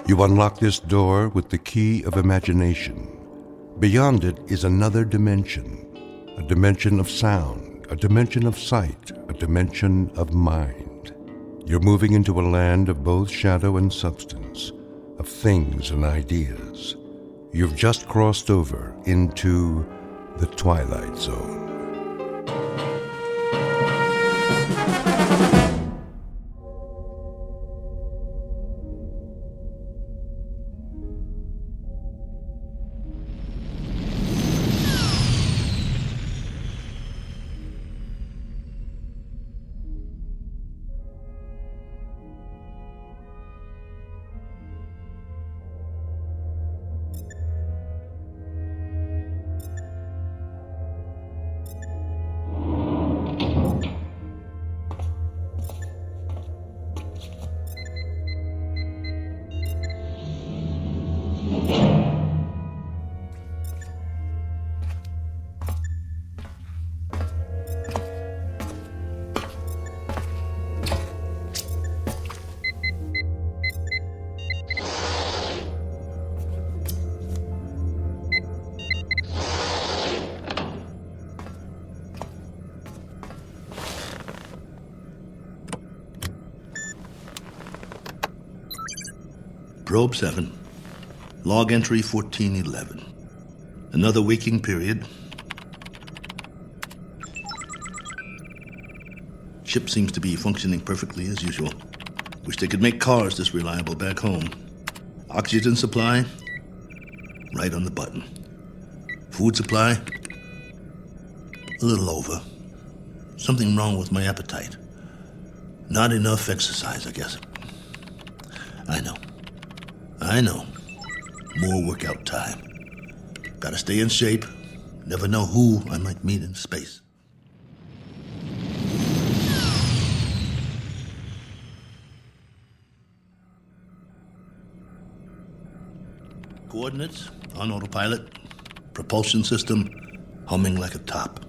You unlock this door with the key of imagination. Beyond it is another dimension, a dimension of sound, a dimension of sight, a dimension of mind. You're moving into a land of both shadow and substance, of things and ideas. You've just crossed over into the Twilight Zone. Probe 7, log entry 1411. Another waking period. Ship seems to be functioning perfectly as usual. Wish they could make cars this reliable back home. Oxygen supply, right on the button. Food supply, a little over. Something wrong with my appetite. Not enough exercise, I guess. I know. More workout time. Gotta stay in shape. Never know who I might meet in space. Coordinates on autopilot. Propulsion system humming like a top.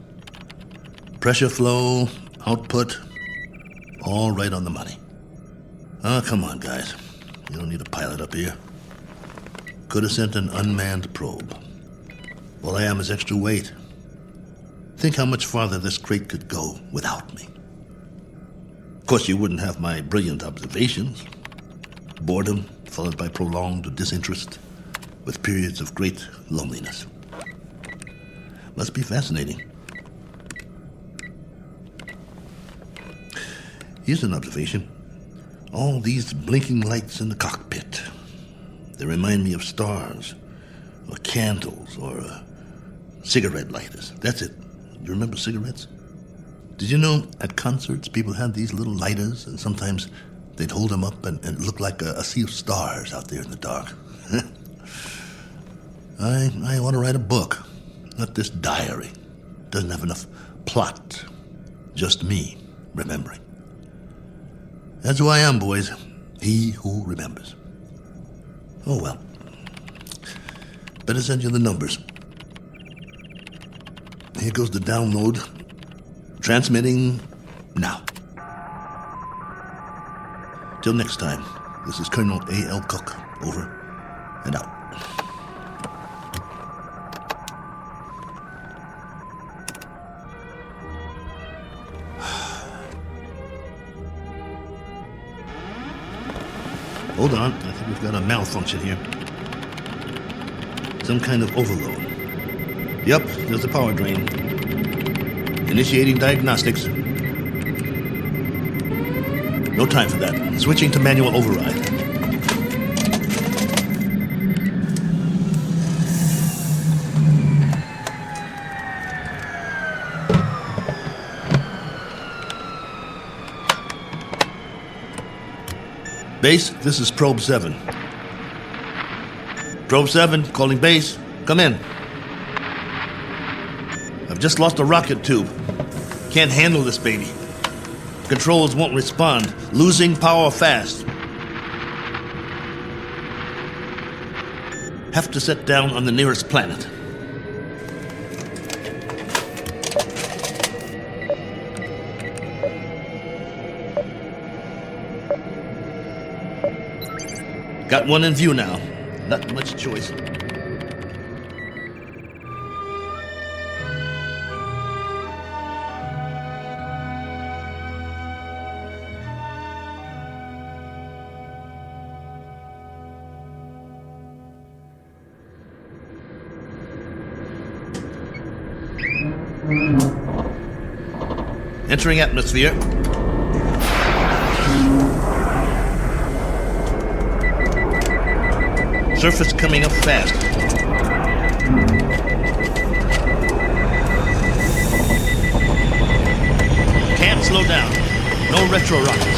Pressure flow, output, all right on the money. Oh, come on, guys. You don't need a pilot up here. Could have sent an unmanned probe. All I am is extra weight. Think how much farther this crate could go without me. Of course, you wouldn't have my brilliant observations. Boredom followed by prolonged disinterest, with periods of great loneliness. Must be fascinating. Here's an observation. All these blinking lights in the cockpit. They remind me of stars, or candles, or cigarette lighters. That's it. You remember cigarettes? Did you know at concerts people had these little lighters, and sometimes they'd hold them up and it looked like a sea of stars out there in the dark? I want to write a book, not this diary. Doesn't have enough plot. Just me remembering. That's who I am, boys. He who remembers. Oh, well. Better send you the numbers. Here goes the download. Transmitting now. Till next time, this is Colonel A.L. Cook. Over and out. Hold on, I think we've got a malfunction here. Some kind of overload. Yep, there's a power drain. Initiating diagnostics. No time for that. Switching to manual override. Base, this is Probe 7. Probe 7, calling base. Come in. I've just lost a rocket tube. Can't handle this baby. Controls won't respond. Losing power fast. Have to set down on the nearest planet. Got one in view now. Not much choice. Entering atmosphere. Surface coming up fast. Can't slow down. No retro rockets.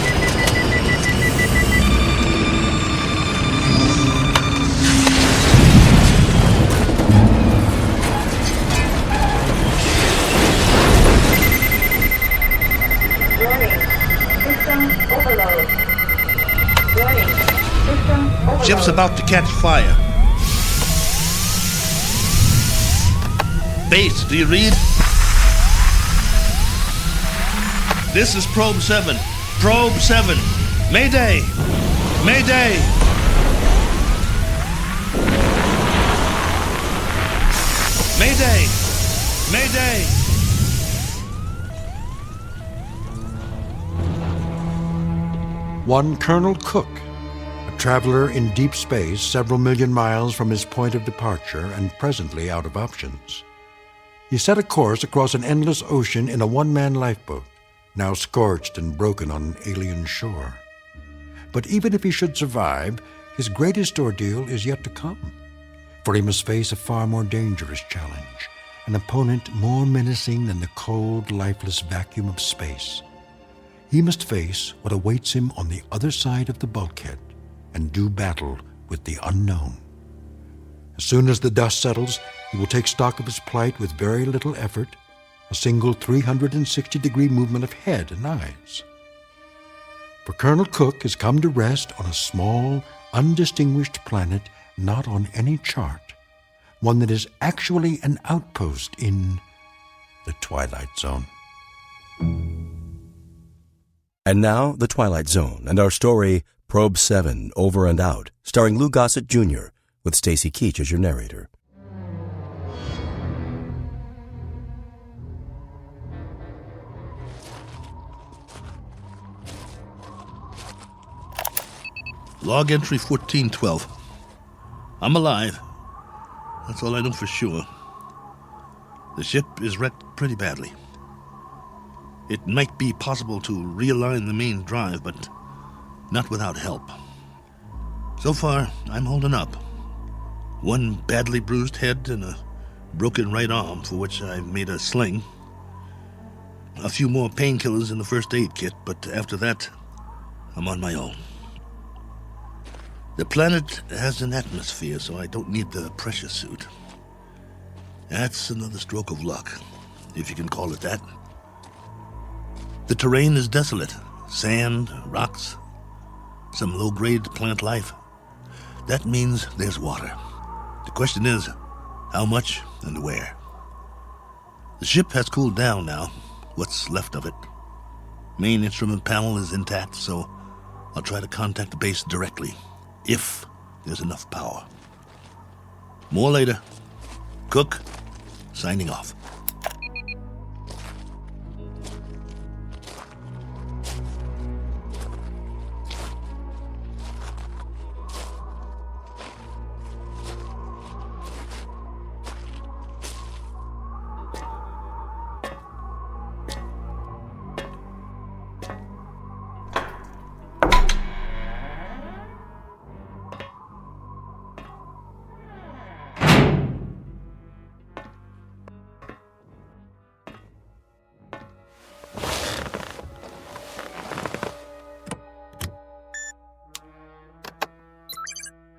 Ship's about to catch fire. Base, do you read? This is Probe 7. Probe 7. Mayday! Mayday! Mayday! Mayday! One Colonel Cook, a traveler in deep space several million miles from his point of departure and presently out of options. He set a course across an endless ocean in a one-man lifeboat, now scorched and broken on an alien shore. But even if he should survive, his greatest ordeal is yet to come, for he must face a far more dangerous challenge, an opponent more menacing than the cold, lifeless vacuum of space. He must face what awaits him on the other side of the bulkhead and do battle with the unknown. As soon as the dust settles, he will take stock of his plight with very little effort, a single 360-degree movement of head and eyes. For Colonel Cook has come to rest on a small, undistinguished planet not on any chart, one that is actually an outpost in the Twilight Zone. And now, The Twilight Zone and our story, Probe 7, Over and Out, starring Lou Gossett Jr., with Stacy Keach as your narrator. Log entry 1412. I'm alive. That's all I know for sure. The ship is wrecked pretty badly. It might be possible to realign the main drive, but not without help. So far, I'm holding up. One badly bruised head and a broken right arm for which I've made a sling. A few more painkillers in the first aid kit, but after that, I'm on my own. The planet has an atmosphere, so I don't need the pressure suit. That's another stroke of luck, if you can call it that. The terrain is desolate. Sand, rocks, some low-grade plant life. That means there's water. The question is, how much and where? The ship has cooled down now, what's left of it. Main instrument panel is intact, so I'll try to contact the base directly, if there's enough power. More later. Cook, signing off.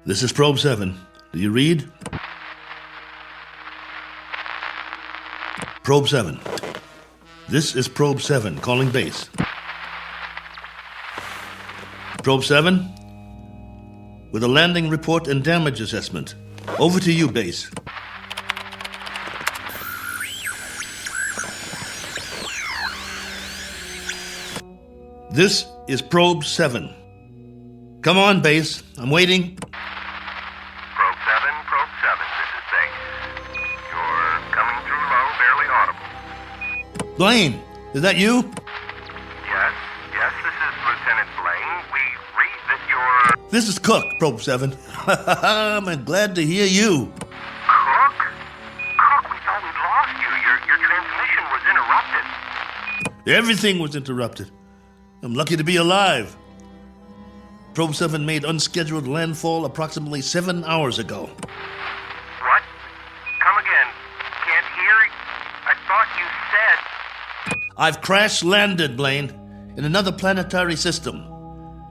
This is Probe 7. Do you read? Probe 7. This is Probe 7, calling base. Probe 7, with a landing report and damage assessment. Over to you, base. This is Probe 7. Come on, base. I'm waiting. Blaine, is that you? Yes, this is Lieutenant Blaine. We read that you're... This is Cook, Probe 7. I'm glad to hear you. Cook? Cook, we thought we'd lost you. Your transmission was interrupted. Everything was interrupted. I'm lucky to be alive. Probe 7 made unscheduled landfall approximately 7 hours ago. What? Come again. Can't hear. I thought you said... I've crash-landed, Blaine, in another planetary system.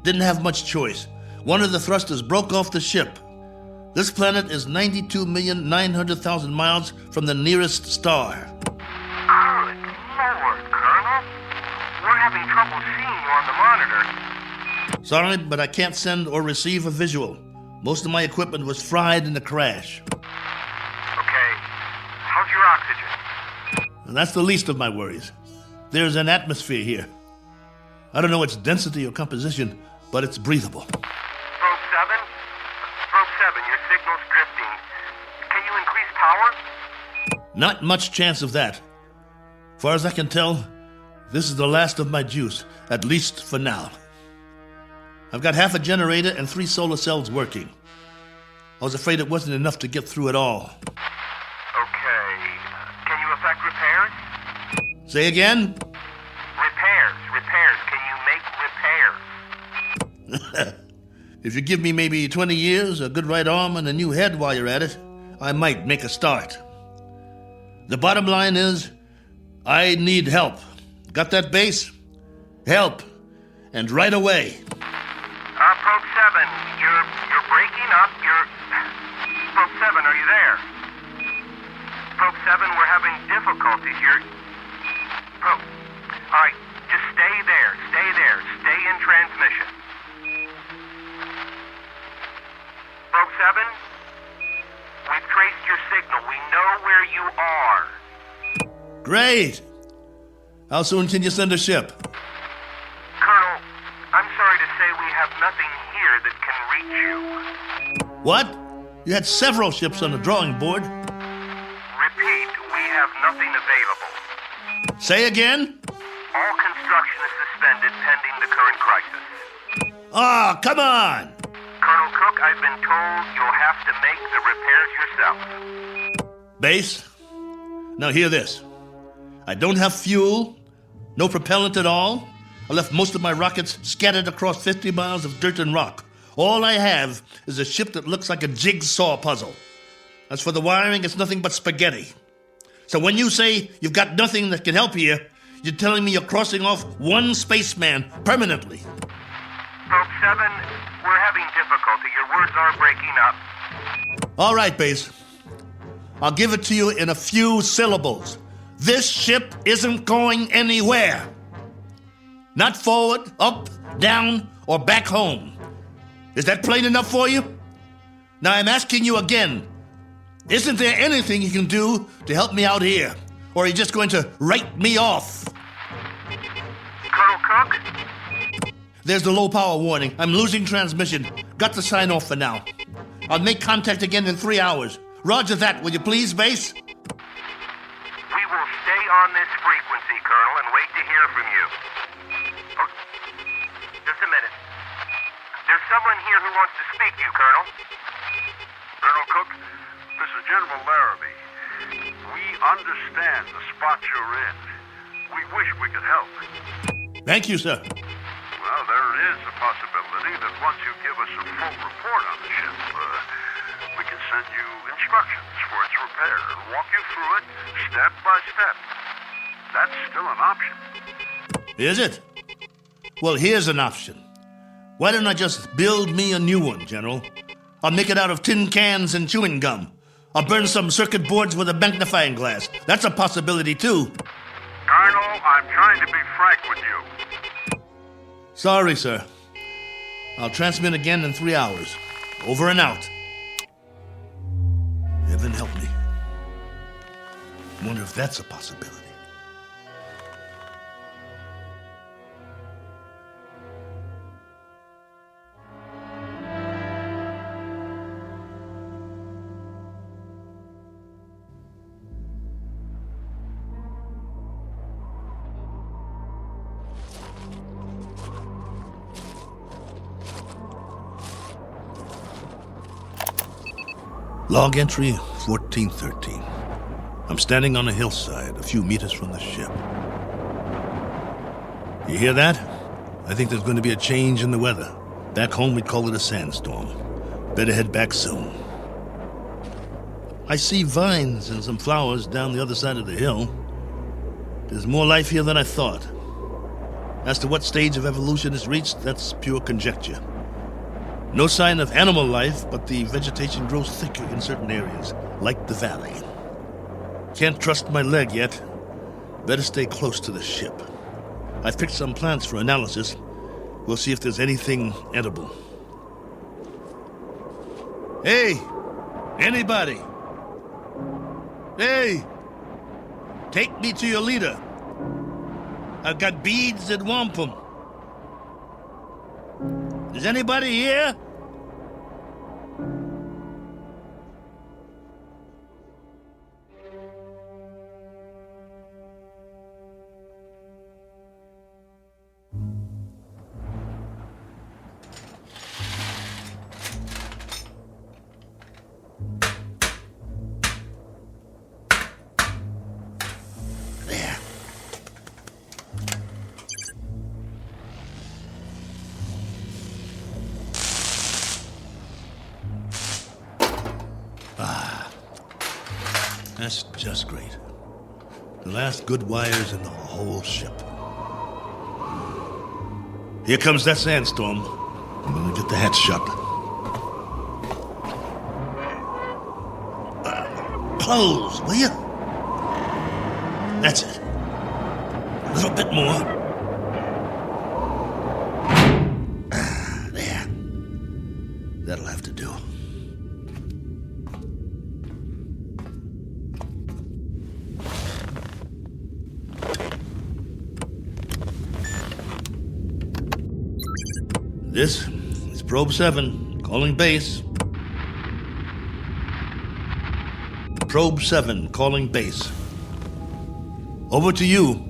Didn't have much choice. One of the thrusters broke off the ship. This planet is 92,900,000 miles from the nearest star. Good Lord, Colonel. We're having trouble seeing you on the monitor. Sorry, but I can't send or receive a visual. Most of my equipment was fried in the crash. Okay. How's your oxygen? And that's the least of my worries. There's an atmosphere here. I don't know its density or composition, but it's breathable. Probe 7? Probe 7, your signal's drifting. Can you increase power? Not much chance of that. Far as I can tell, this is the last of my juice, at least for now. I've got half a generator and 3 solar cells working. I was afraid it wasn't enough to get through it all. Okay. Can you effect repairs? Say again? Repairs. Can you make repairs? If you give me maybe 20 years, a good right arm, and a new head while you're at it, I might make a start. The bottom line is, I need help. Got that, Base? Help. And right away. Probe 7, you're breaking up. Probe 7, are you there? Probe 7, we're having difficulties. All right, just stay there. Stay in transmission. Probe 7, we've traced your signal. We know where you are. Great. How soon can you send a ship? Colonel, I'm sorry to say we have nothing here that can reach you. What? You had several ships on the drawing board. Repeat, we have nothing available. Say again? All construction is suspended pending the current crisis. Ah, come on! Colonel Cook, I've been told you'll have to make the repairs yourself. Base, now hear this. I don't have fuel, no propellant at all. I left most of my rockets scattered across 50 miles of dirt and rock. All I have is a ship that looks like a jigsaw puzzle. As for the wiring, it's nothing but spaghetti. So when you say you've got nothing that can help here, you're telling me you're crossing off one spaceman permanently. Probe 7, we're having difficulty. Your words are breaking up. All right, Base. I'll give it to you in a few syllables. This ship isn't going anywhere. Not forward, up, down, or back home. Is that plain enough for you? Now I'm asking you again. Isn't there anything you can do to help me out here? Or are you just going to write me off? Colonel Cook? There's the low power warning. I'm losing transmission. Got to sign off for now. I'll make contact again in 3 hours. Roger that, will you please, Base? We will stay on this frequency, Colonel, and wait to hear from you. Oh, just a minute. There's someone here who wants to speak to you, Colonel. Colonel Cook, this is General Larrabee. We understand the spot you're in. We wish we could help. Thank you, sir. Well, there is a possibility that once you give us a full report on the ship, we can send you instructions for its repair and walk you through it step by step. That's still an option. Is it? Well, here's an option. Why don't I just build me a new one, General? I'll make it out of tin cans and chewing gum. I'll burn some circuit boards with a magnifying glass. That's a possibility, too. Colonel, I'm trying to be frank with you. Sorry, sir. I'll transmit again in 3 hours. Over and out. Heaven help me. Wonder if that's a possibility. Log entry 1413. I'm standing on a hillside a few meters from the ship. You hear that? I think there's going to be a change in the weather. Back home we'd call it a sandstorm. Better head back soon. I see vines and some flowers down the other side of the hill. There's more life here than I thought. As to what stage of evolution is reached, that's pure conjecture. No sign of animal life, but the vegetation grows thicker in certain areas, like the valley. Can't trust my leg yet. Better stay close to the ship. I've picked some plants for analysis. We'll see if there's anything edible. Hey! Anybody! Hey! Take me to your leader. I've got beads and wampum. Is anybody here? That's just great. The last good wires in the whole ship. Here comes that sandstorm. I'm gonna get the hatch shut. Close, will you? That's it. A little bit more. There. That'll have to do. This is Probe 7, calling base. Probe 7, calling base. Over to you,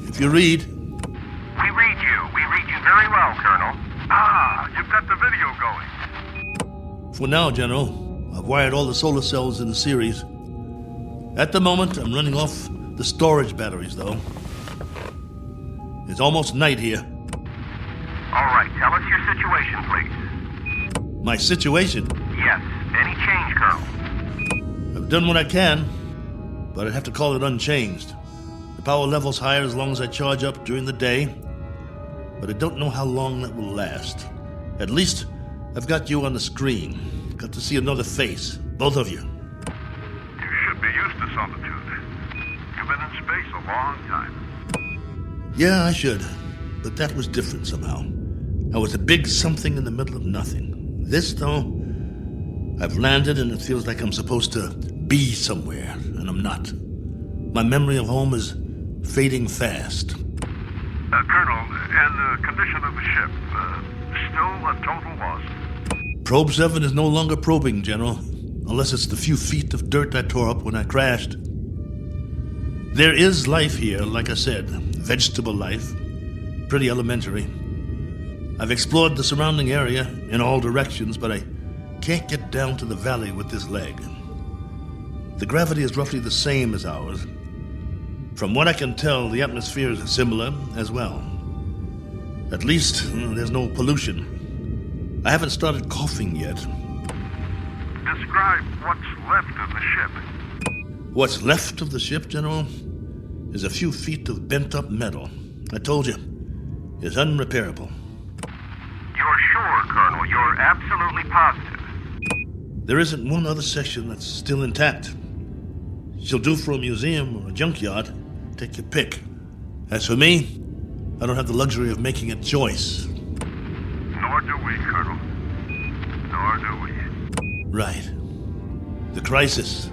if you read. We read you. We read you very well, Colonel. Ah, you've got the video going. For now, General, I've wired all the solar cells in the series. At the moment, I'm running off the storage batteries, though. It's almost night here. All right, tell us your situation, please. My situation? Yes, any change, Colonel? I've done what I can, but I'd have to call it unchanged. The power level's higher as long as I charge up during the day, but I don't know how long that will last. At least, I've got you on the screen. Got to see another face, both of you. You should be used to solitude. You've been in space a long time. Yeah, I should, but that was different somehow. I was a big something in the middle of nothing. This, though, I've landed and it feels like I'm supposed to be somewhere, and I'm not. My memory of home is fading fast. Colonel, and the condition of the ship, still a total loss? Probe 7 is no longer probing, General, unless it's the few feet of dirt I tore up when I crashed. There is life here, like I said, vegetable life, pretty elementary. I've explored the surrounding area in all directions, but I can't get down to the valley with this leg. The gravity is roughly the same as ours. From what I can tell, the atmosphere is similar as well. At least, there's no pollution. I haven't started coughing yet. Describe what's left of the ship. What's left of the ship, General, is a few feet of bent-up metal. I told you, it's unrepairable. You're sure, Colonel? You're absolutely positive? There isn't one other section that's still intact. She'll do for a museum or a junkyard. Take your pick. As for me, I don't have the luxury of making a choice. Nor do we, Colonel. Nor do we. Right. The crisis.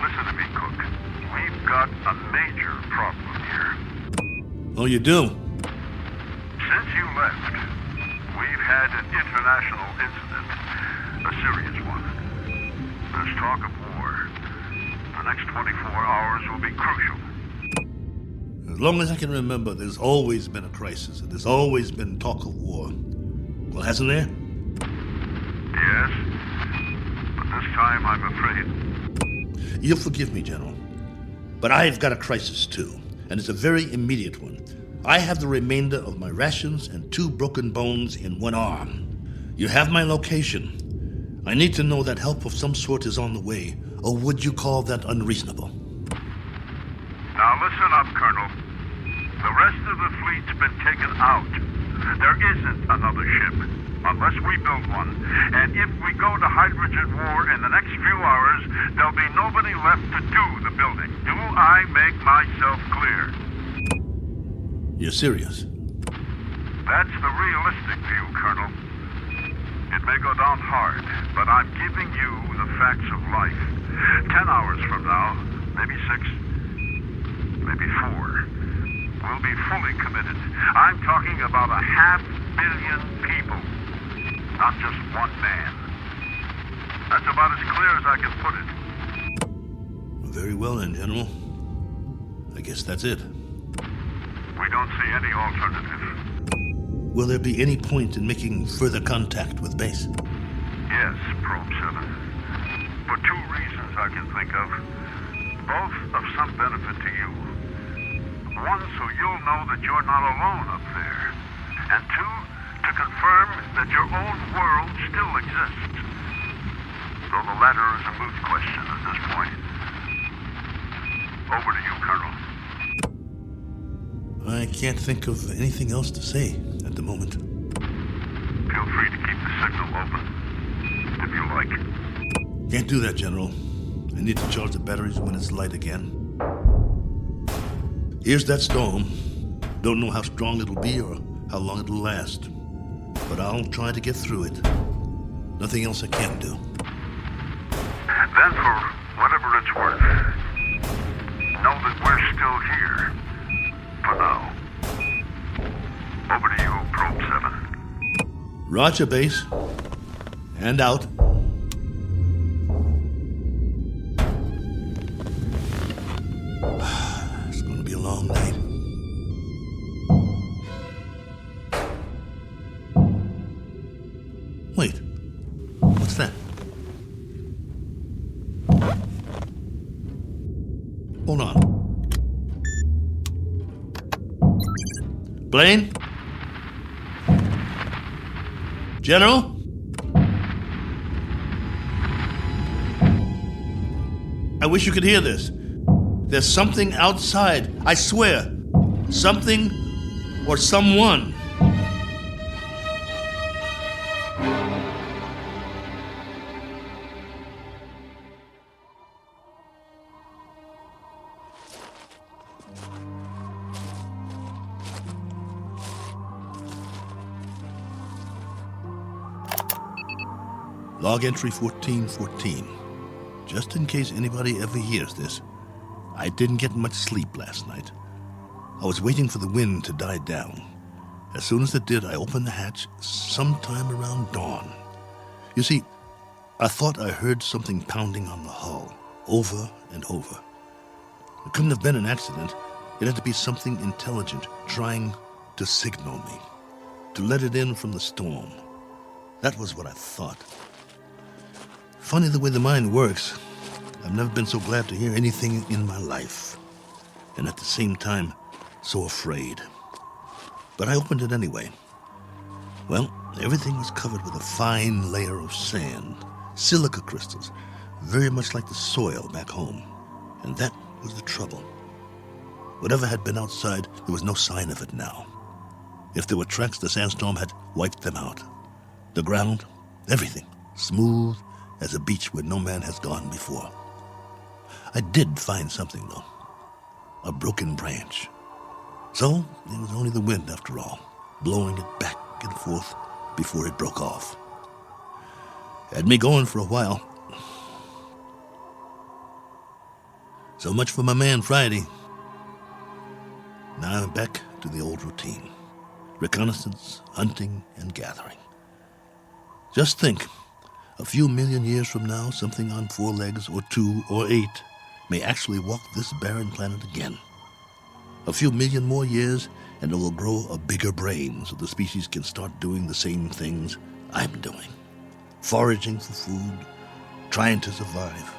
Listen to me, Cook. We've got a major problem here. Oh, you do? Since you left, we've had an international incident. A serious one. There's talk of war. The next 24 hours will be crucial. As long as I can remember, there's always been a crisis, and there's always been talk of war. Well, hasn't there? Yes. last time, I'm afraid. You'll forgive me, General, but I've got a crisis too, and it's a very immediate one. I have the remainder of my rations and 2 broken bones in one arm. You have my location. I need to know that help of some sort is on the way, or would you call that unreasonable? Now listen up, Colonel. The rest of the fleet's been taken out. There isn't another ship, unless we build one. And if we go to hydrogen war in the next few hours, there'll be nobody left to do the building. Do I make myself clear? You're serious? That's the realistic view, Colonel. It may go down hard, but I'm giving you the facts of life. 10 hours from now, maybe 6, maybe 4, we'll be fully committed. I'm talking about 500 million people, not just one man. That's about as clear as I can put it. Very well then, General. I guess that's it. We don't see any alternative. Will there be any point in making further contact with base? Yes, Probe 7. For 2 reasons I can think of, both of some benefit to you. One, so you'll know that you're not alone up there. And 2, to confirm that your own world still exists. Though the latter is a moot question at this point. Over to you, Colonel. I can't think of anything else to say at the moment. Feel free to keep the signal open, if you like. Can't do that, General. I need to charge the batteries when it's light again. Here's that storm. Don't know how strong it'll be or how long it'll last. But I'll try to get through it. Nothing else I can do. Then for whatever it's worth, know that we're still here. For now. Over to you, Probe 7. Roger, base. And out. It's going to be a long night. Wait. What's that? Hold on. Blaine? General? I wish you could hear this. There's something outside, I swear. Something or someone. Log entry 1414. Just in case anybody ever hears this, I didn't get much sleep last night. I was waiting for the wind to die down. As soon as it did, I opened the hatch sometime around dawn. You see, I thought I heard something pounding on the hull, over and over. It couldn't have been an accident. It had to be something intelligent trying to signal me, to let it in from the storm. That was what I thought. Funny the way the mind works. I've never been so glad to hear anything in my life. And at the same time, so afraid. But I opened it anyway. Well, everything was covered with a fine layer of sand, silica crystals, very much like the soil back home. And that was the trouble. Whatever had been outside, there was no sign of it now. If there were tracks, the sandstorm had wiped them out. The ground, everything, smooth as a beach where no man has gone before. I did find something, though. A broken branch. So, it was only the wind, after all, blowing it back and forth before it broke off. Had me going for a while. So much for my man Friday. Now I'm back to the old routine. Reconnaissance, hunting, and gathering. Just think, a few million years from now, something on 4 legs, or 2, or 8, may actually walk this barren planet again. A few million more years, and it will grow a bigger brain so the species can start doing the same things I'm doing. Foraging for food, trying to survive.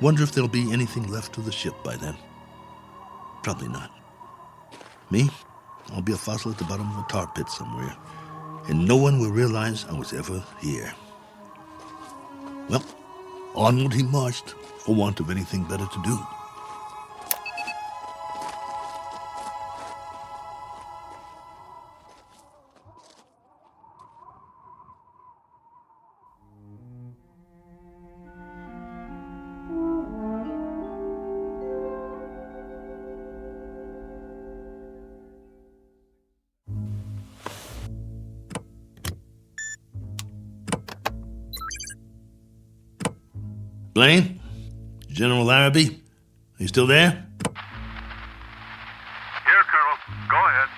Wonder if there'll be anything left of the ship by then. Probably not. Me? I'll be a fossil at the bottom of a tar pit somewhere, and no one will realize I was ever here. Well, onward he marched, for want of anything better to do. Blaine? General Larrabee? Are you still there? Here, Colonel. Go ahead.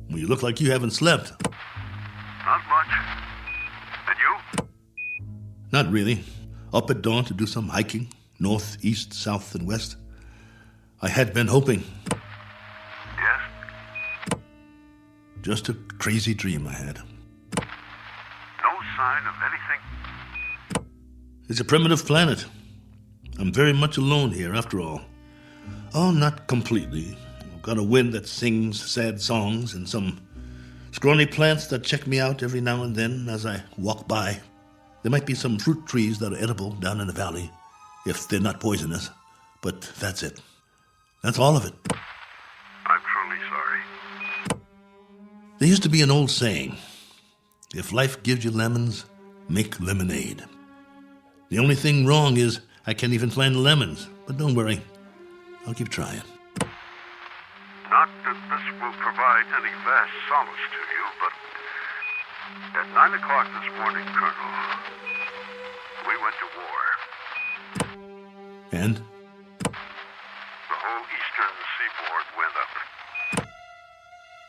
Well, you look like you haven't slept. Not much. And you? Not really. Up at dawn to do some hiking, north, east, south, and west. I had been hoping. Yes? Just a crazy dream I had. No sign of anything? It's a primitive planet. I'm very much alone here, after all. Oh, not completely. I've got a wind that sings sad songs and some scrawny plants that check me out every now and then as I walk by. There might be some fruit trees that are edible down in the valley, if they're not poisonous. But that's it. That's all of it. I'm truly sorry. There used to be an old saying, if life gives you lemons, make lemonade. The only thing wrong is I can't even find lemons. But don't worry, I'll keep trying. Not that this will provide any vast solace to you, but at 9 o'clock this morning, Colonel, we went to war. And? The whole eastern seaboard went up.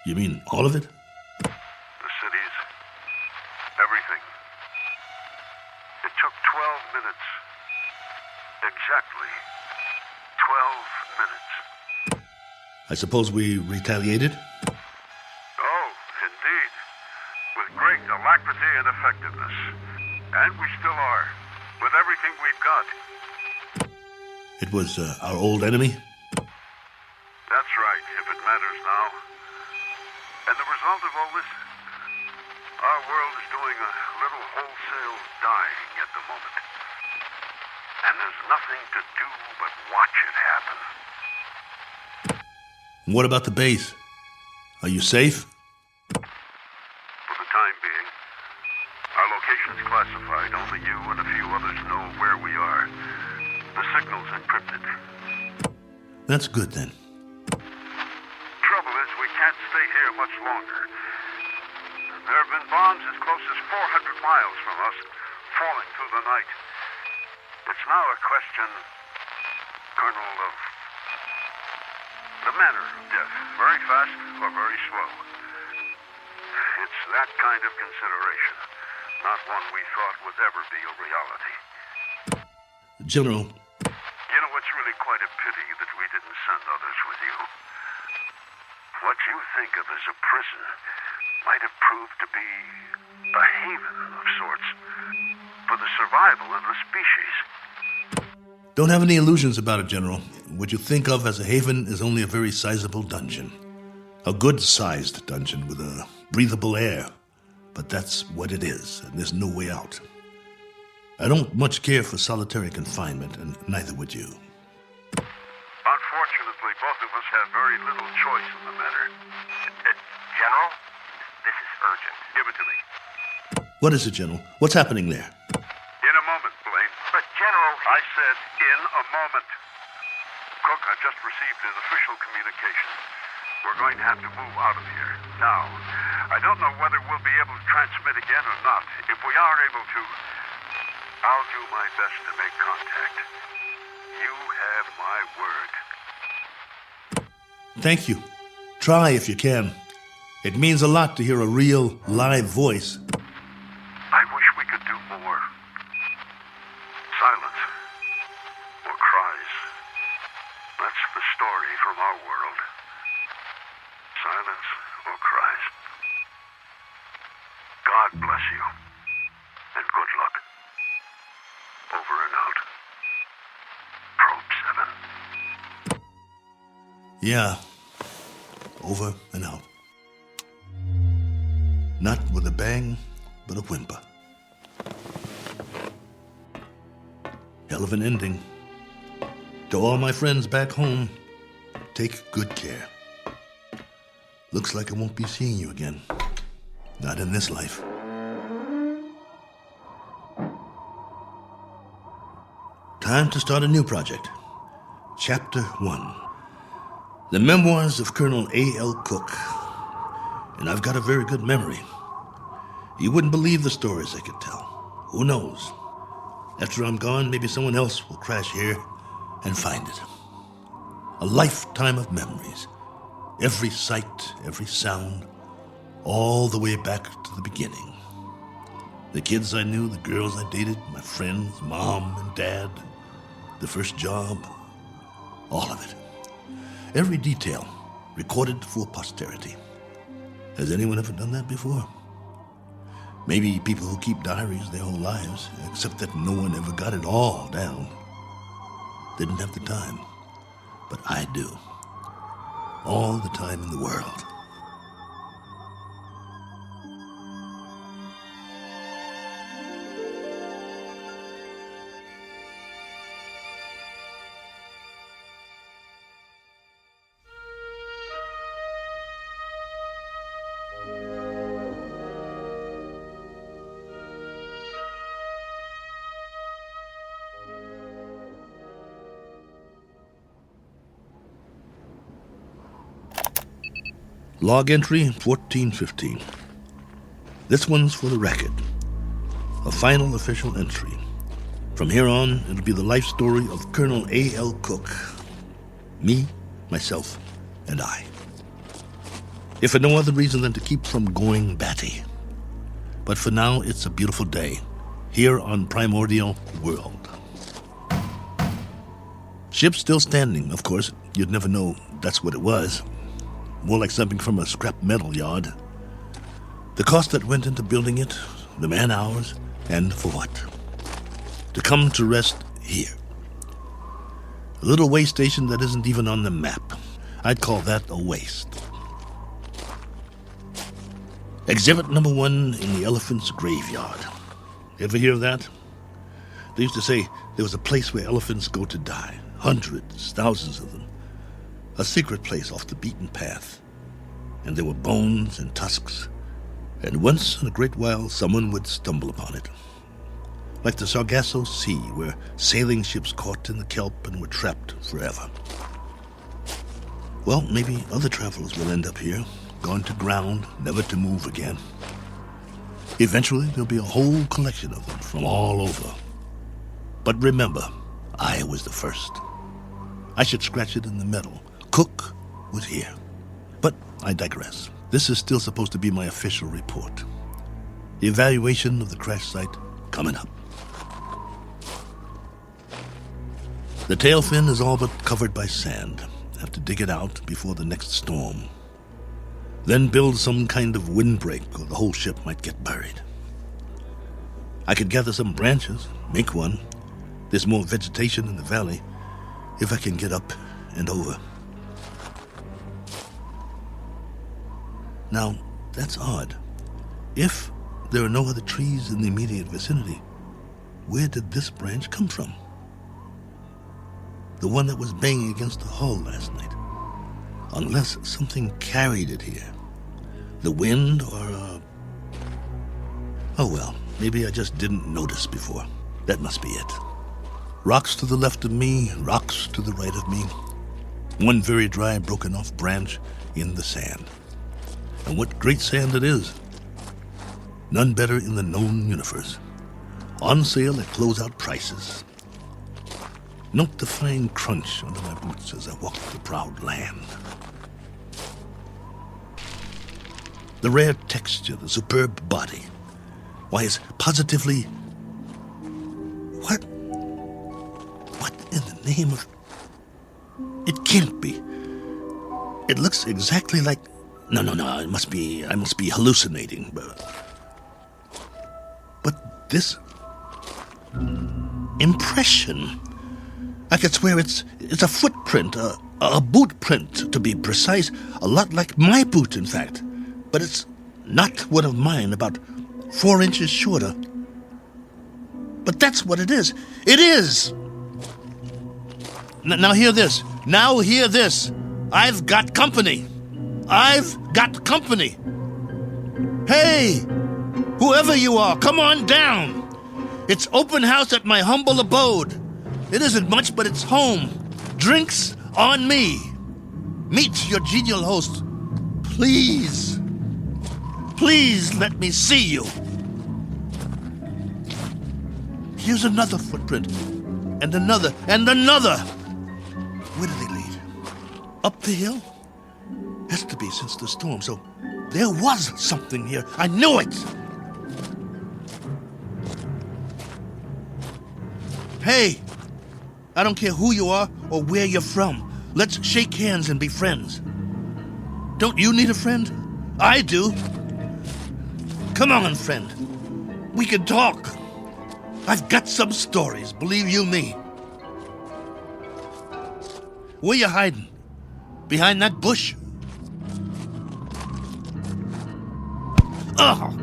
You mean all of it? The cities, everything. It took 12 minutes. Exactly 12 minutes. I suppose we retaliated? Oh, indeed. With great alacrity and effectiveness. And we still are. With everything we've got. It was our old enemy? That's right, if it matters now. And the result of all this? Our world is doing a little wholesale dying at the moment. And there's nothing to do but watch it happen. What about the base? Are you safe? For the time being, our location's classified. Only you and a few others know where we are. The signal's encrypted. That's good then. Trouble is, we can't stay here much longer. There have been bombs as close as 400 miles from us, falling through the night. It's now a question, Colonel, of the manner of death. Very fast or very slow. It's that kind of consideration, not one we thought would ever be a reality. General, You know, it's really quite a pity that we didn't send others with you. What you think of as a prison might have proved to be a haven of sorts for the survival of the species. don't have any illusions about it, General. What you think of as a haven is only a very sizable dungeon. A good-sized dungeon with a breathable air. But that's what it is, and there's no way out. I don't much care for solitary confinement, and neither would you. Unfortunately, both of us have very little choice in the matter. General, this is urgent. Give it to me. What is it, General? What's happening there? In a moment, Blaine. But, General... I said in a moment. Cook, I've just received an official communication. We're going to have to move out of here. Now, I don't know whether we'll be able to transmit again or not. If we are able to, I'll do my best to make contact. You have my word. Thank you. Try if you can. It means a lot to hear a real, live voice. I wish we could do more. Silence. Or cries. That's the story from our world. Silence or cries. God bless you. And good luck. Yeah. Over and out. Not with a bang, but a whimper. Hell of an ending. To all my friends back home, take good care. Looks like I won't be seeing you again. Not in this life. Time to start a new project. Chapter 1. The memoirs of Colonel A.L. Cook. And I've got a very good memory. You wouldn't believe the stories I could tell. Who knows? After I'm gone, maybe someone else will crash here and find it. A lifetime of memories. Every sight, every sound, all the way back to the beginning. The kids I knew, the girls I dated, my friends, mom and dad, the first job, all of it. Every detail recorded for posterity. Has anyone ever done that before? Maybe people who keep diaries their whole lives, except that no one ever got it all down. Didn't have the time, but I do. All the time in the world. Log entry 1415. This one's for the record. A final official entry. From here on, it'll be the life story of Colonel A.L. Cook. Me, myself, and I. If for no other reason than to keep from going batty. But for now, it's a beautiful day, here on Primordial World. Ship still standing, of course. You'd never know that's what it was. More like something from a scrap metal yard. The cost that went into building it, the man-hours, and for what? To come to rest here. A little way station that isn't even on the map. I'd call that a waste. Exhibit number 1 in the elephant's graveyard. Ever hear of that? They used to say there was a place where elephants go to die. Hundreds, thousands of them. A secret place off the beaten path. And there were bones and tusks. And once in a great while, someone would stumble upon it. Like the Sargasso Sea, where sailing ships caught in the kelp and were trapped forever. Well, maybe other travelers will end up here, gone to ground, never to move again. Eventually, there'll be a whole collection of them from all over. But remember, I was the first. I should scratch it in the metal. Cook was here. But I digress. This is still supposed to be my official report. The evaluation of the crash site coming up. The tail fin is all but covered by sand. Have to dig it out before the next storm. Then build some kind of windbreak or the whole ship might get buried. I could gather some branches, make one. There's more vegetation in the valley if I can get up and over. Now, that's odd. If there are no other trees in the immediate vicinity, where did this branch come from? The one that was banging against the hull last night. Unless something carried it here. The wind or Oh well, maybe I just didn't notice before. That must be it. Rocks to the left of me, rocks to the right of me. One very dry, broken off branch in the sand. And what great sand it is. None better in the known universe. On sale at closeout prices. Note the fine crunch under my boots as I walk the proud land. The rare texture, the superb body. Why, it's positively... What in the name of... It can't be. It looks exactly like... No, I must be hallucinating. But this impression, I could swear it's a footprint, a A boot print, to be precise. A lot like my boot, in fact. But it's not one of mine, about 4 inches shorter. But that's what it is. It is! Now hear this. Now hear this. I've got company. I've got company. Hey! Whoever you are, come on down. It's open house at my humble abode. It isn't much, but it's home. Drinks on me. Meet your genial host. Please. Please let me see you. Here's another footprint. And another. And another. Where do they lead? Up the hill? Has to be since the storm, so there was something here. I knew it! Hey! I don't care who you are or where you're from. Let's shake hands and be friends. Don't you need a friend? I do. Come on, friend. We can talk. I've got some stories, believe you me. Where you hiding? Behind that bush? Ugh!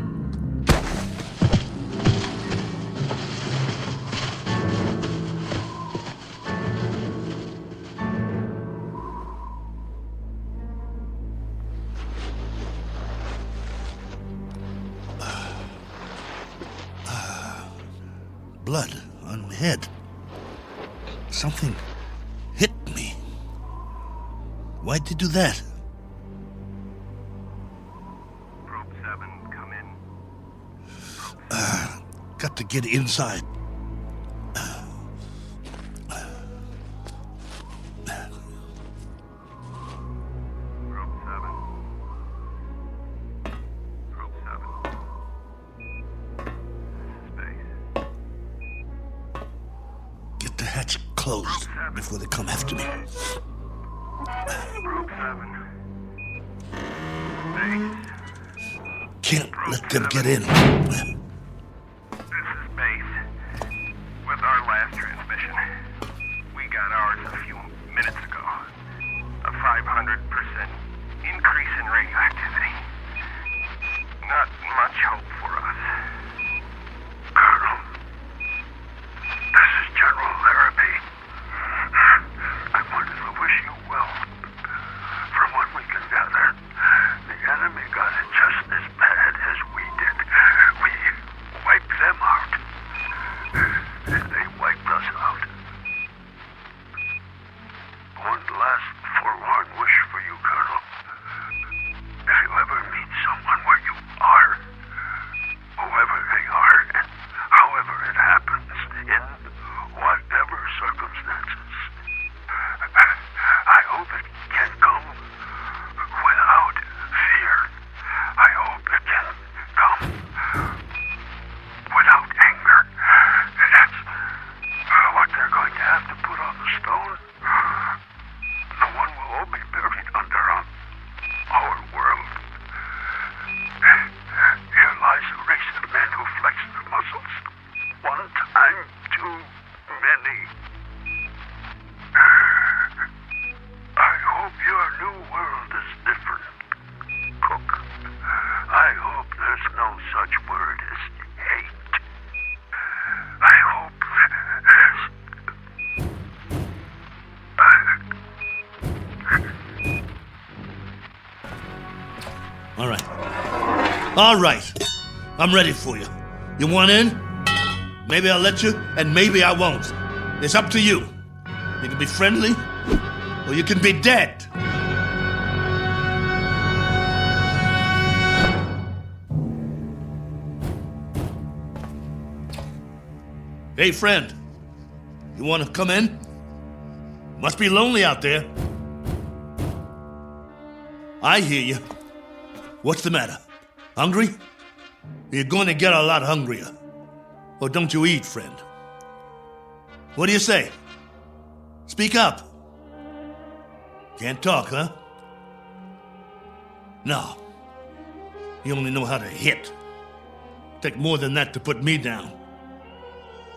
Blood on my head. Something hit me. Why'd you do that? Probe 7, come in. Got to get inside. Probe 7. Probe 7. Space. Get the hatch closed before they come after me. Probe 7. Space. Can't let them get in. This is Base. With our last transmission, we got ours a few minutes ago. A 500% increase in radioactivity. Not much hope for us. Colonel, this is General Larrabee. I wanted to wish you well. From what we can gather, the enemy got it just as bad as we did. We wiped them out. They wiped us out. One last forlorn wish for you, Colonel. If you ever meet someone where you are, whoever they are, and however it happens, in whatever circumstances, I hope it can come without fear. I hope it can come without anger. That's what they're going to have to put on the stone. The one we'll all be buried under on our world. Here lies a race of men who flex their muscles. One time too many. I hope your new world is different, Cook. I hope there's no such word as hate. I hope there's... All right. All right. I'm ready for you. You want in? Maybe I'll let you, and maybe I won't. It's up to you. You can be friendly, or you can be dead. Hey, friend. You want to come in? Must be lonely out there. I hear you. What's the matter? Hungry? You're going to get a lot hungrier. Or don't you eat, friend? What do you say? Speak up. Can't talk, huh? No. You only know how to hit. Take more than that to put me down.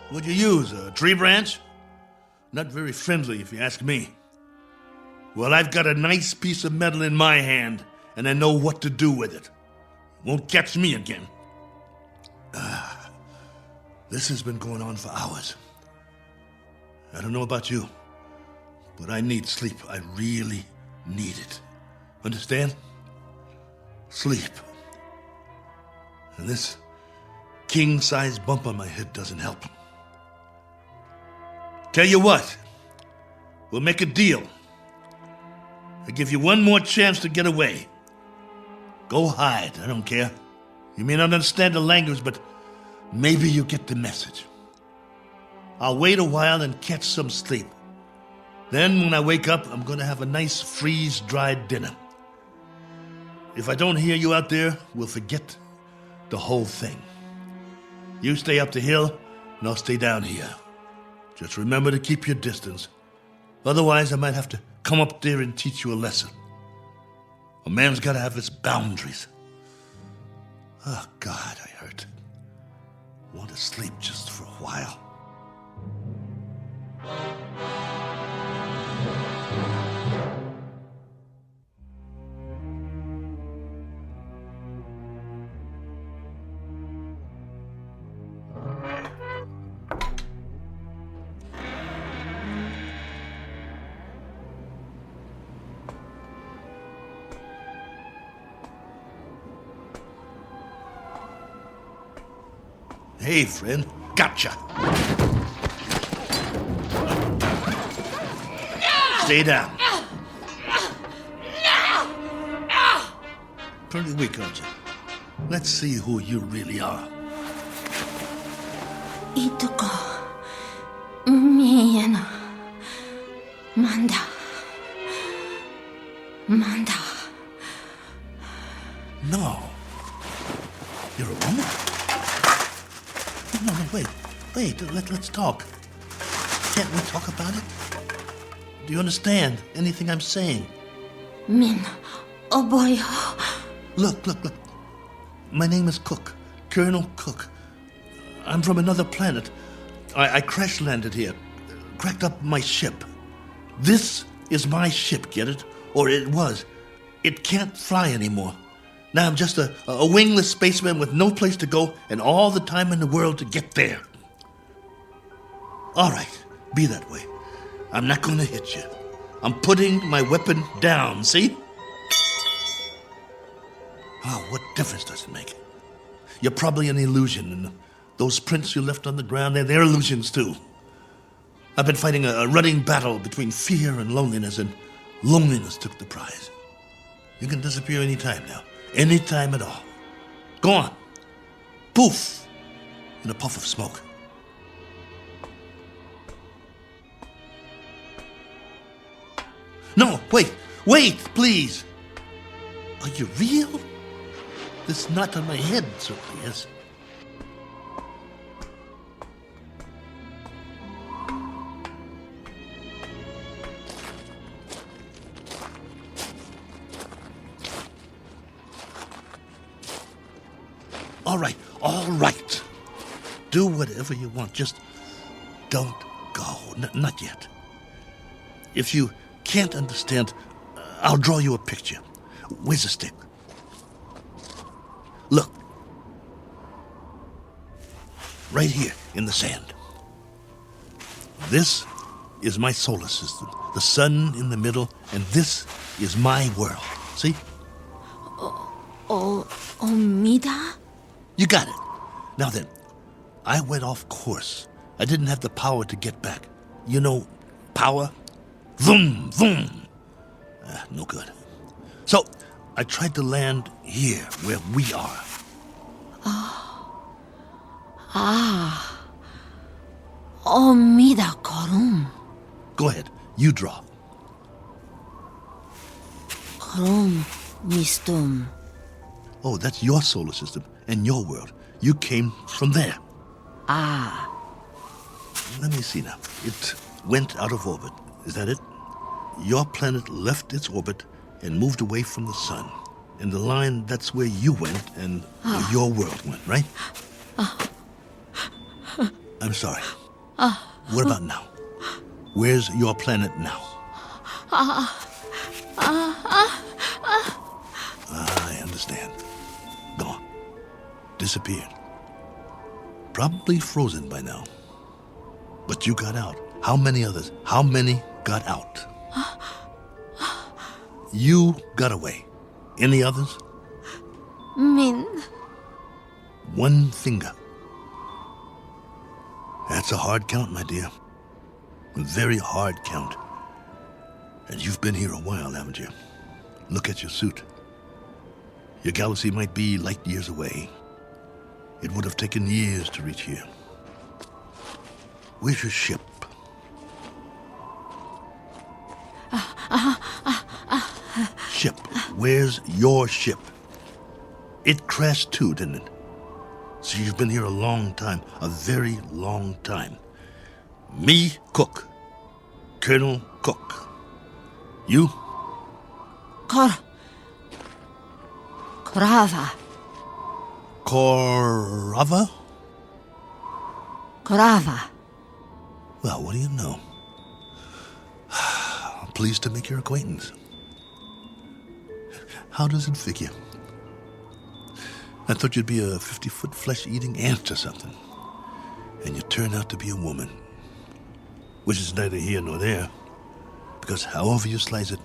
What'd you use, a tree branch? Not very friendly, if you ask me. Well, I've got a nice piece of metal in my hand, and I know what to do with it. Won't catch me again. This has been going on for hours. I don't know about you, but I need sleep. I really need it. Understand? Sleep. And this king-size bump on my head doesn't help. Tell you what, we'll make a deal. I give you one more chance to get away. Go hide, I don't care. You may not understand the language, but maybe you get the message. I'll wait a while and catch some sleep. Then when I wake up, I'm going to have a nice freeze-dried dinner. If I don't hear you out there, we'll forget the whole thing. You stay up the hill, and I'll stay down here. Just remember to keep your distance. Otherwise, I might have to come up there and teach you a lesson. A man's got to have his boundaries. Oh, God, I hurt. Want to sleep just for a while. Hey, friend. Gotcha. Stay down. Pretty weak, aren't you? Let's see who you really are. Ituko. Miyana. Manda. Manda. No. You're a woman? No, wait. Let's talk. Can't we talk about it? Do you understand anything I'm saying? Min. Oh boy. Look. My name is Cook. Colonel Cook. I'm from another planet. I crash-landed here. Cracked up my ship. This is my ship, get it? Or it was. It can't fly anymore. Now I'm just a wingless spaceman with no place to go and all the time in the world to get there. All right, be that way. I'm not going to hit you. I'm putting my weapon down, see? Oh, what difference does it make? You're probably an illusion, and those prints you left on the ground, they're illusions too. I've been fighting a running battle between fear and loneliness took the prize. You can disappear any time now. Any time at all. Go on. Poof! In a puff of smoke. No, wait, please. Are you real? This knot on my head certainly is. All right. Do whatever you want. Just don't go. Not yet. If you can't understand, I'll draw you a picture. Where's the stick? Look. Right here in the sand. This is my solar system. The sun in the middle, and this is my world. See? Mida? You got it. Now then, I went off course. I didn't have the power to get back. You know, power? Vroom, vroom. No good. So, I tried to land here, where we are. Mida korum. Go ahead, you draw. Korum mistum. Oh, that's your solar system and your world. You came from there. Let me see now. It went out of orbit. Is that it? Your planet left its orbit and moved away from the sun. And the line, that's where you went and where your world went, right? I'm sorry. What about now? Where's your planet now? I understand. Gone. Disappeared. Probably frozen by now. But you got out. How many others? How many got out? You got away. Any others? Min. One finger. That's a hard count, my dear. A very hard count. And you've been here a while, haven't you? Look at your suit. Your galaxy might be light years away. It would have taken years to reach here. Where's your ship? Ship. Where's your ship? It crashed too, didn't it? So you've been here a long time, a very long time. Me, Cook. Colonel Cook. You? Korava. Korava? Korava. Well, what do you know? Pleased to make your acquaintance. How does it figure? I thought you'd be a 50-foot flesh-eating ant or something. And you turn out to be a woman. Which is neither here nor there. Because however you slice it,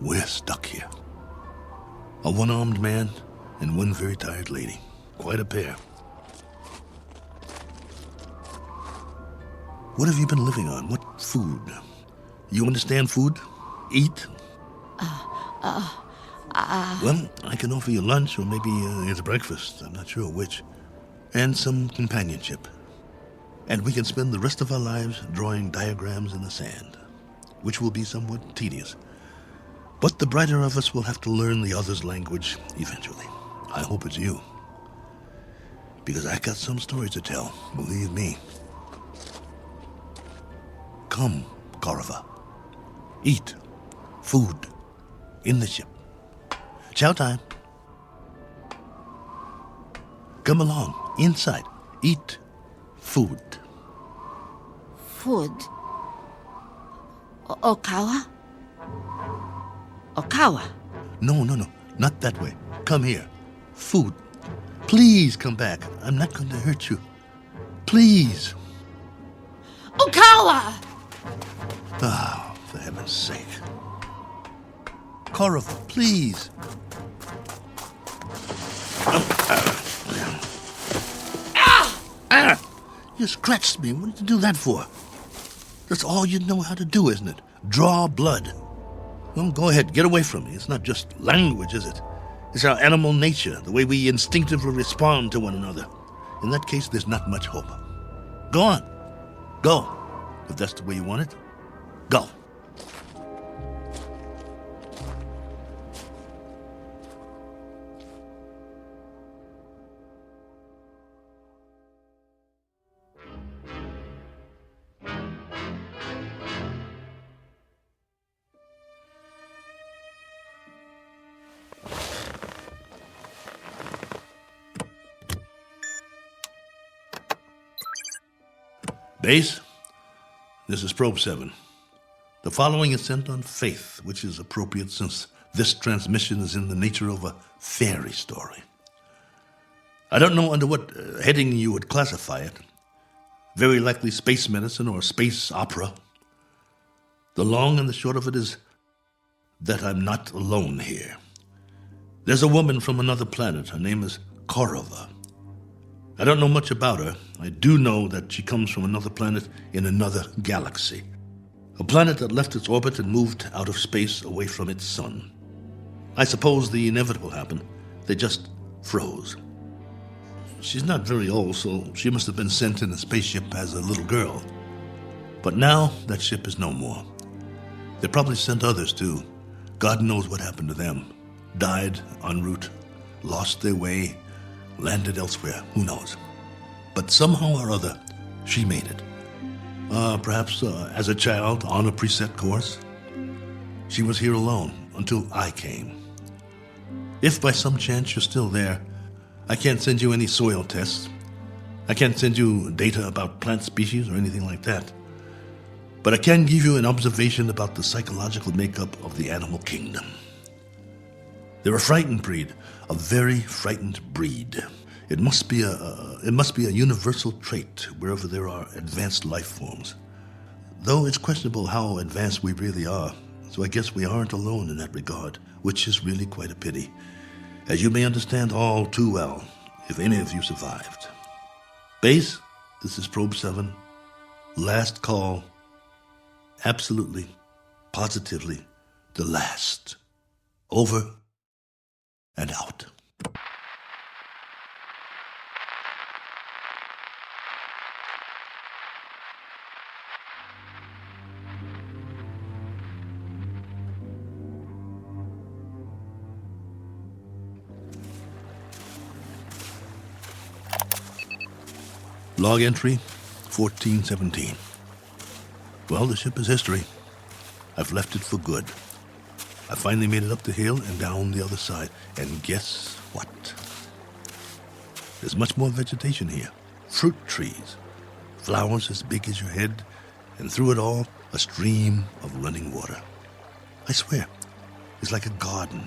we're stuck here. A one-armed man and one very tired lady. Quite a pair. What have you been living on? What food? You understand food? Eat? Well, I can offer you lunch or maybe it's breakfast. I'm not sure which. And some companionship. And we can spend the rest of our lives drawing diagrams in the sand, which will be somewhat tedious. But the brighter of us will have to learn the other's language eventually. I hope it's you. Because I got some stories to tell, believe me. Come, Korova. Eat. Food. In the ship. Chow time. Come along. Inside. Eat. Food. Food. Okawa? Okawa. No. Not that way. Come here. Food. Please come back. I'm not going to hurt you. Please. Okawa! Oh, for heaven's sake. Korova, please. You scratched me. What did you do that for? That's all you know how to do, isn't it? Draw blood. Well, go ahead. Get away from me. It's not just language, is it? It's our animal nature, the way we instinctively respond to one another. In that case, there's not much hope. Go on. Go. If that's the way you want it, go. Base, this is Probe 7. The following is sent on faith, which is appropriate since this transmission is in the nature of a fairy story. I don't know under what heading you would classify it. Very likely space medicine or space opera. The long and the short of it is that I'm not alone here. There's a woman from another planet. Her name is Korova. I don't know much about her. I do know that she comes from another planet in another galaxy. A planet that left its orbit and moved out of space away from its sun. I suppose the inevitable happened. They just froze. She's not very old, so she must have been sent in a spaceship as a little girl. But now that ship is no more. They probably sent others too. God knows what happened to them. Died en route, lost their way, landed elsewhere, who knows. But somehow or other, she made it. Perhaps as a child on a preset course. She was here alone until I came. If by some chance you're still there, I can't send you any soil tests. I can't send you data about plant species or anything like that. But I can give you an observation about the psychological makeup of the animal kingdom. They're a frightened breed, a very frightened breed. It must be a universal trait wherever there are advanced life forms. Though it's questionable how advanced we really are, so I guess we aren't alone in that regard, which is really quite a pity, as you may understand all too well, if any of you survived. Base, this is Probe 7. Last call. Absolutely, positively, the last. Over and out. Log entry 1417. Well, the ship is history. I've left it for good. I finally made it up the hill and down the other side. And guess what? There's much more vegetation here. Fruit trees. Flowers as big as your head. And through it all, a stream of running water. I swear, it's like a garden.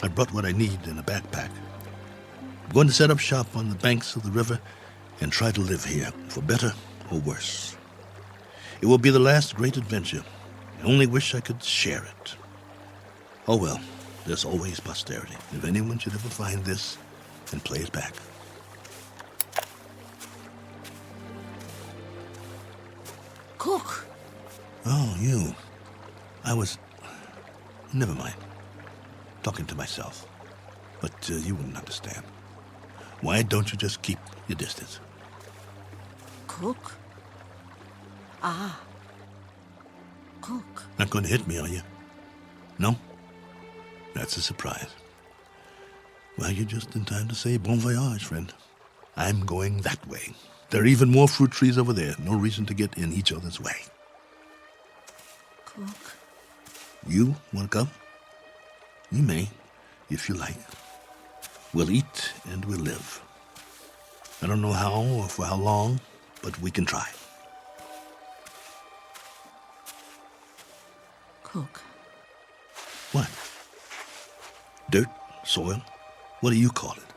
I brought what I need in a backpack. I'm going to set up shop on the banks of the river and try to live here, for better or worse. It will be the last great adventure. I only wish I could share it. Oh well, there's always posterity, if anyone should ever find this and play it back. Cook. Oh, you. Never mind. Talking to myself. But you wouldn't understand. Why don't you just keep your distance? Cook? Ah. Cook. Not going to hit me, are you? No? That's a surprise. Well, you're just in time to say bon voyage, friend. I'm going that way. There are even more fruit trees over there. No reason to get in each other's way. Cook. You want to come? You may, if you like. We'll eat and we'll live. I don't know how or for how long, but we can try. Cook. What? Dirt? Soil? What do you call it?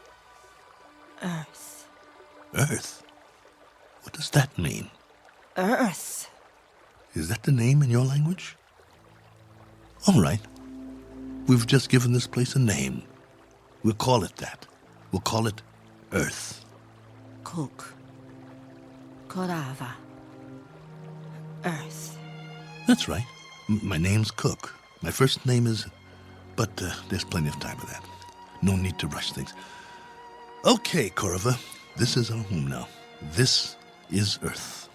Earth. Earth? What does that mean? Earth. Is that the name in your language? All right. We've just given this place a name. We'll call it that. We'll call it Earth. Cook. Korava. Earth. That's right. My name's Cook. My first name is... But there's plenty of time for that. No need to rush things. Okay, Korova. This is our home now. This is Earth.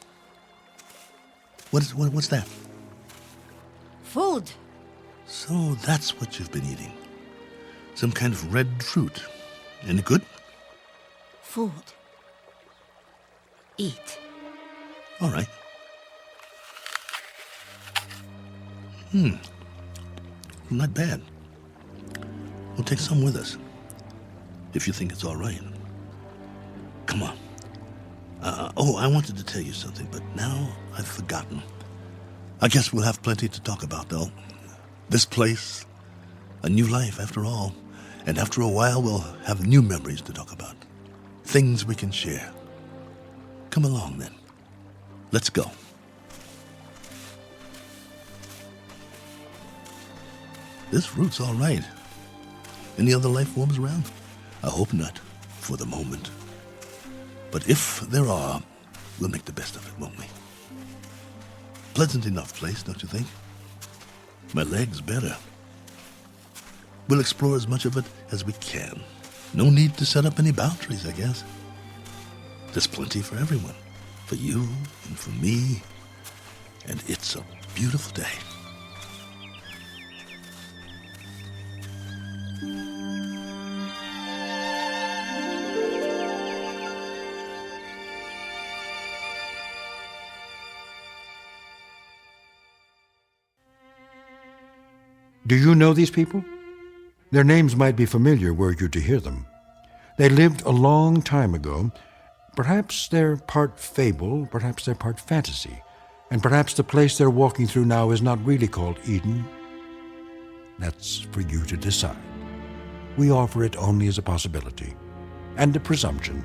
What's that? Food. So that's what you've been eating. Some kind of red fruit. Any good? Food. Eat. All right. Not bad. We'll take some with us. If you think it's all right. Come on. I wanted to tell you something, but now I've forgotten. I guess we'll have plenty to talk about, though. This place, a new life after all. And after a while, we'll have new memories to talk about. Things we can share. Come along, then. Let's go. This route's all right. Any other life forms around? I hope not, for the moment. But if there are, we'll make the best of it, won't we? Pleasant enough place, don't you think? My leg's better. We'll explore as much of it as we can. No need to set up any boundaries, I guess. There's plenty for everyone. For you and for me. And it's a beautiful day. Do you know these people? Their names might be familiar were you to hear them. They lived a long time ago. Perhaps they're part fable, perhaps they're part fantasy. And perhaps the place they're walking through now is not really called Eden. That's for you to decide. We offer it only as a possibility and a presumption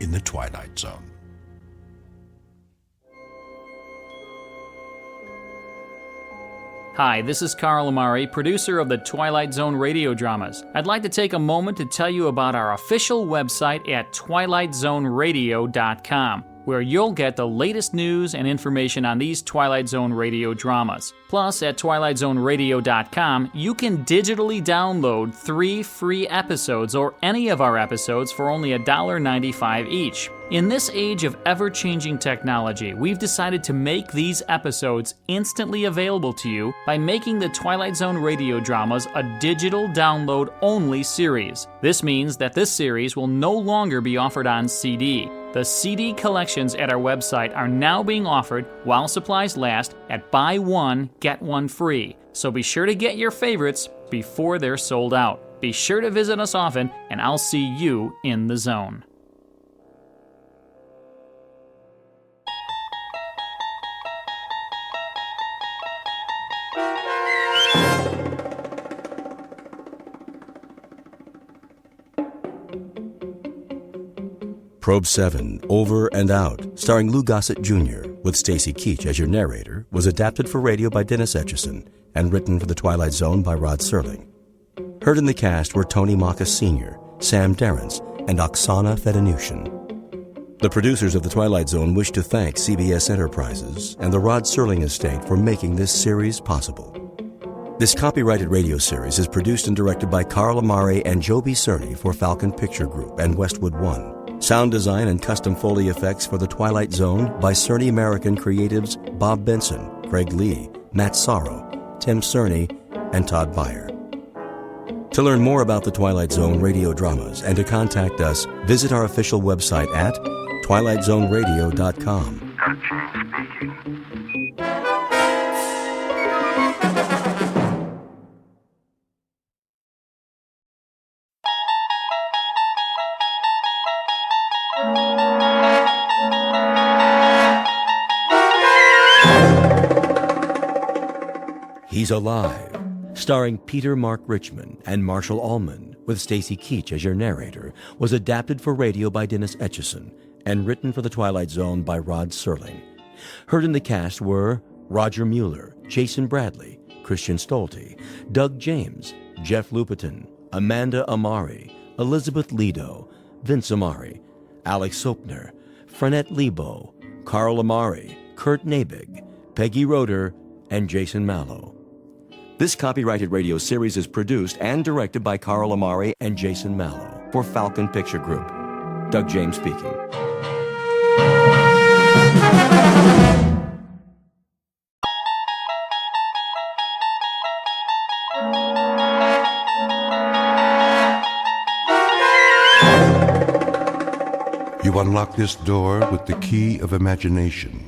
in the Twilight Zone. Hi, this is Carl Amari, producer of the Twilight Zone radio dramas. I'd like to take a moment to tell you about our official website at twilightzoneradio.com, where you'll get the latest news and information on these Twilight Zone radio dramas. Plus, at twilightzoneradio.com, you can digitally download 3 free episodes or any of our episodes for only $1.95 each. In this age of ever-changing technology, we've decided to make these episodes instantly available to you by making the Twilight Zone radio dramas a digital download-only series. This means that this series will no longer be offered on CD. The CD collections at our website are now being offered while supplies last at buy one, get one free. So be sure to get your favorites before they're sold out. Be sure to visit us often, and I'll see you in the zone. Probe 7, Over and Out, starring Lou Gossett Jr., with Stacy Keach as your narrator, was adapted for radio by Dennis Etchison and written for The Twilight Zone by Rod Serling. Heard in the cast were Tony Marcus Sr., Sam Darrence, and Oksana Fedanushin. The producers of The Twilight Zone wish to thank CBS Enterprises and the Rod Serling estate for making this series possible. This copyrighted radio series is produced and directed by Carl Amari and Joe B. Cerny for Falcon Picture Group and Westwood One. Sound design and custom Foley effects for The Twilight Zone by Cerny American creatives Bob Benson, Craig Lee, Matt Sorrow, Tim Cerny, and Todd Beyer. To learn more about The Twilight Zone radio dramas and to contact us, visit our official website at twilightzoneradio.com. James speaking. He's Alive, starring Peter Mark Richmond and Marshall Allman, with Stacy Keach as your narrator, was adapted for radio by Dennis Etchison and written for The Twilight Zone by Rod Serling. Heard in the cast were Roger Mueller, Jason Bradley, Christian Stolte, Doug James, Jeff Lupiton, Amanda Amari, Elizabeth Lido, Vince Amari, Alex Sopner, Frenette Lebo, Carl Amari, Kurt Nabig, Peggy Roeder, and Jason Mallow. This copyrighted radio series is produced and directed by Carl Amari and Jason Mallow for Falcon Picture Group. Doug James speaking. You unlock this door with the key of imagination.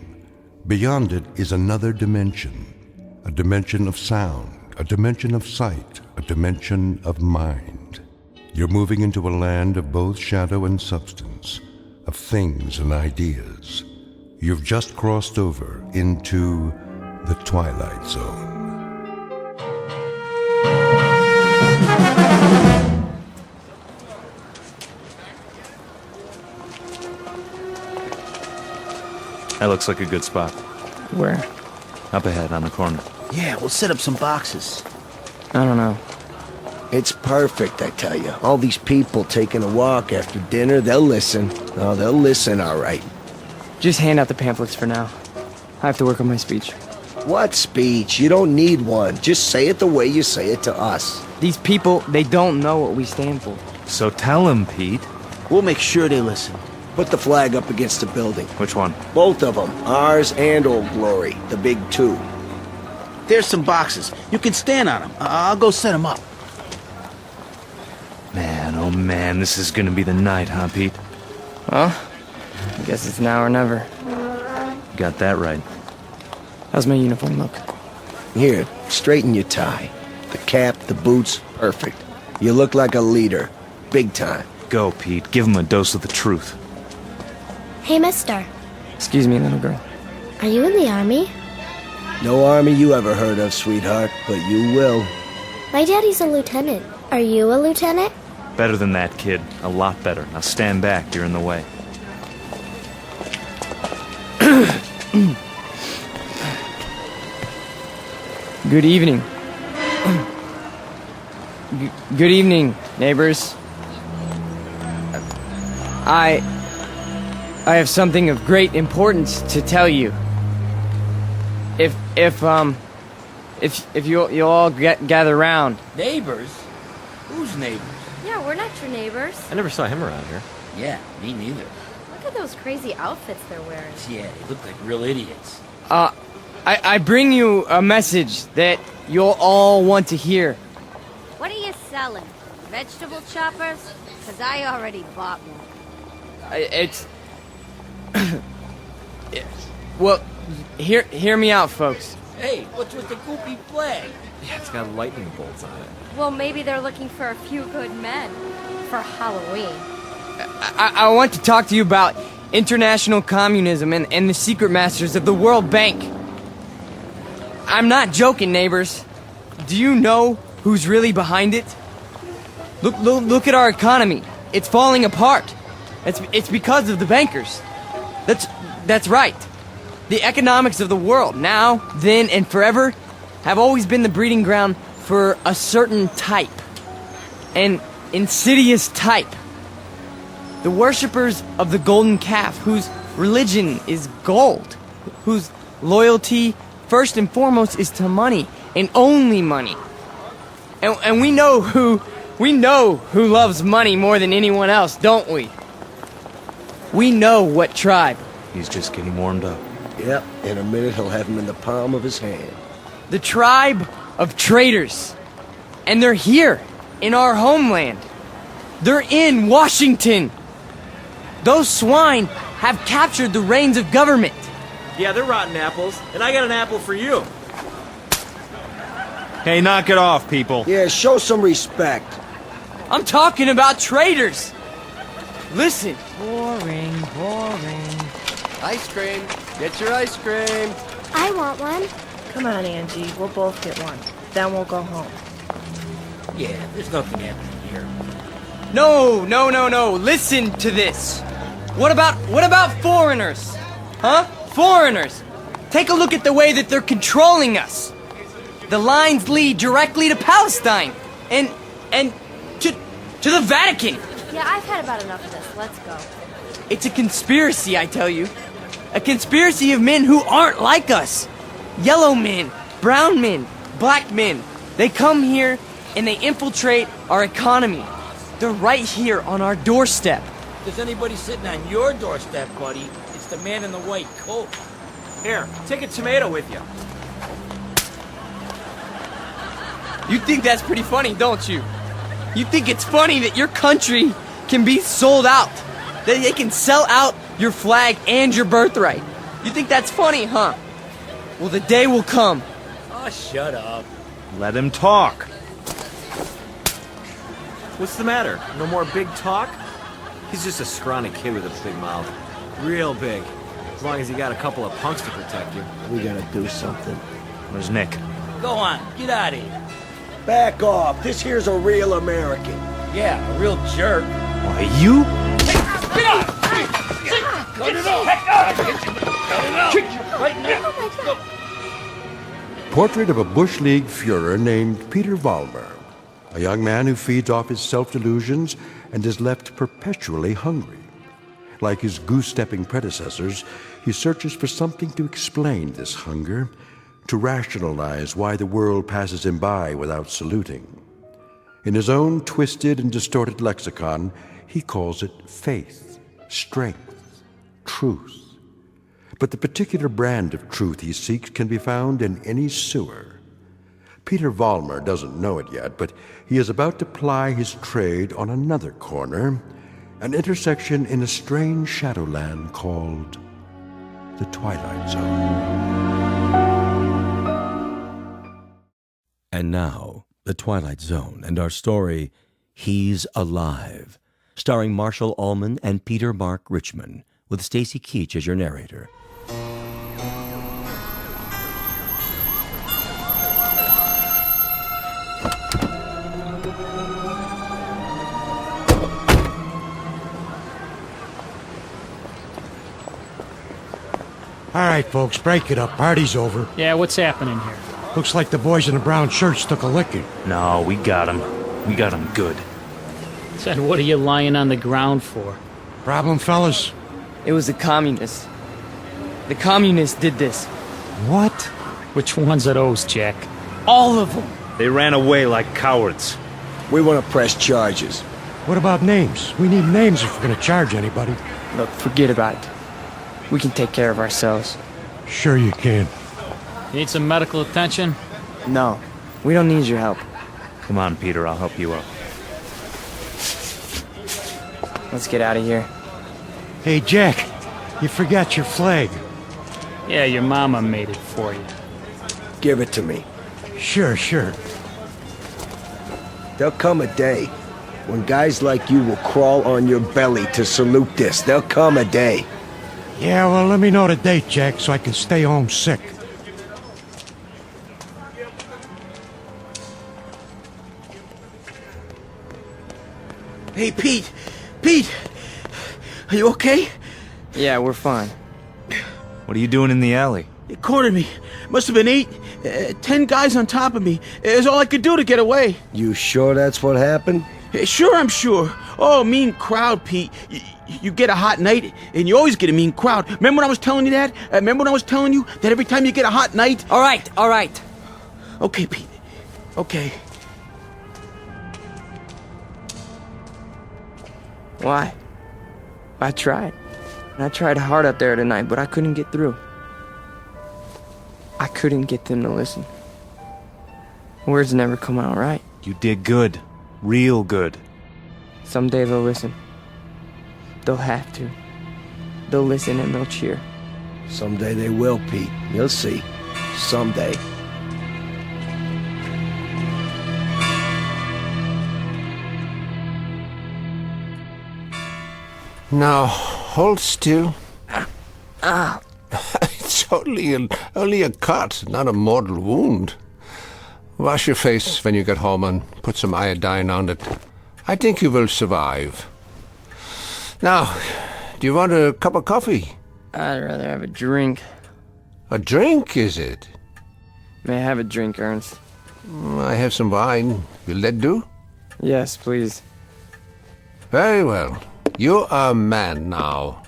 Beyond it is another dimension, a dimension of sound, a dimension of sight, a dimension of mind. You're moving into a land of both shadow and substance, of things and ideas. You've just crossed over into the Twilight Zone. That looks like a good spot. Where? Up ahead on the corner. Yeah, we'll set up some boxes. I don't know. It's perfect, I tell you. All these people taking a walk after dinner, they'll listen. Oh, they'll listen, all right. Just hand out the pamphlets for now. I have to work on my speech. What speech? You don't need one. Just say it the way you say it to us. These people, they don't know what we stand for. So tell them, Pete. We'll make sure they listen. Put the flag up against the building. Which one? Both of them. Ours and Old Glory. The big two. There's some boxes. You can stand on them. I'll go set them up. Man, oh man, this is gonna be the night, huh, Pete? Well, I guess it's now or never. Got that right. How's my uniform look? Here, straighten your tie. The cap, the boots, perfect. You look like a leader. Big time. Go, Pete. Give him a dose of the truth. Hey, mister. Excuse me, little girl. Are you in the army? No army you ever heard of, sweetheart, but you will. My daddy's a lieutenant. Are you a lieutenant? Better than that, kid. A lot better. Now stand back. You're in the way. Good evening. Good evening, neighbors. I have something of great importance to tell you. If you'll all gather round. Neighbors? Who's neighbors? Yeah, we're not your neighbors. I never saw him around here. Yeah, me neither. Look at those crazy outfits they're wearing. Yeah, they look like real idiots. I bring you a message that you'll all want to hear. What are you selling? Vegetable choppers? Because I already bought one. Well, hear me out, folks. Hey, what's with the goopy flag? Yeah, it's got lightning bolts on it. Well, maybe they're looking for a few good men for Halloween. I want to talk to you about international communism and the secret masters of the World Bank. I'm not joking, neighbors. Do you know who's really behind it? Look at our economy. It's falling apart. It's because of the bankers. That's right. The economics of the world, now, then, and forever, have always been the breeding ground for a certain type. An insidious type. The worshippers of the golden calf, whose religion is gold, whose loyalty, first and foremost, is to money, and only money. And we know who loves money more than anyone else, don't we? We know what tribe. He's just getting warmed up. Yep, in a minute he'll have him in the palm of his hand. The tribe of traitors. And they're here, in our homeland. They're in Washington. Those swine have captured the reins of government. Yeah, they're rotten apples, and I got an apple for you. Hey, knock it off, people. Yeah, show some respect. I'm talking about traitors. Listen. Boring. Ice cream. Get your ice cream. I want one. Come on, Angie. We'll both get one. Then we'll go home. Yeah, there's nothing happening here. No. Listen to this. What about foreigners? Huh? Foreigners. Take a look at the way that they're controlling us. The lines lead directly to Palestine and to the Vatican. Yeah, I've had about enough of this. Let's go. It's a conspiracy, I tell you. A conspiracy of men who aren't like us. Yellow men, brown men, black men. They come here and they infiltrate our economy. They're right here on our doorstep. If there's anybody sitting on your doorstep, buddy, it's the man in the white coat. Here, take a tomato with you. You think that's pretty funny, don't you? You think it's funny that your country can be sold out? That they can sell out your flag and your birthright? You think that's funny, huh? Well, the day will come. Oh, shut up. Let him talk. What's the matter? No more big talk? He's just a scrawny kid with a big mouth. Real big. As long as you got a couple of punks to protect you. We gotta do something. Where's Nick? Go on, get out of here. Back off. This here's a real American. Yeah, a real jerk. Why, you? Get off! Cut it off! Cut it off! Right now! Portrait of a Bush League Führer named Peter Vollmer, a young man who feeds off his self-delusions and is left perpetually hungry. Like his goose-stepping predecessors, he searches for something to explain this hunger, to rationalize why the world passes him by without saluting. In his own twisted and distorted lexicon, he calls it faith, strength, truth. But the particular brand of truth he seeks can be found in any sewer. Peter Vollmer doesn't know it yet, but he is about to ply his trade on another corner, an intersection in a strange shadowland called the Twilight Zone. And now, The Twilight Zone and our story, He's Alive, starring Marshall Allman and Peter Mark Richmond, with Stacy Keach as your narrator. All right, folks, break it up. Party's over. Yeah, what's happening here? Looks like the boys in the brown shirts took a licking. No, we got him. We got him good. Said, what are you lying on the ground for? Problem, fellas? It was the communists. The communists did this. What? Which ones are those, Jack? All of them. They ran away like cowards. We want to press charges. What about names? We need names if we're going to charge anybody. Look, forget about it. We can take care of ourselves. Sure you can. You need some medical attention? No, we don't need your help. Come on, Peter, I'll help you out. Let's get out of here. Hey, Jack, you forgot your flag. Yeah, your mama made it for you. Give it to me. Sure. There'll come a day when guys like you will crawl on your belly to salute this. There'll come a day. Yeah, well, let me know the date, Jack, so I can stay home sick. Hey, Pete! Pete! Are you okay? Yeah, we're fine. What are you doing in the alley? It cornered me. Must have been 10 guys on top of me. It was all I could do to get away. You sure that's what happened? Sure, I'm sure. Oh, mean crowd, Pete. You get a hot night, and you always get a mean crowd. Remember when I was telling you that? Remember when I was telling you that every time you get a hot night... All right. Okay, Pete. Okay. Why? I tried. I tried hard out there tonight, but I couldn't get through. I couldn't get them to listen. Words never come out right. You did good. Real good. Someday they'll listen. They'll have to. They'll listen and they'll cheer. Someday they will, Pete. You'll see. Someday. Now, hold still. It's only a cut, not a mortal wound. Wash your face when you get home and put some iodine on it. I think you will survive. Now, do you want a cup of coffee? I'd rather have a drink. A drink, is it? May I have a drink, Ernst? I have some wine. Will that do? Yes, please. Very well. You are a man now.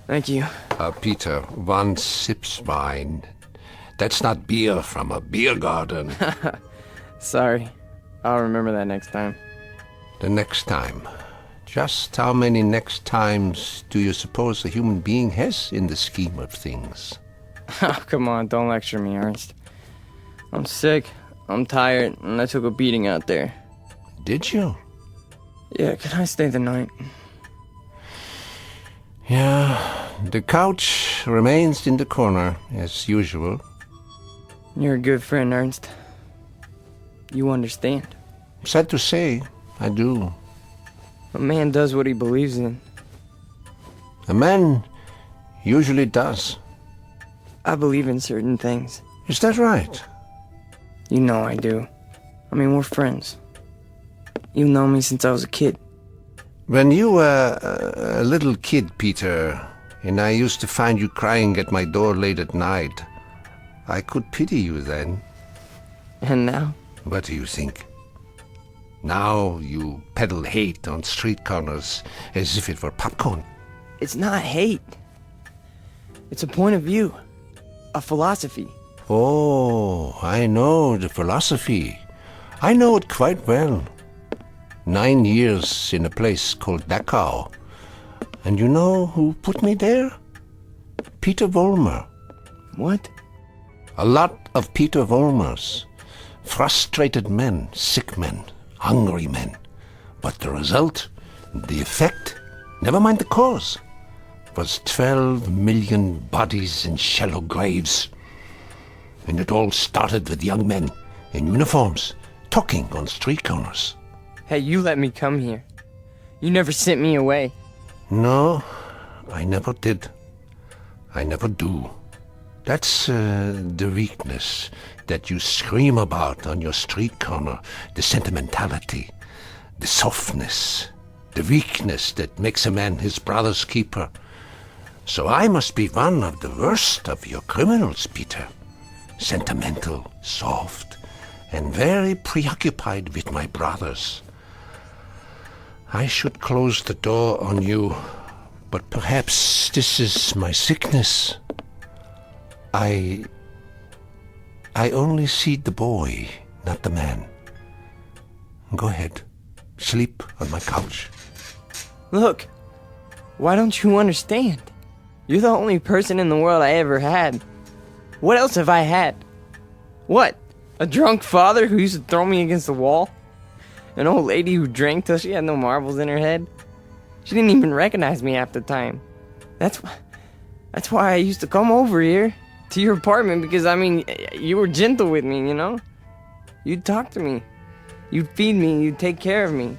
Thank you. Peter, one sips wine. That's not beer from a beer garden. Sorry. I'll remember that next time. The next time. Just how many next times do you suppose a human being has in the scheme of things? Oh, come on, don't lecture me, Ernst. I'm sick, I'm tired, and I took a beating out there. Did you? Yeah, can I stay the night? Yeah, the couch remains in the corner, as usual. You're a good friend, Ernst. You understand. Sad to say, I do. A man does what he believes in. A man usually does. I believe in certain things. Is that right? You know I do. I mean, we're friends. You've known me since I was a kid. When you were a little kid, Peter, and I used to find you crying at my door late at night, I could pity you then. And now? What do you think? Now you peddle hate on street corners as if it were popcorn. It's not hate. It's a point of view. A philosophy. Oh, I know the philosophy. I know it quite well. 9 years in a place called Dachau. And you know who put me there? Peter Vollmer. What? A lot of Peter Vollmers. Frustrated men, sick men, hungry men. But the result, the effect, never mind the cause, was 12 million bodies in shallow graves. And it all started with young men in uniforms, talking on street corners. Hey, you let me come here. You never sent me away. No, I never did. I never do. That's the weakness that you scream about on your street corner. The sentimentality, the softness, the weakness that makes a man his brother's keeper. So I must be one of the worst of your criminals, Peter. Sentimental, soft, and very preoccupied with my brothers. I should close the door on you, but perhaps this is my sickness. I only see the boy, not the man. Go ahead. Sleep on my couch. Look, why don't you understand? You're the only person in the world I ever had. What else have I had? What? A drunk father who used to throw me against the wall? An old lady who drank till she had no marbles in her head? She didn't even recognize me half the time. That's why I used to come over here to your apartment, because, I mean, you were gentle with me, you know? You'd talk to me. You'd feed me. You'd take care of me.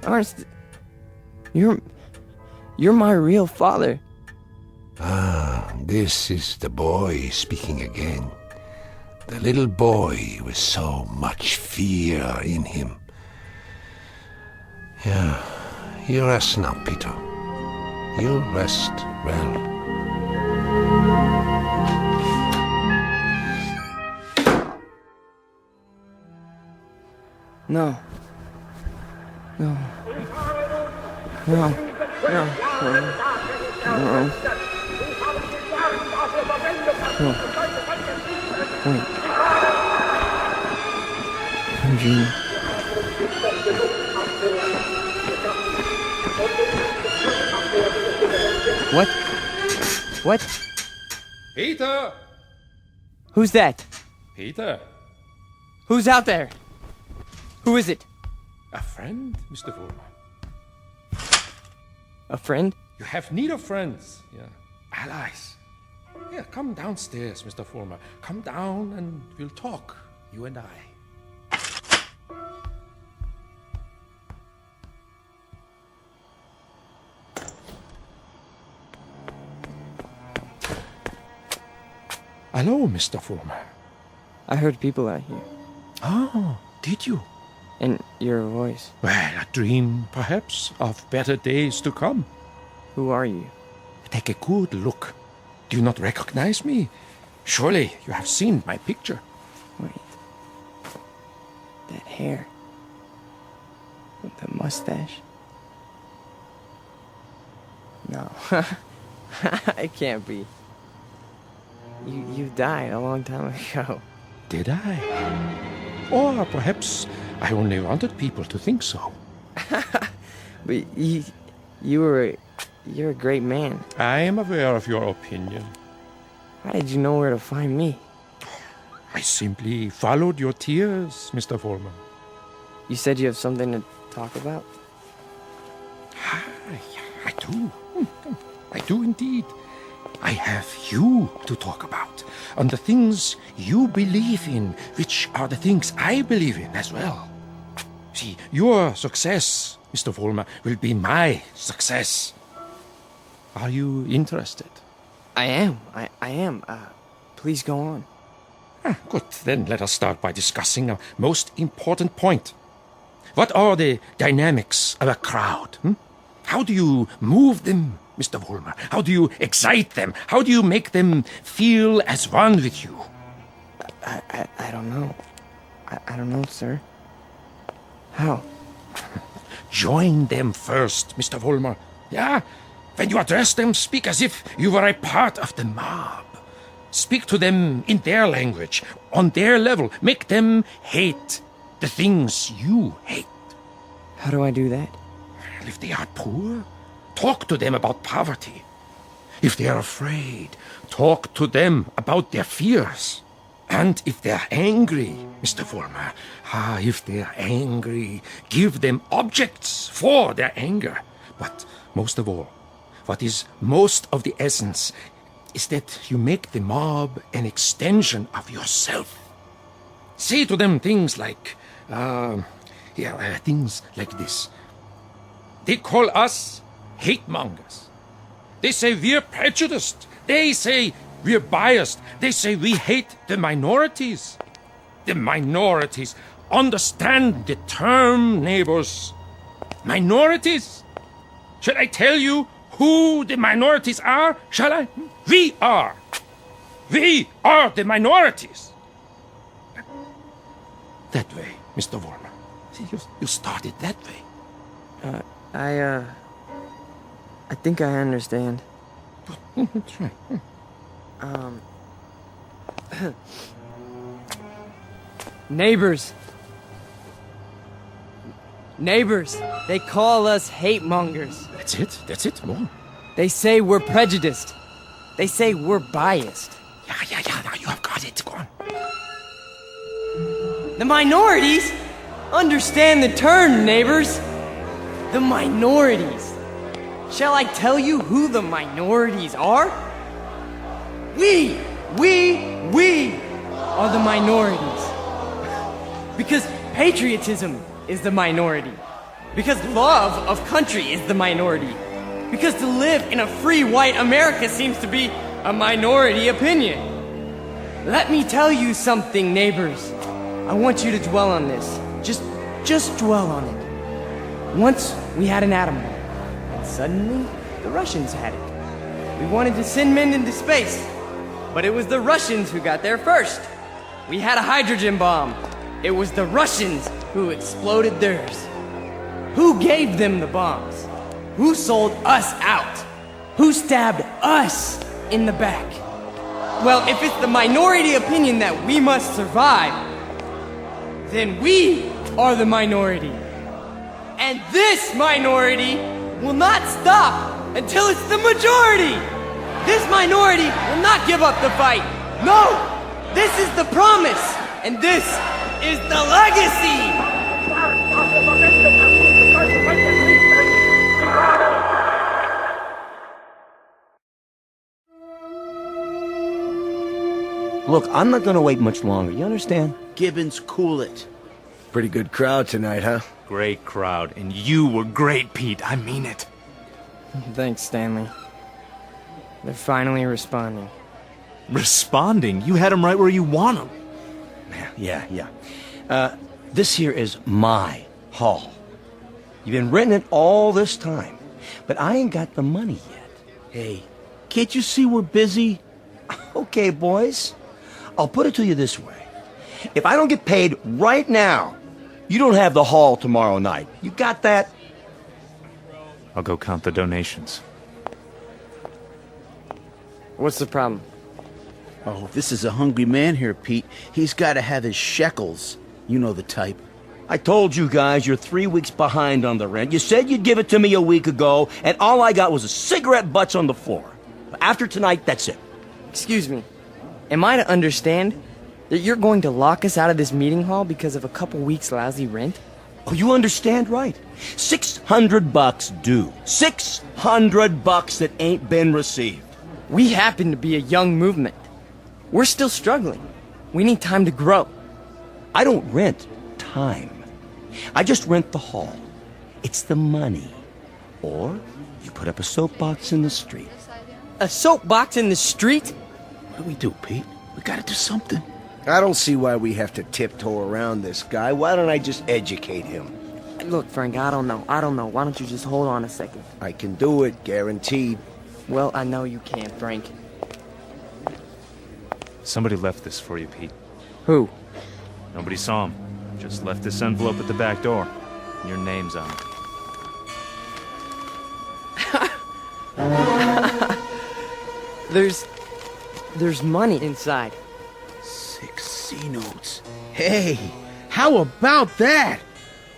Ernst, you're my real father. Ah, this is the boy speaking again. The little boy with so much fear in him. Yeah, you rest now, Peter. You rest well. No. No. No. No. No. No. Wait. Eugene. What? What? Peter! Who's that? Peter? Who's out there? Who is it? A friend, Mr. Vollmer. A friend? You have need of friends, yeah. Allies. Yeah, come downstairs, Mr. Vollmer. Come down and we'll talk, you and I. Hello, Mr. Vollmer. I heard people out here. Oh, did you? And your voice. Well, a dream, perhaps, of better days to come. Who are you? Take a good look. Do you not recognize me? Surely you have seen my picture. Wait. That hair. With the mustache. No. It can't be. You died a long time ago. Did I? Or perhaps I only wanted people to think so. But you're a great man. I am aware of your opinion. How did you know where to find me? I simply followed your tears, Mr. Vollmer. You said you have something to talk about? I do. I do indeed. I have you to talk about, and the things you believe in, which are the things I believe in as well. See, your success, Mr. Vollmer, will be my success. Are you interested? I am. I am. Please go on. Good. Then let us start by discussing a most important point. What are the dynamics of a crowd? How do you move them, Mr. Vollmer? How do you excite them? How do you make them feel as one with you? I don't know. I don't know, sir. How? Join them first, Mr. Vollmer. Yeah? When you address them, speak as if you were a part of the mob. Speak to them in their language, on their level. Make them hate the things you hate. How do I do that? If they are poor, talk to them about poverty. If they are afraid, talk to them about their fears. And if they are angry, Mr. Vollmer, if they are angry, give them objects for their anger. But most of all, what is most of the essence is that you make the mob an extension of yourself. Say to them things like, things like this. They call us hate mongers. They say we're prejudiced. They say we're biased. They say we hate the minorities. The minorities. Understand the term, neighbors. Minorities. Should I tell you who the minorities are? Shall I? We are. We are the minorities. That way, Mr. Warmer. See, you started that way. I think I understand. That's right. Neighbors. Neighbors. They call us hate mongers. That's it. More. They say we're prejudiced. They say we're biased. Yeah, now you have got it. Go on. The minorities? Understand the term, neighbors. The minorities. Shall I tell you who the minorities are? We are the minorities. Because patriotism is the minority. Because love of country is the minority. Because to live in a free white America seems to be a minority opinion. Let me tell you something, neighbors. I want you to dwell on this. Just dwell on it. Once we had an atom bomb, and suddenly the Russians had it. We wanted to send men into space, but it was the Russians who got there first. We had a hydrogen bomb. It was the Russians who exploded theirs. Who gave them the bombs? Who sold us out? Who stabbed us in the back? Well, if it's the minority opinion that we must survive, then we are the minority. And this minority will not stop until it's the majority. This minority will not give up the fight. No, this is the promise, and this is the legacy. Look, I'm not gonna wait much longer, you understand? Gibbons, cool it. Pretty good crowd tonight, huh? Great crowd, and you were great, Pete. I mean it. Thanks, Stanley. They're finally responding. Responding? You had them right where you want them. Yeah. This here is my hall. You've been renting it all this time, but I ain't got the money yet. Hey, can't you see we're busy? Okay, boys. I'll put it to you this way. If I don't get paid right now, you don't have the hall tomorrow night. You got that? I'll go count the donations. What's the problem? Oh, this is a hungry man here, Pete. He's got to have his shekels. You know the type. I told you guys you're 3 weeks behind on the rent. You said you'd give it to me a week ago, and all I got was a cigarette butts on the floor. After tonight, that's it. Excuse me. Am I to understand that you're going to lock us out of this meeting hall because of a couple weeks' lousy rent? Oh, you understand right. $600 due. $600 that ain't been received. We happen to be a young movement. We're still struggling. We need time to grow. I don't rent time. I just rent the hall. It's the money. Or you put up a soapbox in the street. A soapbox in the street? What do we do, Pete? We gotta do something. I don't see why we have to tiptoe around this guy. Why don't I just educate him? Look, Frank, I don't know. Why don't you just hold on a second? I can do it, guaranteed. Well, I know you can, Frank. Somebody left this for you, Pete. Who? Nobody saw him. Just left this envelope at the back door. Your name's on it. There's money inside. 6 C-notes. Hey, how about that?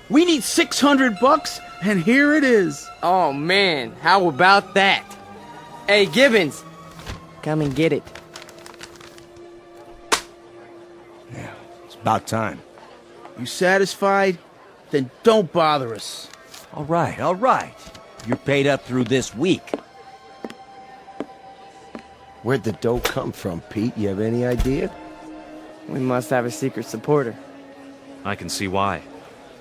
We need $600, and here it is. Oh, man, how about that? Hey, Gibbons, come and get it. Yeah, it's about time. You satisfied? Then don't bother us. All right. You're paid up through this week. Where'd the dough come from, Pete? You have any idea? We must have a secret supporter. I can see why.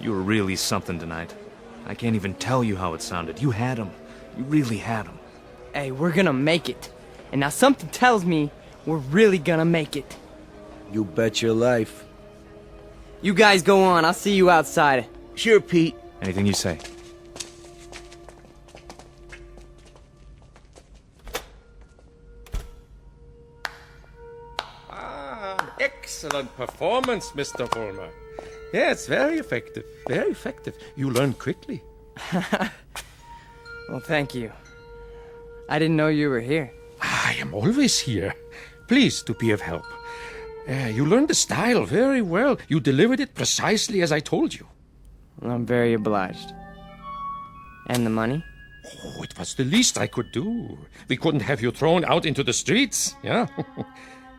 You were really something tonight. I can't even tell you how it sounded. You had him. You really had him. Hey, we're gonna make it. And now something tells me we're really gonna make it. You bet your life. You guys go on. I'll see you outside. Sure, Pete. Anything you say. Excellent performance, Mr. Vollmer. Yes, very effective. Very effective. You learn quickly. Well, thank you. I didn't know you were here. I am always here. Pleased to be of help. You learned the style very well. You delivered it precisely as I told you. Well, I'm very obliged. And the money? Oh, it was the least I could do. We couldn't have you thrown out into the streets, yeah?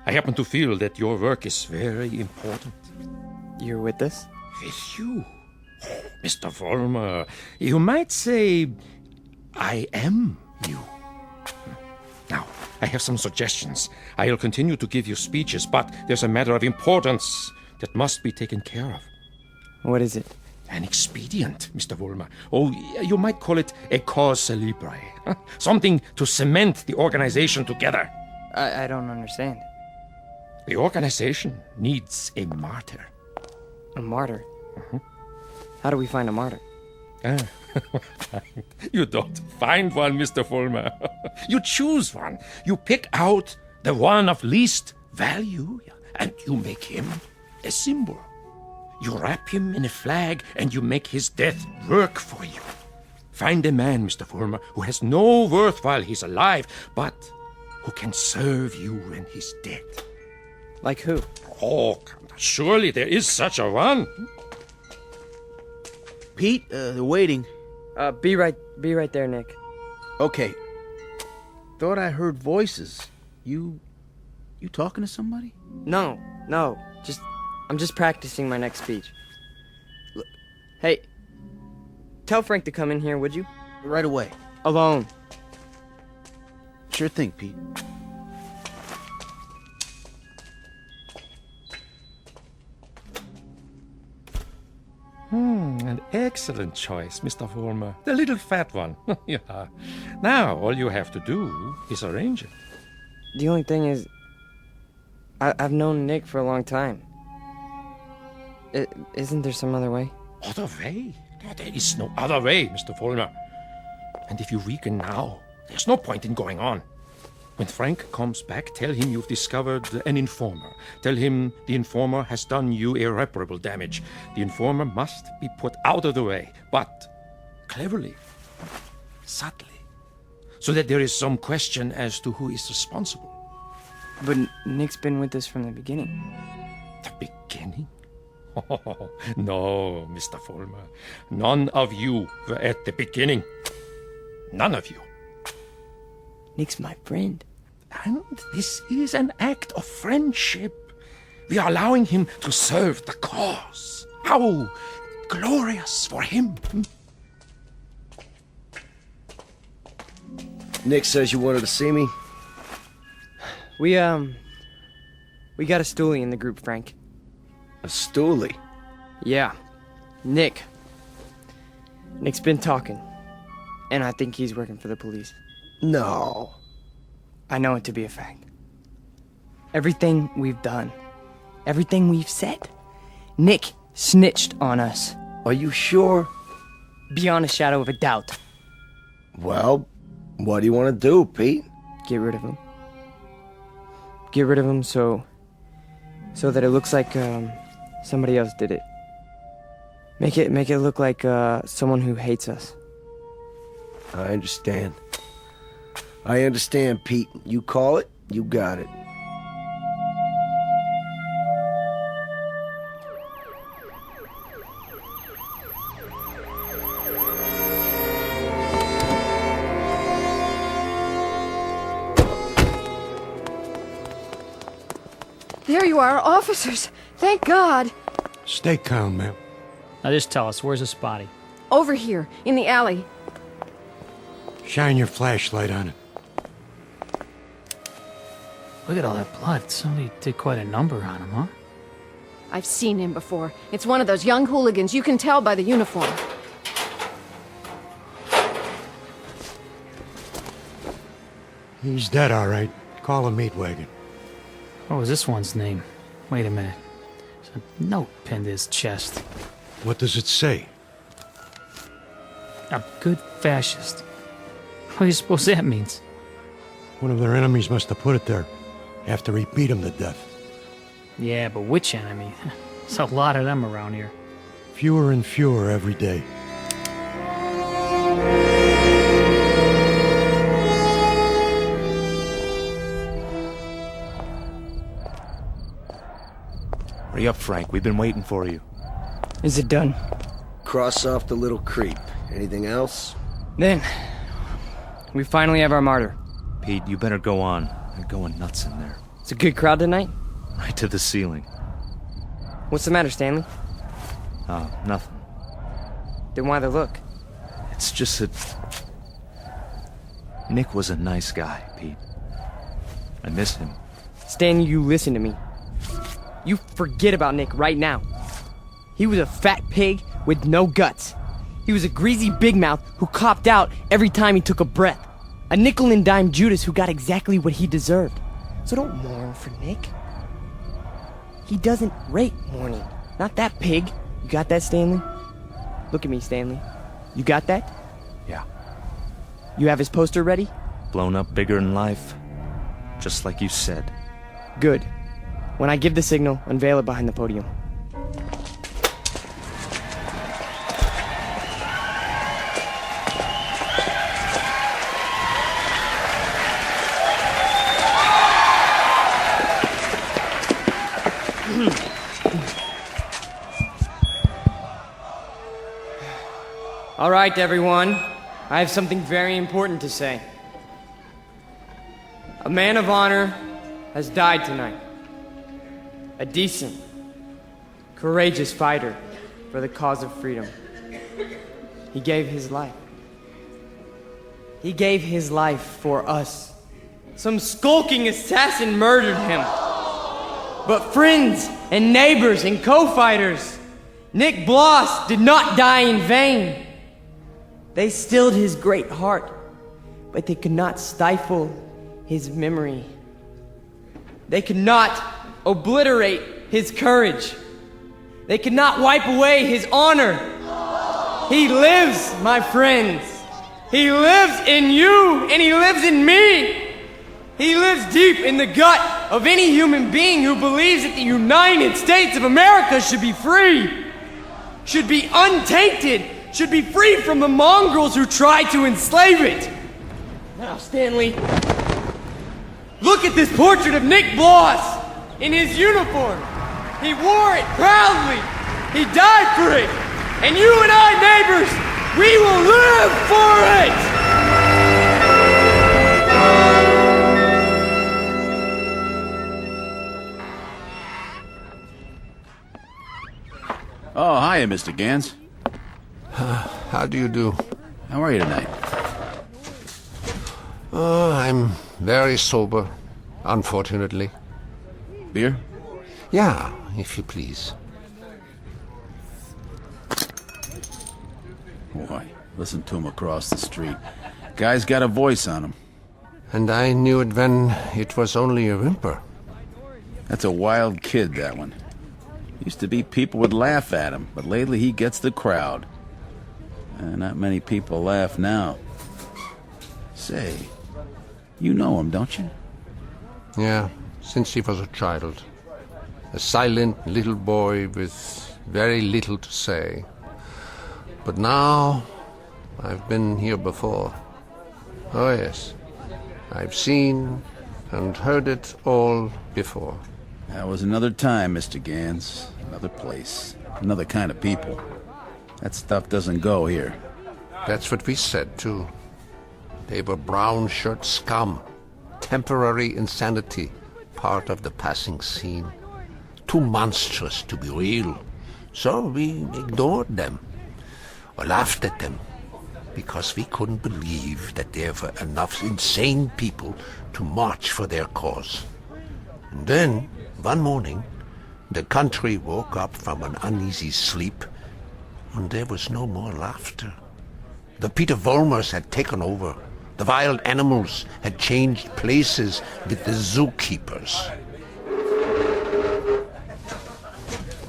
I happen to feel that your work is very important. You're with us? With you? Oh, Mr. Vollmer, you might say I am you. Now, I have some suggestions. I'll continue to give you speeches, but there's a matter of importance that must be taken care of. What is it? An expedient, Mr. Vollmer. Oh, you might call it a cause célèbre. Something to cement the organization together. I don't understand. The organization needs a martyr. A martyr? How do we find a martyr? You don't find one, Mr. Vollmer. You choose one. You pick out the one of least value, and you make him a symbol. You wrap him in a flag, and you make his death work for you. Find a man, Mr. Vollmer, who has no worth while he's alive, but who can serve you when he's dead. Like who? Oh, surely there is such a one. Pete, they're waiting. Be right there, Nick. Okay. Thought I heard voices. You talking to somebody? No. I'm just practicing my next speech. Look, hey, tell Frank to come in here, would you? Right away. Alone. Sure thing, Pete. An excellent choice, Mr. Vollmer. The little fat one. Yeah. Now, all you have to do is arrange it. The only thing is, I've known Nick for a long time. Isn't there some other way? Other way? No, there is no other way, Mr. Vollmer. And if you weaken now, there's no point in going on. When Frank comes back, tell him you've discovered an informer. Tell him the informer has done you irreparable damage. The informer must be put out of the way, but cleverly, subtly, so that there is some question as to who is responsible. But Nick's been with us from the beginning. The beginning? Oh, no, Mr. Vollmer. None of you were at the beginning. None of you. Nick's my friend. And this is an act of friendship. We are allowing him to serve the cause. How glorious for him. Nick says you wanted to see me? We got a stoolie in the group, Frank. A stoolie? Yeah. Nick's been talking. And I think he's working for the police. No. I know it to be a fact. Everything we've done, everything we've said, Nick snitched on us. Are you sure? Beyond a shadow of a doubt. Well, what do you want to do, Pete? Get rid of him. Get rid of him so that it looks like somebody else did it. Make it look like someone who hates us. I understand. I understand, Pete. You call it, you got it. There you are, officers. Thank God. Stay calm, ma'am. Now just tell us, where's this body? Over here, in the alley. Shine your flashlight on it. Look at all that blood. Somebody did quite a number on him, huh? I've seen him before. It's one of those young hooligans. You can tell by the uniform. He's dead, all right. Call a meat wagon. What was this one's name? Wait a minute. There's a note pinned to his chest. What does it say? A good fascist. What do you suppose that means? One of their enemies must have put it there after he beat him to death. Yeah, but which enemy? There's a lot of them around here. Fewer and fewer every day. Hurry up, Frank. We've been waiting for you. Is it done? Cross off the little creep. Anything else? Then, we finally have our martyr. Pete, you better go on. They're going nuts in there. It's a good crowd tonight? Right to the ceiling. What's the matter, Stanley? Oh, nothing. Then why the look? It's just that... Nick was a nice guy, Pete. I miss him. Stanley, you listen to me. You forget about Nick right now. He was a fat pig with no guts. He was a greasy big mouth who copped out every time he took a breath. A nickel and dime Judas who got exactly what he deserved. So don't mourn for Nick. He doesn't rate mourning. Not that pig. You got that, Stanley? Look at me, Stanley. You got that? Yeah. You have his poster ready? Blown up bigger than life. Just like you said. Good. When I give the signal, unveil it behind the podium. All right, everyone. I have something very important to say. A man of honor has died tonight. A decent, courageous fighter for the cause of freedom. He gave his life. He gave his life for us. Some skulking assassin murdered him. But friends and neighbors and co-fighters, Nick Bloss did not die in vain. They stilled his great heart, but they could not stifle his memory. They could not obliterate his courage. They could not wipe away his honor. He lives, my friends. He lives in you, and he lives in me. He lives deep in the gut of any human being who believes that the United States of America should be free, should be untainted, should be free from the mongrels who try to enslave it. Now, Stanley, look at this portrait of Nick Bloss in his uniform. He wore it proudly. He died for it. And you and I, neighbors, we will live for it! Oh, hiya, Mr. Gans. How do you do? How are you tonight? I'm very sober, unfortunately. Beer? Yeah, if you please. Boy, listen to him across the street. Guy's got a voice on him. And I knew it when it was only a whimper. That's a wild kid, that one. Used to be people would laugh at him, but lately he gets the crowd. Not many people laugh now. Say, you know him, don't you? Yeah, since he was a child. A silent little boy with very little to say. But now, I've been here before. Oh yes, I've seen and heard it all before. That was another time, Mr. Gans. Another place. Another kind of people. That stuff doesn't go here. That's what we said, too. They were brown shirt scum. Temporary insanity. Part of the passing scene. Too monstrous to be real. So we ignored them. Or laughed at them. Because we couldn't believe that there were enough insane people to march for their cause. And then, one morning, the country woke up from an uneasy sleep, and there was no more laughter. The Peter Volmers had taken over. The wild animals had changed places with the zookeepers.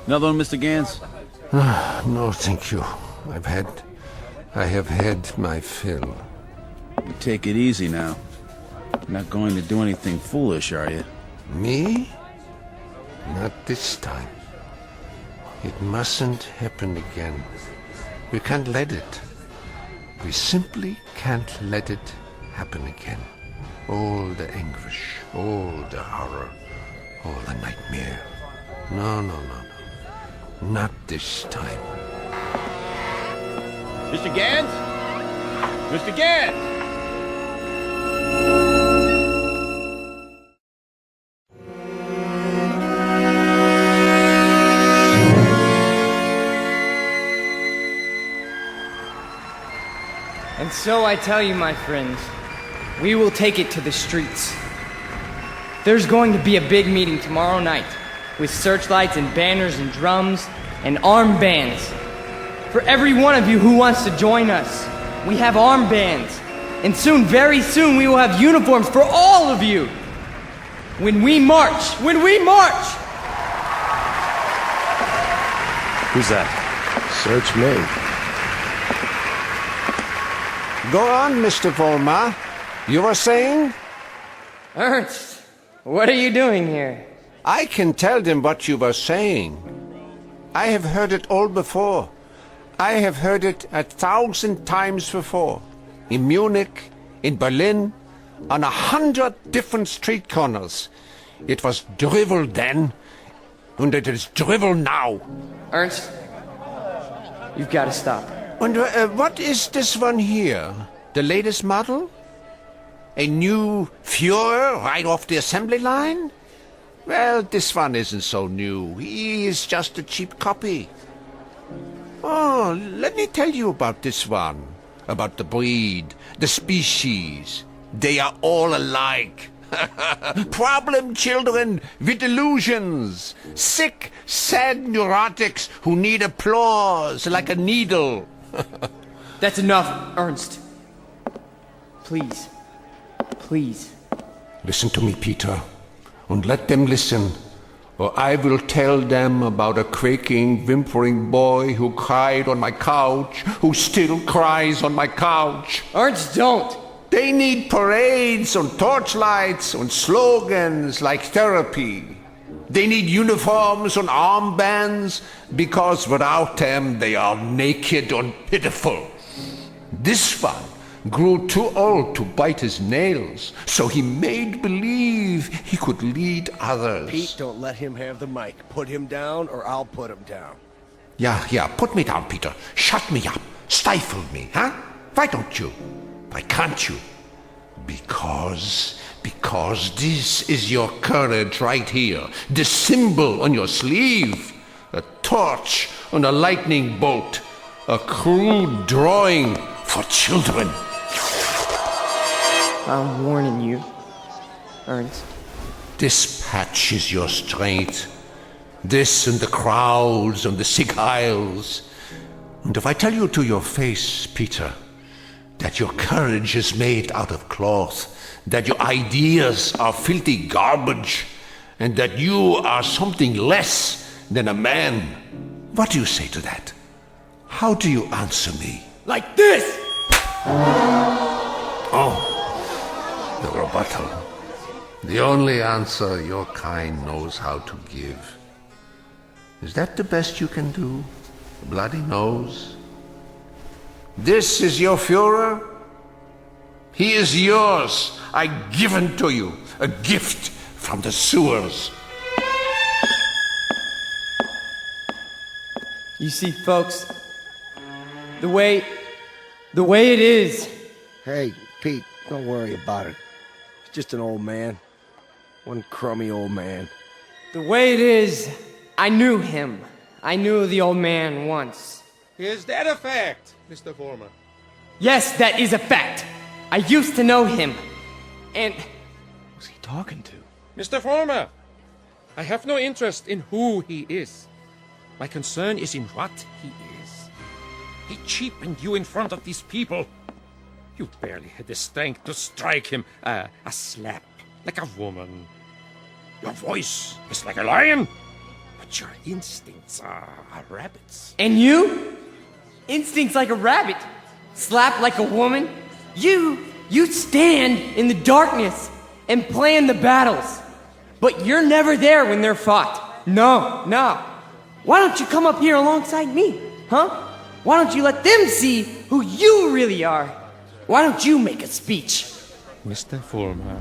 Another one, Mr. Gans? No, thank you. I have had my fill. You take it easy now. You're not going to do anything foolish, are you? Me? Not this time. It mustn't happen again. We can't let it. We simply can't let it happen again. All the anguish, all the horror, all the nightmare. No. Not this time. Mr. Gans? Mr. Gans! And so I tell you, my friends, we will take it to the streets. There's going to be a big meeting tomorrow night with searchlights and banners and drums and armbands. For every one of you who wants to join us, we have armbands. And soon, very soon, we will have uniforms for all of you. When we march! Who's that? Search me. Go on, Mr. Vollmer. You were saying? Ernst, what are you doing here? I can tell them what you were saying. I have heard it all before. I have heard it 1,000 times before. In Munich, in Berlin, on 100 different street corners. It was drivel then, and it is drivel now. Ernst, you've got to stop. And what is this one here? The latest model? A new Führer right off the assembly line? Well, this one isn't so new. He is just a cheap copy. Oh, let me tell you about this one. About the breed, the species. They are all alike. Problem children with delusions. Sick, sad neurotics who need applause like a needle. That's enough, Ernst. Please. Please. Listen to me, Peter, and let them listen, or I will tell them about a quaking, whimpering boy who cried on my couch, who still cries on my couch. Ernst, don't! They need parades and torchlights and slogans like therapy. They need uniforms and armbands, because without them they are naked and pitiful. This one grew too old to bite his nails, so he made believe he could lead others. Pete, don't let him have the mic. Put him down, or I'll put him down. Yeah, put me down, Peter. Shut me up. Stifle me, huh? Why don't you? Why can't you? Because this is your courage right here. The symbol on your sleeve. A torch and a lightning bolt. A crude drawing for children. I'm warning you, Ernst. This patch is your strength. This and the crowds and the sick aisles. And if I tell you to your face, Peter, that your courage is made out of cloth, that your ideas are filthy garbage, and that you are something less than a man, what do you say to that? How do you answer me? Like this! Oh, the rebuttal. The only answer your kind knows how to give. Is that the best you can do? A bloody nose? This is your Führer? He is yours. I give him to you. A gift from the sewers. You see, folks, the way it is. Hey, Pete, don't worry about it. He's just an old man. One crummy old man. The way it is, I knew him. I knew the old man once. Is that a fact, Mr. Vollmer? Yes, that is a fact. I used to know him. And... Who's he talking to? Mr. Vollmer, I have no interest in who he is. My concern is in what he is. He cheapened you in front of these people. You barely had the strength to strike him a slap, like a woman. Your voice is like a lion, but your instincts are rabbits. And you? Instincts like a rabbit. Slap like a woman. You stand in the darkness and plan the battles. But you're never there when they're fought. No. Why don't you come up here alongside me, huh? Why don't you let them see who you really are? Why don't you make a speech? Mr. Fulmer,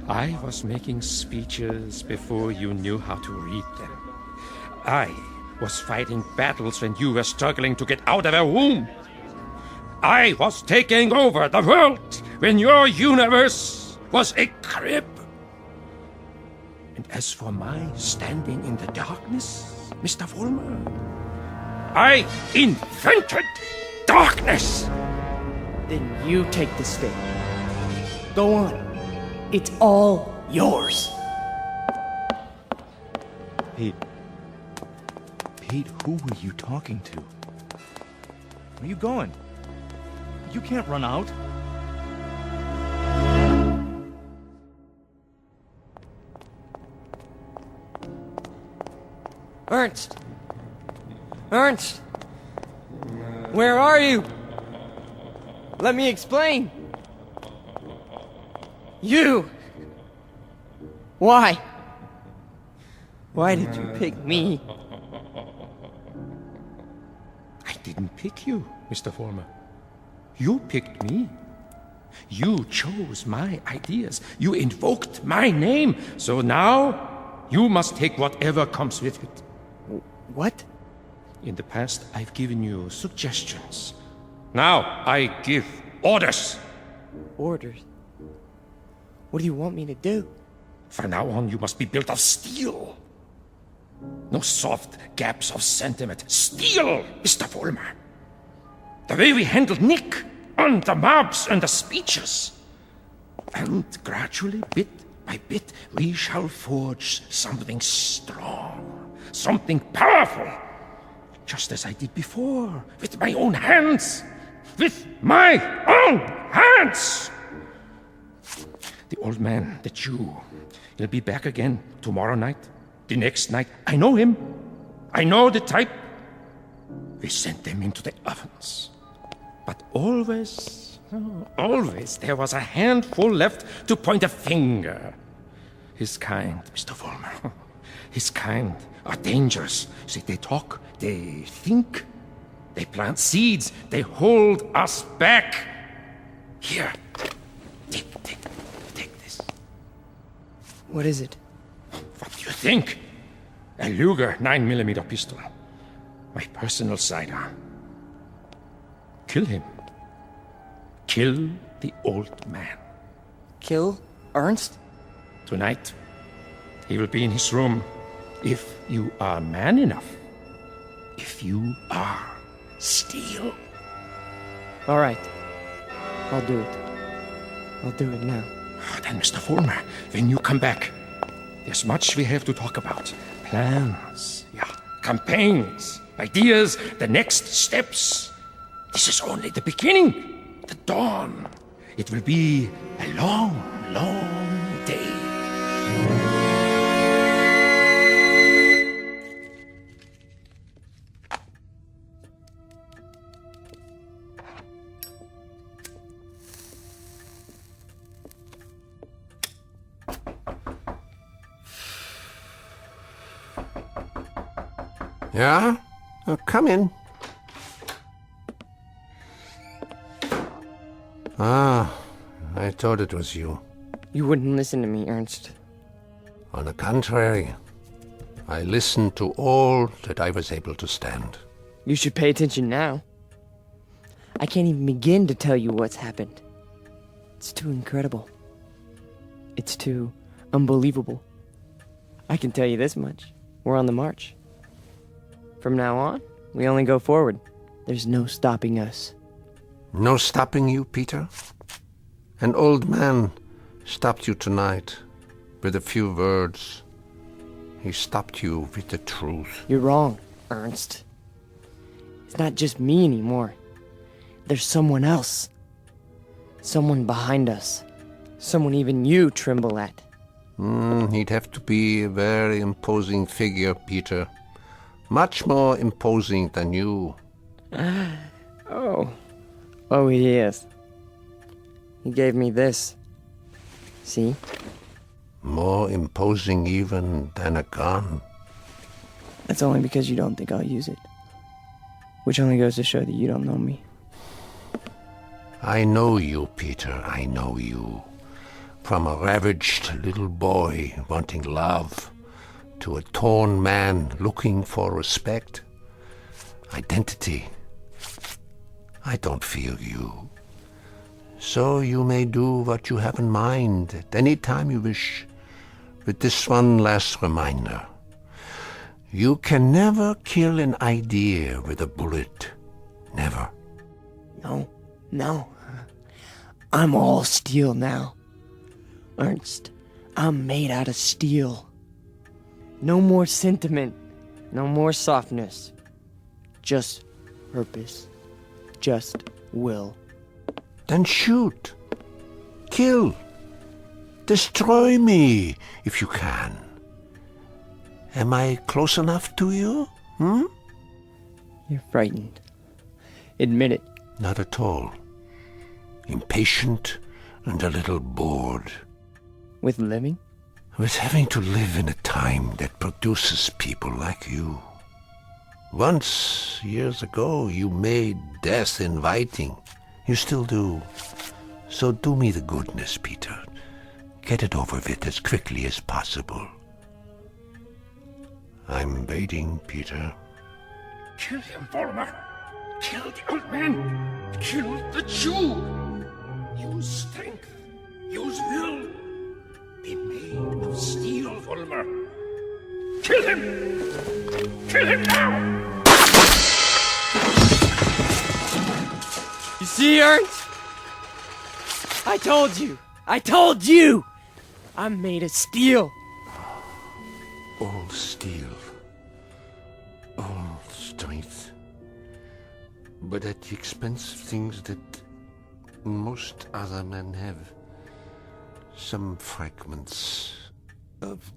I was making speeches before you knew how to read them. I was fighting battles when you were struggling to get out of a womb. I was taking over the world when your universe was a crib. And as for my standing in the darkness, Mr. Fulmer, I invented darkness. Then you take the stage. Go on. It's all yours. Pete, who were you talking to? Where are you going? You can't run out. Ernst! Where are you? Let me explain. You! Why? Why did you pick me? I didn't pick you, Mr. Fulmer. You picked me. You chose my ideas. You invoked my name. So now, you must take whatever comes with it. What? In the past, I've given you suggestions. Now, I give orders. Orders? What do you want me to do? From now on, you must be built of steel. No soft gaps of sentiment. Steel, Mr. Fulmer. The way we handled Nick, and the mobs, and the speeches. And gradually, bit by bit, we shall forge something strong, something powerful. Just as I did before, with my own hands. With my own hands! The old man, the Jew, he'll be back again tomorrow night, the next night. I know him. I know the type. We sent them into the ovens. But always there was a handful left to point a finger. His kind, Mr. Fulmer, his kind are dangerous. See, they talk, they think, they plant seeds, they hold us back. Here, take this. What is it? What do you think? A Luger 9mm pistol. My personal sidearm. Kill him. Kill the old man. Kill Ernst? Tonight, he will be in his room. If you are man enough. If you are steel. All right. I'll do it. I'll do it now. Then, Mr. Fulmer, when you come back, there's much we have to talk about. Plans, campaigns, ideas, the next steps. This is only the beginning, the dawn. It will be a long, long day. Yeah? Oh, come in. Ah, I thought it was you. You wouldn't listen to me, Ernst. On the contrary, I listened to all that I was able to stand. You should pay attention now. I can't even begin to tell you what's happened. It's too incredible. It's too unbelievable. I can tell you this much. We're on the march. From now on, we only go forward. There's no stopping us. No stopping you, Peter? An old man stopped you tonight with a few words. He stopped you with the truth. You're wrong, Ernst. It's not just me anymore. There's someone else. Someone behind us. Someone even you tremble at. He'd have to be a very imposing figure, Peter. Much more imposing than you. Oh, he is. He gave me this. See? More imposing even than a gun. That's only because you don't think I'll use it. Which only goes to show that you don't know me. I know you, Peter, I know you. From a ravaged little boy wanting love to a torn man looking for respect, identity. I don't fear you. So you may do what you have in mind at any time you wish. With this one last reminder. You can never kill an idea with a bullet. Never. No. I'm all steel now. Ernst, I'm made out of steel. No more sentiment. No more softness. Just purpose. Just will. Then shoot. Kill. Destroy me, if you can. Am I close enough to you? You're frightened. Admit it. Not at all. Impatient and a little bored. With living? With having to live in a time that produces people like you. Once, years ago, you made death inviting. You still do. So do me the goodness, Peter. Get it over with as quickly as possible. I'm waiting, Peter. Kill him, Vollmer. Kill the old man. Kill the Jew. Use strength. Use will. Be made of steel, Vollmer. Kill him! Kill him now! You see, Ernst? I told you! I'm made of steel! All steel. All strength. But at the expense of things that most other men have. Some fragments of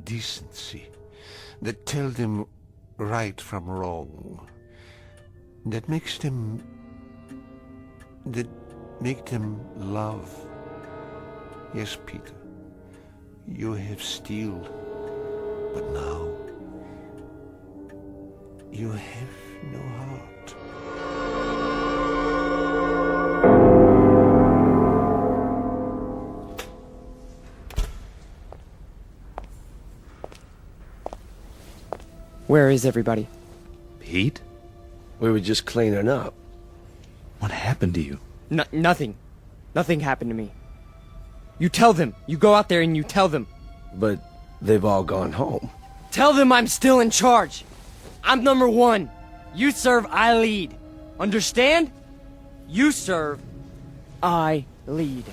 decency that tell them right from wrong. That make them love. Yes, Peter, you have steel, but now you have no heart. Where is everybody? Pete? We were just cleaning up. What happened to you? Nothing. Nothing happened to me. You tell them. You go out there and you tell them. But they've all gone home. Tell them I'm still in charge. I'm number one. You serve, I lead. Understand? You serve, I lead.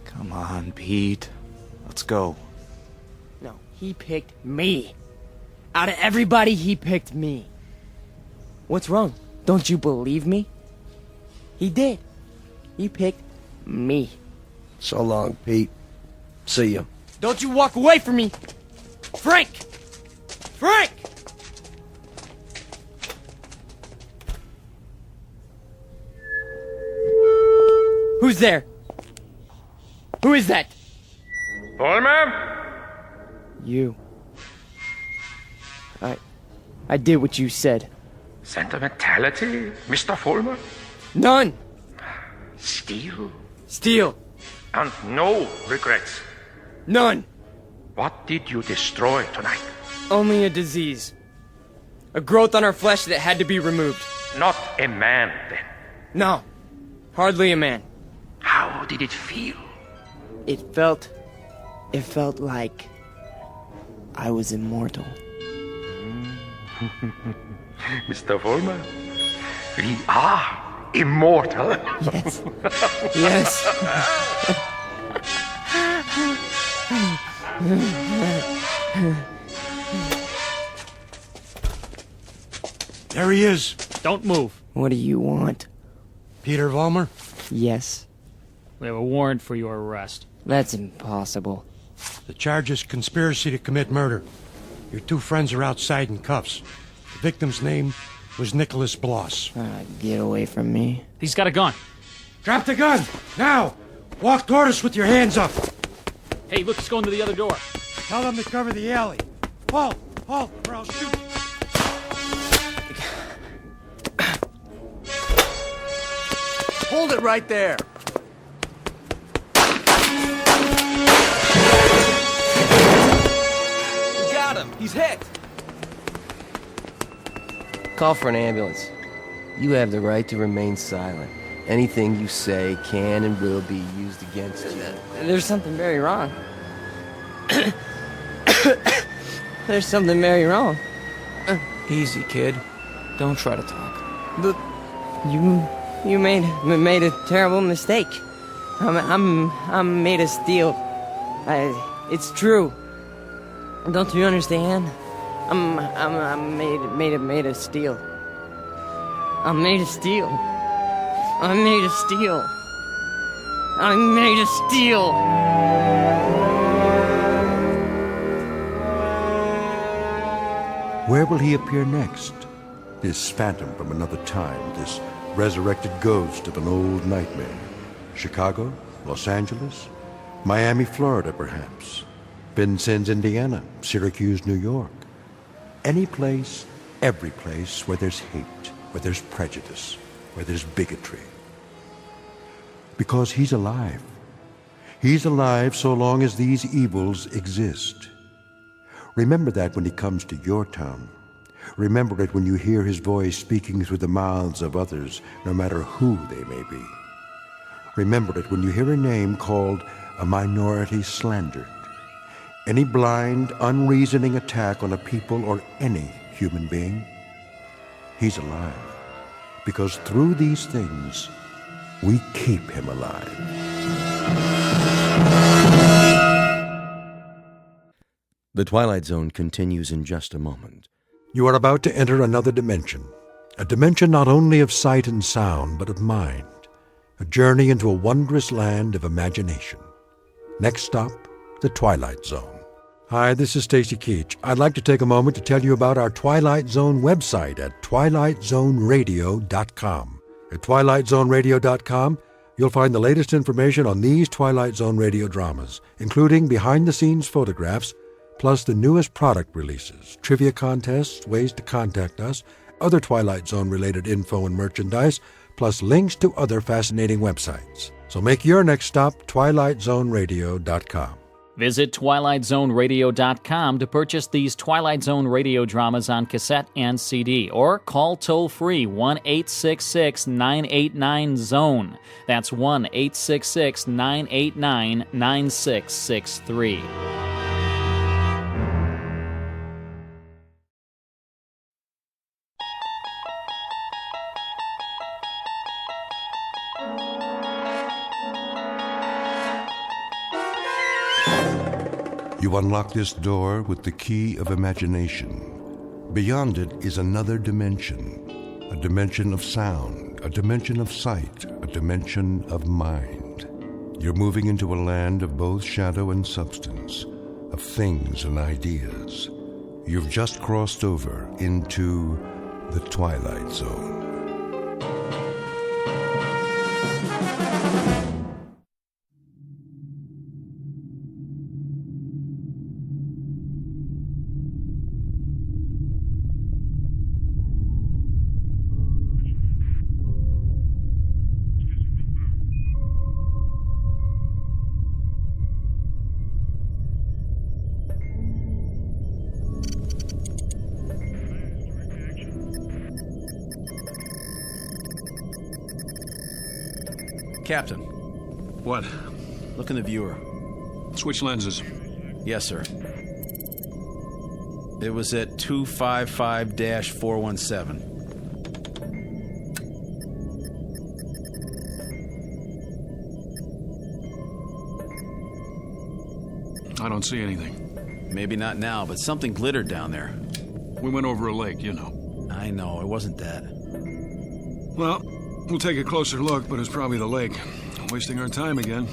Come on, Pete. Let's go. No, he picked me. Out of everybody, he picked me. What's wrong? Don't you believe me? He did. He picked me. So long, Pete. See ya. Don't you walk away from me! Frank! Frank! Who's there? Who is that? Vollmer? You. I did what you said. Sentimentality, Mr. Vollmer? None! Steel? Steel. And no regrets? None! What did you destroy tonight? Only a disease. A growth on our flesh that had to be removed. Not a man, then? No. Hardly a man. How did it feel? It felt like I was immortal. Mr. Vollmer, we are immortal. Yes. Yes. There he is. Don't move. What do you want? Peter Vollmer? Yes. We have a warrant for your arrest. That's impossible. The charge is conspiracy to commit murder. Your two friends are outside in cuffs. The victim's name was Nicholas Bloss. Get away from me. He's got a gun. Drop the gun! Now! Walk toward us with your hands up! Hey, look, he's going to the other door. Tell them to cover the alley. Halt! Halt, or I'll shoot! Hold it right there. We got him. He's hit. Call for an ambulance. You have the right to remain silent. Anything you say can and will be used against you. There's something very wrong. There's something very wrong. Easy, kid. Don't try to talk. Look, you made a terrible mistake. I'm made of steel. It's true. Don't you understand? I'm made of steel. I'm made of steel. I'm made of steel. I'm made of steel. Where will he appear next? This phantom from another time, this resurrected ghost of an old nightmare. Chicago? Los Angeles? Miami, Florida, perhaps. Vincennes, Indiana. Syracuse, New York. Any place, every place where there's hate, where there's prejudice, where there's bigotry. Because he's alive. He's alive so long as these evils exist. Remember that when he comes to your town. Remember it when you hear his voice speaking through the mouths of others, no matter who they may be. Remember it when you hear a name called a minority slandered. Any blind, unreasoning attack on a people or any human being. He's alive. Because through these things, we keep him alive. The Twilight Zone continues in just a moment. You are about to enter another dimension. A dimension not only of sight and sound, but of mind. A journey into a wondrous land of imagination. Next stop, the Twilight Zone. Hi, this is Stacy Keach. I'd like to take a moment to tell you about our Twilight Zone website at twilightzoneradio.com. At twilightzoneradio.com, you'll find the latest information on these Twilight Zone radio dramas, including behind-the-scenes photographs, plus the newest product releases, trivia contests, ways to contact us, other Twilight Zone-related info and merchandise, plus links to other fascinating websites. So make your next stop twilightzoneradio.com. Visit twilightzoneradio.com to purchase these Twilight Zone radio dramas on cassette and CD, or call toll-free 1-866-989-ZONE. That's 1-866-989-9663. You unlock this door with the key of imagination. Beyond it is another dimension, a dimension of sound, a dimension of sight, a dimension of mind. You're moving into a land of both shadow and substance, of things and ideas. You've just crossed over into the Twilight Zone. Captain. What? Look in the viewer. Switch lenses. Yes, sir. It was at 255-417. I don't see anything. Maybe not now, but something glittered down there. We went over a lake, you know. I know, it wasn't that. Well, We'll take a closer look, but it's probably the lake. Wasting our time again.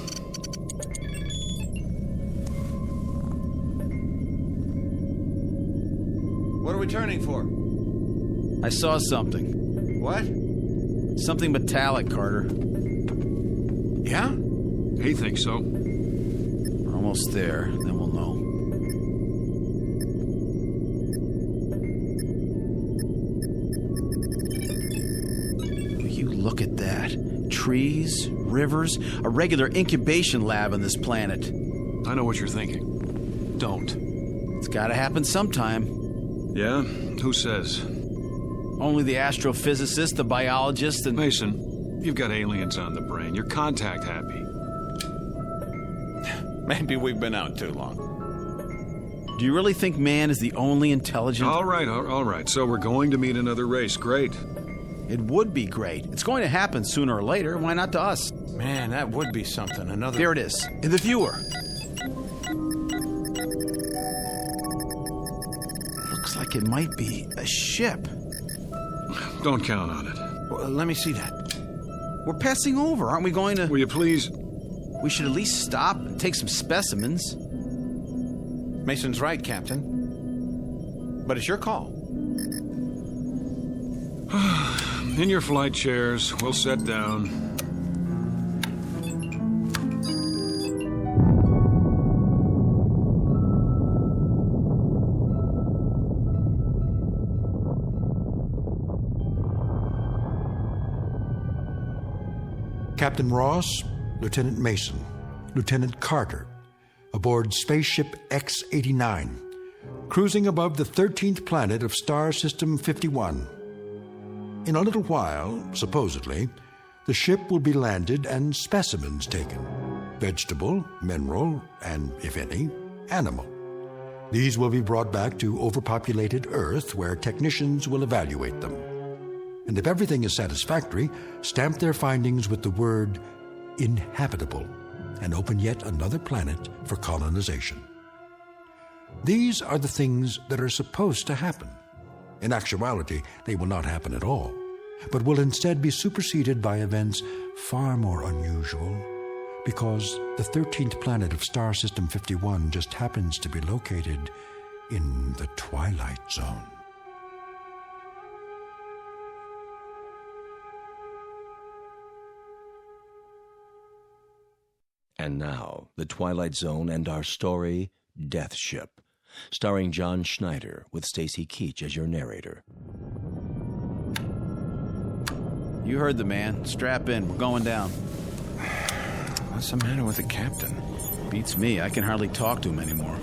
What are we turning for? I saw something. What? Something metallic, Carter. Yeah? He thinks so. We're almost there, then we'll know. Will you look at that? Trees, rivers, a regular incubation lab on this planet. I know what you're thinking. Don't. It's gotta happen sometime. Yeah? Who says? Only the astrophysicist, the biologist, and... Mason, you've got aliens on the brain. You're contact happy. Maybe we've been out too long. Do you really think man is the only intelligent... All right. So we're going to meet another race. Great. It would be great. It's going to happen sooner or later. Why not to us? Man, that would be something. Another... There it is, in the viewer. Looks like it might be a ship. Don't count on it. Well, let me see that. We're passing over, aren't we going to... Will you please... We should at least stop and take some specimens. Mason's right, Captain. But it's your call. In your flight chairs, we'll set down. Captain Ross, Lieutenant Mason, Lieutenant Carter, aboard spaceship X-89, cruising above the 13th planet of Star System 51. In a little while, supposedly, the ship will be landed and specimens taken. Vegetable, mineral, and, if any, animal. These will be brought back to overpopulated Earth, where technicians will evaluate them. And if everything is satisfactory, stamp their findings with the word inhabitable and open yet another planet for colonization. These are the things that are supposed to happen. In actuality, they will not happen at all, but will instead be superseded by events far more unusual, because the 13th planet of Star System 51 just happens to be located in the Twilight Zone. And now, The Twilight Zone and our story, Death Ship, starring John Schneider with Stacy Keach as your narrator. You heard the man. Strap in. We're going down. What's the matter with the captain? Beats me. I can hardly talk to him anymore.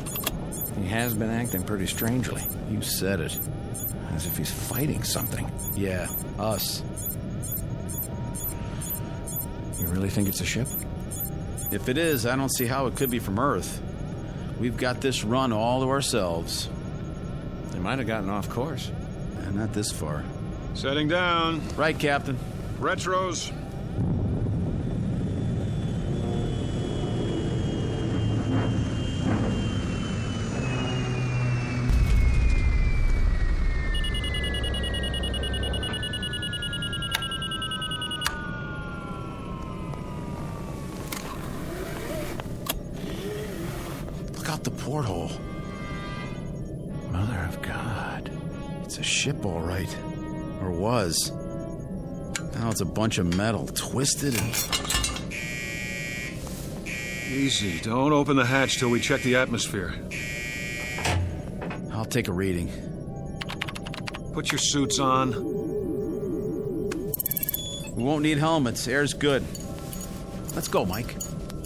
He has been acting pretty strangely. You said it. As if he's fighting something. Yeah, us. You really think it's a ship? If it is, I don't see how it could be from Earth. We've got this run all to ourselves. They might have gotten off course. Not this far. Setting down. Right, Captain. Retros. The porthole. Mother of God. It's a ship, all right. Or was. Now it's a bunch of metal, twisted and... Easy. Don't open the hatch till we check the atmosphere. I'll take a reading. Put your suits on. We won't need helmets. Air's good. Let's go, Mike.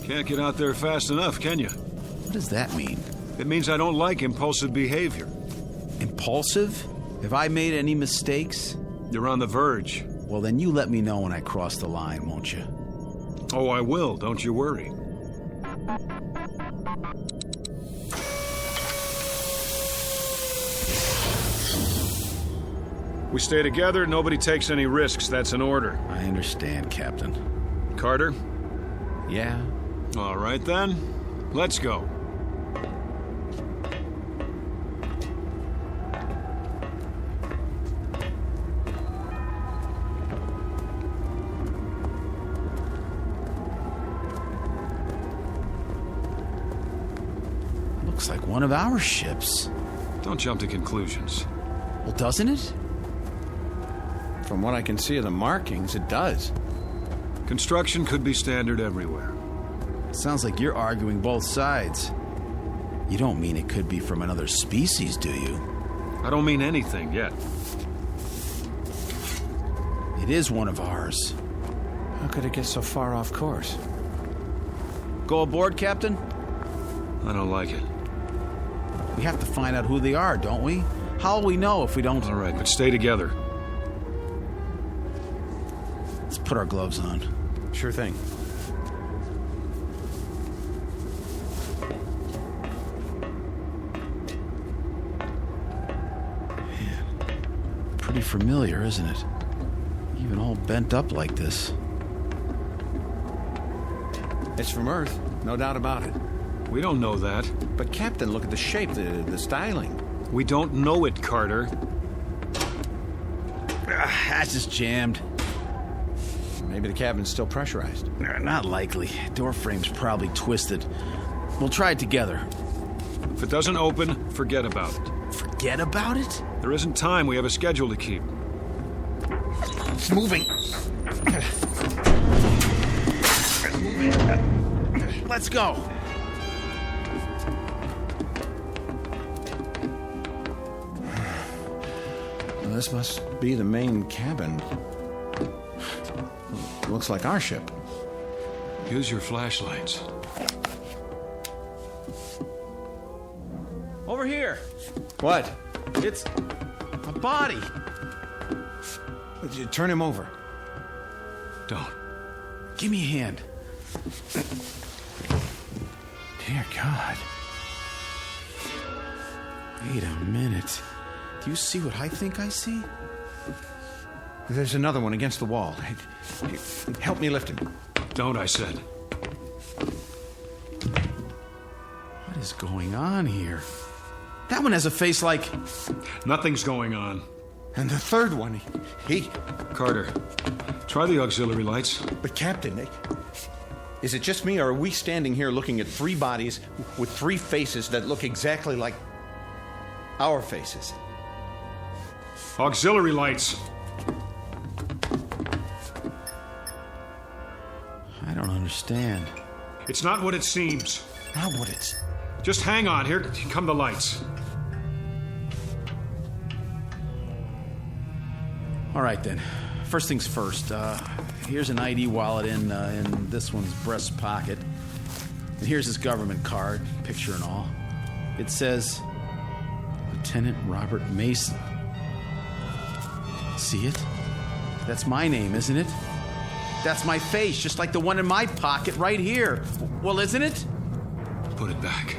Can't get out there fast enough, can you? What does that mean? It means I don't like impulsive behavior. Impulsive? Have I made any mistakes? You're on the verge. Well, then you let me know when I cross the line, won't you? Oh, I will. Don't you worry. We stay together, nobody takes any risks. That's an order. I understand, Captain. Carter? Yeah? All right, then. Let's go. looks like one of our ships. Don't jump to conclusions. Well, doesn't it? From what I can see of the markings, it does. Construction could be standard everywhere. Sounds like you're arguing both sides. You don't mean it could be from another species, do you? I don't mean anything yet. It is one of ours. How could it get so far off course? Go aboard, Captain? I don't like it. We have to find out who they are, don't we? How will we know if we don't... All right, but stay together. Let's put our gloves on. Sure thing. Man, pretty familiar, isn't it? Even all bent up like this. It's from Earth, no doubt about it. We don't know that. But Captain, look at the shape, the styling. We don't know it, Carter. That's just jammed. Maybe the cabin's still pressurized. Not likely. Door frame's probably twisted. We'll try it together. If it doesn't open, forget about it. Forget about it? There isn't time. We have a schedule to keep. It's moving. Let's go. Well, this must be the main cabin. Looks like our ship. Use your flashlights. Over here. What? It's a body. Turn him over. Don't. Give me a hand. Dear God. Wait a minute. Do you see what I think I see? There's another one against the wall. Help me lift him. Don't, I said. What is going on here? That one has a face like... Nothing's going on. And the third one, he... Carter, try the auxiliary lights. But Captain, is it just me, or are we standing here looking at three bodies with three faces that look exactly like our faces? Auxiliary lights. I don't understand. It's not what it seems. Not what it's... Just hang on. Here come the lights. All right, then. First things first. Here's an ID wallet in this one's breast pocket. And here's his government card, picture and all. It says, Lieutenant Robert Mason. See it? That's my name, isn't it? That's my face, just like the one in my pocket right here. Well, isn't it? Put it back.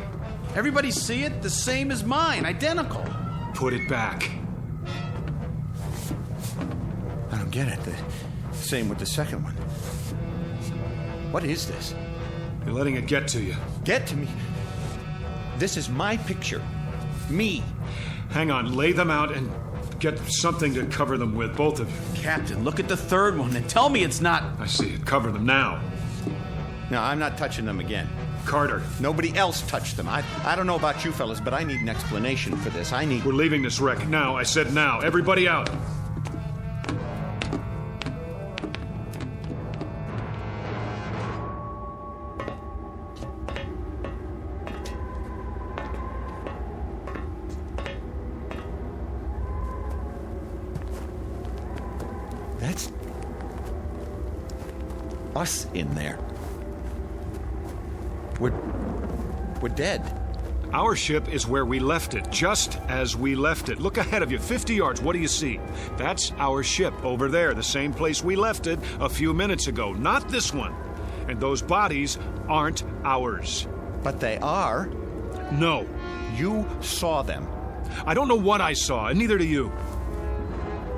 Everybody see it? The same as mine, identical. Put it back. I don't get it. The same with the second one. What is this? You're letting it get to you. Get to me? This is my picture. Me. Hang on, lay them out and get something to cover them with, both of you. Captain, look at the third one and tell me it's not... I see it. Cover them now. No, I'm not touching them again. Carter. Nobody else touched them. I don't know about you fellas, but I need an explanation for this. We're leaving this wreck now. I said now. Everybody out. That's us in there. We're dead. Our ship is where we left it, just as we left it. Look ahead of you, 50 yards. What do you see? That's our ship over there, the same place we left it a few minutes ago. Not this one. And those bodies aren't ours. But they are. No. You saw them. I don't know what I saw, and neither do you.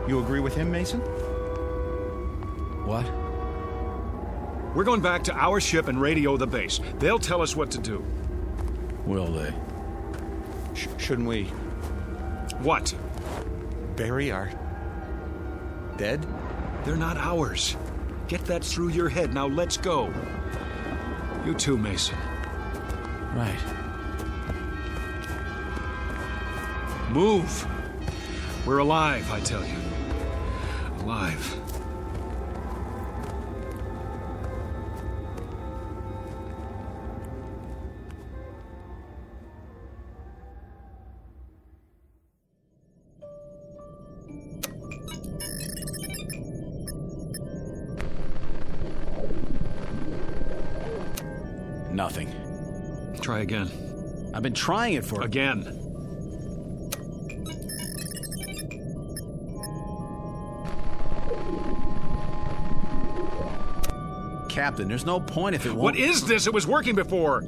You agree with him, Mason? What? We're going back to our ship and radio the base. They'll tell us what to do. Will they? Shouldn't we... What? Bury our... dead? They're not ours. Get that through your head. Now let's go. You too, Mason. Right. Move! We're alive, I tell you. Alive. Nothing. Try again. I've been trying it for... Again. Captain, there's no point if it won't... What is this? It was working before.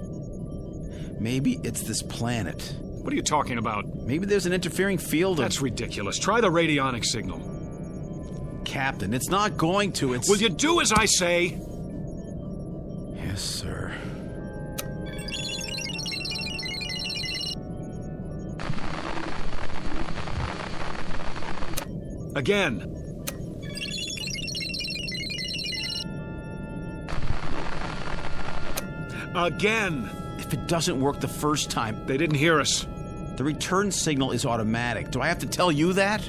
Maybe it's this planet. What are you talking about? Maybe there's an interfering field of... That's ridiculous. Try the radionic signal. Captain, it's not going to. It's... Will you do as I say? Yes, sir. Again. Again. If it doesn't work the first time... They didn't hear us. The return signal is automatic. Do I have to tell you that?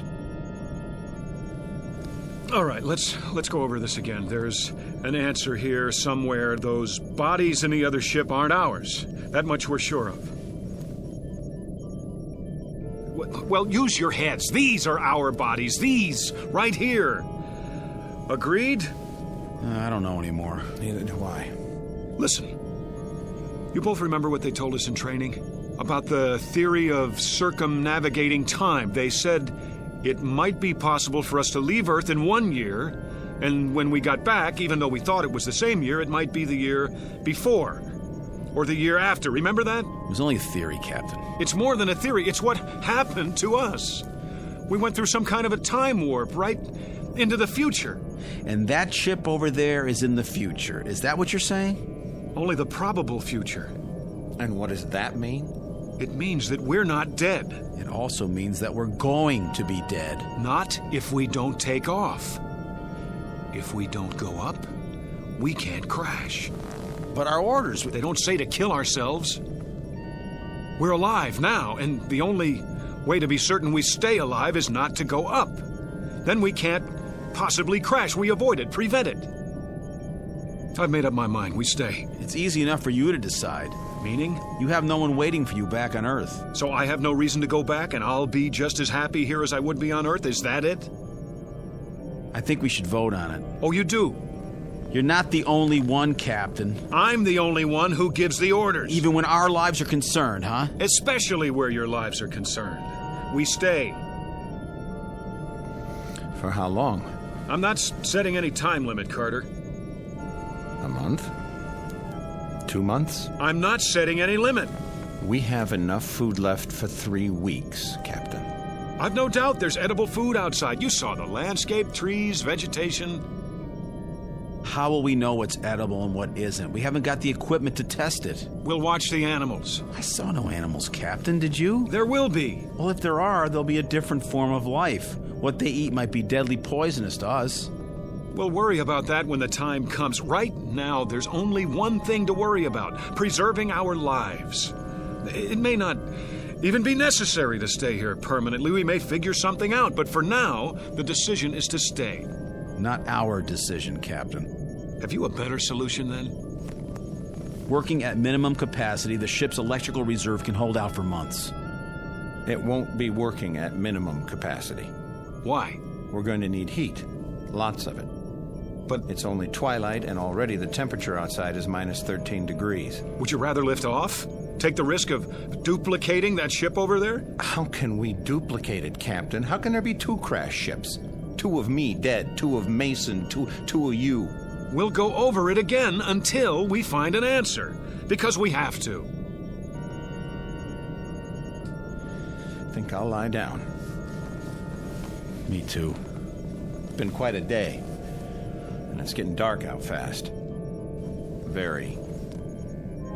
All right, let's go over this again. There's an answer here somewhere. Those bodies in the other ship aren't ours. That much we're sure of. Well, use your heads. These are our bodies. These, right here. Agreed? I don't know anymore. Neither do I. Listen. You both remember what they told us in training? About the theory of circumnavigating time. They said it might be possible for us to leave Earth in 1 year, and when we got back, even though we thought it was the same year, it might be the year before. Or the year after. Remember that? It was only a theory, Captain. It's more than a theory. It's what happened to us. We went through some kind of a time warp right into the future. And that ship over there is in the future. Is that what you're saying? Only the probable future. And what does that mean? It means that we're not dead. It also means that we're going to be dead. Not if we don't take off. If we don't go up, we can't crash. But our orders... They don't say to kill ourselves. We're alive now, and the only way to be certain we stay alive is not to go up. Then we can't possibly crash. We avoid it, prevent it. I've made up my mind. We stay. It's easy enough for you to decide. Meaning? You have no one waiting for you back on Earth. So I have no reason to go back, and I'll be just as happy here as I would be on Earth? Is that it? I think we should vote on it. Oh, you do? You're not the only one, Captain. I'm the only one who gives the orders. Even when our lives are concerned, huh? Especially where your lives are concerned. We stay. For how long? I'm not setting any time limit, Carter. A month? 2 months? I'm not setting any limit. We have enough food left for 3 weeks, Captain. I've no doubt there's edible food outside. You saw the landscape, trees, vegetation. How will we know what's edible and what isn't? We haven't got the equipment to test it. We'll watch the animals. I saw no animals, Captain. Did you? There will be. Well, if there are, there'll be a different form of life. What they eat might be deadly poisonous to us. We'll worry about that when the time comes. Right now, there's only one thing to worry about: preserving our lives. It may not even be necessary to stay here permanently. We may figure something out, but for now, the decision is to stay. Not our decision, Captain. Have you a better solution, then? Working at minimum capacity, the ship's electrical reserve can hold out for months. It won't be working at minimum capacity. Why? We're going to need heat. Lots of it. But it's only twilight, and already the temperature outside is minus 13 degrees. Would you rather lift off? Take the risk of duplicating that ship over there? How can we duplicate it, Captain? How can there be 2 crash ships? 2 of me dead, 2 of Mason, two of you. We'll go over it again until we find an answer. Because we have to. Think I'll lie down. Me too. Been quite a day. And it's getting dark out fast. Very,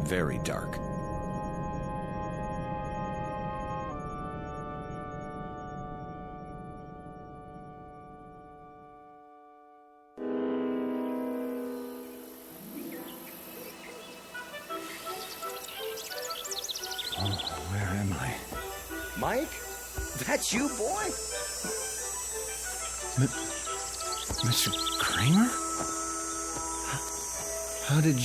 very dark. Where am I? Mike? That's you, boy? Mr. Kramer? How did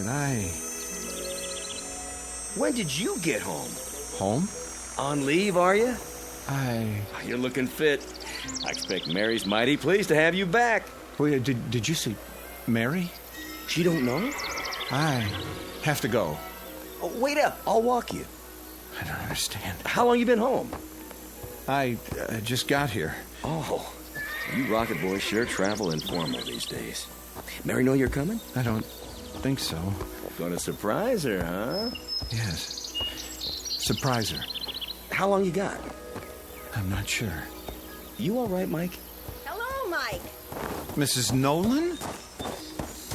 I... When did you get home? Home? On leave, are you? You're looking fit. I expect Mary's mighty pleased to have you back. Wait, did you say Mary? She don't know? I have to go. Oh, wait up. I'll walk you. I don't understand. How long you been home? I just got here. Oh, you rocket boys sure travel informal these days. Mary know you're coming? I don't think so. Gonna surprise her, huh? Yes. Surprise her. How long you got? I'm not sure. You all right, Mike? Hello, Mike. Mrs. Nolan?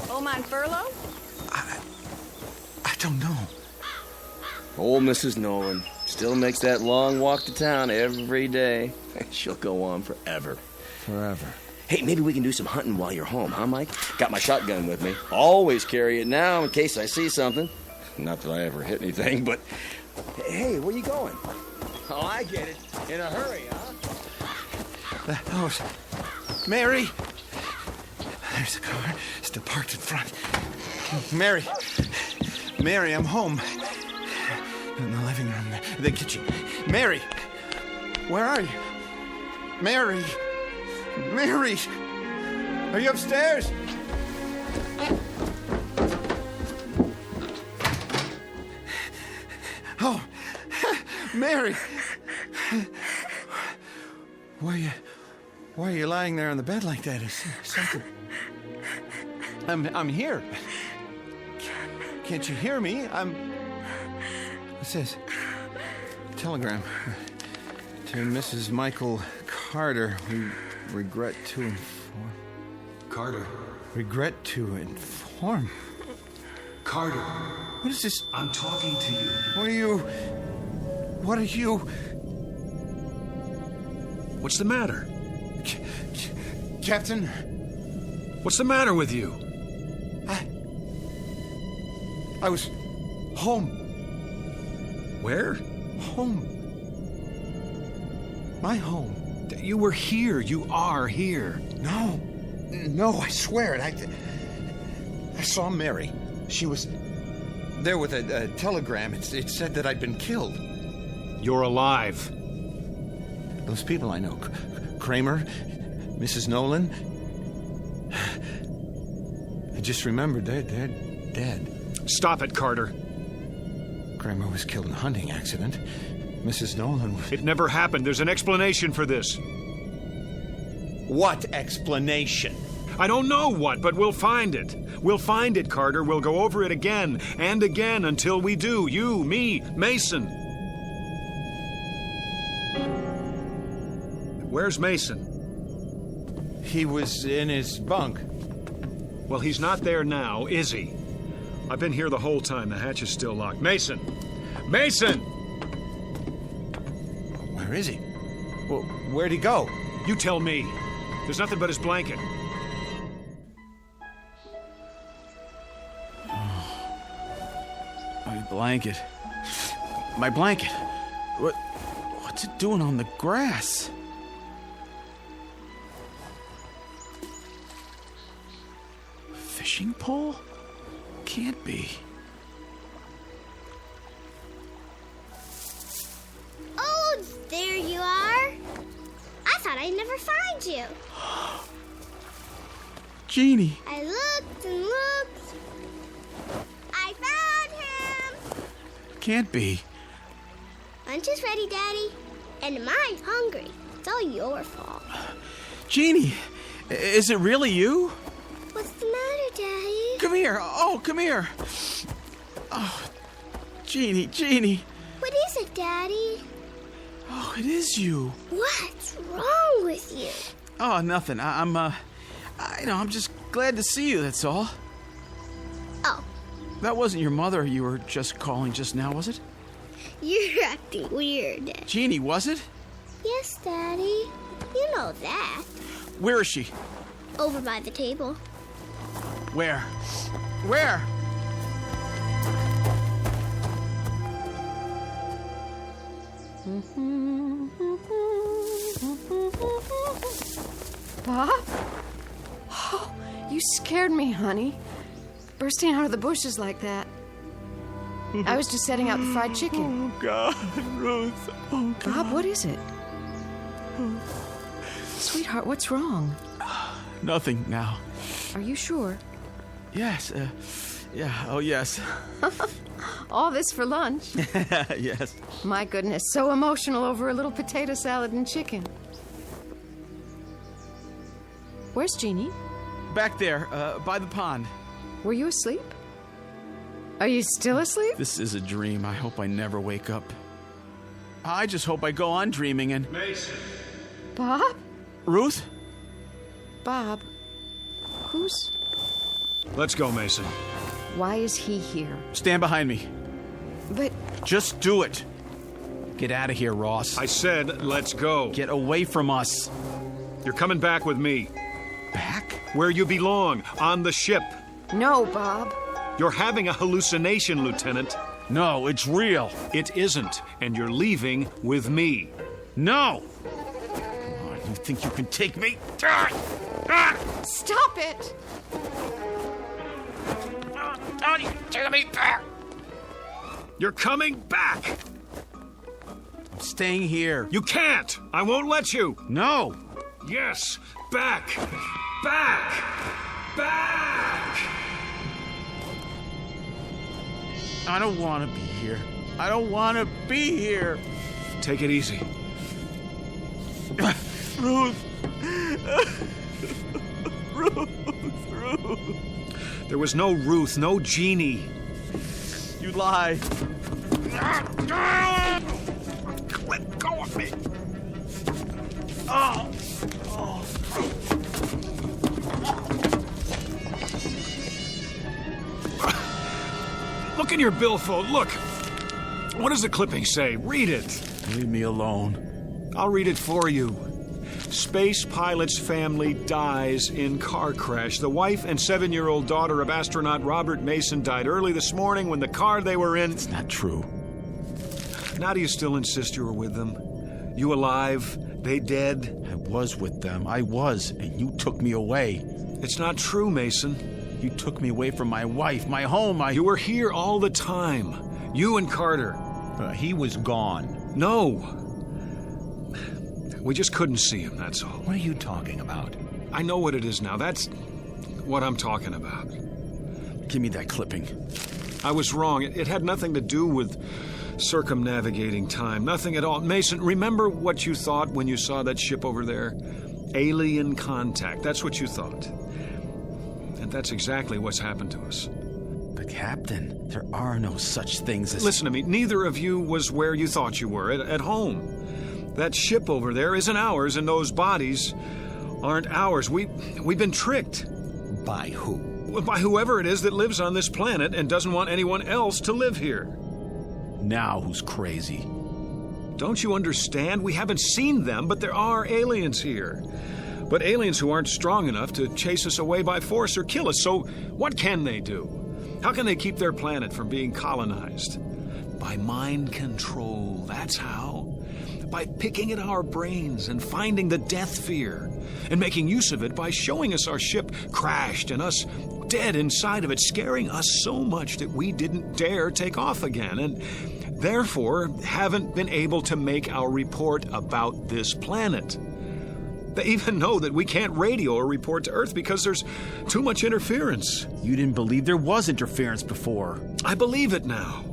Home on furlough? I don't know. Old Mrs. Nolan still makes that long walk to town every day. She'll go on forever. Forever. Hey, maybe we can do some hunting while you're home, huh, Mike? Got my shotgun with me. Always carry it now in case I see something. Not that I ever hit anything, but... Hey, where you going? Oh, I get it. In a hurry, huh? The house. Mary! There's a car still parked in front. Mary! Mary, I'm home. In the living room, the kitchen. Mary! Where are you? Mary! Mary! Are you upstairs? Oh, Mary! Why are you lying there on the bed like that? Is something... I'm here. Can't you hear me? What's this? Telegram. To Mrs. Michael Carter, we regret to inform... Carter. Regret to inform? Carter. What is this? I'm talking to you. What are you... What's the matter? Captain? What's the matter with you? I was home. Where? Home. My home. You were here. You are here. No, I swear it. I saw Mary. She was there with a telegram. It said that I'd been killed. You're alive. Those people I know. Kramer, Mrs. Nolan. I just remembered they're dead. Stop it, Carter. Kramer was killed in a hunting accident. Mrs. Nolan was... It never happened. There's an explanation for this. What explanation? I don't know what, but we'll find it. We'll find it, Carter. We'll go over it again and again until we do. You, me, Mason. Where's Mason? He was in his bunk. Well, he's not there now, is he? I've been here the whole time. The hatch is still locked. Mason! Mason! Where is he? Well, where'd he go? You tell me. There's nothing but his blanket. My blanket. My blanket. What's it doing on the grass? Fishing pole? Can't be. Oh, there you are. I thought I'd never find you. Jeannie. I looked and looked. I found him. Can't be. Lunch is ready, Daddy. And mine's hungry. It's all your fault. Jeannie, is it really you? What's the matter, Daddy? Come here. Oh, come here. Oh, Jeannie. What is it, Daddy? Oh, it is you. What's wrong with you? Oh, nothing. I'm just glad to see you, that's all. Oh. That wasn't your mother you were just calling just now, was it? You're acting weird. Jeannie, was it? Yes, Daddy. You know that. Where is she? Over by the table. Where? Bob? Oh, you scared me, honey. Bursting out of the bushes like that. I was just setting out the fried chicken. Oh, God, Ruth. Oh, God. Bob, what is it? Sweetheart, what's wrong? Nothing now. Are you sure? Yes, yeah, oh, yes. All this for lunch? Yes. My goodness, so emotional over a little potato salad and chicken. Where's Jeannie? Back there, by the pond. Were you asleep? Are you still asleep? This is a dream. I hope I never wake up. I just hope I go on dreaming and... Mason. Bob? Ruth? Bob, who's... Let's go, Mason. Why is he here? Stand behind me. But... Just do it. Get out of here, Ross. I said, let's go. Get away from us. You're coming back with me. Back? Where you belong, on the ship. No, Bob. You're having a hallucination, Lieutenant. No, it's real. It isn't, and you're leaving with me. No! Oh, you think you can take me? Stop it! Take me back! You're coming back! I'm staying here. You can't! I won't let you! No! Yes! Back! Back! Back! I don't want to be here. I don't want to be here. Take it easy. Ruth. Ruth. There was no Ruth, no Jeannie. You lie. Let go of me. Oh. Look in your billfold. Look. What does the clipping say? Read it. Leave me alone. I'll read it for you. Space pilot's family dies in car crash. The wife and 7-year-old daughter of astronaut Robert Mason died early this morning when the car they were in... It's not true. Now do you still insist you were with them? You alive? They dead? I was with them. I was, and you took me away. It's not true, Mason. You took me away from my wife, my home, You were here all the time. You and Carter. He was gone. No. We just couldn't see him, that's all. What are you talking about? I know what it is now. That's what I'm talking about. Give me that clipping. I was wrong. It had nothing to do with circumnavigating time. Nothing at all. Mason, remember what you thought when you saw that ship over there? Alien contact. That's what you thought. And that's exactly what's happened to us. But Captain, there are no such things as... Listen to me. Neither of you was where you thought you were, at home. That ship over there isn't ours, and those bodies aren't ours. We've been tricked. By who? Well, by whoever it is that lives on this planet and doesn't want anyone else to live here. Now who's crazy? Don't you understand? We haven't seen them, but there are aliens here. But aliens who aren't strong enough to chase us away by force or kill us. So what can they do? How can they keep their planet from being colonized? By mind control, that's how. By picking at our brains and finding the death fear, and making use of it by showing us our ship crashed and us dead inside of it, scaring us so much that we didn't dare take off again, and therefore haven't been able to make our report about this planet. They even know that we can't radio or report to Earth because there's too much interference. You didn't believe there was interference before. I believe it now.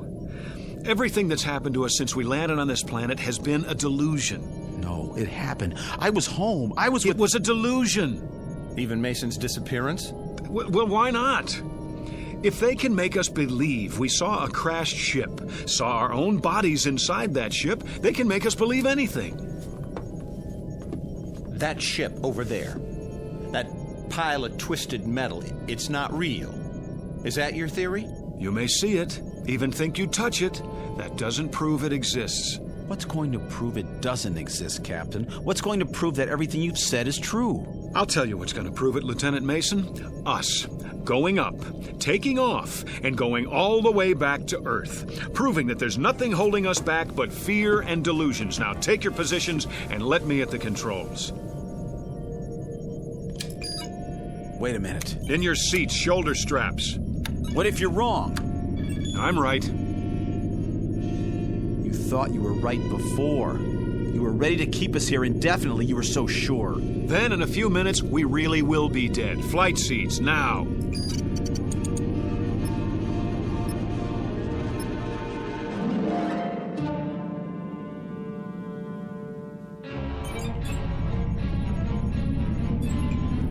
Everything that's happened to us since we landed on this planet has been a delusion. No, it happened. I was home. It was a delusion. Even Mason's disappearance? Well, why not? If they can make us believe we saw a crashed ship, saw our own bodies inside that ship, they can make us believe anything. That ship over there, that pile of twisted metal, it's not real. Is that your theory? You may see it, even think you touch it. That doesn't prove it exists. What's going to prove it doesn't exist, Captain? What's going to prove that everything you've said is true? I'll tell you what's going to prove it, Lieutenant Mason. Us. Going up, taking off, and going all the way back to Earth. Proving that there's nothing holding us back but fear and delusions. Now take your positions and let me at the controls. Wait a minute. In your seats, shoulder straps. What if you're wrong? I'm right. You thought you were right before. You were ready to keep us here indefinitely. You were so sure. Then in a few minutes, we really will be dead. Flight seats, now.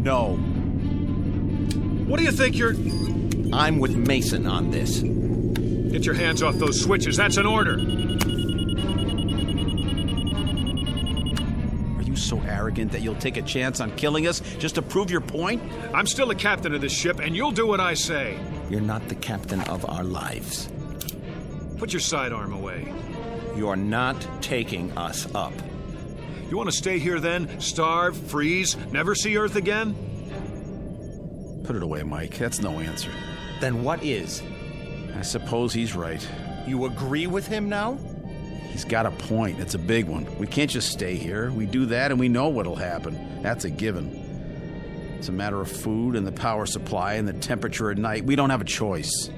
No. What do you think you're... I'm with Mason on this. Get your hands off those switches. That's an order. Are you so arrogant that you'll take a chance on killing us just to prove your point? I'm still the captain of this ship, and you'll do what I say. You're not the captain of our lives. Put your sidearm away. You're not taking us up. You want to stay here then? Starve, freeze, never see Earth again? Put it away, Mike. That's no answer. Then what is? I suppose he's right. You agree with him now? He's got a point. It's a big one. We can't just stay here. We do that and we know what'll happen. That's a given. It's a matter of food and the power supply and the temperature at night. We don't have a choice.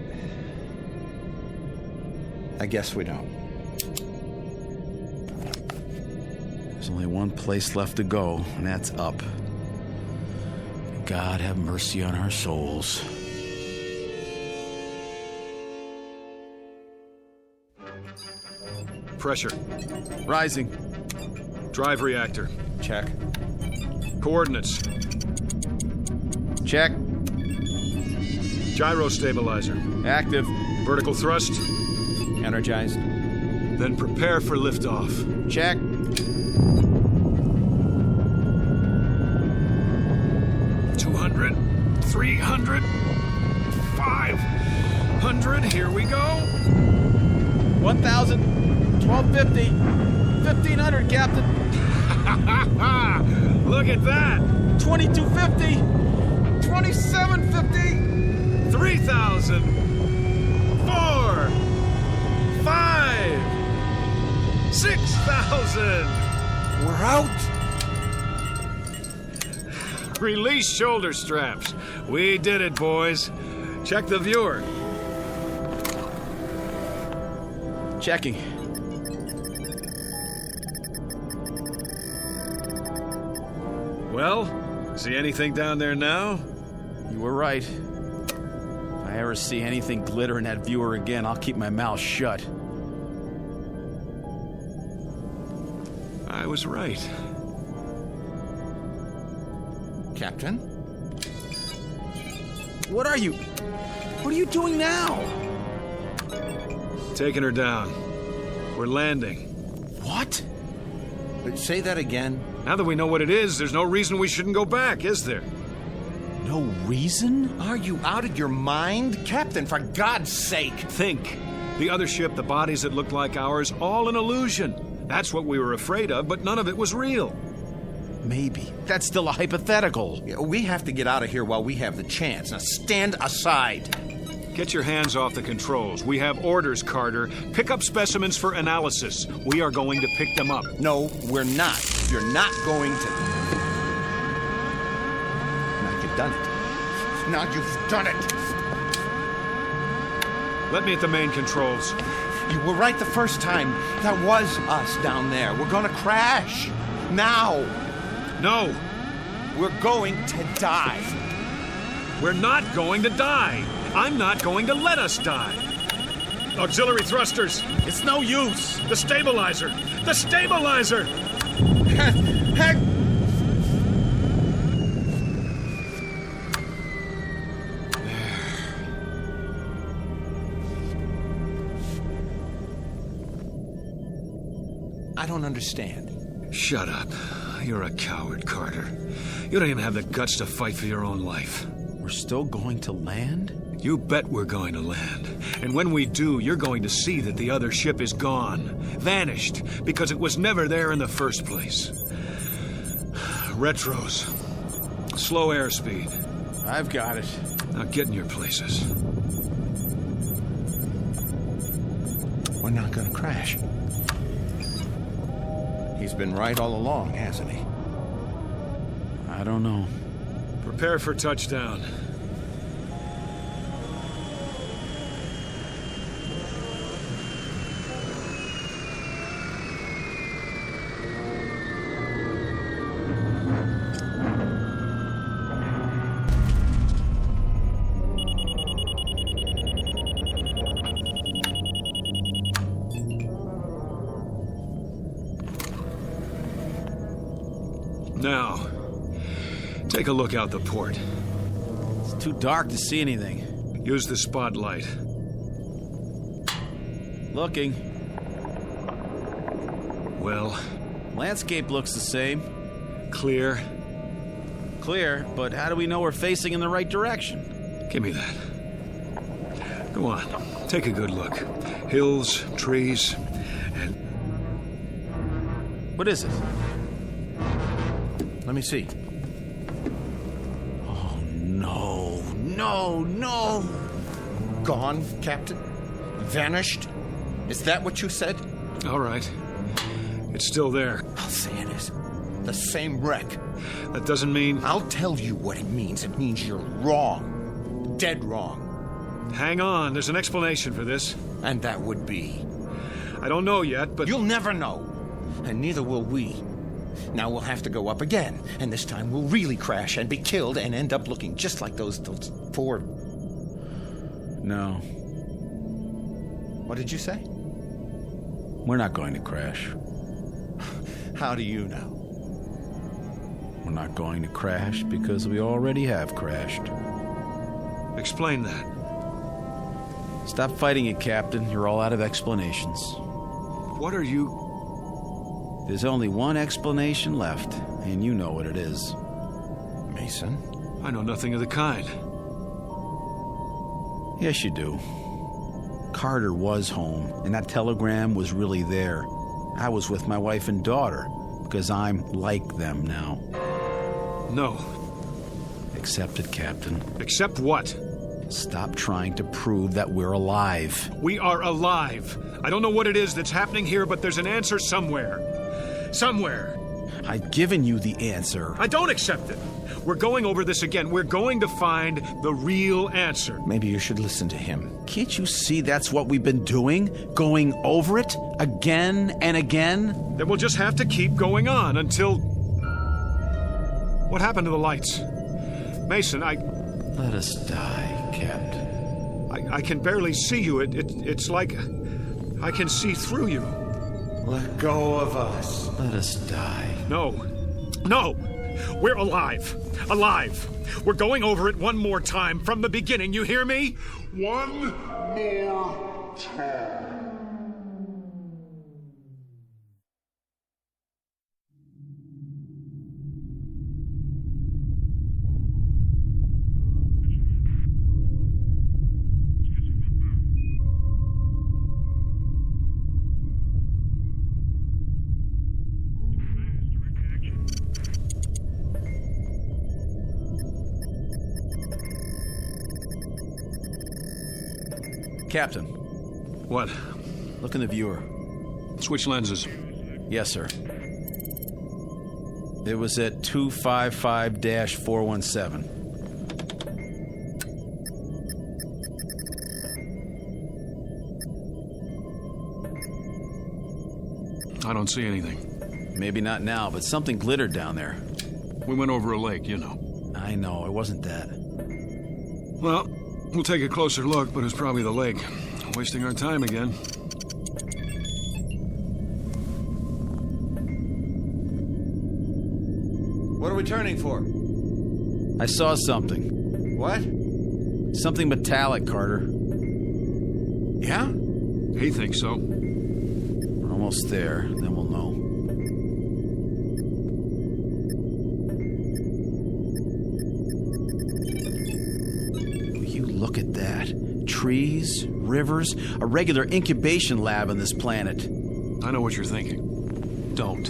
I guess we don't. There's only one place left to go, and that's up. God have mercy on our souls. Pressure. Rising. Drive reactor. Check. Coordinates. Check. Gyro stabilizer. Active. Vertical thrust. Energized. Then prepare for liftoff. Check. $200, $300, $500. Here we go. 1,000, 1,250, 1,500, Captain. Look at that. 2,250, 2,750, 3,000, 4, 5, 6,000. We're out. Release shoulder straps. We did it, boys. Check the viewer. Checking. Well, see anything down there now? You were right. If I ever see anything glitter in that viewer again, I'll keep my mouth shut. I was right. Captain? What are you doing now? Taking her down. We're landing. What? Say that again. Now that we know what it is, there's no reason we shouldn't go back, is there? No reason? Are you out of your mind? Captain, for God's sake! Think. The other ship, the bodies that looked like ours, all an illusion. That's what we were afraid of, but none of it was real. Maybe. That's still a hypothetical. We have to get out of here while we have the chance. Now stand aside. Get your hands off the controls. We have orders, Carter. Pick up specimens for analysis. We are going to pick them up. No, we're not. You're not going to. Now you've done it. Now you've done it. Let me at the main controls. You were right the first time. That was us down there. We're going to crash. Now. No. We're going to die. We're not going to die. I'm not going to let us die. Auxiliary thrusters. It's no use. The stabilizer. The stabilizer. Heck. I don't understand. Shut up. You're a coward, Carter. You don't even have the guts to fight for your own life. We're still going to land? You bet we're going to land. And when we do, you're going to see that the other ship is gone. Vanished. Because it was never there in the first place. Retros. Slow airspeed. I've got it. Now get in your places. We're not gonna crash. He's been right all along, hasn't he? I don't know. Prepare for touchdown. Now, take a look out the port. It's too dark to see anything. Use the spotlight. Looking. Well? Landscape looks the same. Clear? Clear, but how do we know we're facing in the right direction? Give me that. Go on, take a good look. Hills, trees, and... What is it? Let me see. Oh, no. No, no. Gone, Captain? Vanished? Is that what you said? All right. It's still there. I'll say it is. The same wreck. That doesn't mean... I'll tell you what it means. It means you're wrong. Dead wrong. Hang on. There's an explanation for this. And that would be? I don't know yet, but... You'll never know. And neither will we. Now we'll have to go up again, and this time we'll really crash and be killed and end up looking just like those four... No. What did you say? We're not going to crash. How do you know? We're not going to crash because we already have crashed. Explain that. Stop fighting it, Captain. You're all out of explanations. What are you... There's only one explanation left, and you know what it is. Mason? I know nothing of the kind. Yes, you do. Carter was home, and that telegram was really there. I was with my wife and daughter, because I'm like them now. No. Accept it, Captain. Accept what? Stop trying to prove that we're alive. We are alive. I don't know what it is that's happening here, but there's an answer somewhere. Somewhere. I've given you the answer. I don't accept it. We're going over this again. We're going to find the real answer. Maybe you should listen to him. Can't you see that's what we've been doing? Going over it again and again? Then we'll just have to keep going on until... What happened to the lights? Mason, Let us die, Captain. I can barely see you. It's like I can see through you. Let go of us. Let us die. No. No! We're alive. Alive. We're going over it one more time from the beginning. You hear me? One more time. Captain. What? Look in the viewer. Switch lenses. Yes, sir. It was at 255-417. I don't see anything. Maybe not now, but something glittered down there. We went over a lake, you know. I know, it wasn't that. Well, we'll take a closer look, but it's probably the lake. Wasting our time again. What are we turning for? I saw something. What? Something metallic, Carter. Yeah? He thinks so. We're almost there, then we'll know. Look at that. Trees, rivers, a regular incubation lab on this planet. I know what you're thinking. Don't.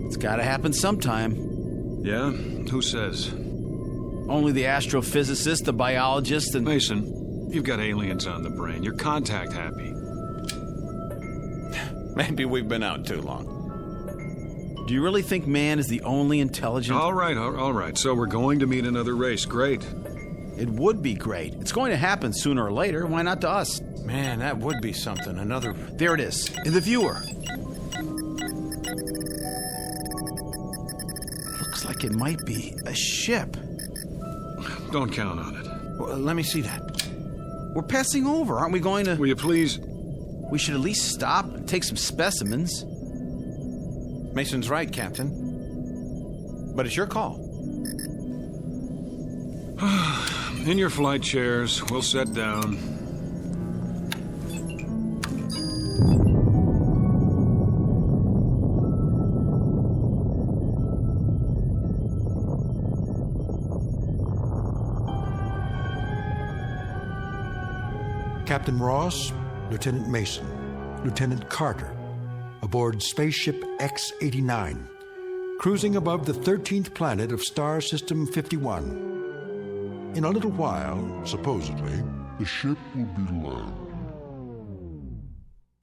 It's gotta happen sometime. Yeah? Who says? Only the astrophysicist, the biologist, and... Mason, you've got aliens on the brain. You're contact happy. Maybe we've been out too long. Do you really think man is the only intelligent... All right. So we're going to meet another race. Great. It would be great. It's going to happen sooner or later. Why not to us? Man, that would be something. Another... There it is, in the viewer. Looks like it might be a ship. Don't count on it. Well, let me see that. We're passing over, aren't we going to... Will you please... We should at least stop and take some specimens. Mason's right, Captain. But it's your call. In your flight chairs, we'll set down. Captain Ross, Lieutenant Mason, Lieutenant Carter, aboard spaceship X-89, cruising above the 13th planet of Star System 51. In a little while, supposedly, the ship will be landed.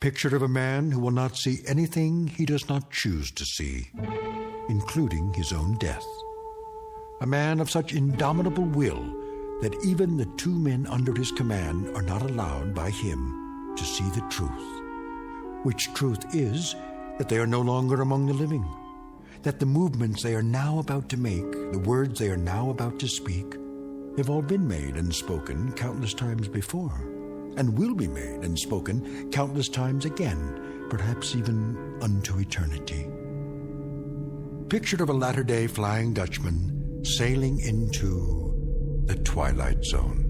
Picture of a man who will not see anything he does not choose to see, including his own death. A man of such indomitable will that even the two men under his command are not allowed by him to see the truth. Which truth is that they are no longer among the living, that the movements they are now about to make, the words they are now about to speak, have all been made and spoken countless times before, and will be made and spoken countless times again, perhaps even unto eternity. Picture of a latter-day Flying Dutchman sailing into the Twilight Zone.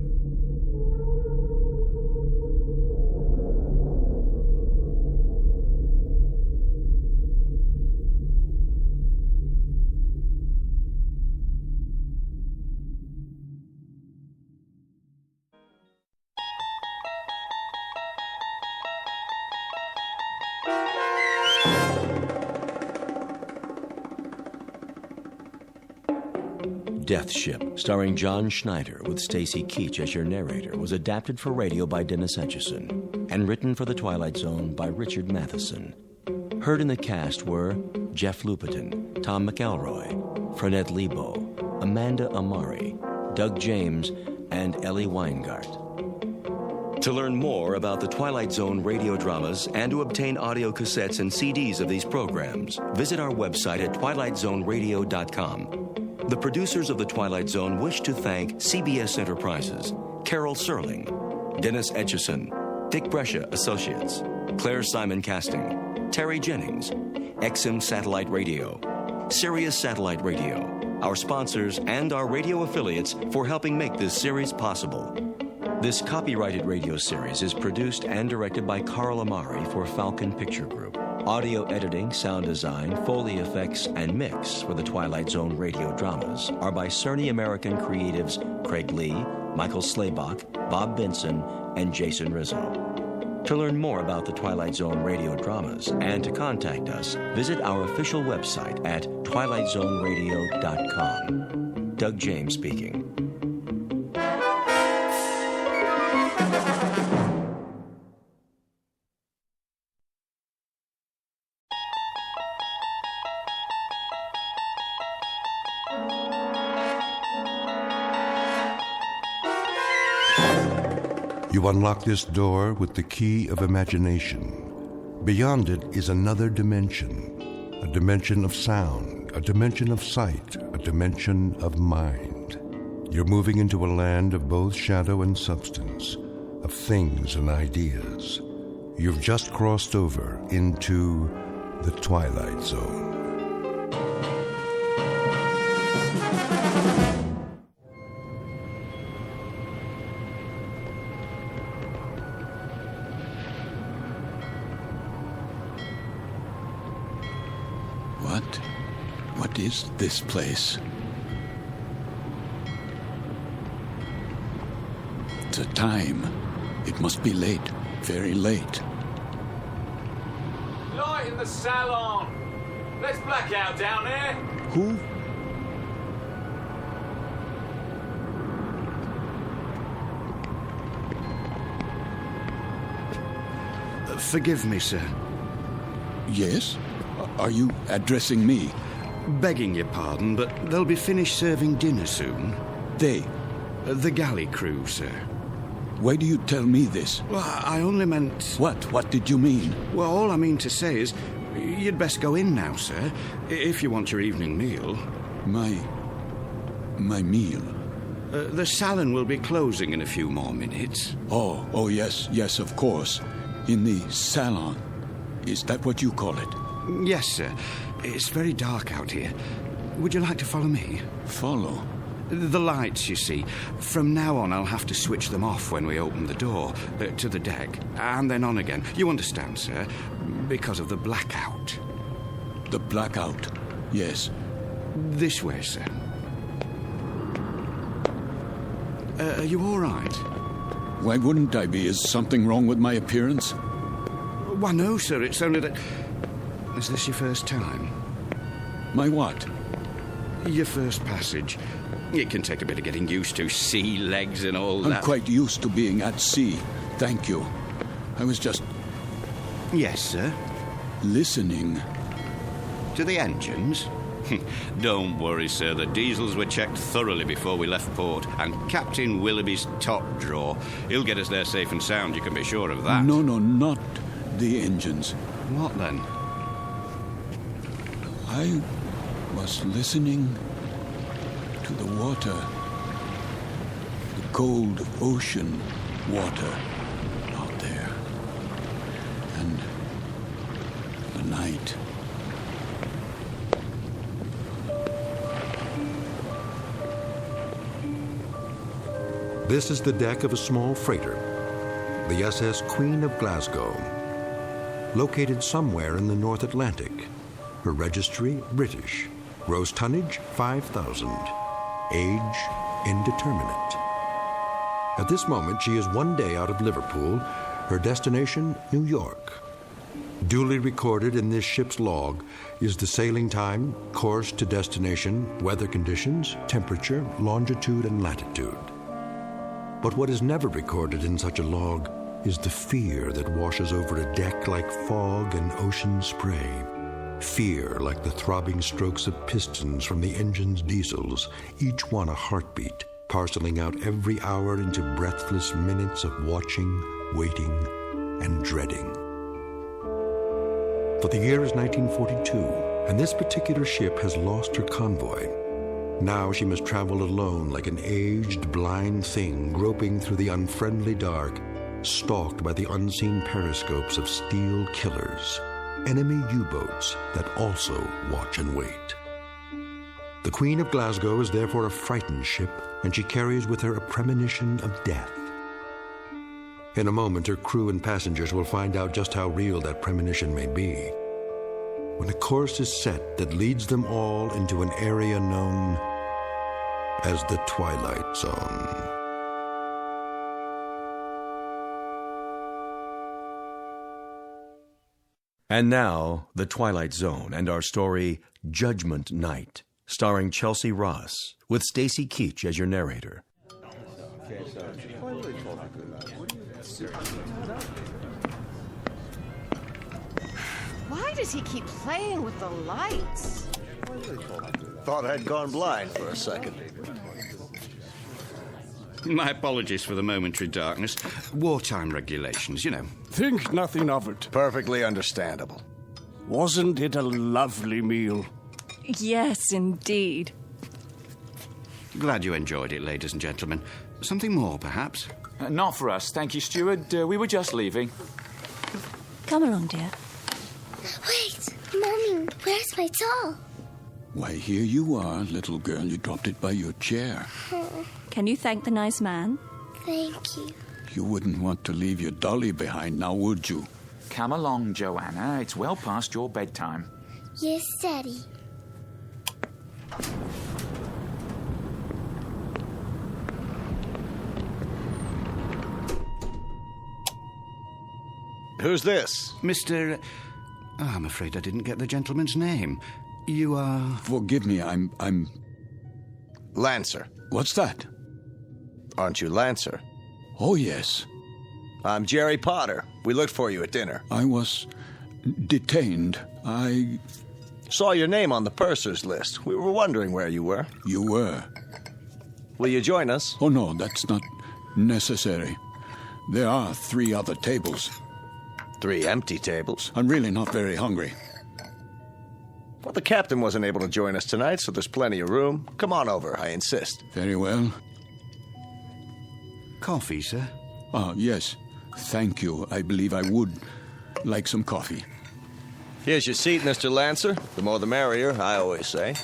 Death Ship, starring John Schneider with Stacy Keach as your narrator, was adapted for radio by Dennis Etchison and written for The Twilight Zone by Richard Matheson. Heard in the cast were Jeff Lupetin, Tom McElroy, Frenette Lebo, Amanda Amari, Doug James, and Ellie Weingart. To learn more about the Twilight Zone radio dramas and to obtain audio cassettes and CDs of these programs, visit our website at twilightzoneradio.com. The producers of The Twilight Zone wish to thank CBS Enterprises, Carol Serling, Dennis Etchison, Dick Brescia Associates, Claire Simon Casting, Terry Jennings, XM Satellite Radio, Sirius Satellite Radio, our sponsors, and our radio affiliates for helping make this series possible. This copyrighted radio series is produced and directed by Carl Amari for Falcon Picture Group. Audio editing, sound design, Foley effects, and mix for the Twilight Zone radio dramas are by Cerny American creatives Craig Lee, Michael Slaybach, Bob Benson, and Jason Rizzo. To learn more about the Twilight Zone radio dramas and to contact us, visit our official website at twilightzoneradio.com. Doug James speaking. You unlock this door with the key of imagination. Beyond it is another dimension, a dimension of sound, a dimension of sight, a dimension of mind. You're moving into a land of both shadow and substance, of things and ideas. You've just crossed over into the Twilight Zone. What is this place? The time. It must be late. Very late. Light in the salon. Let's black out down there. Who? Forgive me, sir. Yes? Are you addressing me? Begging your pardon, but they'll be finished serving dinner soon. They? The galley crew, sir. Why do you tell me this? Well, I only meant... What? What did you mean? Well, all I mean to say is, you'd best go in now, sir, if you want your evening meal. My meal? The salon will be closing in a few more minutes. Oh, yes, of course. In the salon. Is that what you call it? Yes, sir. It's very dark out here. Would you like to follow me? Follow? The lights, you see. From now on, I'll have to switch them off when we open the door to the deck, and then on again. You understand, sir? Because of the blackout. The blackout? Yes. This way, sir. Are you all right? Why wouldn't I be? Is something wrong with my appearance? Why, no, sir. It's only that... Is this your first time? My what? Your first passage. It can take a bit of getting used to. Sea legs and all that. I'm quite used to being at sea. Thank you. I was just... Yes, sir? Listening. To the engines? Don't worry, sir. The diesels were checked thoroughly before we left port, and Captain Willoughby's top drawer. He'll get us there safe and sound, you can be sure of that. No, not the engines. What then? I was listening to the water. The cold ocean water out there. And the night. This is the deck of a small freighter, the SS Queen of Glasgow, located somewhere in the North Atlantic. Her registry, British. Gross tonnage, 5,000. Age, indeterminate. At this moment, she is 1 day out of Liverpool. Her destination, New York. Duly recorded in this ship's log is the sailing time, course to destination, weather conditions, temperature, longitude, and latitude. But what is never recorded in such a log is the fear that washes over a deck like fog and ocean spray. Fear like the throbbing strokes of pistons from the engine's diesels, each one a heartbeat, parceling out every hour into breathless minutes of watching, waiting, and dreading. For the year is 1942, and this particular ship has lost her convoy. Now she must travel alone like an aged, blind thing groping through the unfriendly dark, stalked by the unseen periscopes of steel killers, enemy U-boats that also watch and wait. The Queen of Glasgow is therefore a frightened ship, and she carries with her a premonition of death. In a moment, her crew and passengers will find out just how real that premonition may be, when a course is set that leads them all into an area known as the Twilight Zone. And now, The Twilight Zone and our story, Judgment Night, starring Chelsea Ross, with Stacy Keach as your narrator. Why does he keep playing with the lights? Thought I'd gone blind for a second. My apologies for the momentary darkness. Wartime regulations, you know. Think nothing of it. Perfectly understandable. Wasn't it a lovely meal? Yes, indeed. Glad you enjoyed it, ladies and gentlemen. Something more, perhaps? Not for us, thank you, steward. We were just leaving. Come along, dear. Wait, Mommy, where's my doll? Why, here you are, little girl. You dropped it by your chair. Can you thank the nice man? Thank you. You wouldn't want to leave your dolly behind now, would you? Come along, Joanna. It's well past your bedtime. Yes, Daddy. Who's this? Mr... Oh, I'm afraid I didn't get the gentleman's name. You are... Forgive me, I'm... Lancer. What's that? Aren't you Lancer? Oh, yes. I'm Jerry Potter. We looked for you at dinner. I was detained. I saw your name on the purser's list. We were wondering where you were. You were? Will you join us? Oh, no, that's not necessary. There are 3 other tables. 3 empty tables? I'm really not very hungry. Well, the captain wasn't able to join us tonight, so there's plenty of room. Come on over, I insist. Very well. Coffee, sir? Yes. Thank you. I believe I would like some coffee. Here's your seat, Mr. Lancer. The more the merrier, I always say.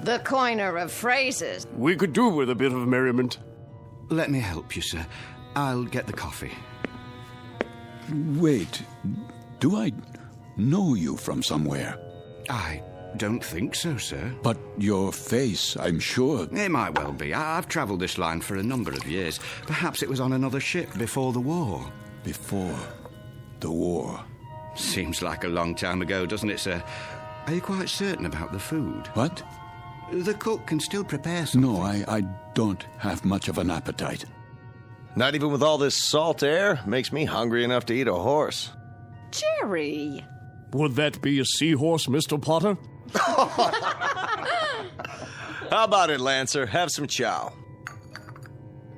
The coiner of phrases. We could do with a bit of merriment. Let me help you, sir. I'll get the coffee. Wait. Do I know you from somewhere? I don't think so, sir. But your face, I'm sure. It might well be. I've travelled this line for a number of years. Perhaps it was on another ship before the war. Before the war? Seems like a long time ago, doesn't it, sir? Are you quite certain about the food? What? The cook can still prepare something. No, I don't have much of an appetite. Not even with all this salt air? Makes me hungry enough to eat a horse. Jerry! Would that be a seahorse, Mr. Potter? How about it, Lancer? Have some chow.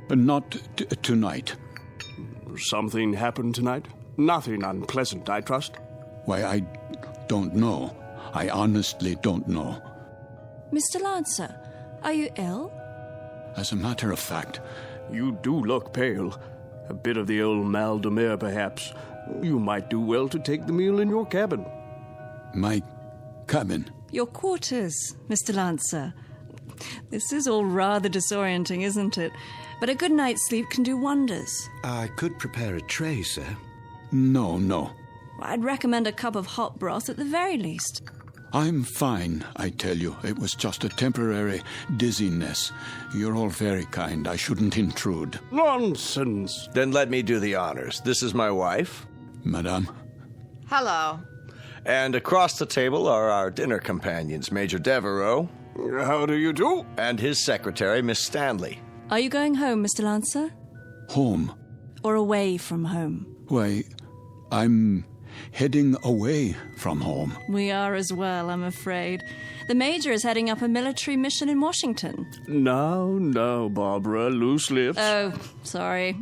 Not tonight. Something happened tonight? Nothing unpleasant, I trust? Why, I don't know. I honestly don't know. Mr. Lancer, are you ill? As a matter of fact... You do look pale. A bit of the old mal de mer, perhaps. You might do well to take the meal in your cabin. My cabin? Your quarters, Mr. Lancer. This is all rather disorienting, isn't it? But a good night's sleep can do wonders. I could prepare a tray, sir. No. I'd recommend a cup of hot broth at the very least. I'm fine, I tell you. It was just a temporary dizziness. You're all very kind. I shouldn't intrude. Nonsense. Then let me do the honors. This is my wife. Madame. Hello. And across the table are our dinner companions, Major Devereaux. How do you do? And his secretary, Miss Stanley. Are you going home, Mr. Lancer? Home? Or away from home? Why, I'm heading away from home. We are as well, I'm afraid. The Major is heading up a military mission in Washington. Now, Barbara, loose lips. Oh, sorry.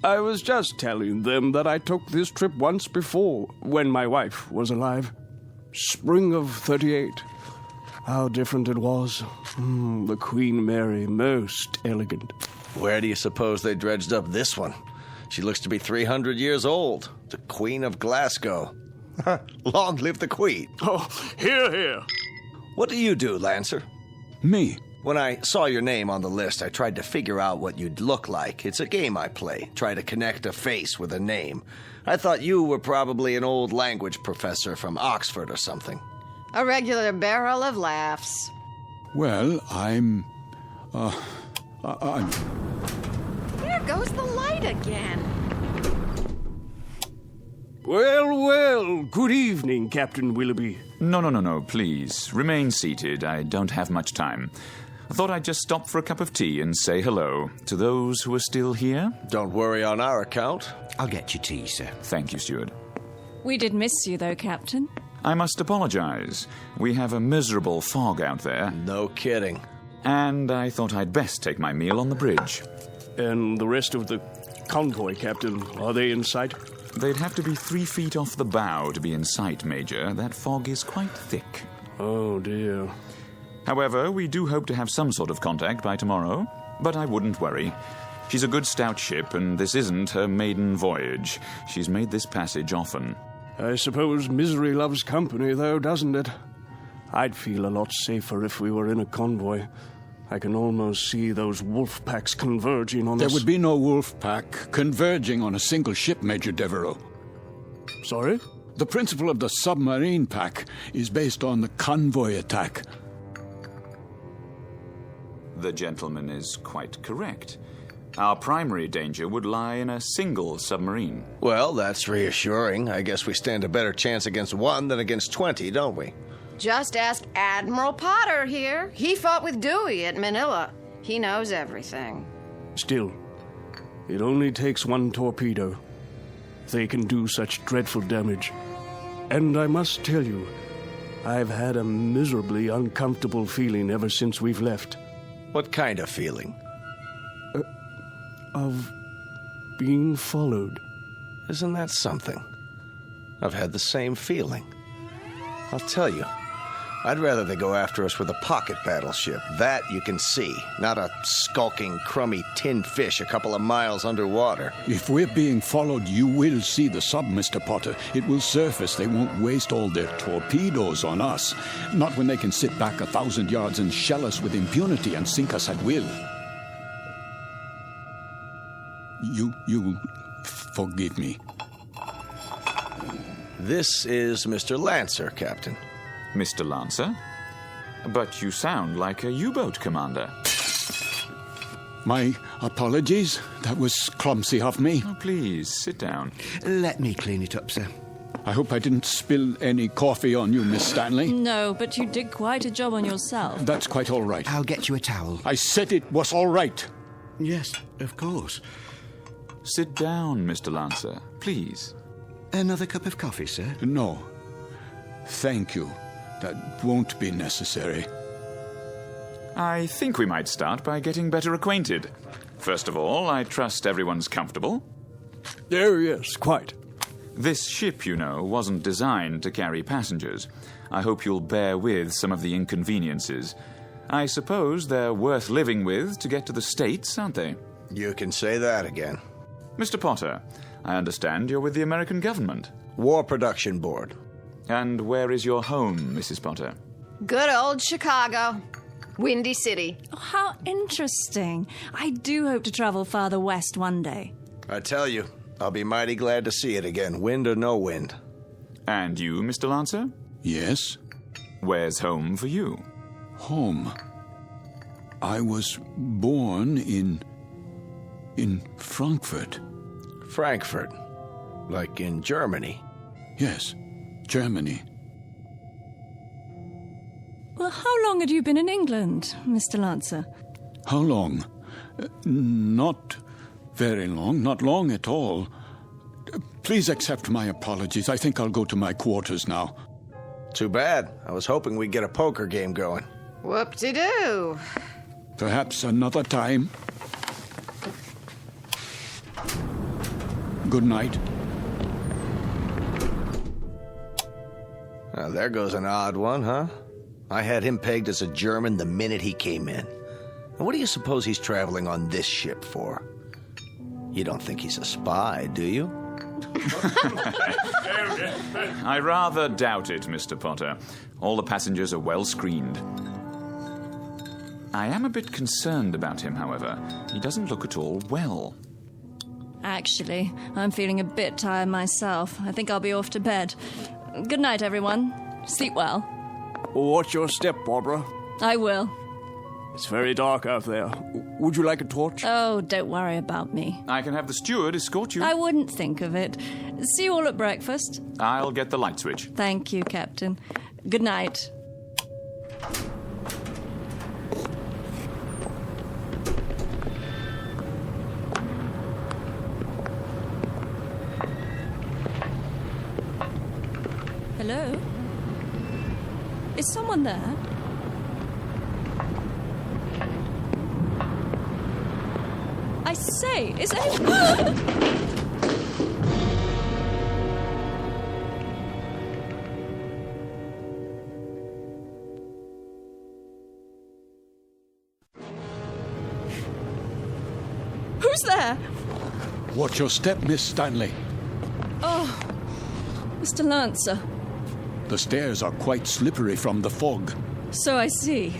I was just telling them that I took this trip once before, when my wife was alive. Spring of 38. How different it was. The Queen Mary, most elegant. Where do you suppose they dredged up this one? She looks to be 300 years old. The Queen of Glasgow. Long live the Queen. Oh, hear. What do you do, Lancer? Me? When I saw your name on the list, I tried to figure out what you'd look like. It's a game I play. Try to connect a face with a name. I thought you were probably an old language professor from Oxford or something. A regular barrel of laughs. Well, I'm... There goes the light again. Well, good evening, Captain Willoughby. No, please. Remain seated. I don't have much time. I thought I'd just stop for a cup of tea and say hello to those who are still here. Don't worry on our account. I'll get you tea, sir. Thank you, steward. We did miss you, though, Captain. I must apologize. We have a miserable fog out there. No kidding. And I thought I'd best take my meal on the bridge. And the rest of the convoy, Captain, are they in sight? They'd have to be 3 feet off the bow to be in sight, Major. That fog is quite thick. Oh, dear. However, we do hope to have some sort of contact by tomorrow. But I wouldn't worry. She's a good stout ship, and this isn't her maiden voyage. She's made this passage often. I suppose misery loves company, though, doesn't it? I'd feel a lot safer if we were in a convoy. I can almost see those wolf packs converging on us. There would be no wolf pack converging on a single ship, Major Devereaux. Sorry? The principle of the submarine pack is based on the convoy attack. The gentleman is quite correct. Our primary danger would lie in a single submarine. Well, that's reassuring. I guess we stand a better chance against one than against 20, don't we? Just ask Admiral Potter here. He fought with Dewey at Manila. He knows everything. Still, it only takes one torpedo. they can do such dreadful damage. And I must tell you, I've had a miserably uncomfortable feeling ever since we've left. What kind of feeling? Of being followed. Isn't that something? I've had the same feeling. I'll tell you, I'd rather they go after us with a pocket battleship. That you can see, not a skulking, crummy tin fish a couple of miles underwater. If we're being followed, you will see the sub, Mr. Potter. It will surface. They won't waste all their torpedoes on us. Not when they can sit back 1,000 yards and shell us with impunity and sink us at will. You forgive me. This is Mr. Lancer, Captain. Mr. Lancer? But you sound like a U-boat commander. My apologies. That was clumsy of me. Oh, please, sit down. Let me clean it up, sir. I hope I didn't spill any coffee on you, Miss Stanley. No, but you did quite a job on yourself. That's quite all right. I'll get you a towel. I said it was all right. Yes, of course. Sit down, Mr. Lancer, please. Another cup of coffee, sir? No. Thank you. That won't be necessary. I think we might start by getting better acquainted. First of all, I trust everyone's comfortable. Oh, yes, quite. This ship, you know, wasn't designed to carry passengers. I hope you'll bear with some of the inconveniences. I suppose they're worth living with to get to the States, aren't they? You can say that again. Mr. Potter, I understand you're with the American government. War Production Board. And where is your home, Mrs. Potter? Good old Chicago. Windy City. Oh, how interesting. I do hope to travel farther west one day. I tell you, I'll be mighty glad to see it again, wind or no wind. And you, Mr. Lancer? Yes? Where's home for you? Home? I was born in Frankfurt. Frankfurt? Like in Germany? Yes, Germany. Well, how long had you been in England, Mr. Lancer? How long? Not very long, not long at all. Please accept my apologies. I think I'll go to my quarters now. Too bad. I was hoping we'd get a poker game going. Whoop-de-doo. Perhaps another time. Good night. Well, there goes an odd one, huh? I had him pegged as a German the minute he came in. And what do you suppose he's traveling on this ship for? You don't think he's a spy, do you? I rather doubt it, Mr. Potter. All the passengers are well screened. I am a bit concerned about him, however. He doesn't look at all well. Actually, I'm feeling a bit tired myself. I think I'll be off to bed. Good night, everyone. Sleep well. Watch your step, Barbara. I will. It's very dark out there. Would you like a torch? Oh, don't worry about me. I can have the steward escort you. I wouldn't think of it. See you all at breakfast. I'll get the light switch. Thank you, Captain. Good night. Hello? Is someone there? I say, is anyone... Who's there? Watch your step, Miss Stanley. Oh, Mr. Lancer. The stairs are quite slippery from the fog. So I see.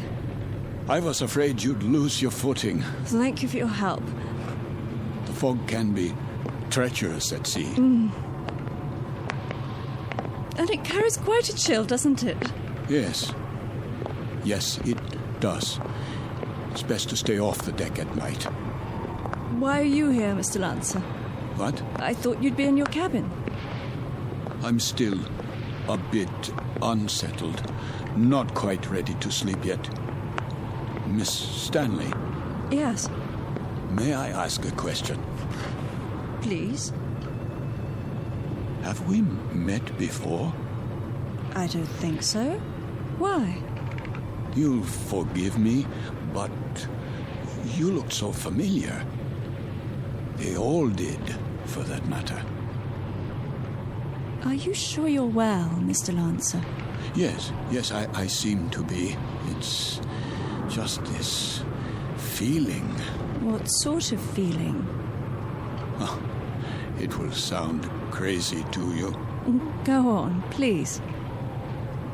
I was afraid you'd lose your footing. Thank you for your help. The fog can be treacherous at sea. And it carries quite a chill, doesn't it? Yes. Yes, it does. It's best to stay off the deck at night. Why are you here, Mr. Lancer? What? I thought you'd be in your cabin. I'm still a bit unsettled. Not quite ready to sleep yet. Miss Stanley? Yes. May I ask a question? Please. Have we met before? I don't think so. Why? You'll forgive me, but you looked so familiar. They all did, for that matter. Are you sure you're well, Mr. Lancer? Yes, I seem to be. It's just this feeling. What sort of feeling? Oh, it will sound crazy to you. Go on, please.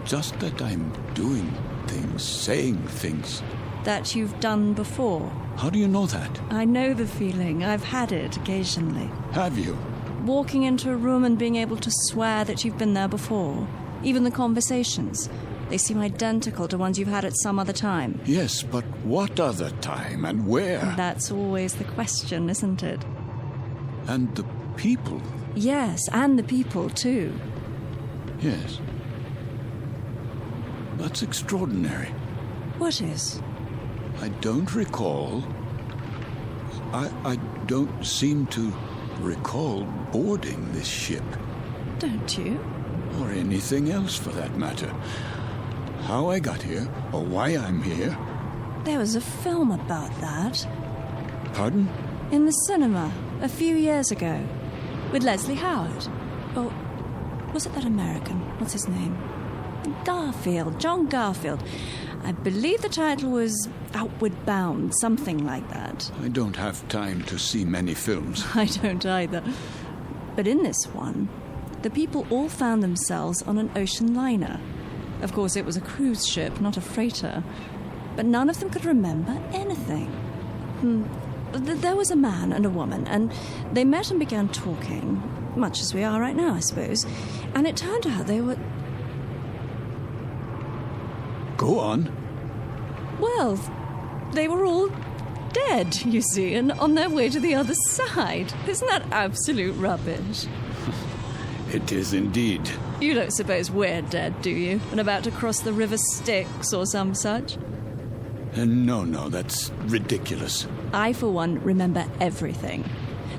Just that I'm doing things, saying things. That you've done before. How do you know that? I know the feeling. I've had it occasionally. Have you? Walking into a room and being able to swear that you've been there before. Even the conversations. They seem identical to ones you've had at some other time. Yes, but what other time and where? That's always the question, isn't it? And the people? Yes, and the people, too. Yes. That's extraordinary. What is? I don't recall. I don't seem to recall boarding this ship. Don't you? Or anything else, for that matter. How I got here, or why I'm here. There was a film about that. Pardon? In the cinema, a few years ago. With Leslie Howard. Or was it that American? What's his name? Garfield. John Garfield. I believe the title was Outward Bound, something like that. I don't have time to see many films. I don't either. But in this one, the people all found themselves on an ocean liner. Of course, it was a cruise ship, not a freighter. But none of them could remember anything. There was a man and a woman, and they met and began talking, much as we are right now, I suppose. And it turned out they were... Go on. Well, they were all dead, you see, and on their way to the other side. Isn't that absolute rubbish? It is indeed. You don't suppose we're dead, do you? And about to cross the River Styx or some such? No, that's ridiculous. I, for one, remember everything.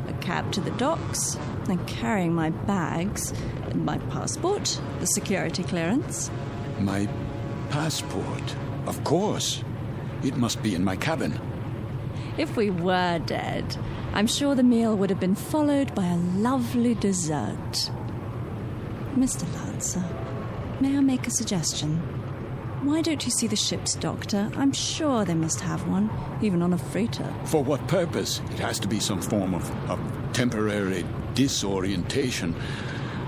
A cab to the docks, and carrying my bags, my passport, the security clearance. My passport? Of course. It must be in my cabin. If we were dead, I'm sure the meal would have been followed by a lovely dessert. Mr. Lancer, may I make a suggestion? Why don't you see the ship's doctor? I'm sure they must have one, even on a freighter. For what purpose? It has to be some form of temporary disorientation.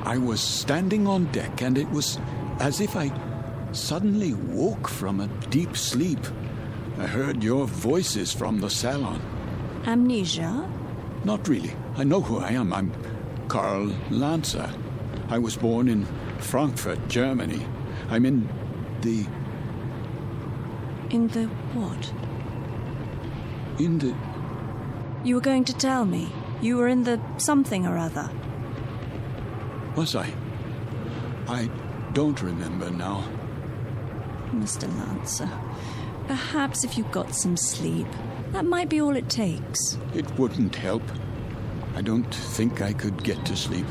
I was standing on deck, and it was as if I suddenly woke from a deep sleep. I heard your voices from the salon. Amnesia? Not really. I know who I am. I'm Karl Lancer. I was born in Frankfurt, Germany. I'm in the... In the what? In the... You were going to tell me. You were in the something or other. Was I? I don't remember now. Mr. Lancer, perhaps if you got some sleep, that might be all it takes. It wouldn't help. I don't think I could get to sleep.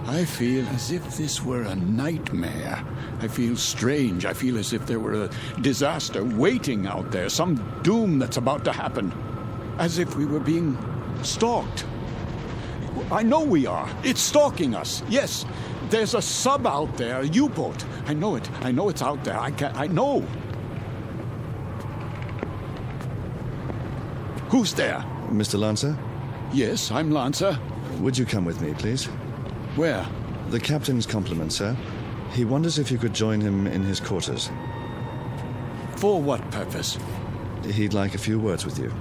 I feel as if this were a nightmare. I feel strange. I feel as if there were a disaster waiting out there, some doom that's about to happen. As if we were being stalked. I know we are. It's stalking us. Yes, there's a sub out there, a U-boat. I know it. I know it's out there. I know. Who's there? Mr. Lancer? Yes, I'm Lancer. Would you come with me, please? Where? The captain's compliments, sir. He wonders if you could join him in his quarters. For what purpose? He'd like a few words with you.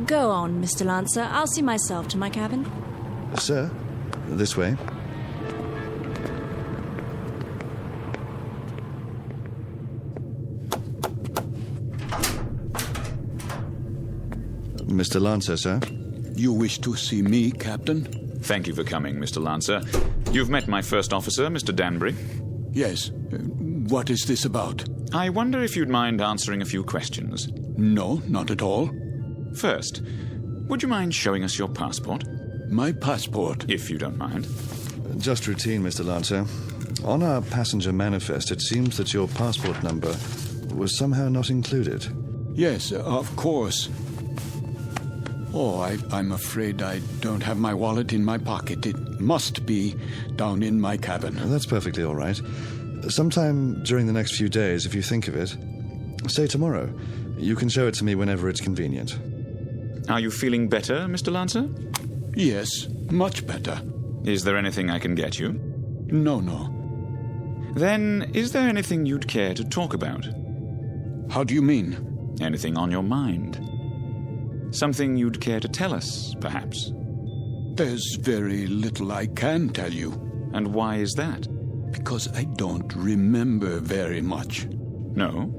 Go on, Mr. Lancer. I'll see myself to my cabin. Sir, this way. Mr. Lancer, sir. You wish to see me, Captain? Thank you for coming, Mr. Lancer. You've met my first officer, Mr. Danbury. Yes. What is this about? I wonder if you'd mind answering a few questions. No, not at all. First, would you mind showing us your passport? My passport? If you don't mind. Just routine, Mr. Lancer. On our passenger manifest, it seems that your passport number was somehow not included. Yes, of course. Oh, I'm afraid I don't have my wallet in my pocket. It must be down in my cabin. Well, that's perfectly all right. Sometime during the next few days, if you think of it, say tomorrow. You can show it to me whenever it's convenient. Are you feeling better, Mr. Lancer? Yes, much better. Is there anything I can get you? No. Then, is there anything you'd care to talk about? How do you mean? Anything on your mind? Something you'd care to tell us, perhaps? There's very little I can tell you. And why is that? Because I don't remember very much. No?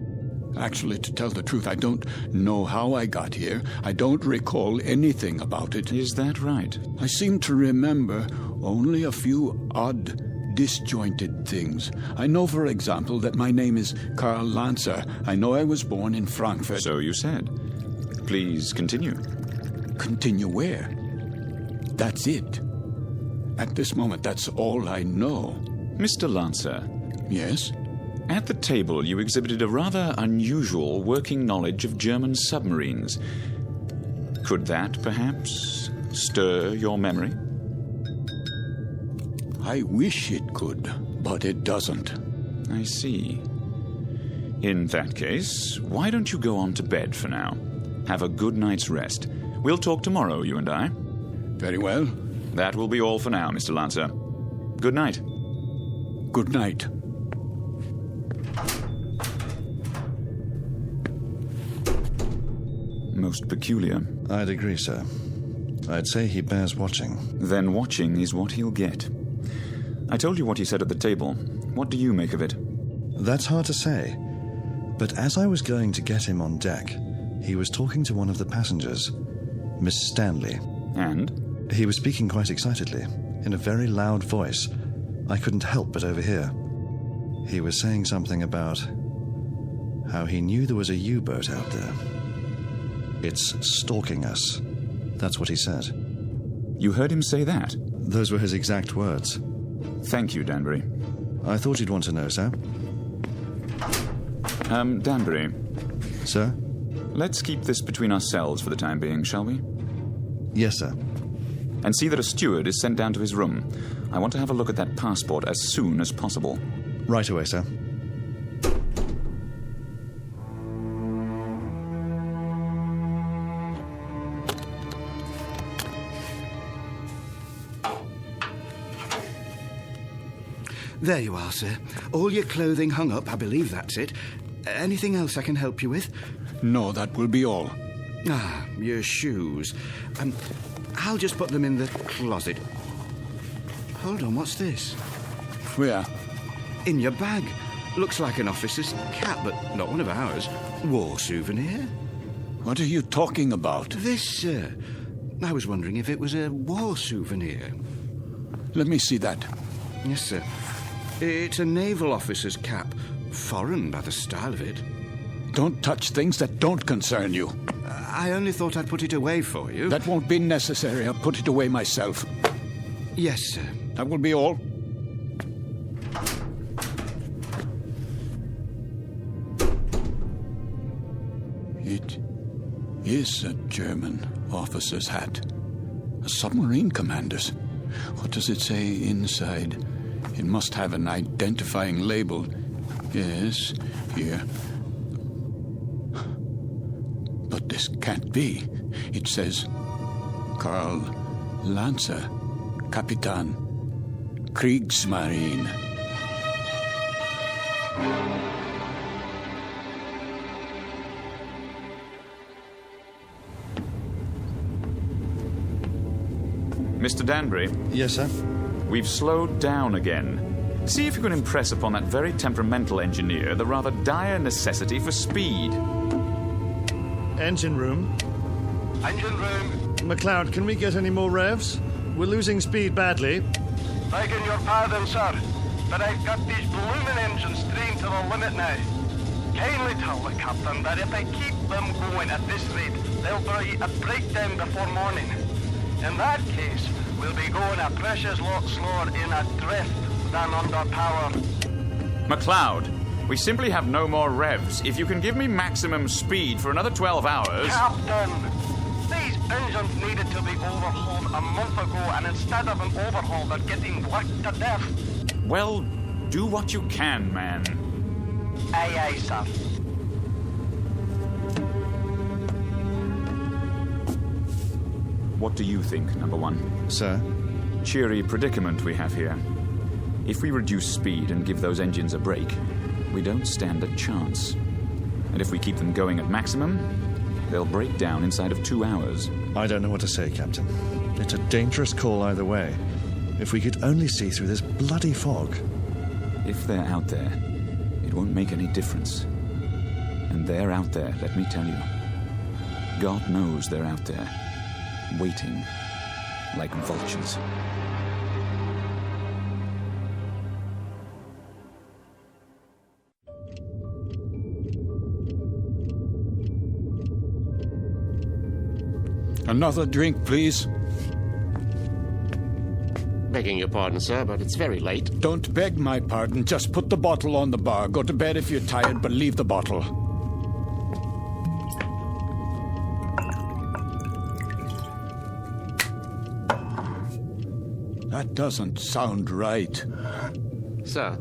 Actually, to tell the truth, I don't know how I got here. I don't recall anything about it. Is that right? I seem to remember only a few odd, disjointed things. I know, for example, that my name is Karl Lancer. I know I was born in Frankfurt. So you said. Please continue. Continue where? That's it. At this moment, that's all I know. Mr. Lancer. Yes? At the table, you exhibited a rather unusual working knowledge of German submarines. Could that, perhaps, stir your memory? I wish it could, but it doesn't. I see. In that case, why don't you go on to bed for now? Have a good night's rest. We'll talk tomorrow, you and I. Very well. That will be all for now, Mr. Lancer. Good night. Good night. Most peculiar. I'd agree, sir. I'd say he bears watching. Then watching is what he'll get. I told you what he said at the table. What do you make of it? That's hard to say. But as I was going to get him on deck, he was talking to one of the passengers, Miss Stanley. And? He was speaking quite excitedly, in a very loud voice. I couldn't help but overhear. He was saying something about how he knew there was a U-boat out there. It's stalking us. That's what he said. You heard him say that? Those were his exact words. Thank you, Danbury. I thought you'd want to know, sir. Danbury. Sir? Let's keep this between ourselves for the time being, shall we? Yes, sir. And see that a steward is sent down to his room. I want to have a look at that passport as soon as possible. Right away, sir. There you are, sir. All your clothing hung up, I believe that's it. Anything else I can help you with? No, that will be all. Ah, your shoes. I'll just put them in the closet. Hold on, what's this? Where? In your bag. Looks like an officer's cap, but not one of ours. War souvenir. What are you talking about? This, sir. I was wondering if it was a war souvenir. Let me see that. Yes, sir. It's a naval officer's cap. Foreign by the style of it. Don't touch things that don't concern you. I only thought I'd put it away for you. That won't be necessary. I'll put it away myself. Yes, sir. That will be all. It is a German officer's hat. A submarine commander's. What does it say inside? It must have an identifying label. Yes, here. But this can't be. It says, Karl Lancer, Kapitan, Kriegsmarine. Mr. Danbury? Yes, sir? We've slowed down again. See if you can impress upon that very temperamental engineer the rather dire necessity for speed. Engine room. Engine room. McLeod, can we get any more revs? We're losing speed badly. Begging your pardon, sir, but I've got these blooming engines strained to the limit now. Kindly tell the captain that if I keep them going at this rate, they'll be a breakdown before morning. In that case, We'll be going a precious lot slower in a drift than under power. MacLeod, we simply have no more revs. If you can give me maximum speed for another 12 hours... Captain! These engines needed to be overhauled a month ago, and instead of an overhaul, they're getting worked to death. Well, do what you can, man. Aye, aye, sir. What do you think, number one? Sir? Cheery predicament we have here. If we reduce speed and give those engines a break, we don't stand a chance. And if we keep them going at maximum, they'll break down inside of 2 hours. I don't know what to say, Captain. It's a dangerous call either way. If we could only see through this bloody fog. If they're out there, it won't make any difference. And they're out there, let me tell you. God knows they're out there, waiting like vultures. Another drink, please. Begging your pardon, sir, but it's very late. Don't beg my pardon. Just put the bottle on the bar. Go to bed if you're tired, but leave the bottle. That doesn't sound right. Sir?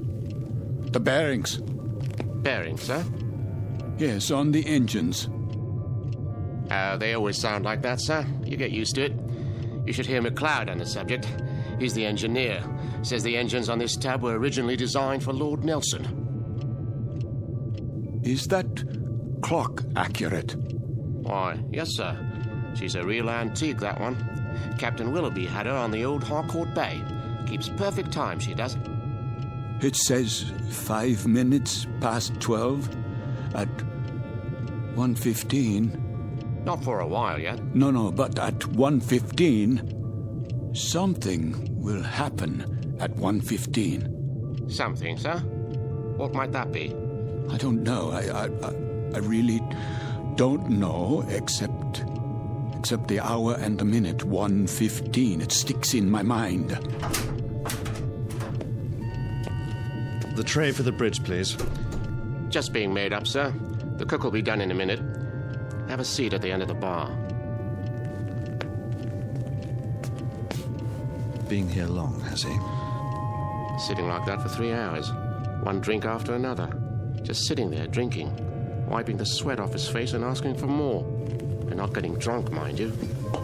The bearings. Bearings, sir? Yes, on the engines. They always sound like that, sir. You get used to it. You should hear MacLeod on the subject. He's the engineer. Says the engines on this tab were originally designed for Lord Nelson. Is that clock accurate? Why, yes, sir. She's a real antique, that one. Captain Willoughby had her on the old Harcourt Bay. Keeps perfect time, she does. It says 5 minutes past 12 at 1:15. Not for a while yet. No, but at 1:15, something will happen at 1:15. Something, sir? What might that be? I don't know. I really don't know, except the hour and the minute, 1:15. It sticks in my mind. The tray for the bridge, please. Just being made up, sir. The cook will be done in a minute. Have a seat at the end of the bar. Been here long, has he? Sitting like that for 3 hours. One drink after another. Just sitting there, drinking. Wiping the sweat off his face and asking for more. And not getting drunk, mind you.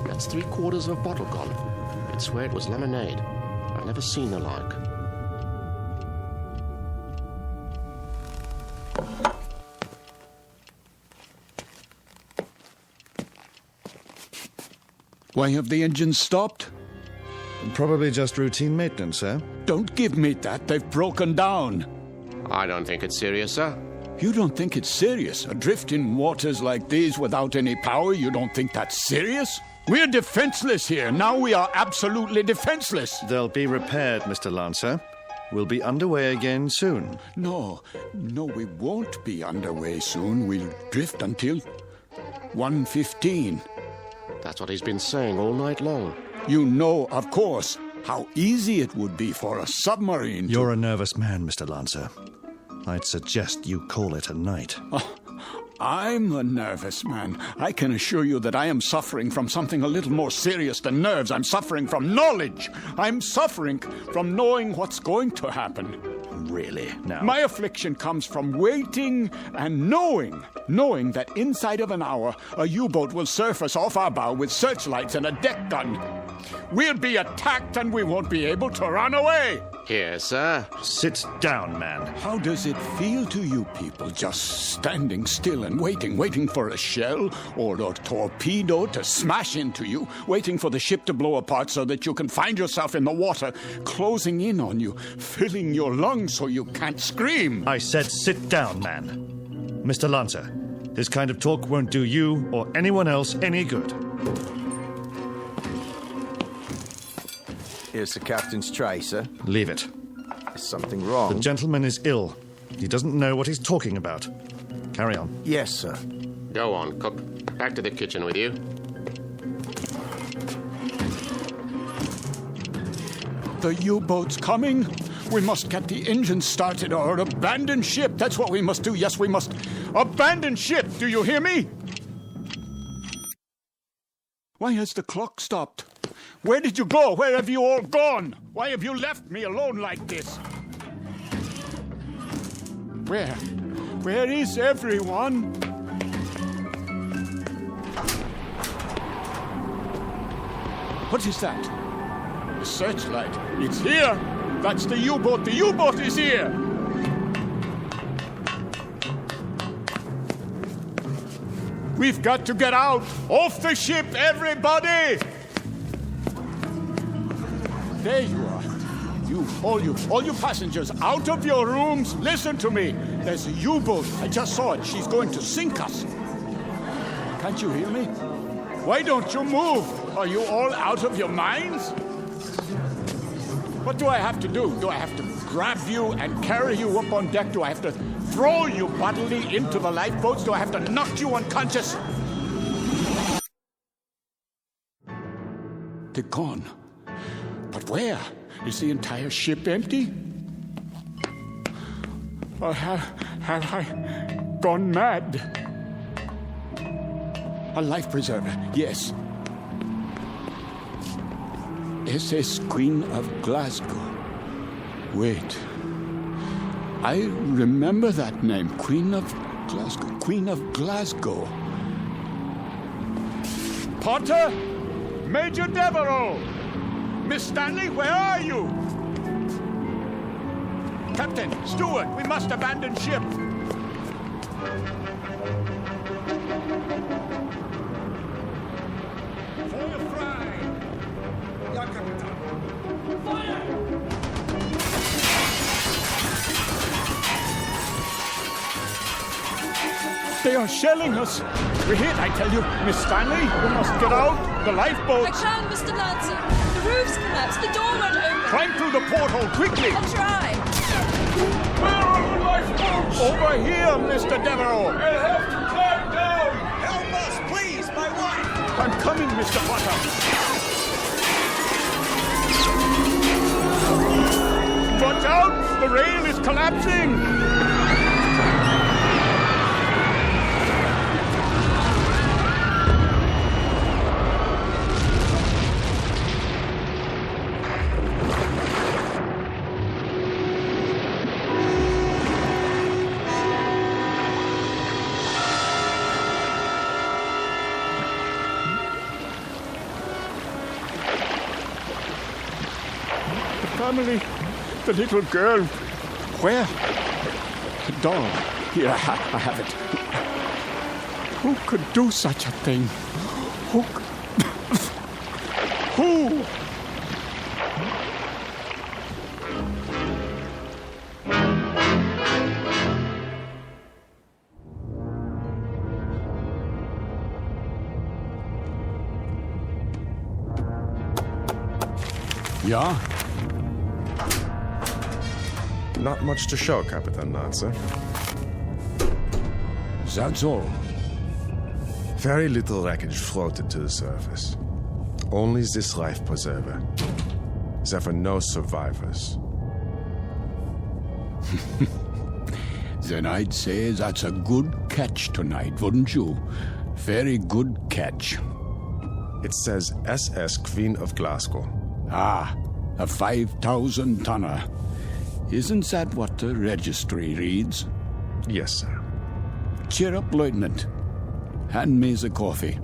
That's 3/4 of a bottle gone. I'd swear it was lemonade. I've never seen the like. Why have the engines stopped? Probably just routine maintenance, sir. Don't give me that. They've broken down. I don't think it's serious, sir. You don't think it's serious? Adrift in waters like these without any power, you don't think that's serious? We're defenseless here. Now we are absolutely defenseless. They'll be repaired, Mr. Lancer. We'll be underway again soon. No, we won't be underway soon. We'll drift until 1:15. That's what he's been saying all night long. You know, of course, how easy it would be for a submarine to... You're a nervous man, Mr. Lancer. I'd suggest you call it a night. I'm a nervous man. I can assure you that I am suffering from something a little more serious than nerves. I'm suffering from knowledge. I'm suffering from knowing what's going to happen. Really? Now? My affliction comes from waiting and knowing that inside of an hour, a U-boat will surface off our bow with searchlights and a deck gun. We'll be attacked and we won't be able to run away. Here, sir. Sit down, man. How does it feel to you people just standing still and waiting for a shell or a torpedo to smash into you, waiting for the ship to blow apart so that you can find yourself in the water, closing in on you, filling your lungs so you can't scream? I said sit down, man. Mr. Lancer, this kind of talk won't do you or anyone else any good. Here's the captain's tray, sir. Leave it. Is something wrong? The gentleman is ill. He doesn't know what he's talking about. Carry on. Yes, sir. Go on, cook. Back to the kitchen with you. The U-boat's coming. We must get the engine started or abandon ship. That's what we must do. Yes, we must abandon ship. Do you hear me? Why has the clock stopped? Where did you go? Where have you all gone? Why have you left me alone like this? Where? Where is everyone? What is that? The searchlight. It's here. That's the U-boat. The U-boat is here. We've got to get out. Off the ship, everybody. There you are. All you passengers, out of your rooms. Listen to me. There's a U-boat. I just saw it. She's going to sink us. Can't you hear me? Why don't you move? Are you all out of your minds? What do I have to do? Do I have to grab you and carry you up on deck? Do I have to throw you bodily into the lifeboats? Do I have to knock you unconscious? They're gone. But where? Is the entire ship empty? Or have I gone mad? A life preserver, yes. SS Queen of Glasgow. Wait. I remember that name. Queen of Glasgow. Queen of Glasgow. Potter? Major Devereaux! Miss Stanley, where are you? Captain, steward, we must abandon ship. Feuer frei! Ja, Kapitän. Feuer! They are shelling us. We're hit, I tell you. Miss Stanley, we must get out. The lifeboat. I can, Mr. Lancer. The roof's collapsed. The door won't open. Climb through the porthole, quickly. I'll try. Where are the lifeboats? Over here, Mr. Devereaux. We'll have to climb down. Help us, please, my wife. I'm coming, Mr. Potter. Watch out! The rail is collapsing. Family, the little girl. Where? The doll. Here, I have it. Who could do such a thing? Who? Who? Ja? Not much to show, Captain Lancer. That's all. Very little wreckage floated to the surface. Only this life preserver. There were no survivors. Then I'd say that's a good catch tonight, wouldn't you? Very good catch. It says SS Queen of Glasgow. Ah, a 5,000-tonner. Isn't that what the registry reads? Yes, sir. Cheer up, Lieutenant. Hand me the coffee.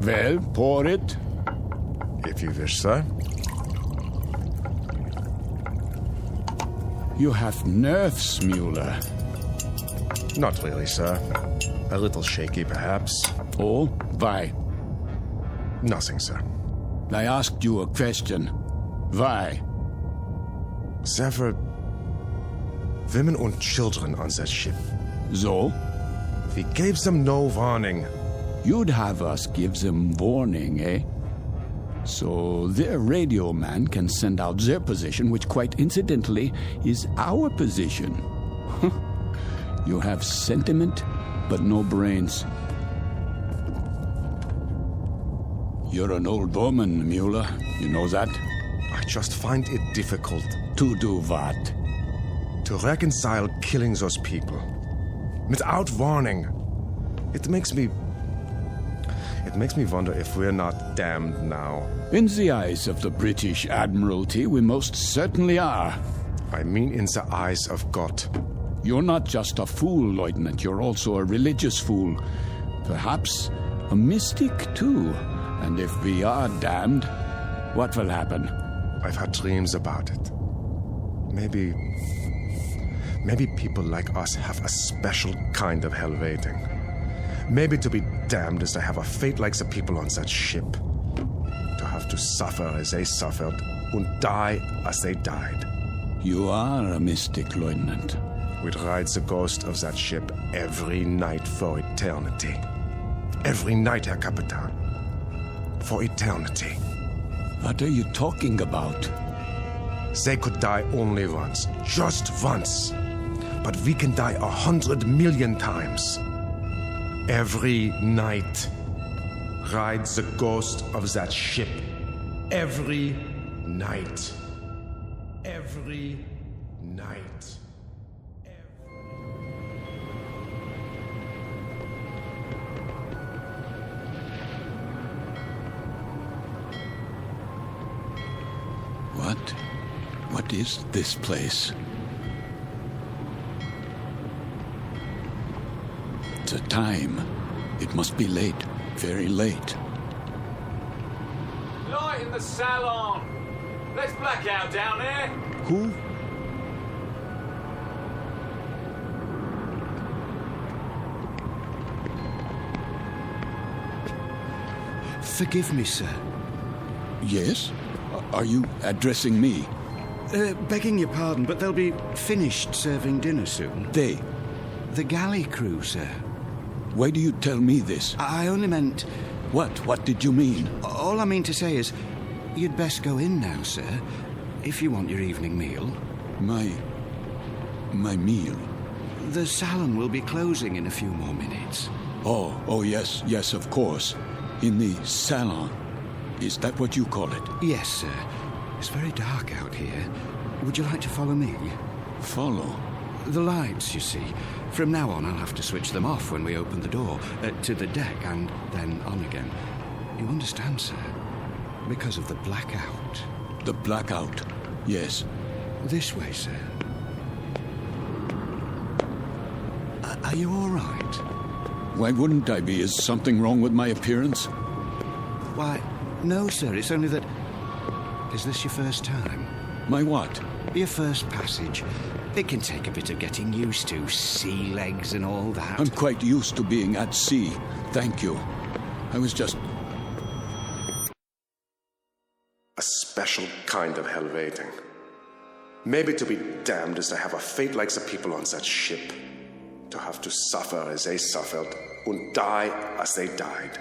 Well, pour it. If you wish, sir. You have nerves, Mueller. Not really, sir. A little shaky, perhaps. Oh, why? Nothing, sir. I asked you a question. Why? There were women and children on that ship. So? We gave them no warning. You'd have us give them warning, eh? So their radio man can send out their position, which quite incidentally is our position. You have sentiment, but no brains. You're an old woman, Mueller. You know that? I just find it difficult. To do what? To reconcile killing those people. Without warning. It makes me wonder if we're not damned now. In the eyes of the British Admiralty, we most certainly are. I mean in the eyes of God. You're not just a fool, Lieutenant. You're also a religious fool. Perhaps a mystic, too. And if we are damned, what will happen? I've had dreams about it. Maybe people like us have a special kind of hell waiting. Maybe to be damned is to have a fate like the people on that ship. To have to suffer as they suffered and die as they died. You are a mystic, Lieutenant. We'd ride the ghost of that ship every night for eternity. Every night, Herr Capitan. For eternity. What are you talking about? They could die only once. Just once. But we can die 100 million times. Every night. Ride the ghost of that ship. Every night. Every night. What is this place? The time. It must be late. Very late. Light in the salon. Let's black out down there. Who? Forgive me, sir. Yes? Are you addressing me? Begging your pardon, but they'll be finished serving dinner soon. They? The galley crew, sir. Why do you tell me this? I only meant... What? What did you mean? All I mean to say is, you'd best go in now, sir, if you want your evening meal. My meal? The salon will be closing in a few more minutes. Oh, yes, of course. In the salon. Is that what you call it? Yes, sir. It's very dark out here. Would you like to follow me? Follow? The lights, you see. From now on, I'll have to switch them off when we open the door, to the deck and then on again. You understand, sir? Because of the blackout. The blackout? Yes. This way, sir. Are you all right? Why wouldn't I be? Is something wrong with my appearance? Why, no, sir. It's only that... Is this your first time? My what? Your first passage. It can take a bit of getting used to. Sea legs and all that. I'm quite used to being at sea. Thank you. I was just... A special kind of hell waiting. Maybe to be damned is to have a fate like the people on that ship. To have to suffer as they suffered and die as they died.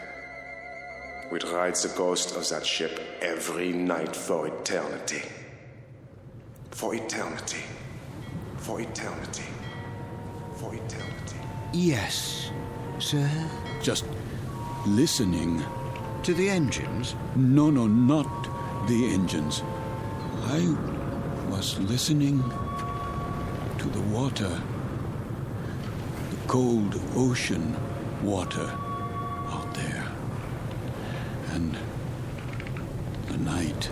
We'd ride the ghost of that ship every night for eternity. For eternity. For eternity. For eternity. Yes, sir? Just listening. To the engines? No, not the engines. I was listening to the water. The cold ocean water out there. And the night.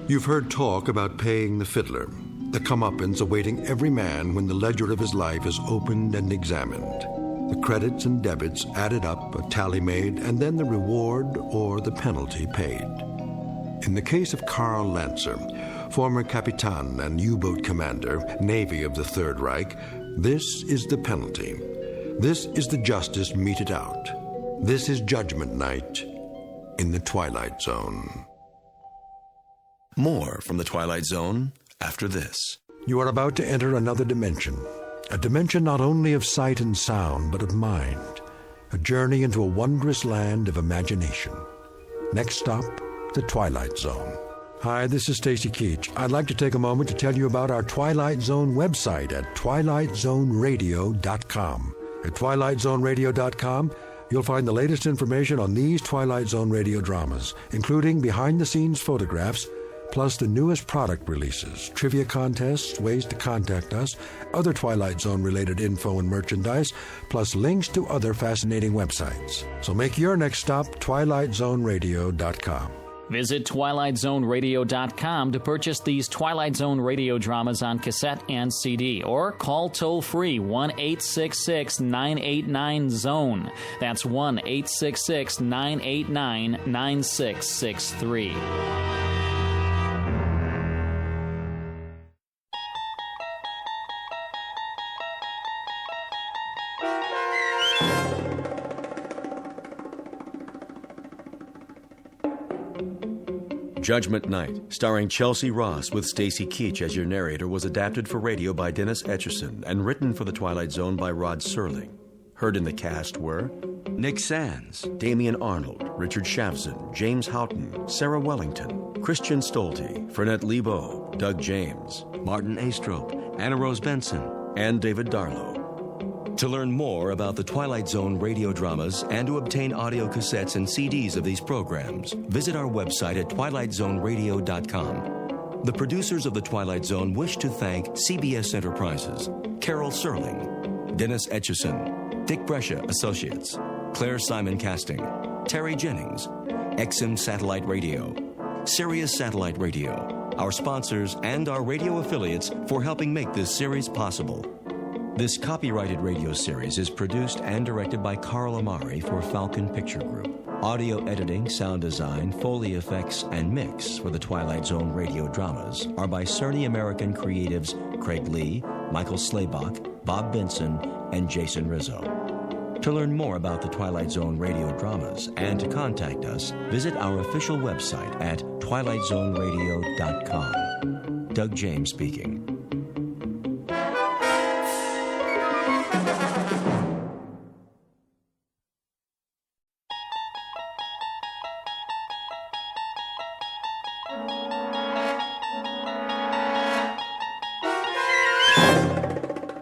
You've heard talk about paying the fiddler, the comeuppance awaiting every man when the ledger of his life is opened and examined. The credits and debits added up, a tally made, and then the reward or the penalty paid. In the case of Karl Lancer, former Capitan and U-boat commander, Navy of the Third Reich, this is the penalty. This is the justice meted out. This is Judgment Night in the Twilight Zone. More from the Twilight Zone after this. You are about to enter another dimension, A dimension not only of sight and sound, but of mind. A journey into a wondrous land of imagination. Next stop, the Twilight Zone. Hi, this is Stacy Keach. I'd like to take a moment to tell you about our Twilight Zone website at twilightzoneradio.com. At twilightzoneradio.com, you'll find the latest information on these Twilight Zone radio dramas, including behind-the-scenes photographs, plus the newest product releases, trivia contests, ways to contact us, other Twilight Zone-related info and merchandise, plus links to other fascinating websites. So make your next stop twilightzoneradio.com. Visit twilightzoneradio.com to purchase these Twilight Zone radio dramas on cassette and CD, or call toll-free 1-866-989-ZONE. That's 1-866-989-9663. Judgment Night, starring Chelsea Ross with Stacy Keach as your narrator, was adapted for radio by Dennis Etchison and written for The Twilight Zone by Rod Serling. Heard in the cast were Nick Sands, Damian Arnold, Richard Shavson, James Houghton, Sarah Wellington, Christian Stolte, Fernette Lebo, Doug James, Martin Astrop, Anna Rose Benson, and David Darlow. To learn more about the Twilight Zone radio dramas and to obtain audio cassettes and CDs of these programs, visit our website at twilightzoneradio.com. The producers of The Twilight Zone wish to thank CBS Enterprises, Carol Serling, Dennis Etchison, Dick Brescia Associates, Claire Simon Casting, Terry Jennings, XM Satellite Radio, Sirius Satellite Radio, our sponsors and our radio affiliates for helping make this series possible. This copyrighted radio series is produced and directed by Carl Amari for Falcon Picture Group. Audio editing, sound design, Foley effects, and mix for the Twilight Zone radio dramas are by Cerny American creatives Craig Lee, Michael Slaybach, Bob Benson, and Jason Rizzo. To learn more about the Twilight Zone radio dramas and to contact us, visit our official website at twilightzoneradio.com. Doug James speaking.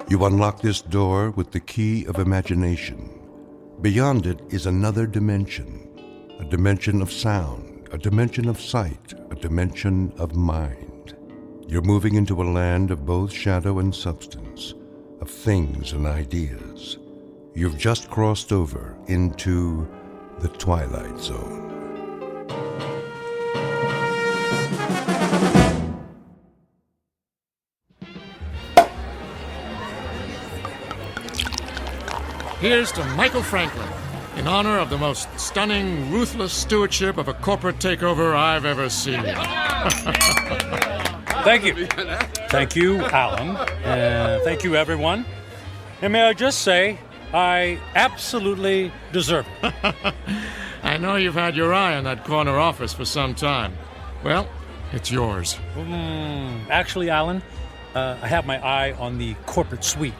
You unlock this door with the key of imagination. Beyond it is another dimension, a dimension of sound, a dimension of sight, a dimension of mind. You're moving into a land of both shadow and substance, of things and ideas. You've just crossed over into the Twilight Zone. Here's to Michael Franklin, in honor of the most stunning, ruthless stewardship of a corporate takeover I've ever seen. Thank you. Thank you, Alan. Thank you, everyone. And may I just say, I absolutely deserve it. I know you've had your eye on that corner office for some time. Well, it's yours. Actually, Alan, I have my eye on the corporate suite.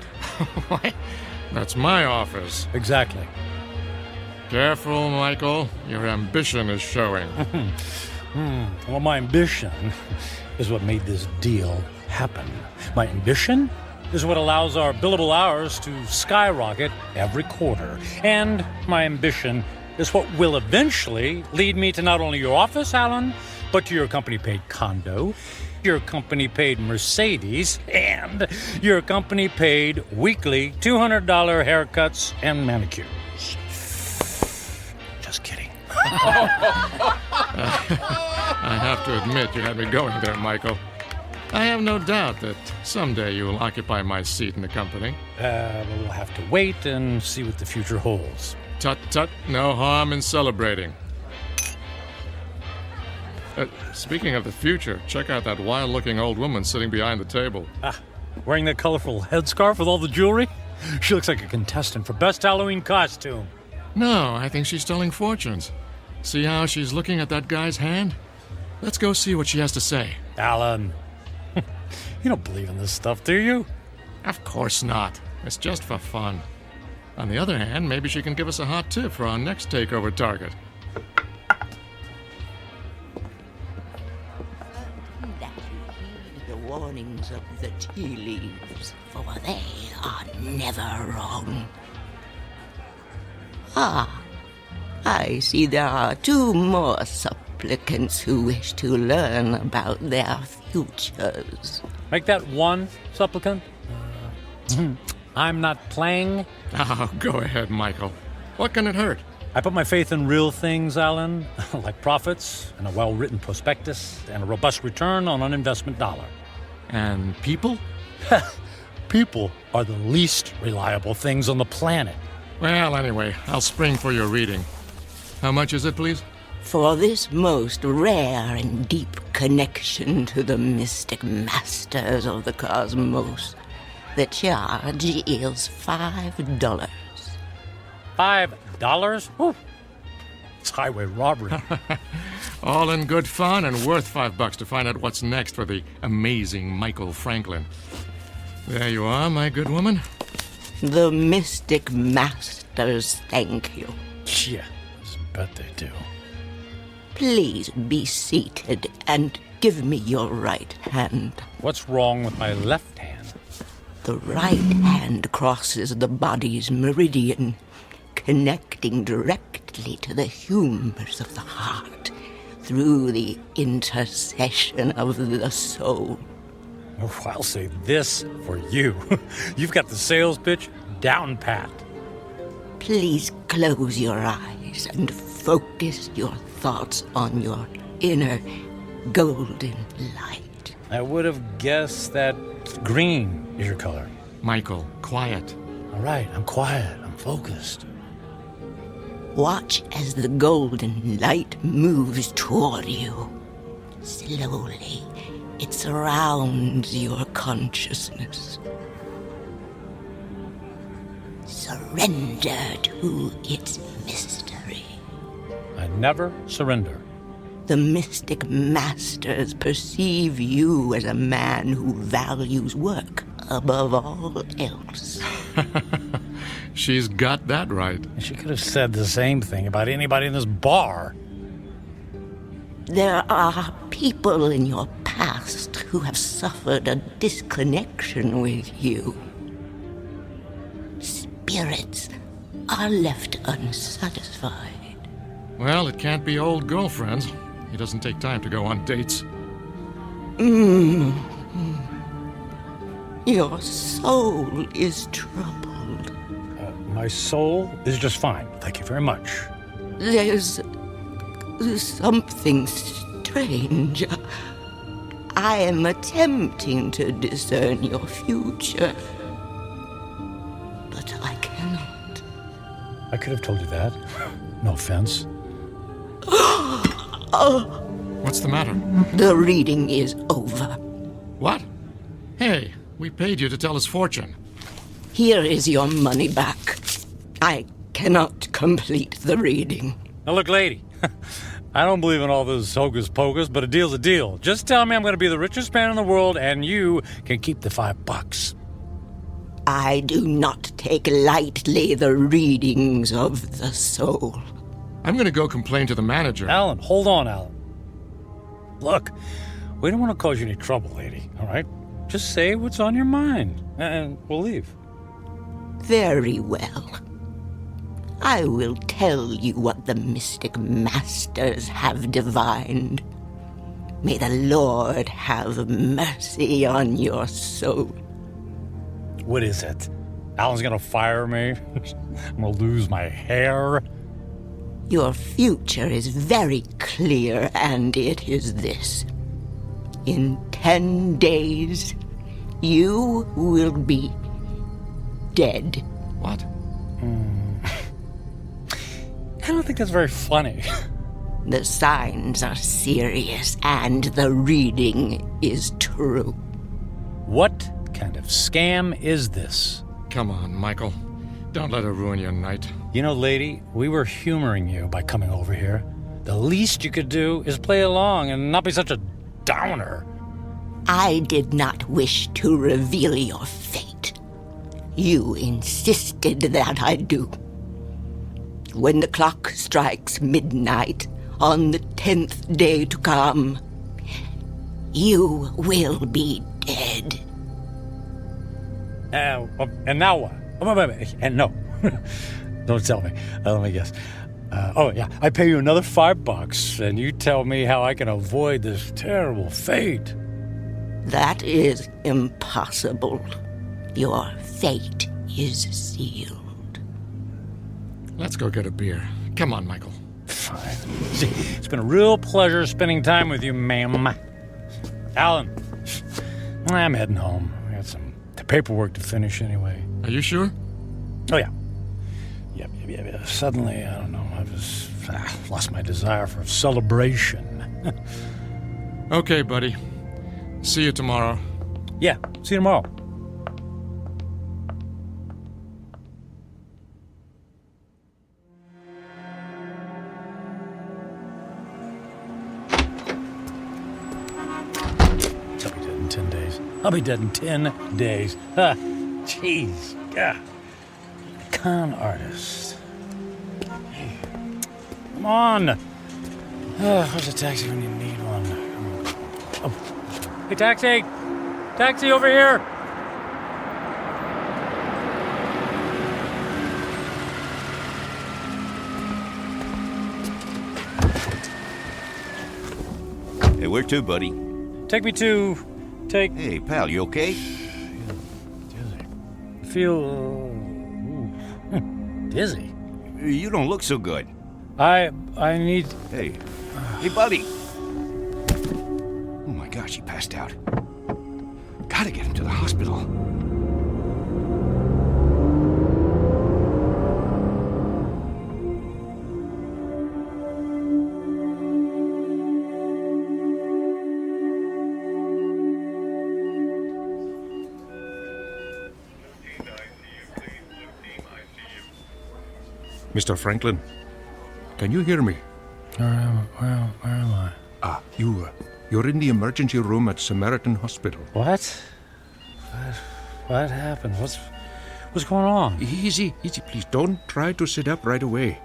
What? That's my office. Exactly. Careful, Michael. Your ambition is showing. Well, my ambition is what made this deal happen. My ambition is what allows our billable hours to skyrocket every quarter. And my ambition is what will eventually lead me to not only your office, Alan, but to your company-paid condo, your company-paid Mercedes, and your company-paid weekly $200 haircuts and manicures. Just kidding. I have to admit you had me going there, Michael. I have no doubt that someday you will occupy my seat in the company. We'll have to wait and see what the future holds. Tut, tut, no harm in celebrating. Speaking of the future, check out that wild-looking old woman sitting behind the table. Wearing that colorful headscarf with all the jewelry? She looks like a contestant for Best Halloween Costume. No, I think she's telling fortunes. See how she's looking at that guy's hand? Let's go see what she has to say. Alan, you don't believe in this stuff, do you? Of course not. It's just for fun. On the other hand, maybe she can give us a hot tip for our next takeover target. The warnings of the tea leaves, for they are never wrong. Ah, I see there are 2 more supplicants who wish to learn about their futures. Make that 1 supplicant. I'm not playing. Oh, go ahead, Michael. What can it hurt? I put my faith in real things, Alan, like profits and a well-written prospectus and a robust return on an investment dollar. And people? People are the least reliable things on the planet. Well, anyway, I'll spring for your reading. How much is it, please? For this most rare and deep connection to the mystic masters of the cosmos, the charge is $5. $5? Ooh. It's highway robbery. All in good fun and worth $5 to find out what's next for the amazing Michael Franklin. There you are, my good woman. The mystic masters thank you. Yeah, I bet they do. Please be seated and give me your right hand. What's wrong with my left hand? The right hand crosses the body's meridian, connecting directly to the humors of the heart through the intercession of the soul. Oh, I'll say this for you. You've got the sales pitch down pat. Please close your eyes and focus your thoughts on your inner golden light. I would have guessed that green is your color. Michael, quiet. All right, I'm quiet. I'm focused. Watch as the golden light moves toward you. Slowly, it surrounds your consciousness. Surrender to its mystery. I never surrender. The mystic masters perceive you as a man who values work above all else. She's got that right. She could have said the same thing about anybody in this bar. There are people in your past who have suffered a disconnection with you. Spirits are left unsatisfied. Well, it can't be old girlfriends. He doesn't take time to go on dates. Your soul is troubled. My soul is just fine. Thank you very much. There's something strange. I am attempting to discern your future, but I cannot. I could have told you that. No offense. What's the matter? The reading is over. What? Hey, we paid you to tell us fortune. Here is your money back. I cannot complete the reading. Now look, lady, I don't believe in all this hocus pocus, but a deal's a deal. Just tell me I'm going to be the richest man in the world, and you can keep the $5. I do not take lightly the readings of the soul. I'm going to go complain to the manager. Alan, hold on, Alan. Look, we don't want to cause you any trouble, lady, all right? Just say what's on your mind, and we'll leave. Very well. I will tell you what the mystic masters have divined. May the Lord have mercy on your soul. What is it? Alan's gonna fire me? I'm gonna lose my hair? Your future is very clear, and it is this. In 10 days, you will be dead. What? I don't think that's very funny. The signs are serious, and the reading is true. What kind of scam is this? Come on, Michael. Don't let her ruin your night. You know, lady, we were humoring you by coming over here. The least you could do is play along and not be such a downer. I did not wish to reveal your fate. You insisted that I do. When the clock strikes midnight on the 10th day to come, you will be dead. And now what? Wait. And no. Don't tell me. Let me guess. I pay you another $5, and you tell me how I can avoid this terrible fate. That is impossible. Your fate is sealed. Let's go get a beer. Come on, Michael. Fine. It's been a real pleasure spending time with you, ma'am. Alan, I'm heading home. I got some paperwork to finish anyway. Are you sure? Oh, yeah. Yep. Suddenly, I don't know, I just lost my desire for celebration. Okay, buddy. See you tomorrow. Yeah, see you tomorrow. I'll be dead in 10 days. Jeez. Yeah. Con artist. Hey. Come on. Where's a taxi when you need one? Oh. Hey, taxi! Taxi over here! Hey, where to, buddy? Take me to... Hey, pal, you okay? Feel dizzy. You don't look so good. I need... Hey, buddy. Oh my gosh, he passed out. Gotta get him to the hospital. Mr. Franklin, can you hear me? Where am I? You're in the emergency room at Samaritan Hospital. What? What happened? What's going on? Easy, please. Don't try to sit up right away.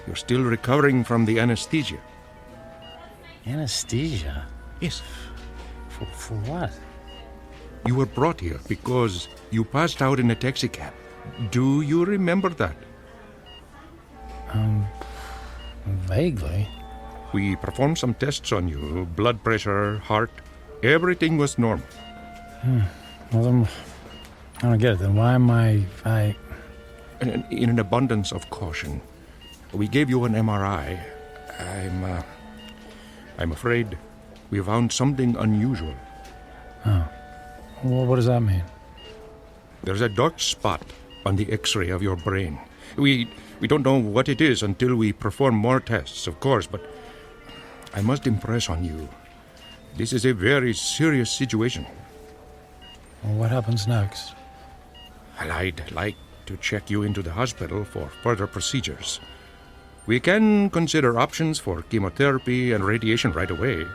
You're still recovering from the anesthesia. Anesthesia? Yes. For what? You were brought here because you passed out in a taxicab. Do you remember that? Vaguely. We performed some tests on you. Blood pressure, heart. Everything was normal. Well, then, I don't get it. Then why am I... In an abundance of caution, we gave you an MRI. I'm afraid we found something unusual. Oh. Well, what does that mean? There's a dark spot on the X-ray of your brain. We don't know what it is until we perform more tests, of course, but I must impress on you. This is a very serious situation. Well, what happens next? Well, I'd like to check you into the hospital for further procedures. We can consider options for chemotherapy and radiation right away.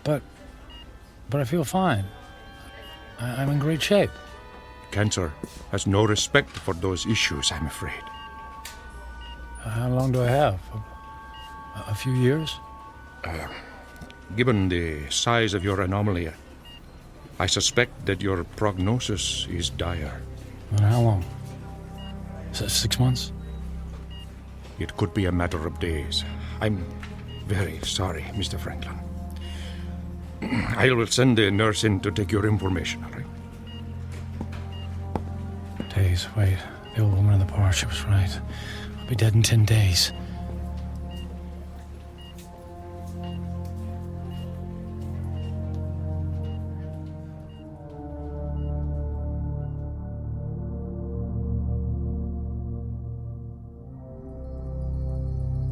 But I feel fine. I'm in great shape. Cancer has no respect for those issues, I'm afraid. How long do I have? A few years? Given the size of your anomaly, I suspect that your prognosis is dire. And how long? 6 months? It could be a matter of days. I'm very sorry, Mr. Franklin. I will send the nurse in to take your information, all right? Days, wait. The old woman in the bar, she was right. I'll be dead in 10 days.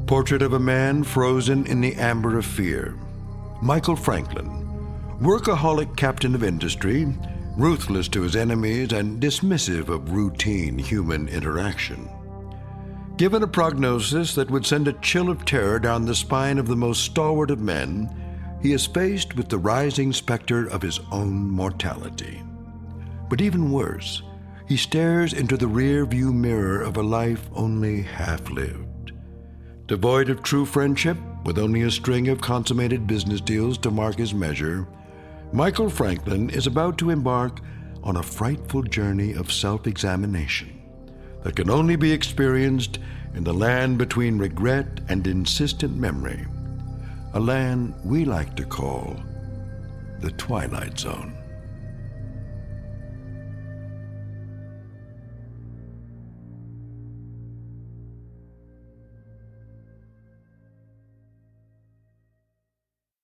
Portrait of a man frozen in the amber of fear. Michael Franklin, workaholic captain of industry, ruthless to his enemies and dismissive of routine human interaction. Given a prognosis that would send a chill of terror down the spine of the most stalwart of men, he is faced with the rising specter of his own mortality. But even worse, he stares into the rear-view mirror of a life only half-lived. Devoid of true friendship, with only a string of consummated business deals to mark his measure, Michael Franklin is about to embark on a frightful journey of self-examination that can only be experienced in the land between regret and insistent memory, a land we like to call the Twilight Zone.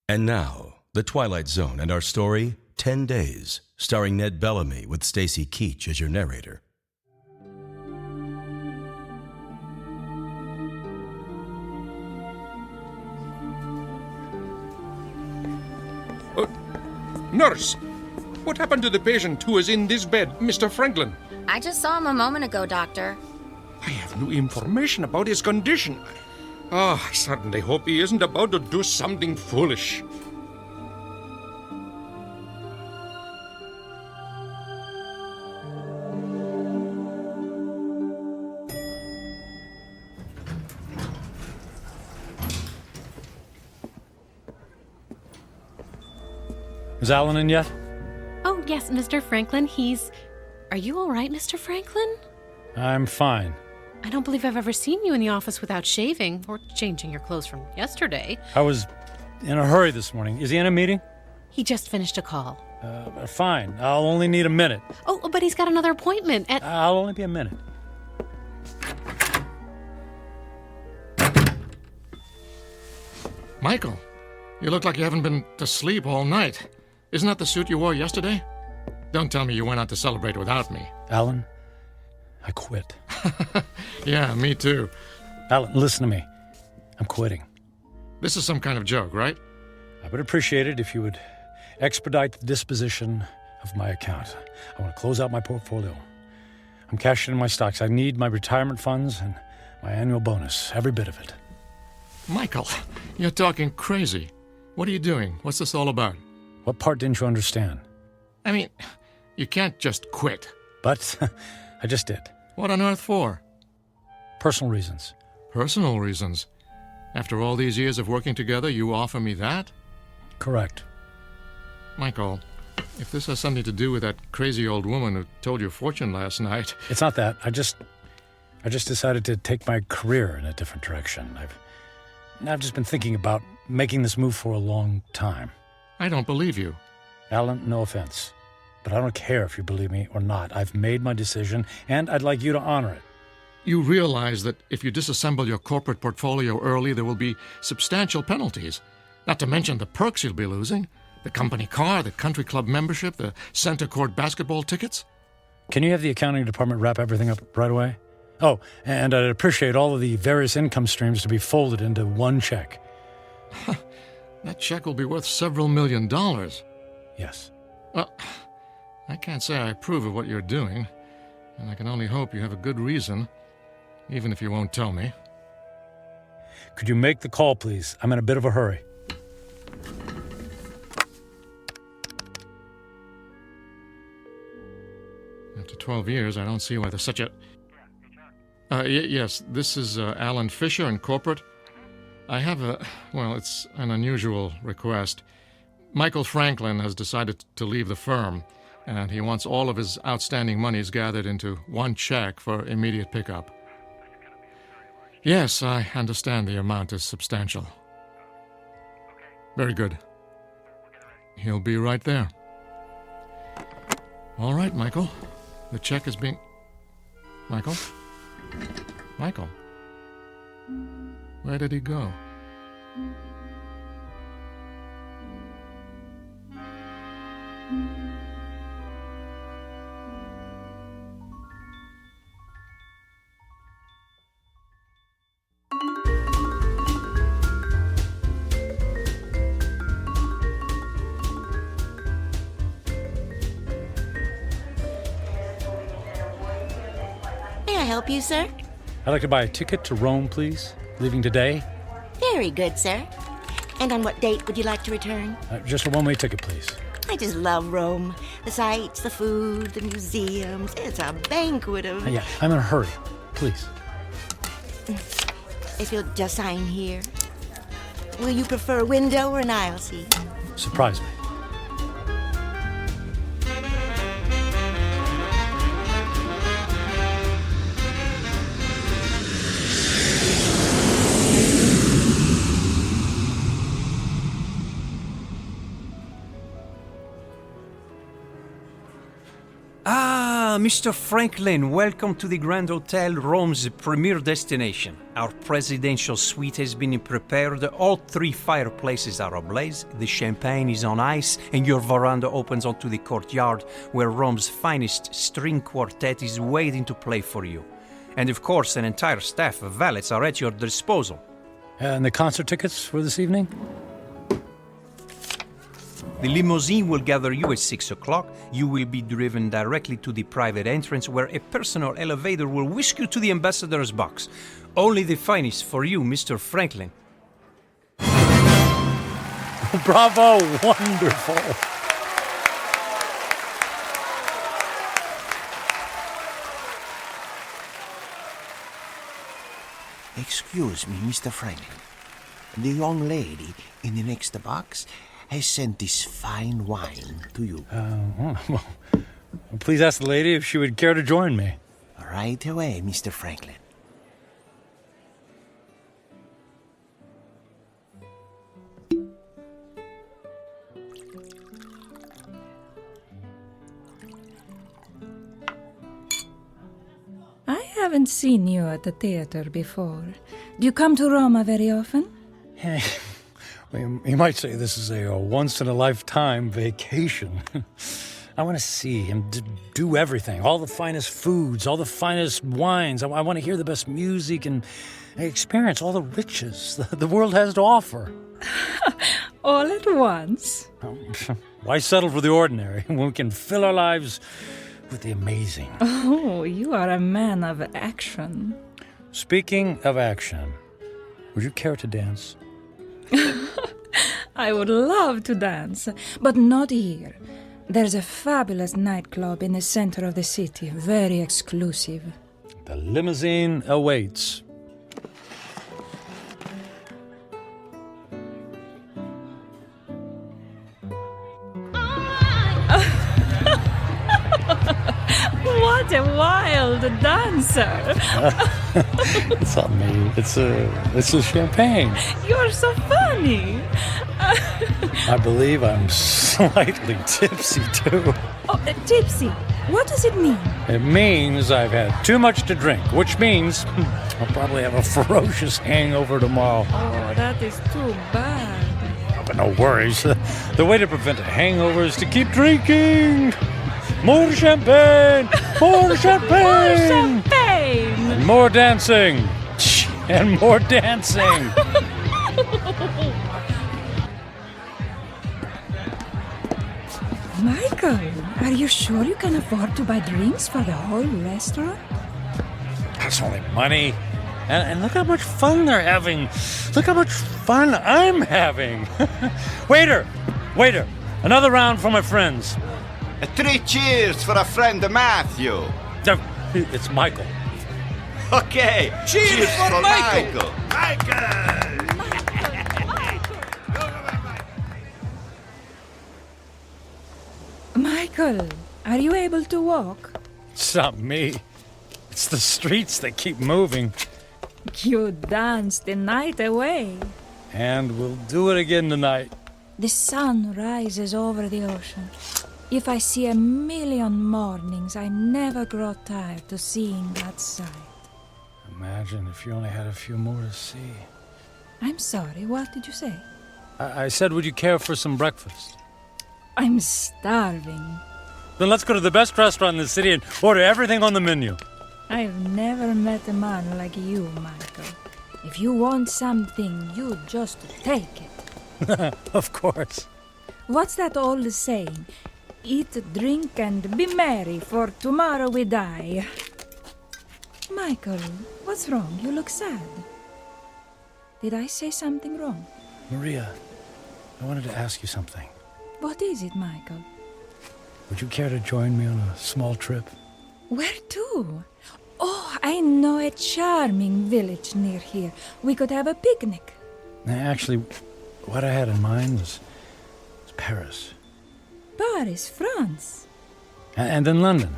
And now, The Twilight Zone and our story, 10 Days, starring Ned Bellamy with Stacy Keach as your narrator. Nurse! What happened to the patient who is in this bed, Mr. Franklin? I just saw him a moment ago, Doctor. I have new information about his condition. Oh, I certainly hope he isn't about to do something foolish. Is Alan in yet? Oh, yes, Mr. Franklin. Are you all right, Mr. Franklin? I'm fine. I don't believe I've ever seen you in the office without shaving or changing your clothes from yesterday. I was in a hurry this morning. Is he in a meeting? He just finished a call. Fine. I'll only need a minute. Oh, but he's got another appointment at... I'll only be a minute. Michael, you look like you haven't been to sleep all night. Isn't that the suit you wore yesterday? Don't tell me you went out to celebrate without me. Alan, I quit. Yeah, me too. Alan, listen to me. I'm quitting. This is some kind of joke, right? I would appreciate it if you would expedite the disposition of my account. I want to close out my portfolio. I'm cashing in my stocks. I need my retirement funds and my annual bonus, every bit of it. Michael, you're talking crazy. What are you doing? What's this all about? What part didn't you understand? I mean, you can't just quit. But I just did. What on earth for? Personal reasons. Personal reasons? After all these years of working together, you offer me that? Correct. Michael, if this has something to do with that crazy old woman who told your fortune last night... It's not that. I just decided to take my career in a different direction. I've just been thinking about making this move for a long time. I don't believe you. Alan, no offense, but I don't care if you believe me or not. I've made my decision, and I'd like you to honor it. You realize that if you disassemble your corporate portfolio early, there will be substantial penalties. Not to mention the perks you'll be losing. The company car, the country club membership, the center court basketball tickets. Can you have the accounting department wrap everything up right away? Oh, and I'd appreciate all of the various income streams to be folded into one check. That check will be worth several $1 million. Yes. Well, I can't say I approve of what you're doing, and I can only hope you have a good reason, even if you won't tell me. Could you make the call, please? I'm in a bit of a hurry. After 12 years, I don't see why there's such a... yes, this is Alan Fisher in corporate. I have it's an unusual request. Michael Franklin has decided to leave the firm, and he wants all of his outstanding monies gathered into one check for immediate pickup. Yes, I understand the amount is substantial. Very good. He'll be right there. All right, Michael. The check is being... Michael? Michael? Where did he go? May I help you, sir? I'd like to buy a ticket to Rome, please. Leaving today. Very good, sir. And on what date would you like to return? Just a one-way ticket, please. I just love Rome. The sights, the food, the museums. It's a banquet of... Yeah, I'm in a hurry. Please. If you'll just sign here. Will you prefer a window or an aisle seat? Surprise me. Ah, Mr. Franklin, welcome to the Grand Hotel, Rome's premier destination. Our presidential suite has been prepared. All 3 fireplaces are ablaze, the champagne is on ice, and your veranda opens onto the courtyard where Rome's finest string quartet is waiting to play for you. And of course, an entire staff of valets are at your disposal. And the concert tickets for this evening? The limousine will gather you at 6 o'clock. You will be driven directly to the private entrance where a personal elevator will whisk you to the ambassador's box. Only the finest for you, Mr. Franklin. Bravo! Wonderful! Excuse me, Mr. Franklin. The young lady in the next box has sent this fine wine to you. Well, please ask the lady if she would care to join me. Right away, Mr. Franklin. I haven't seen you at the theater before. Do you come to Roma very often? You might say this is a once-in-a-lifetime vacation. I want to see him do everything, all the finest foods, all the finest wines. I want to hear the best music and experience all the riches the world has to offer. All at once? Why settle for the ordinary when we can fill our lives with the amazing? Oh, you are a man of action. Speaking of action, would you care to dance? I would love to dance, but not here. There's a fabulous nightclub in the center of the city, very exclusive. The limousine awaits. What a wild dancer! It's not me. It's a champagne. You're so funny. I believe I'm slightly tipsy too. Oh, tipsy. What does it mean? It means I've had too much to drink, which means I'll probably have a ferocious hangover tomorrow. Oh, that is too bad. Oh, but no worries. The way to prevent a hangover is to keep drinking. More champagne! More champagne! More champagne! And more dancing! And more dancing! Michael, are you sure you can afford to buy drinks for the whole restaurant? That's only money. And look how much fun they're having. Look how much fun I'm having. Waiter! Another round for my friends. 3 cheers for a friend Matthew. It's Michael. Okay, cheers for Michael. Michael, are you able to walk? It's not me. It's the streets that keep moving. You danced the night away. And we'll do it again tonight. The sun rises over the ocean. If I see 1,000,000 mornings, I never grow tired to seeing that sight. Imagine if you only had a few more to see. I'm sorry, what did you say? I said, would you care for some breakfast? I'm starving. Then let's go to the best restaurant in the city and order everything on the menu. I've never met a man like you, Michael. If you want something, you just take it. Of course. What's that old saying? Eat, drink, and be merry, for tomorrow we die. Michael, what's wrong? You look sad. Did I say something wrong? Maria, I wanted to ask you something. What is it, Michael? Would you care to join me on a small trip? Where to? Oh, I know a charming village near here. We could have a picnic. Actually, what I had in mind was Paris. Paris, France. And then London.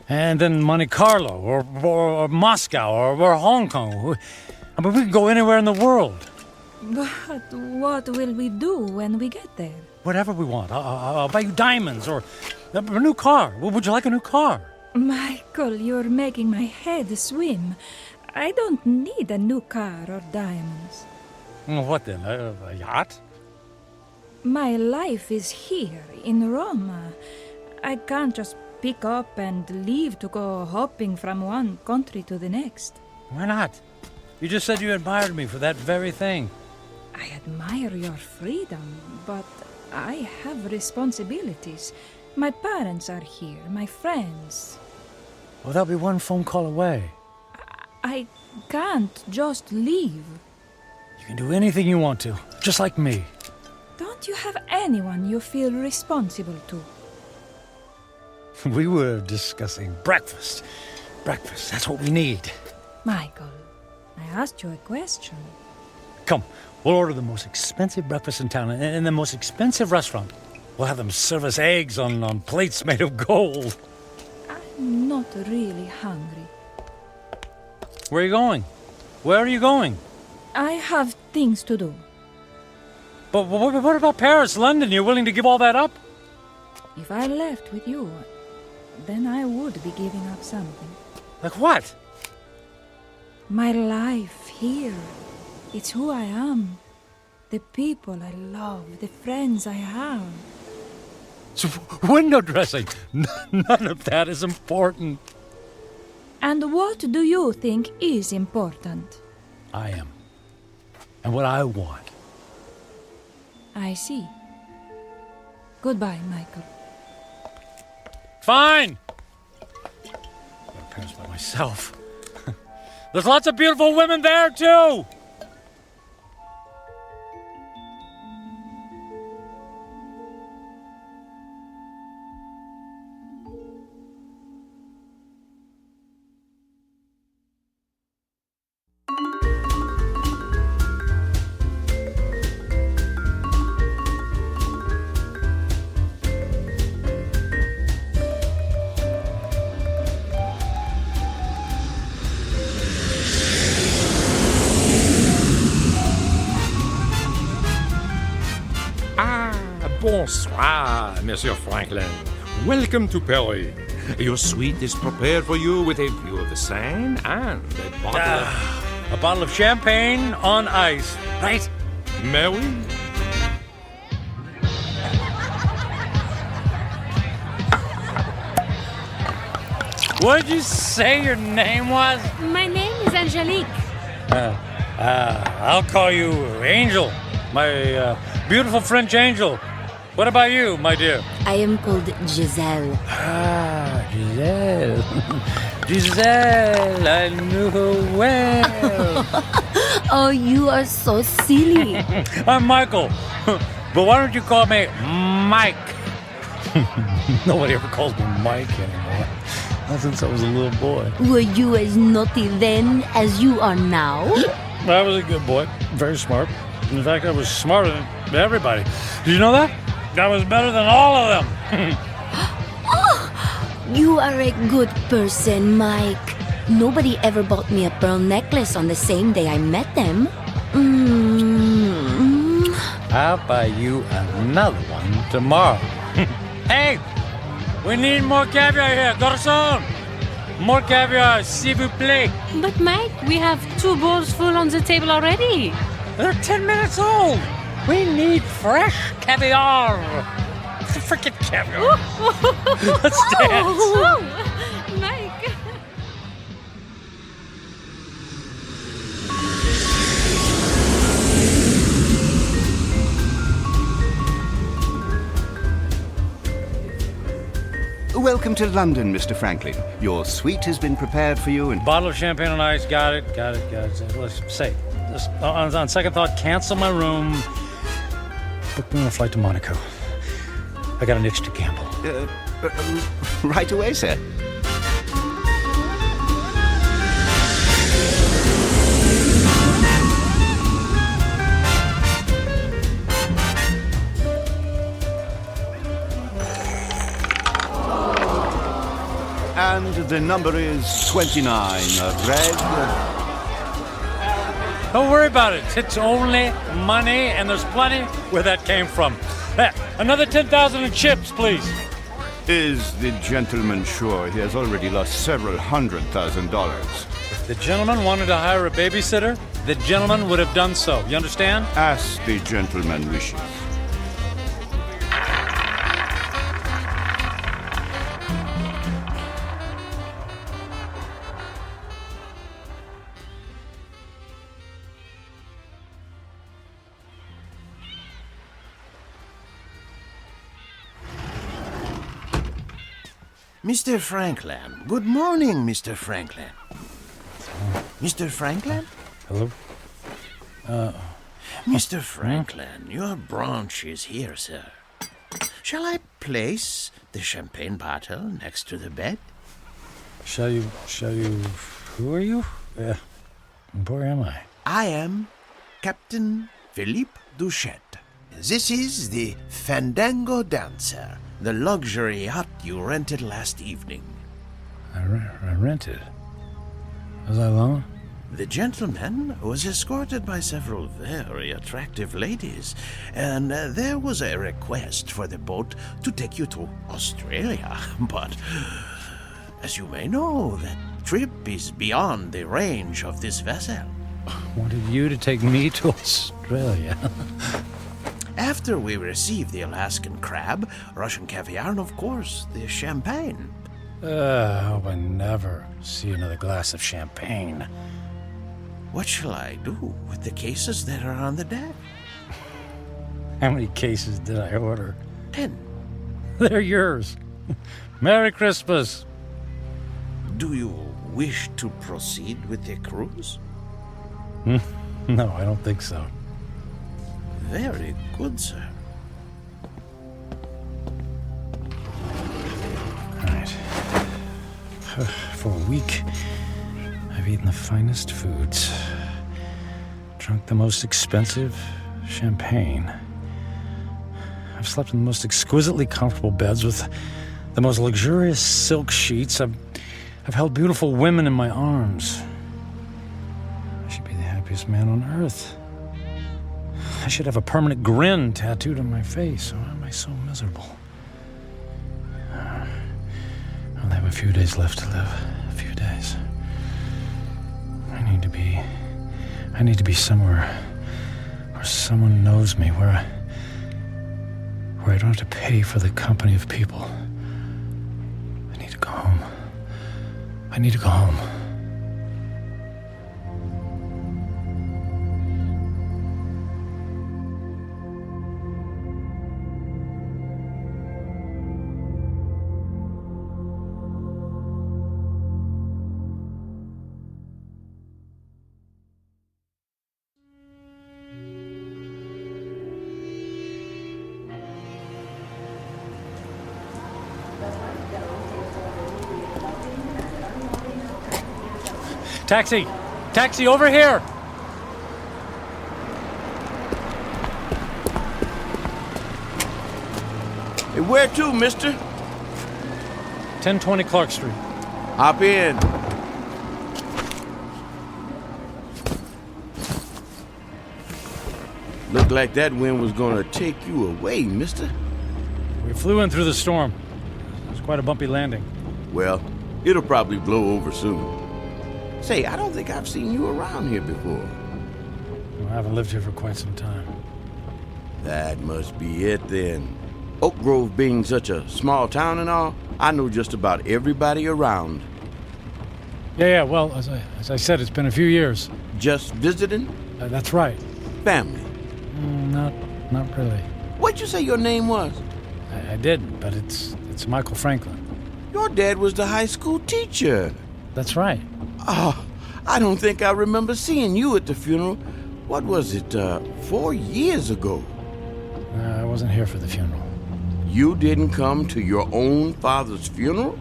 And then Monte Carlo, or Moscow, or Hong Kong. I mean, we could go anywhere in the world. But what will we do when we get there? Whatever we want. I'll buy you diamonds, or a new car. Would you like a new car? Michael, you're making my head swim. I don't need a new car or diamonds. What then? A yacht? My life is here, in Roma. I can't just pick up and leave to go hopping from one country to the next. Why not? You just said you admired me for that very thing. I admire your freedom, but I have responsibilities. My parents are here, my friends. Well, they'll be one phone call away. I can't just leave. You can do anything you want to, just like me. Don't you have anyone you feel responsible to? We were discussing breakfast. Breakfast, that's what we need. Michael, I asked you a question. Come, we'll order the most expensive breakfast in town in the most expensive restaurant. We'll have them serve us eggs on plates made of gold. I'm not really hungry. Where are you going? Where are you going? I have things to do. But what about Paris, London? You're willing to give all that up? If I left with you, then I would be giving up something. Like what? My life here. It's who I am. The people I love, the friends I have. So window dressing. None of that is important. And what do you think is important? I am. And what I want. I see. Goodbye, Michael. Fine. I'll go to Paris by myself. There's lots of beautiful women there, too. Bonsoir, Monsieur Franklin. Welcome to Paris. Your suite is prepared for you with a view of the Seine and a bottle of champagne on ice, right? Mais oui. What did you say your name was? My name is Angelique. I'll call you Angel, my beautiful French angel. What about you, my dear? I am called Giselle. Ah, Giselle. Giselle, I knew her well. Oh, you are so silly. I'm Michael. But why don't you call me Mike? Nobody ever calls me Mike anymore. Not since I was a little boy. Were you as naughty then as you are now? I was a good boy. Very smart. In fact, I was smarter than everybody. Did you know that? I was better than all of them. Oh, you are a good person, Mike. Nobody ever bought me a pearl necklace on the same day I met them. I'll buy you another one tomorrow. Hey, we need more caviar here, garçon. More caviar, s'il vous plaît. But Mike, we have 2 bowls full on the table already. They're 10 minutes old. We need fresh caviar. It's a freaking caviar. Let's dance. Oh, Mike. Welcome to London, Mr. Franklin. Your suite has been prepared for you and... Bottle of champagne on ice. Got it. Let's say, on second thought, cancel my room. Book me on a flight to Monaco. I got an itch to gamble. Right away, sir. And the number is 29, Greg. Don't worry about it. It's only money, and there's plenty where that came from. Another 10,000 in chips, please. Is the gentleman sure he has already lost several $100,000? If the gentleman wanted to hire a babysitter, the gentleman would have done so. You understand? As the gentleman wishes. Mr. Franklin. Good morning, Mr. Franklin. Mr. Franklin? Hello? Mr. Franklin, your branch is here, sir. Shall I place the champagne bottle next to the bed? Shall you... Who are you? Where am I? I am Captain Philippe Duchette. This is the Fandango Dancer, the luxury yacht you rented last evening. I rented? Was I alone? The gentleman was escorted by several very attractive ladies, and there was a request for the boat to take you to Australia. But, as you may know, that trip is beyond the range of this vessel. Wanted you to take me to Australia. After we received the Alaskan crab, Russian caviar, and of course, the champagne. I hope I never see another glass of champagne. What shall I do with the cases that are on the deck? How many cases did I order? 10. They're yours. Merry Christmas. Do you wish to proceed with the cruise? No, I don't think so. Very good, sir. All right. For a week, I've eaten the finest foods, drunk the most expensive champagne. I've slept in the most exquisitely comfortable beds with the most luxurious silk sheets. I've held beautiful women in my arms. I should be the happiest man on earth. I should have a permanent grin tattooed on my face. Why am I so miserable? I'll have a few days left to live. A few days. I need to be somewhere where someone knows me, where I don't have to pay for the company of people. I need to go home. I need to go home. Taxi! Taxi, over here! Hey, where to, mister? 1020 Clark Street. Hop in. Looked like that wind was gonna take you away, mister. We flew in through the storm. It was quite a bumpy landing. Well, it'll probably blow over soon. Say, I don't think I've seen you around here before. Well, I haven't lived here for quite some time. That must be it then. Oak Grove being such a small town and all, I know just about everybody around. Yeah, well, as I said, it's been a few years. Just visiting? That's right. Family? Not really. What'd you say your name was? I did, but it's Michael Franklin. Your dad was the high school teacher. That's right. Oh, I don't think I remember seeing you at the funeral. What was it, 4 years ago? I wasn't here for the funeral. You didn't come to your own father's funeral?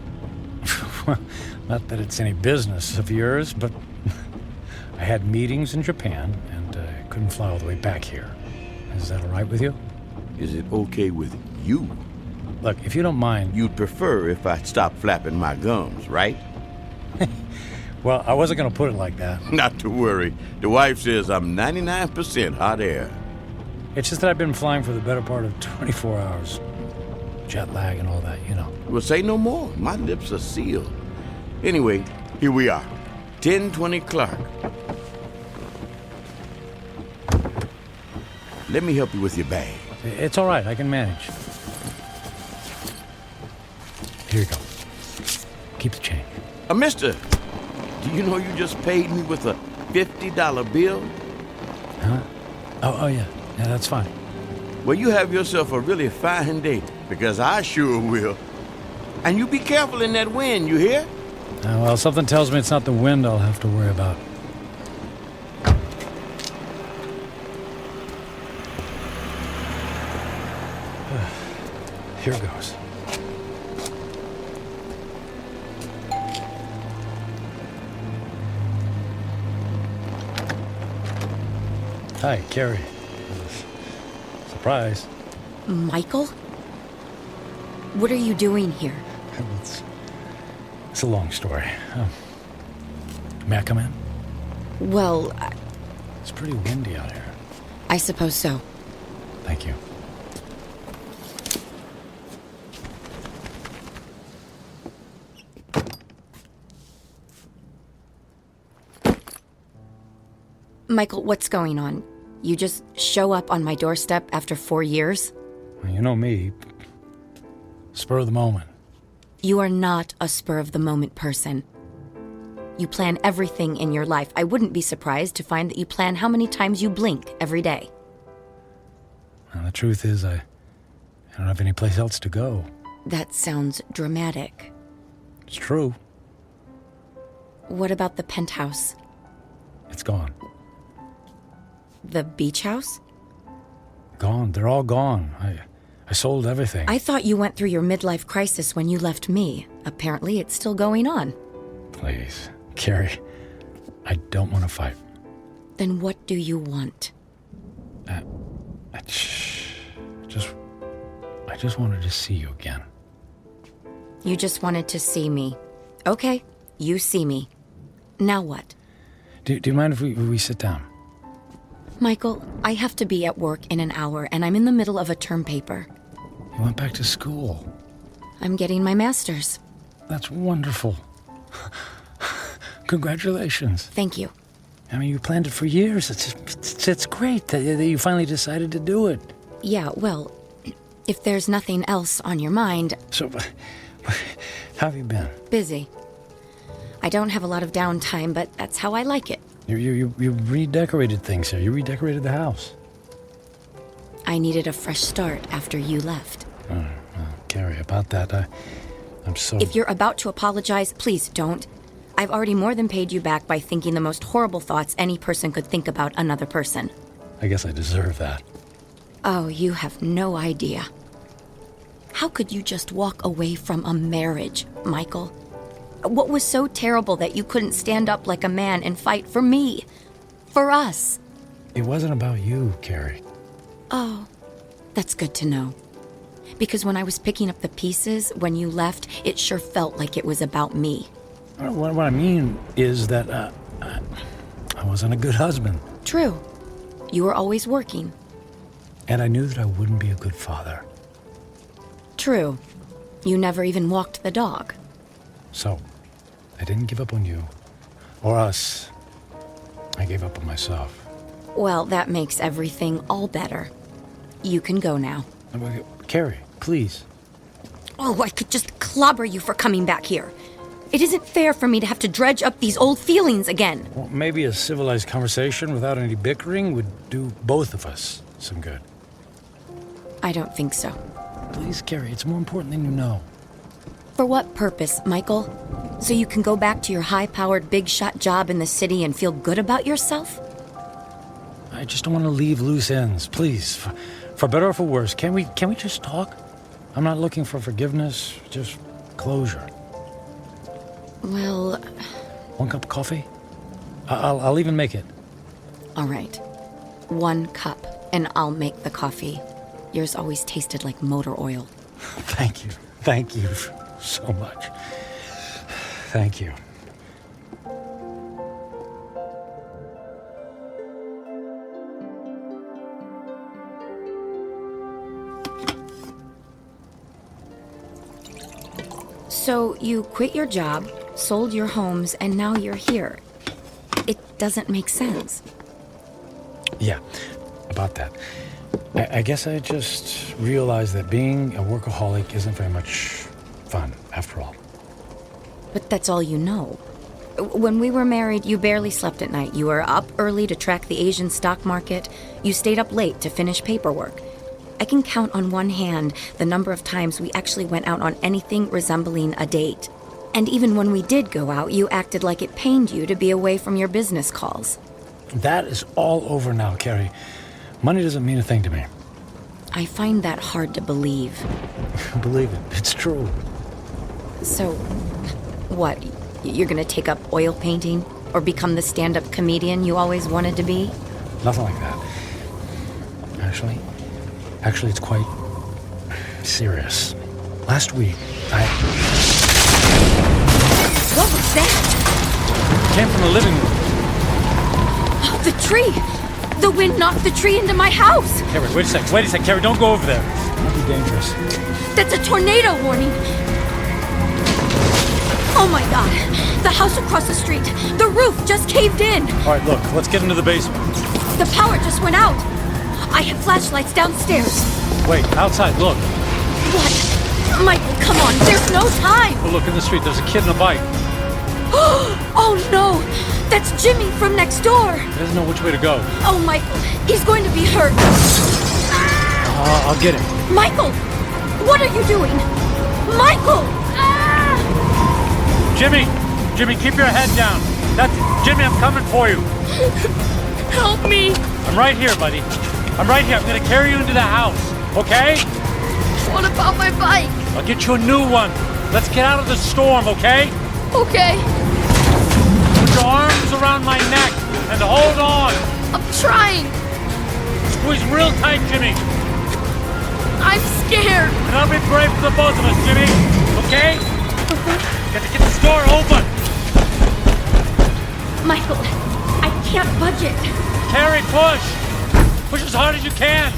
Not that it's any business of yours, but I had meetings in Japan and couldn't fly all the way back here. Is that all right with you? Is it okay with you? Look, if you don't mind... You'd prefer if I stopped flapping my gums, right? Well, I wasn't going to put it like that. Not to worry. The wife says I'm 99% hot air. It's just that I've been flying for the better part of 24 hours. Jet lag and all that, you know. Well, say no more. My lips are sealed. Anyway, here we are. 1020 Clark. Let me help you with your bag. It's all right. I can manage. Here you go. Keep the change. Mister, do you know you just paid me with a $50 bill? Huh? Oh, yeah. Yeah, that's fine. Well, you have yourself a really fine day, because I sure will. And you be careful in that wind, you hear? Well, something tells me it's not the wind I'll have to worry about. Here goes. Hi, Carrie. Surprise. Michael? What are you doing here? It's a long story. May I come in? Well, It's pretty windy out here. I suppose so. Thank you. Michael, what's going on? You just show up on my doorstep after 4 years? Well, you know me. Spur of the moment. You are not a spur-of-the-moment person. You plan everything in your life. I wouldn't be surprised to find that you plan how many times you blink every day. Well, the truth is, I don't have any place else to go. That sounds dramatic. It's true. What about the penthouse? It's gone. The beach house? Gone. They're all gone. I sold everything. I thought you went through your midlife crisis when you left me. Apparently, it's still going on. Please, Carrie, I don't want to fight. Then what do you want? I just wanted to see you again. You just wanted to see me. Okay, you see me. Now what? Do you mind if we sit down? Michael, I have to be at work in an hour, and I'm in the middle of a term paper. You went back to school. I'm getting my master's. That's wonderful. Congratulations. Thank you. I mean, you planned it for years. It's great that you finally decided to do it. Yeah, well, if there's nothing else on your mind... So, how have you been? Busy. I don't have a lot of downtime, but that's how I like it. You redecorated things here. You redecorated the house. I needed a fresh start after you left. Oh, well, Carrie, about that, I'm so... If you're about to apologize, please don't. I've already more than paid you back by thinking the most horrible thoughts any person could think about another person. I guess I deserve that. Oh, you have no idea. How could you just walk away from a marriage, Michael? What was so terrible that you couldn't stand up like a man and fight for me? For us? It wasn't about you, Carrie. Oh, that's good to know. Because when I was picking up the pieces, when you left, it sure felt like it was about me. What I mean is that I wasn't a good husband. True. You were always working. And I knew that I wouldn't be a good father. True. You never even walked the dog. So, I didn't give up on you. Or us. I gave up on myself. Well, that makes everything all better. You can go now. Carrie, please. Oh, I could just clobber you for coming back here. It isn't fair for me to have to dredge up these old feelings again. Well, maybe a civilized conversation without any bickering would do both of us some good. I don't think so. Please, Carrie, it's more important than you know. For what purpose, Michael? So you can go back to your high-powered, big-shot job in the city and feel good about yourself? I just don't want to leave loose ends. Please, for better or for worse, can we just talk? I'm not looking for forgiveness, just closure. Well... 1 cup of coffee? I'll even make it. All right. 1 cup, and I'll make the coffee. Yours always tasted like motor oil. Thank you. Thank you so much. Thank you. So you quit your job, sold your homes, and now you're here. It doesn't make sense. Yeah, about that. I guess I just realized that being a workaholic isn't very much fun, after all. But that's all you know. When we were married, you barely slept at night. You were up early to track the Asian stock market. You stayed up late to finish paperwork. I can count on one hand the number of times we actually went out on anything resembling a date. And even when we did go out, you acted like it pained you to be away from your business calls. That is all over now, Carrie. Money doesn't mean a thing to me. I find that hard to believe. Believe it, it's true. So, what? You're gonna take up oil painting? Or become the stand-up comedian you always wanted to be? Nothing like that. Actually, it's quite serious. Last week, What was that? It came from the living room. Oh, the tree! The wind knocked the tree into my house! Carrie, wait a sec, Carrie, don't go over there. It might be dangerous. That's a tornado warning! Oh my god! The house across the street! The roof just caved in! Alright, look, let's get into the basement. The power just went out! I have flashlights downstairs. Wait, outside, look. What? Michael, come on, there's no time! Oh, look in the street, there's a kid in a bike. Oh no! That's Jimmy from next door! He doesn't know which way to go. Oh, Michael, he's going to be hurt. I'll get him. Michael! What are you doing? Michael! Jimmy! Jimmy, keep your head down. Jimmy, I'm coming for you. Help me! I'm right here, buddy. I'm right here. I'm gonna carry you into the house, okay? What about my bike? I'll get you a new one. Let's get out of the storm, okay? Okay. Put your arms around my neck and hold on. I'm trying. Squeeze real tight, Jimmy. I'm scared. And I'll be brave for the both of us, Jimmy. Okay? Got to get this door open. Michael, I can't budge it. Carrie, push. Push as hard as you can.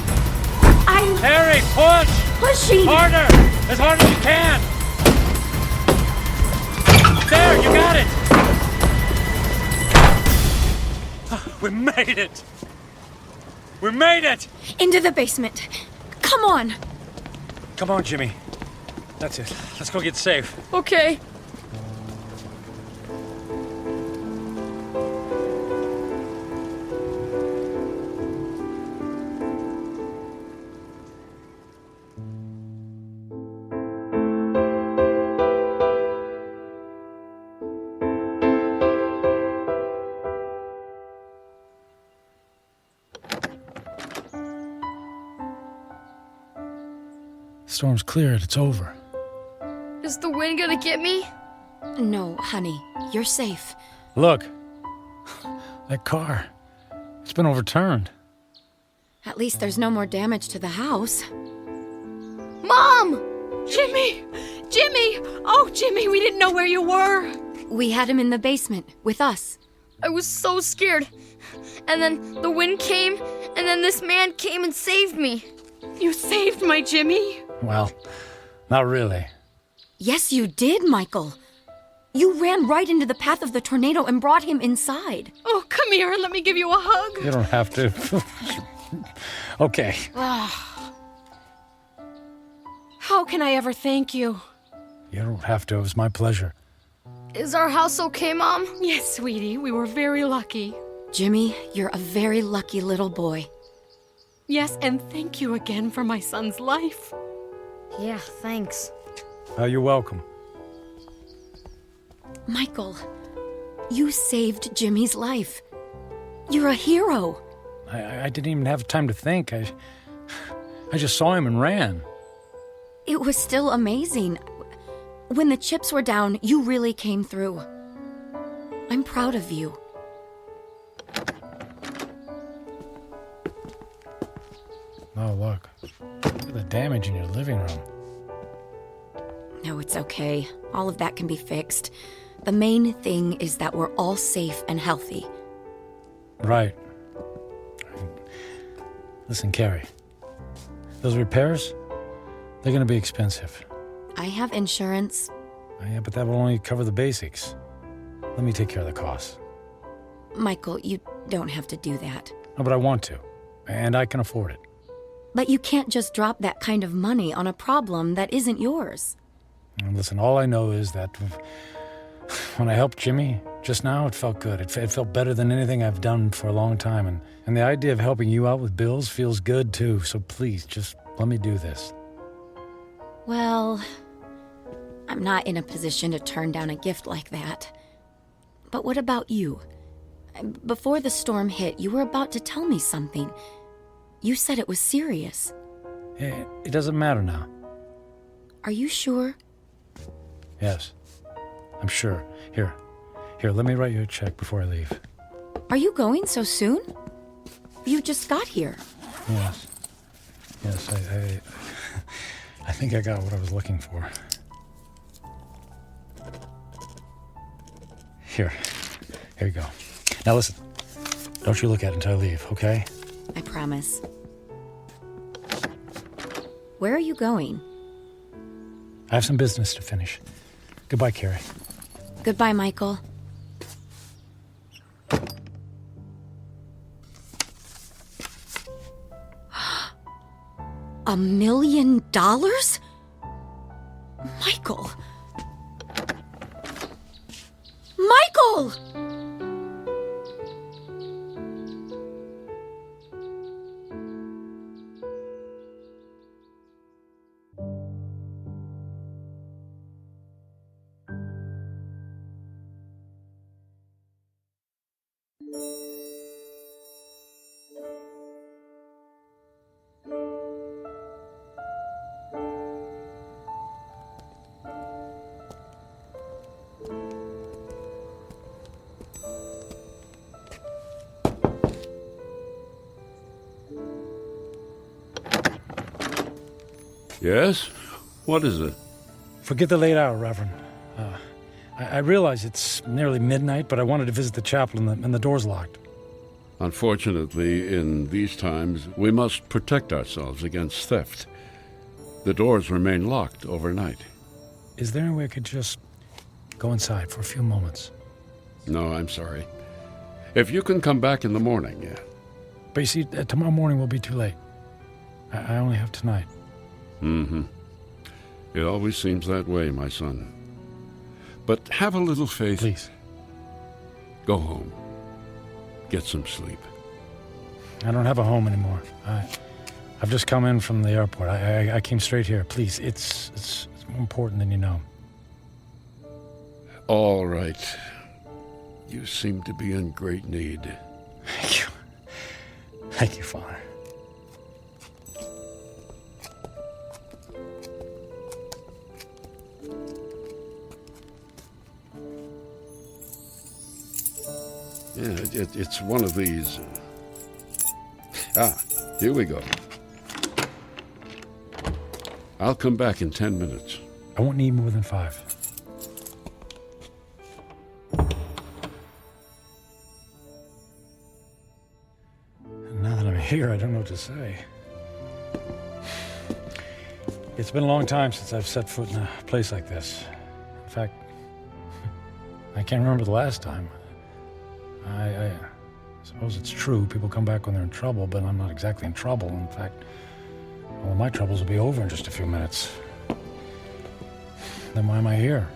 Carrie, push. Pushing. Harder. As hard as you can. There, you got it. We made it. We made it. Into the basement. Come on. Come on, Jimmy. That's it. Let's go get safe. Okay. Storm's cleared. It's over. Is the wind gonna get me? No, honey. You're safe. Look. That car. It's been overturned. At least there's no more damage to the house. Mom! Jimmy! Jimmy! Oh, Jimmy, we didn't know where you were. We had him in the basement with us. I was so scared. And then the wind came, and then this man came and saved me. You saved my Jimmy? Well, not really. Yes, you did, Michael. You ran right into the path of the tornado and brought him inside. Oh, come here and let me give you a hug. You don't have to. Okay. How can I ever thank you? You don't have to. It was my pleasure. Is our house okay, Mom? Yes, sweetie. We were very lucky. Jimmy, you're a very lucky little boy. Yes, and thank you again for my son's life. Yeah, thanks. You're welcome. Michael, you saved Jimmy's life. You're a hero. I didn't even have time to think. I just saw him and ran. It was still amazing. When the chips were down, you really came through. I'm proud of you. Oh, look. Look at the damage in your living room. No, it's okay. All of that can be fixed. The main thing is that we're all safe and healthy. Right. Listen, Carrie. Those repairs, they're going to be expensive. I have insurance. Yeah, but that will only cover the basics. Let me take care of the costs. Michael, you don't have to do that. No, but I want to. And I can afford it. But you can't just drop that kind of money on a problem that isn't yours. And listen, all I know is that when I helped Jimmy just now, it felt good. It felt better than anything I've done for a long time. And the idea of helping you out with bills feels good, too. So please, just let me do this. Well, I'm not in a position to turn down a gift like that. But what about you? Before the storm hit, you were about to tell me something. You said it was serious. It doesn't matter now. Are you sure? Yes, I'm sure. Here, let me write you a check before I leave. Are you going so soon? You just got here. Yes, I think I got what I was looking for. Here you go. Now listen, don't you look at it until I leave, okay? I promise. Where are you going? I have some business to finish. Goodbye, Carrie. Goodbye, Michael. $1 million? Michael! Michael! Yes? What is it? Forget the late hour, Reverend. I realize it's nearly midnight, but I wanted to visit the chapel and the door's locked. Unfortunately, in these times, we must protect ourselves against theft. The doors remain locked overnight. Is there any way I could just go inside for a few moments? No, I'm sorry. If you can come back in the morning, yeah. But you see, tomorrow morning will be too late. I only have tonight. Mm-hmm. It always seems that way, my son. But have a little faith. Please. Go home. Get some sleep. I don't have a home anymore. I've just come in from the airport. I came straight here. Please, it's more important than you know. All right. You seem to be in great need. Thank you. Thank you, Father. Yeah, it's one of these. Here we go. I'll come back in 10 minutes. I won't need more than 5. And now that I'm here, I don't know what to say. It's been a long time since I've set foot in a place like this. In fact, I can't remember the last time. I suppose it's true. People come back when they're in trouble, but I'm not exactly in trouble. In fact, all my troubles will be over in just a few minutes. Then why am I here?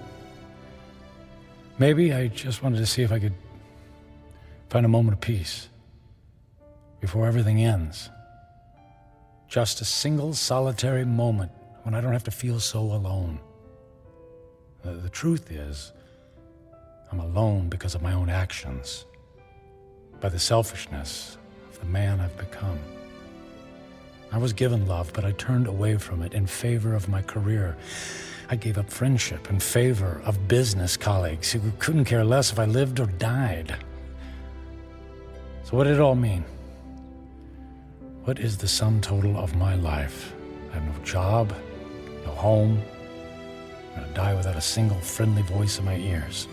Maybe I just wanted to see if I could find a moment of peace before everything ends. Just a single solitary moment when I don't have to feel so alone. The truth is, I'm alone because of my own actions, by the selfishness of the man I've become. I was given love, but I turned away from it in favor of my career. I gave up friendship in favor of business colleagues who couldn't care less if I lived or died. So what did it all mean? What is the sum total of my life? I have no job, no home. I'm gonna die without a single friendly voice in my ears.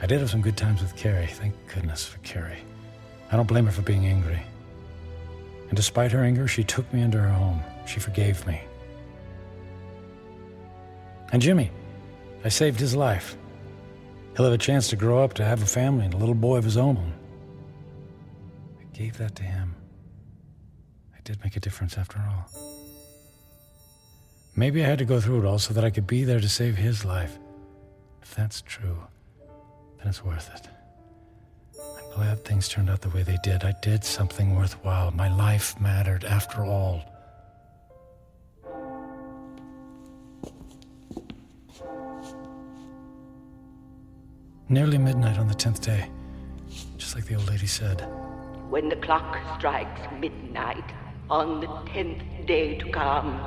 I did have some good times with Carrie. Thank goodness for Carrie. I don't blame her for being angry. And despite her anger, she took me into her home. She forgave me. And Jimmy, I saved his life. He'll have a chance to grow up, to have a family and a little boy of his own. I gave that to him. I did make a difference after all. Maybe I had to go through it all so that I could be there to save his life. If that's true, then it's worth it. I'm glad things turned out the way they did. I did something worthwhile. My life mattered after all. Nearly midnight on the 10th day, just like the old lady said. When the clock strikes midnight on the 10th day to come,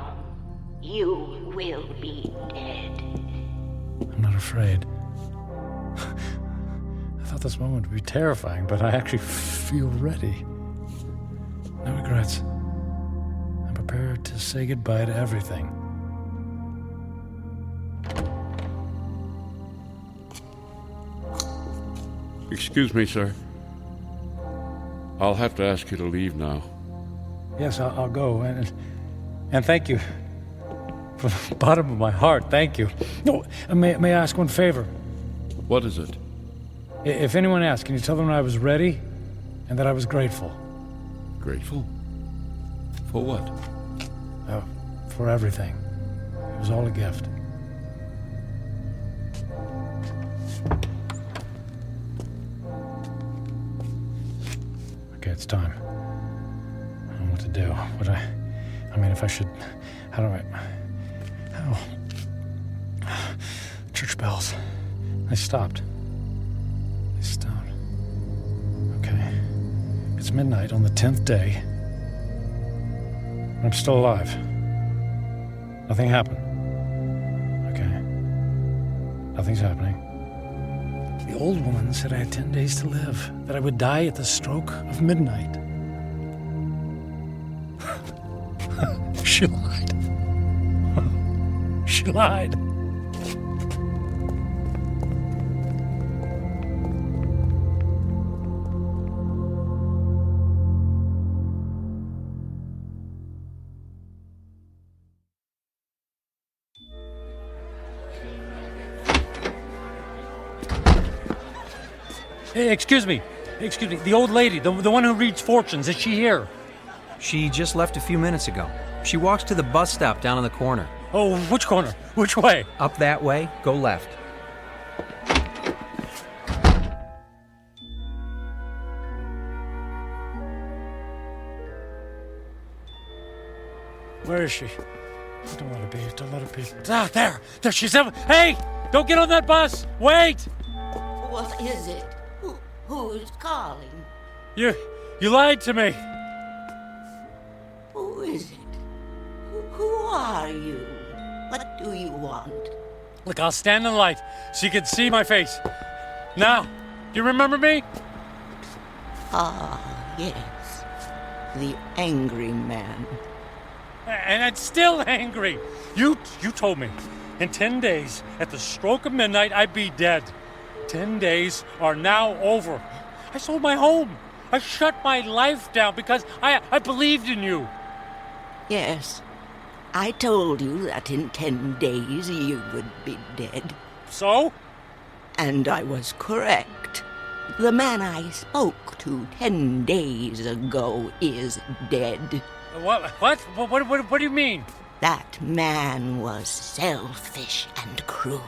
you will be dead. I'm not afraid. I thought this moment would be terrifying, but I actually feel ready. No regrets. I'm prepared to say goodbye to everything. Excuse me, sir. I'll have to ask you to leave now. Yes, I'll go, and thank you. From the bottom of my heart, thank you. No, may I ask one favor? What is it? If anyone asks, can you tell them I was ready and that I was grateful? Grateful? For what? For everything. It was all a gift. Okay, it's time. I don't know what to do. I mean, if I should... How do I... Church bells. They stopped. Okay. It's midnight on the 10th day. I'm still alive. Nothing happened. Okay. Nothing's happening. The old woman said I had 10 days to live, that I would die at the stroke of midnight. She lied. She lied. Hey, excuse me, the old lady, the one who reads fortunes, is she here? She just left a few minutes ago. She walks to the bus stop down in the corner. Oh, which corner? Which way? Up that way, go left. Where is she? Don't let her be. Ah, there she's there. Hey, don't get on that bus. Wait. What is it? Who's calling? You lied to me. Who is it? Who are you? What do you want? Look, I'll stand in the light so you can see my face. Now, do you remember me? Ah, yes. The angry man. And I'm still angry. You told me in 10 days, at the stroke of midnight, I'd be dead. 10 days are now over. I sold my home. I shut my life down because I believed in you. Yes. I told you that in 10 days you would be dead. So? And I was correct. The man I spoke to 10 days ago is dead. What do you mean? That man was selfish and cruel.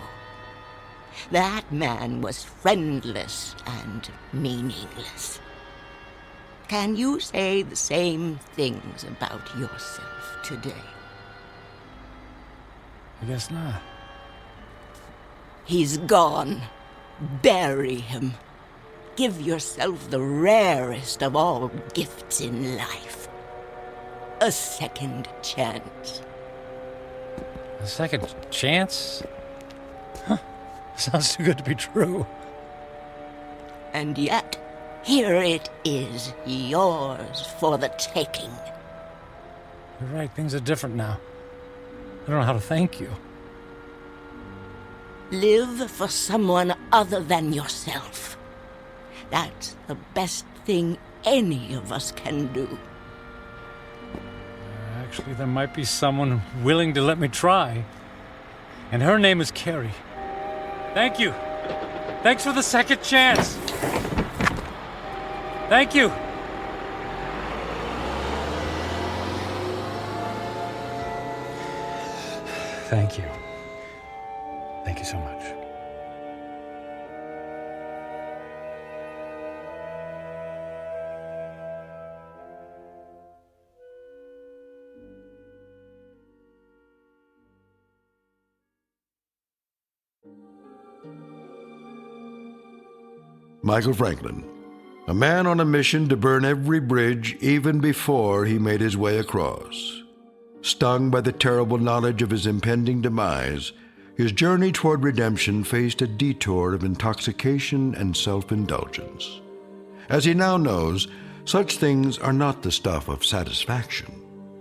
That man was friendless and meaningless. Can you say the same things about yourself today? I guess not. He's gone. Bury him. give yourself the rarest of all gifts in life. A second chance. A second chance? Huh. Sounds too good to be true. And yet, here it is, yours for the taking. You're right, things are different now. I don't know how to thank you. Live for someone other than yourself. That's the best thing any of us can do. Actually, there might be someone willing to let me try. And her name is Carrie. Thank you. Thanks for the second chance. Thank you. Thank you. Thank you so much. Michael Franklin, a man on a mission to burn every bridge even before he made his way across. Stung by the terrible knowledge of his impending demise, his journey toward redemption faced a detour of intoxication and self-indulgence. As he now knows, such things are not the stuff of satisfaction,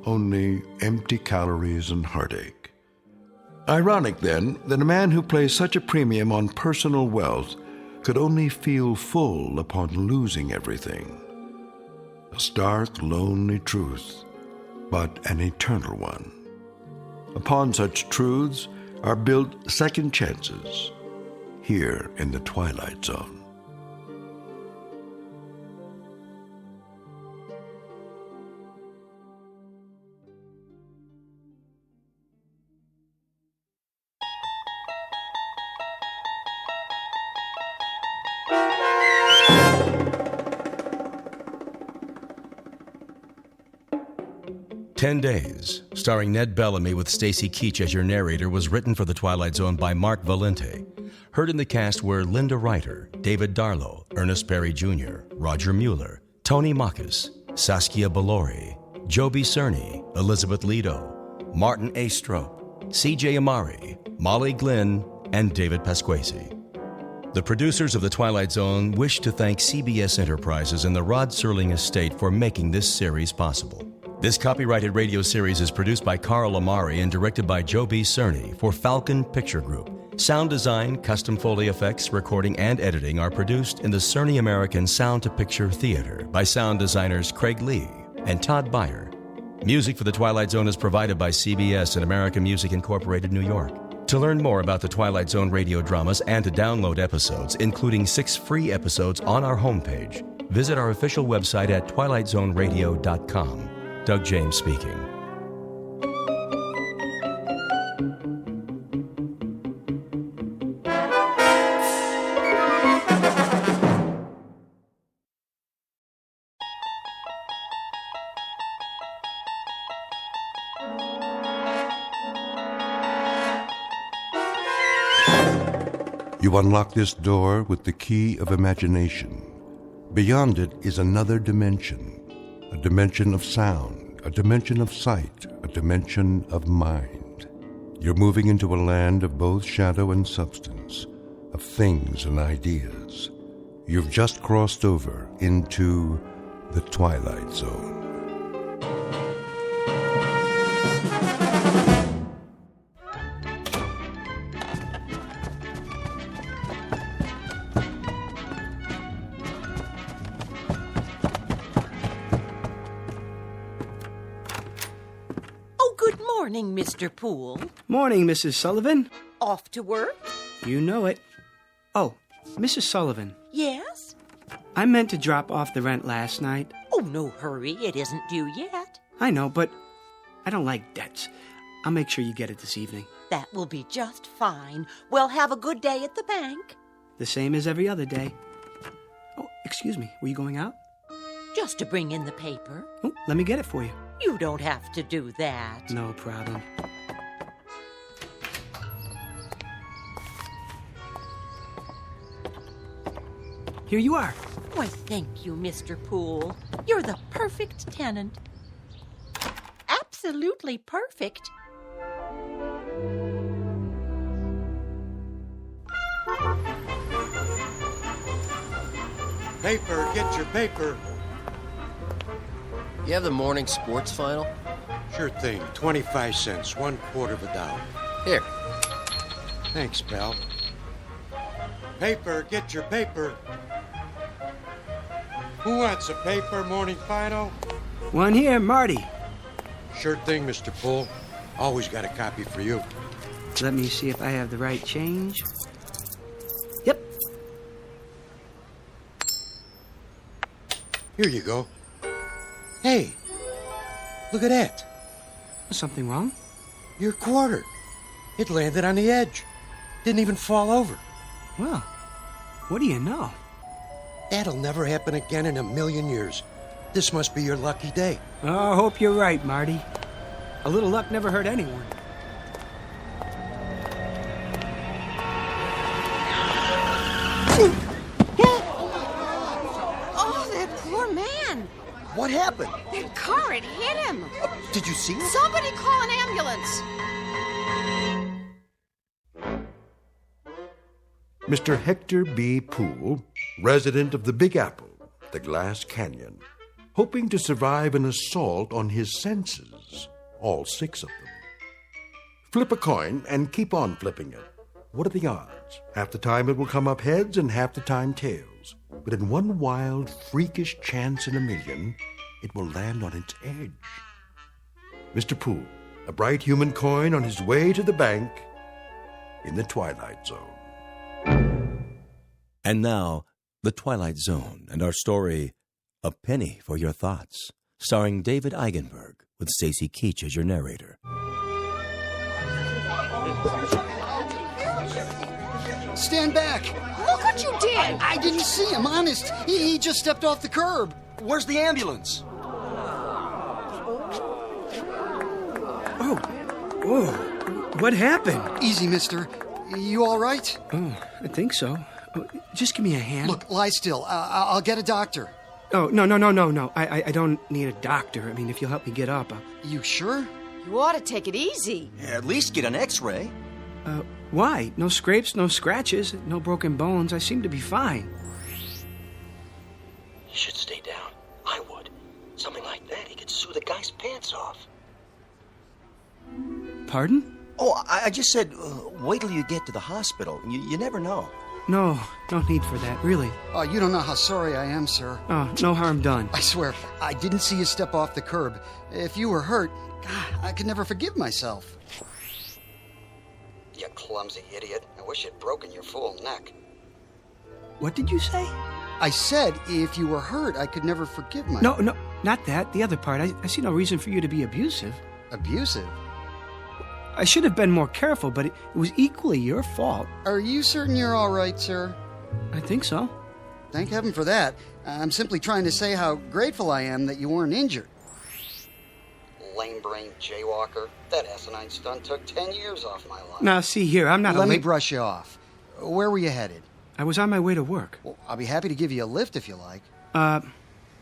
only empty calories and heartache. Ironic, then, that a man who placed such a premium on personal wealth could only feel full upon losing everything. A stark, lonely truth, but an eternal one. Upon such truths are built second chances, here in the Twilight Zone. "10 Days," starring Ned Bellamy with Stacy Keach as your narrator, was written for The Twilight Zone by Mark Valente. Heard in the cast were Linda Reiter, David Darlow, Ernest Perry Jr., Roger Mueller, Tony Makis, Saskia Bellori, Joby Cerny, Elizabeth Lido, Martin A. Strope, C.J. Amari, Molly Glynn, and David Pasquesi. The producers of The Twilight Zone wish to thank CBS Enterprises and the Rod Serling Estate for making this series possible. This copyrighted radio series is produced by Carl Amari and directed by Joby Cerny for Falcon Picture Group. Sound design, custom Foley effects, recording, and editing are produced in the Cerny American Sound to Picture Theater by sound designers Craig Lee and Todd Beyer. Music for The Twilight Zone is provided by CBS and American Music Incorporated, New York. To learn more about the Twilight Zone radio dramas and to download episodes, including 6 free episodes on our homepage, visit our official website at twilightzoneradio.com. Doug James speaking. You unlock this door with the key of imagination. Beyond it is another dimension. A dimension of sound, a dimension of sight, a dimension of mind. You're moving into a land of both shadow and substance, of things and ideas. You've just crossed over into the Twilight Zone. Morning, Mr. Poole. Morning, Mrs. Sullivan. Off to work? You know it. Oh, Mrs. Sullivan. Yes? I meant to drop off the rent last night. Oh, no hurry. It isn't due yet. I know, but I don't like debts. I'll make sure you get it this evening. That will be just fine. Well, have a good day at the bank. The same as every other day. Oh, excuse me. Were you going out? Just to bring in the paper. Oh, let me get it for you. You don't have to do that. No problem. Here you are. Why, thank you, Mr. Poole. You're the perfect tenant. Absolutely perfect. Paper, get your paper. You have the morning sports final? Sure thing. 25 cents, $1/4 of a dollar. Here. Thanks, pal. Paper, get your paper. Who wants a paper, morning final? One here, Marty. Sure thing, Mr. Poole. Always got a copy for you. Let me see if I have the right change. Yep. Here you go. Hey, look at that. Something wrong? Your quarter. It landed on the edge. Didn't even fall over. Well, what do you know? That'll never happen again in a million years. This must be your lucky day. Oh, I hope you're right, Marty. A little luck never hurt anyone. Oh, that poor man. What happened? That car, it hit him. Did you see it? Somebody call an ambulance. Mr. Hector B. Poole, resident of the Big Apple, the Glass Canyon, hoping to survive an assault on his senses, all 6 of them. Flip a coin and keep on flipping it. What are the odds? Half the time it will come up heads and half the time tails. But in one wild, freakish chance in a million, it will land on its edge. Mr. Poole, a bright human coin on his way to the bank in the Twilight Zone. And now, The Twilight Zone and our story, A Penny for Your Thoughts, starring David Eigenberg, with Stacy Keach as your narrator. Stand back! Look what you did! I didn't see him, honest. He just stepped off the curb. Where's the ambulance? Oh, whoa. What happened? Easy, mister. You all right? Oh, I think so. Oh, just give me a hand. Look, lie still. I'll get a doctor. Oh, no. I don't need a doctor. I mean, if you'll help me get up. You sure? You ought to take it easy. Yeah, at least get an x-ray. Why? No scrapes, no scratches, no broken bones. I seem to be fine. You should stay down. I would. Something like that, he could sue the guy's pants off. Pardon? Oh, I just said, wait till you get to the hospital. You never know. No need for that, really. Oh, you don't know how sorry I am, sir. Oh, no harm done. I swear, I didn't see you step off the curb. If you were hurt, God, I could never forgive myself. You clumsy idiot. I wish you'd broken your fool neck. What did you say? I said, if you were hurt, I could never forgive myself. No, not that. The other part. I see no reason for you to be abusive. Abusive? I should have been more careful, but it was equally your fault. Are you certain you're all right, sir? I think so. Thank heaven for that. I'm simply trying to say how grateful I am that you weren't injured. Lame-brained jaywalker. That asinine stunt took 10 years off my life. Now, see here, I'm not Let me brush you off. Where were you headed? I was on my way to work. Well, I'll be happy to give you a lift if you like.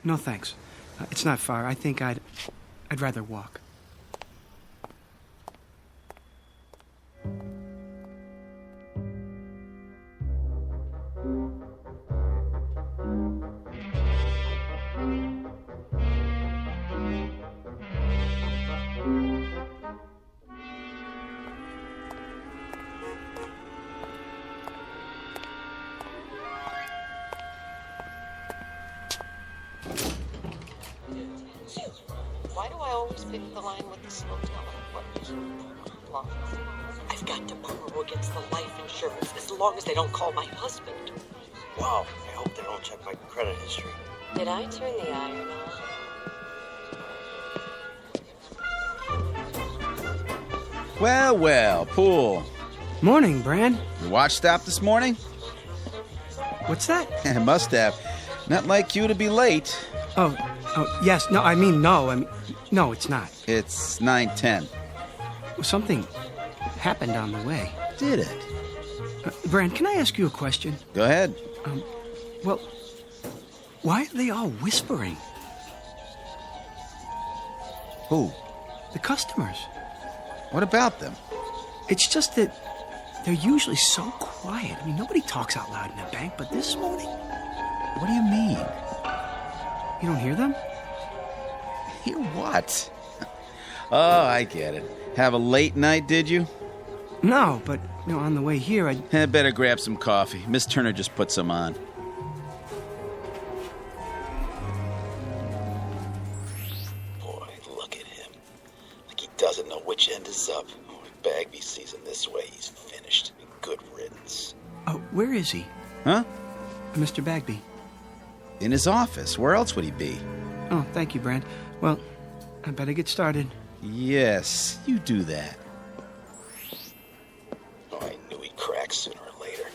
No thanks. It's not far. I think I'd rather walk. Why do I always pick the line with the slow telling? I've got to borrow against the life insurance as long as they don't call my husband. Wow, I hope they don't check my credit history. Did I turn the iron on? Well, Poole. Morning, Brand. Your watch stopped this morning? What's that? It must have. Not like you to be late. Oh, yes. No, no, it's not. It's 9:10. Something happened on the way. Did it? Brand, can I ask you a question? Go ahead. Well, Why are they all whispering? Who? The customers. What about them? It's just that they're usually so quiet. I mean, nobody talks out loud in the bank, but this morning... What do you mean? You don't hear them? Hear what? Oh, I get it. Have a late night, did you? No, but on the way here, I better grab some coffee. Miss Turner just put some on. Boy, look at him. Like he doesn't know which end is up. Oh, if Bagby sees him this way, he's finished. Good riddance. Oh, where is he? Huh? Mr. Bagby. In his office. Where else would he be? Oh, thank you, Brand. Well, I better get started. Yes, you do that. Oh, I knew he'd crack sooner or later.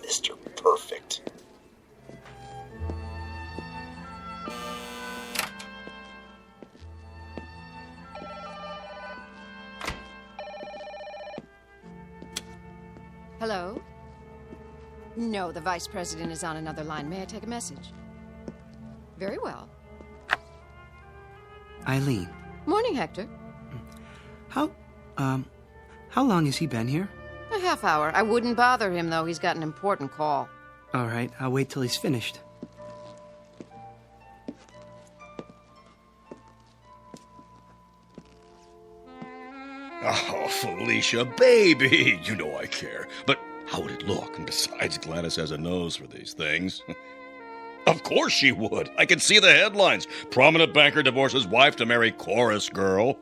Mr. Perfect. Hello? No, the vice president is on another line. May I take a message? Very well. Eileen. Morning, Hector. How long has he been here? A half hour. I wouldn't bother him, though. He's got an important call. All right, I'll wait till he's finished. Oh, Felicia, baby! You know I care. But how would it look? And besides, Gladys has a nose for these things. Of course she would. I can see the headlines. Prominent banker divorces wife to marry chorus girl.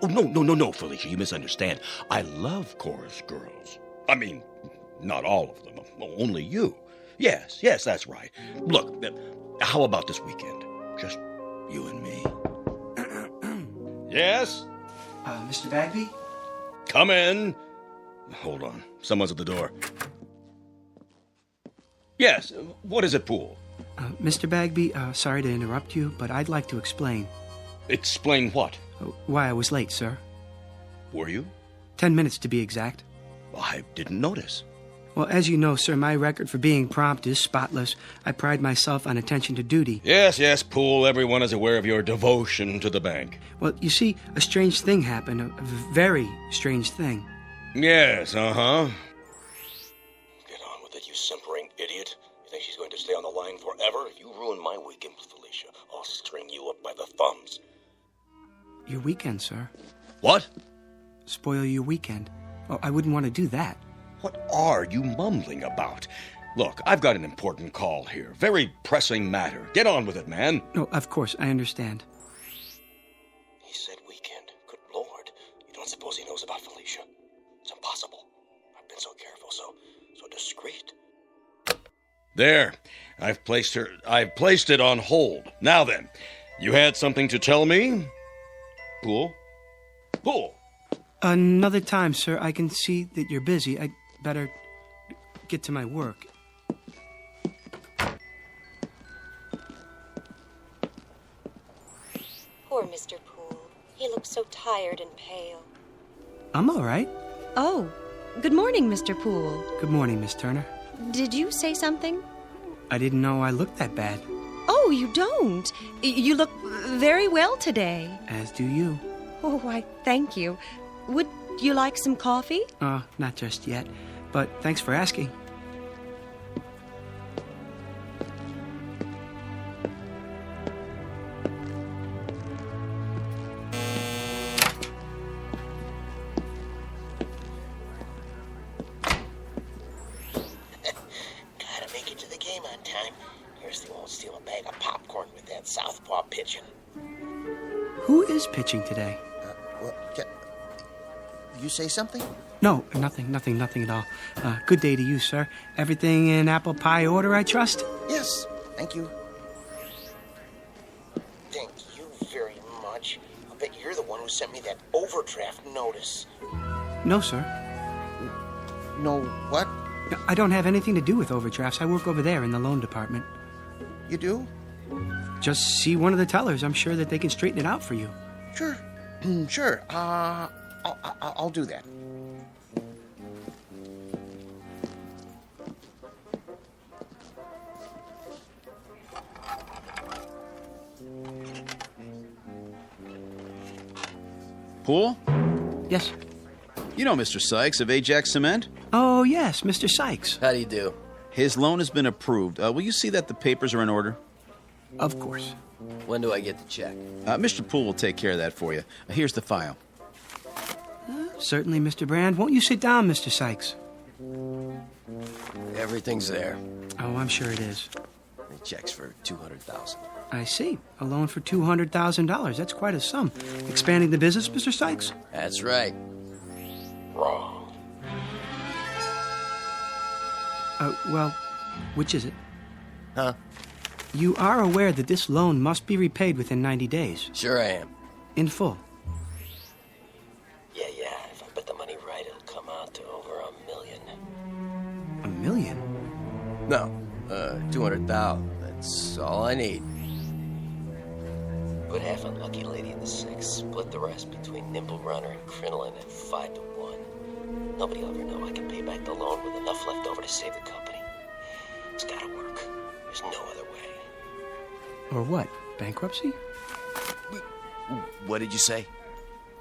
No, Felicia, you misunderstand. I love chorus girls. I mean, not all of them. Only you. Yes, that's right. Look, how about this weekend? Just you and me. Yes? Mr. Bagby? Come in. Hold on. Someone's at the door. Yes, what is it, Poole? Mr. Bagby, sorry to interrupt you, but I'd like to explain. Explain what? Why I was late, sir. Were you? 10 minutes to be exact. I didn't notice. Well, as you know, sir, my record for being prompt is spotless. I pride myself on attention to duty. Yes, Poole, everyone is aware of your devotion to the bank. Well, you see, a strange thing happened, a very strange thing. Yes, uh-huh. Get on with it, you simpering idiot. You think she's going to stay on the line forever? If you ruin my weekend with Felicia, I'll string you up by the thumbs. Your weekend, sir. What? Spoil your weekend. Oh, I wouldn't want to do that. What are you mumbling about? Look, I've got an important call here. Very pressing matter. Get on with it, man. No, of course, I understand. He said weekend. Good Lord. You don't suppose he knows about Felicia? It's impossible. I've been so careful, so discreet. There. I've placed it on hold. Now then, you had something to tell me? Poole? Another time, sir. I can see that you're busy. I'd better get to my work. Poor Mr. Poole. He looks so tired and pale. I'm all right. Oh, good morning, Mr. Poole. Good morning, Miss Turner. Did you say something? I didn't know I looked that bad. Oh, you don't. You look very well today. As do you. Oh, I thank you. Would you like some coffee? Not just yet, but thanks for asking. Gotta make it to the game on time. Here's the won't steal a bag of popcorn with that southpaw pitching. Who is pitching today? You say something? No, nothing at all. Good day to you, sir. Everything in apple pie order, I trust? Yes, thank you. Thank you very much. I'll bet you're the one who sent me that overdraft notice. No, sir. No what? I don't have anything to do with overdrafts. I work over there in the loan department. You do? Just see one of the tellers. I'm sure that they can straighten it out for you. Sure. Sure. I'll do that. Pool? Yes? You know Mr. Sykes of Ajax Cement? Oh, yes, Mr. Sykes. How do you do? His loan has been approved. Will you see that the papers are in order? Of course. When do I get the check? Mr. Poole will take care of that for you. Here's the file. Certainly, Mr. Brand. Won't you sit down, Mr. Sykes? Everything's there. Oh, I'm sure it is. The check's for $200,000. I see. A loan for $200,000. That's quite a sum. Expanding the business, Mr. Sykes? That's right. Wrong. Well, which is it? Huh? You are aware that this loan must be repaid within 90 days? Sure I am. In full? Yeah. If I put the money right, it'll come out to over $1 million. $1 million? No, 200,000. That's all I need. Put half on Lucky Lady in the 6. Split the rest between Nimble Runner and Crinoline at 5-1. Nobody will ever know I can pay back the loan with enough left over to save the company. It's gotta work. There's no other way. Or what? Bankruptcy? What did you say?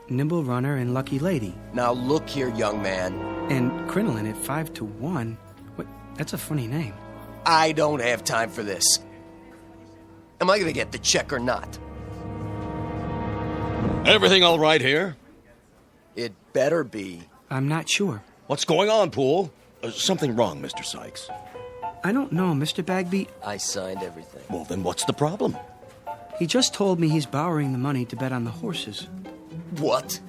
Nimble Runner and Lucky Lady. Now look here, young man. And Crinoline at 5-1? What? That's a funny name. I don't have time for this. Am I gonna get the check or not? Everything all right here? It better be. I'm not sure. What's going on, Poole? Something wrong, Mr. Sykes. I don't know, Mr. Bagby. I signed everything. Well, then what's the problem? He just told me he's borrowing the money to bet on the horses. What?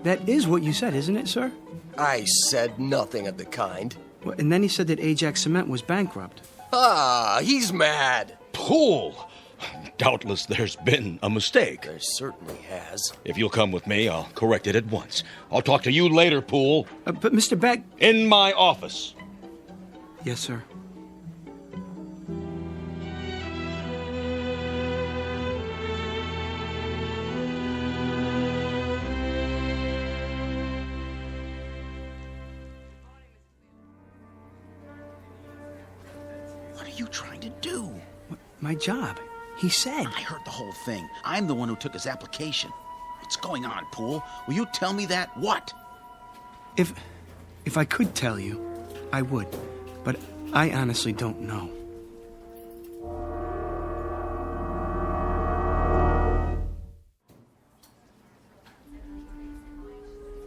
That is what you said, isn't it, sir? I said nothing of the kind. Well, and then he said that Ajax Cement was bankrupt. Ah, he's mad. Poole! Doubtless there's been a mistake. There certainly has. If you'll come with me, I'll correct it at once. I'll talk to you later, Poole. But Mr. Bag... In my office. Yes, sir. What are you trying to do? My job. He said. I heard the whole thing. I'm the one who took his application. What's going on, Poole? Will you tell me that? What? If I could tell you, I would. But I honestly don't know.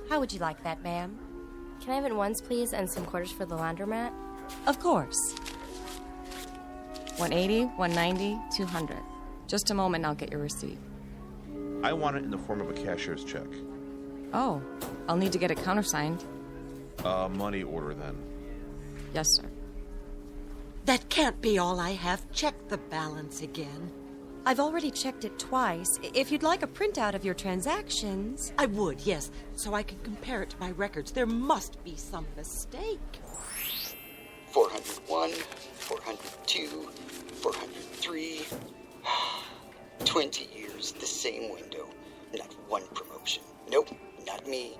How would you like that, ma'am? Can I have it once, please, and some quarters for the laundromat? Of course. 180, 190, 200. Just a moment, I'll get your receipt. I want it in the form of a cashier's check. Oh, I'll need to get it countersigned. Money order, then. Yes, sir. That can't be all I have. Check the balance again. I've already checked it twice. If you'd like a printout of your transactions... I would, yes, so I can compare it to my records. There must be some mistake. 401, 402, 403. 20 years, the same window. Not one promotion. Nope, not me.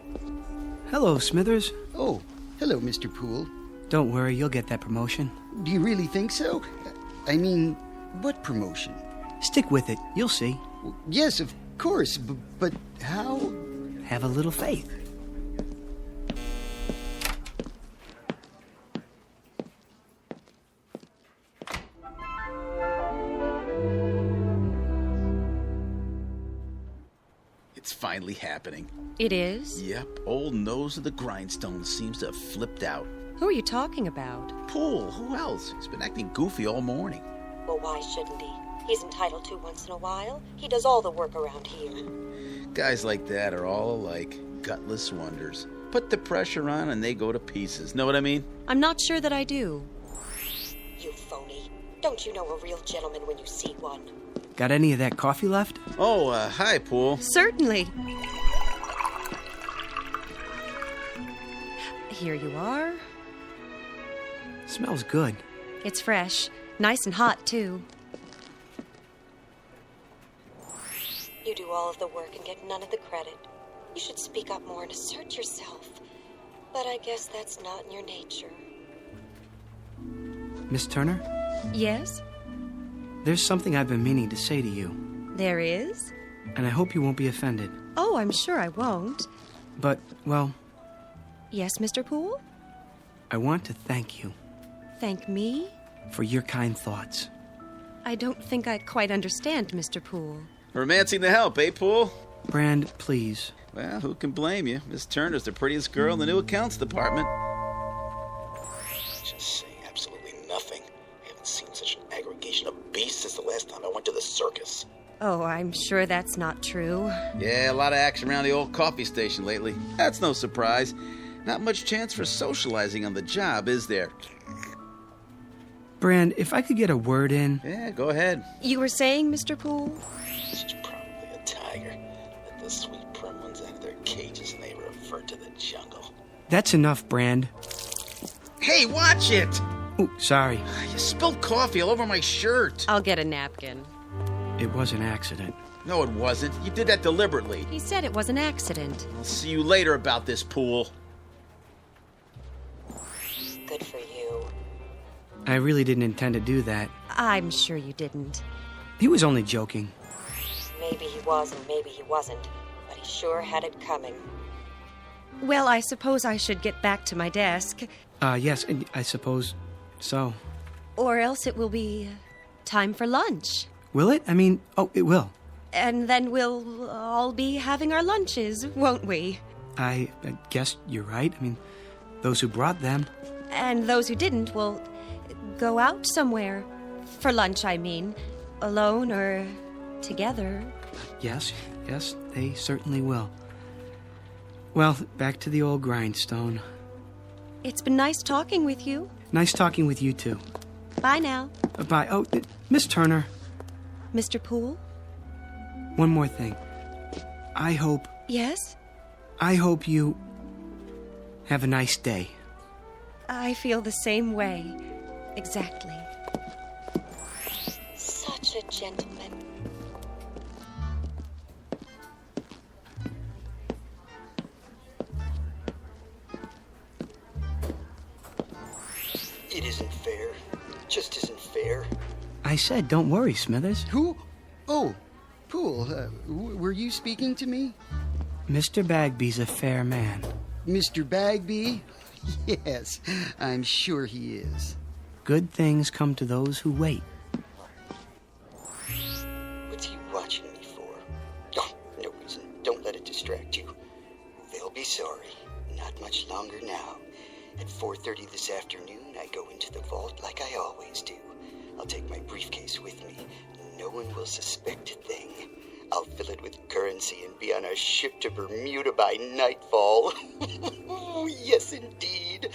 Hello, Smithers. Oh, hello, Mr. Poole. Don't worry, you'll get that promotion. Do you really think so? I mean, what promotion? Stick with it. You'll see. Yes, of course, but how? Have a little faith. It's finally happening. It is? Yep, old nose of the grindstone seems to have flipped out. Who are you talking about? Poole, who else? He's been acting goofy all morning. Well, why shouldn't he? He's entitled to once in a while. He does all the work around here. Guys like that are all alike, gutless wonders. Put the pressure on and they go to pieces. Know what I mean? I'm not sure that I do. You phony. Don't you know a real gentleman when you see one? Got any of that coffee left? Oh, hi, Poole. Certainly. Here you are. Smells good. It's fresh. Nice and hot, too. You do all of the work and get none of the credit. You should speak up more and assert yourself. But I guess that's not in your nature. Miss Turner? Yes? There's something I've been meaning to say to you. There is? And I hope you won't be offended. Oh, I'm sure I won't. But, well, Yes, Mr. Poole? I want to thank you Thank me? for your kind thoughts. I don't think I quite understand, Mr. Poole. Romancing the help, eh, Poole? Brand, please. Well, who can blame you? Miss Turner's the prettiest girl in the new accounts department. Just say absolutely nothing. I haven't seen such an aggregation of beasts since the last time I went to the circus. Oh, I'm sure that's not true. Yeah, a lot of action around the old coffee station lately. That's no surprise. Not much chance for socializing on the job, is there? Brand, if I could get a word in. Yeah, go ahead. You were saying, Mr. Poole? She's probably a tiger. Let the sweet prim ones out of their cages and they revert to the jungle. That's enough, Brand. Hey, watch it! Oh, sorry. You spilled coffee all over my shirt. I'll get a napkin. It was an accident. No, it wasn't. You did that deliberately. He said it was an accident. I'll see you later about this, Poole. Good for you. I really didn't intend to do that. I'm sure you didn't. He was only joking. Maybe he was and maybe he wasn't, but he sure had it coming. Well, I suppose I should get back to my desk. Yes, I suppose so. Or else it will be time for lunch. Will it? I mean, oh, it will. And then we'll all be having our lunches, won't we? I guess you're right. I mean, those who brought them. And those who didn't will go out somewhere. For lunch, I mean. Alone or together. Yes, they certainly will. Well, back to the old grindstone. It's been nice talking with you. Nice talking with you, too. Bye now. Bye. Oh, Miss Turner. Mr. Poole? One more thing. I hope Yes? you have a nice day. I feel the same way. Exactly. Such a gentleman. It isn't fair. It just isn't fair. I said, don't worry, Smithers. Who? Oh, Poole, were you speaking to me? Mr. Bagby's a fair man. Mr. Bagby? Yes, I'm sure he is. Good things come to those who wait. What's he watching me for? Oh, no reason. Don't let it distract you. They'll be sorry. Not much longer now. At 4:30 this afternoon, I go into the vault like I always do. I'll take my briefcase with me. No one will suspect a thing. I'll fill it with currency and be on a ship to Bermuda by nightfall. Yes, indeed.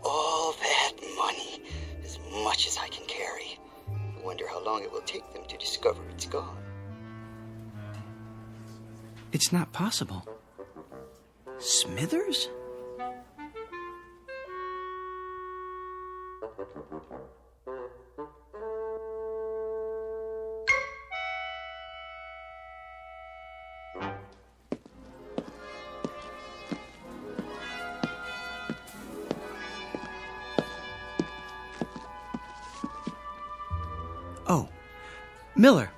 All that money. As much as I can carry. I wonder how long it will take them to discover it's gone. It's not possible. Smithers? Oh, Miller.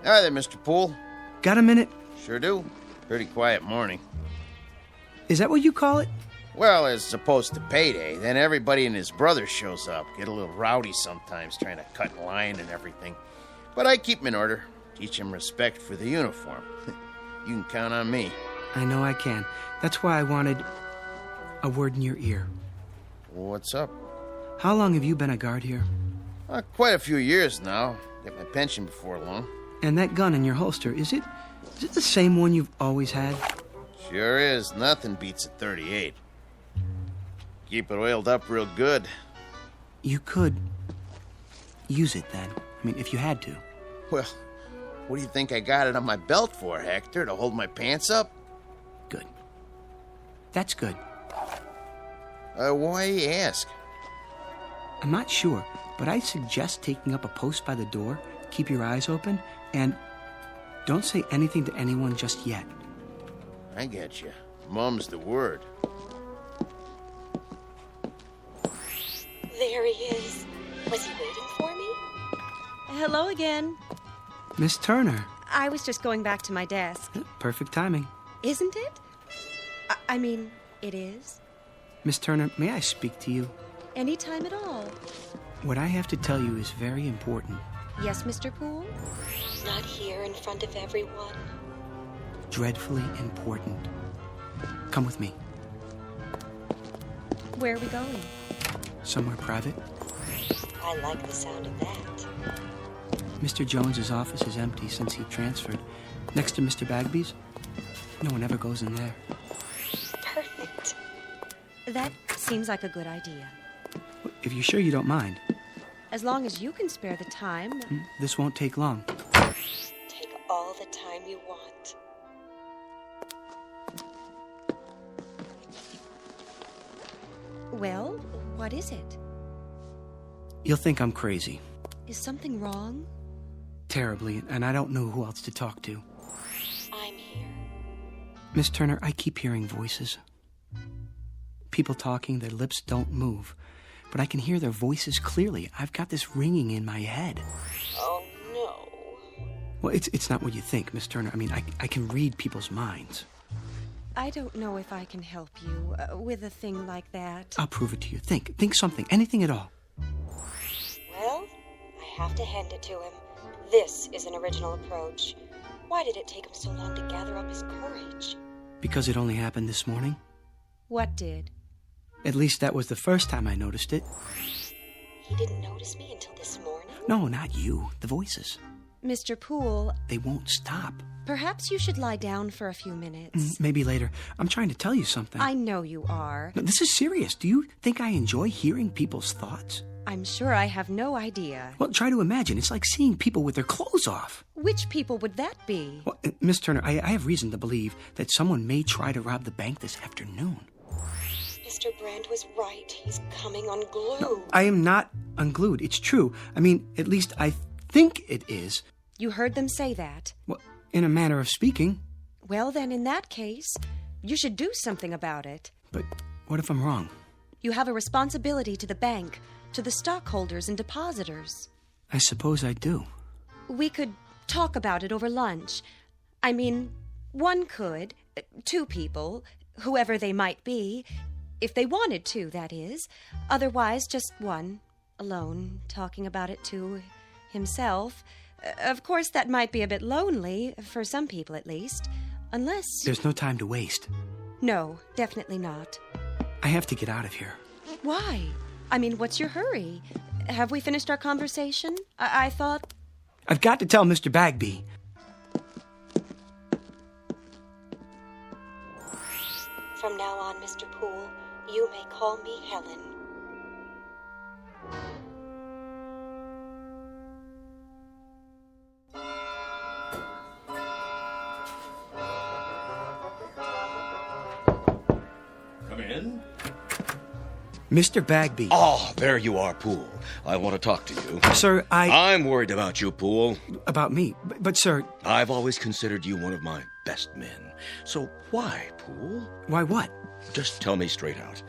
Hi there, Mr. Poole. Got a minute? Sure do. Pretty quiet morning. Is that what you call it? Well, as opposed to payday, then everybody and his brother shows up. Get a little rowdy sometimes, trying to cut in line and everything. But I keep 'em in order. Teach 'em respect for the uniform. You can count on me. I know I can. That's why I wanted a word in your ear. What's up? How long have you been a guard here? Quite a few years now. Get my pension before long. And that gun in your holster, is it the same one you've always had? Sure is. Nothing beats a 38. Keep it oiled up real good. You could use it then. I mean, if you had to. Well, what do you think I got it on my belt for, Hector? To hold my pants up? Good. That's good. Why you ask? I'm not sure, but I suggest taking up a post by the door, keep your eyes open, and don't say anything to anyone just yet. I get you. Mum's the word. There he is. Was he waiting for me? Hello again. Miss Turner. I was just going back to my desk. Perfect timing. Isn't it? I mean, it is. Miss Turner, may I speak to you? Any time at all. What I have to tell you is very important. Yes, Mr. Poole? Not here in front of everyone. Dreadfully important. Come with me. Where are we going? Somewhere private. I like the sound of that. Mr. Jones's office is empty since he transferred. Next to Mr. Bagby's, no one ever goes in there. Perfect. That seems like a good idea. If you're sure you don't mind. As long as you can spare the time. This won't take long. Take all the time you want. Well, what is it? You'll think I'm crazy. Is something wrong? Terribly, and I don't know who else to talk to. I'm here. Miss Turner, I keep hearing voices. People talking, their lips don't move. But I can hear their voices clearly. I've got this ringing in my head. Oh, no. Well, it's not what you think, Miss Turner. I mean, I can read people's minds. I don't know if I can help you with a thing like that. I'll prove it to you. Think something, anything at all. Well, I have to hand it to him. This is an original approach. Why did it take him so long to gather up his courage? Because it only happened this morning? What did? At least that was the first time I noticed it. He didn't notice me until this morning? No, not you. The voices. Mr. Poole... They won't stop. Perhaps you should lie down for a few minutes. Maybe later. I'm trying to tell you something. I know you are. No, this is serious. Do you think I enjoy hearing people's thoughts? I'm sure I have no idea. Well, try to imagine. It's like seeing people with their clothes off. Which people would that be? Well, Miss Turner, I have reason to believe that someone may try to rob the bank this afternoon. Mr. Brand was right. He's coming unglued. No, I am not unglued. It's true. I mean, at least I think it is. You heard them say that? Well, in a manner of speaking. Well, then, in that case, you should do something about it. But what if I'm wrong? You have a responsibility to the bank, to the stockholders and depositors. I suppose I do. We could talk about it over lunch. I mean, one could, two people, whoever they might be, if they wanted to, that is. Otherwise, just one, alone, talking about it to himself. Of course, that might be a bit lonely, for some people at least, unless... There's no time to waste. No, definitely not. I have to get out of here. Why? I mean, what's your hurry? Have we finished our conversation? I thought... I've got to tell Mr. Bagby. From now on, Mr. Poole, you may call me Helen. Come in. Mr. Bagby. Oh, there you are, Poole. I want to talk to you. Sir, I'm worried about you, Poole. About me? But sir... I've always considered you one of my best men. So why, Poole? Why what? Just tell me straight out.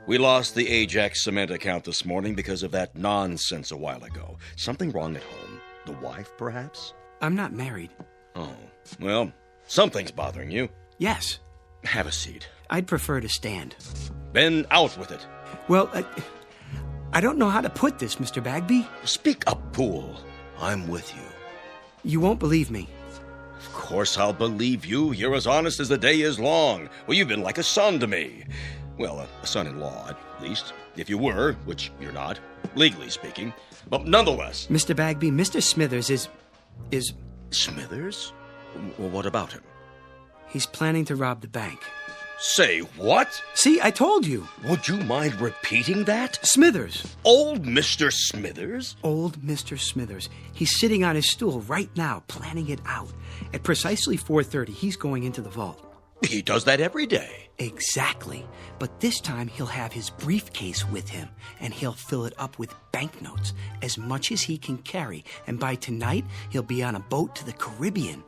We lost the Ajax cement account this morning because of that nonsense a while ago. Something wrong at home? The wife, perhaps? I'm not married. Oh, well, something's bothering you. Yes. Have a seat. I'd prefer to stand. Then out with it. Well, I don't know how to put this, Mr. Bagby. Speak up, Poole. I'm with you. You won't believe me. Of course I'll believe you. You're as honest as the day is long. Well, you've been like a son to me. Well, a son-in-law, at least. If you were, which you're not, legally speaking. But nonetheless... Mr. Bagby, Mr. Smithers is... Smithers? Well, what about him? He's planning to rob the bank. Say what? See, I told you. Would you mind repeating that? Smithers. Old Mr. Smithers? Old Mr. Smithers. He's sitting on his stool right now, planning it out. At precisely 4:30, he's going into the vault. He does that every day. Exactly. But this time he'll have his briefcase with him, and he'll fill it up with banknotes, as much as he can carry. And by tonight, he'll be on a boat to the Caribbean.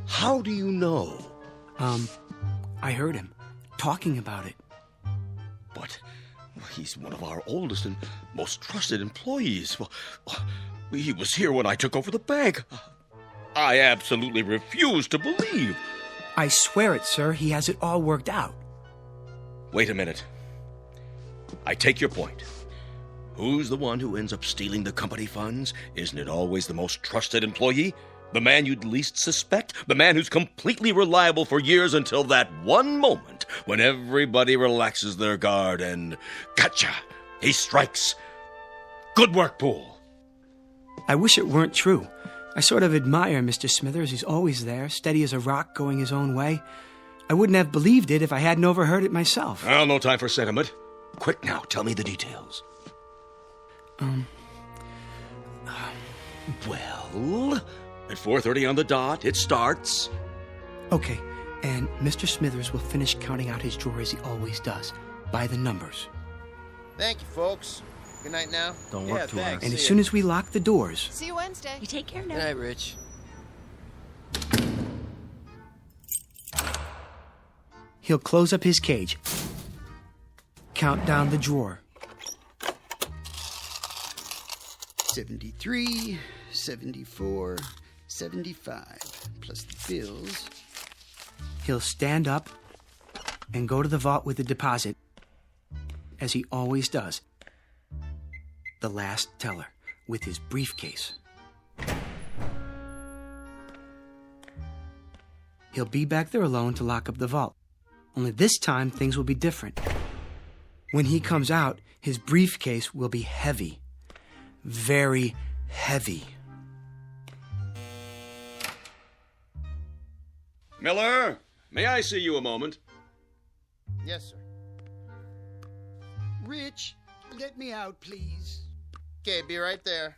How do you know? I heard him talking about it. But he's one of our oldest and most trusted employees. Well, he was here when I took over the bank. I absolutely refuse to believe. I swear it, sir. He has it all worked out. Wait a minute. I take your point. Who's the one who ends up stealing the company funds? Isn't it always the most trusted employee? The man you'd least suspect? The man who's completely reliable for years until that one moment when everybody relaxes their guard and... Gotcha! He strikes. Good work, Pool. I wish it weren't true. I sort of admire Mr. Smithers. He's always there, steady as a rock, going his own way. I wouldn't have believed it if I hadn't overheard it myself. Well, no time for sentiment. Quick now, tell me the details. Well, at 4:30 on the dot, it starts. Okay, and Mr. Smithers will finish counting out his drawer as he always does, by the numbers. Thank you, folks. Good night now. Don't work too hard. And as soon as we lock the doors... See you Wednesday. You take care now. Good night, Rich. He'll close up his cage, count down the drawer. 73, 74, 75, plus the bills. He'll stand up and go to the vault with the deposit, as he always does. The last teller, with his briefcase. He'll be back there alone to lock up the vault. Only this time, things will be different. When he comes out, his briefcase will be heavy. Very heavy. Miller, may I see you a moment? Yes, sir. Rich, let me out, please. Okay, be right there.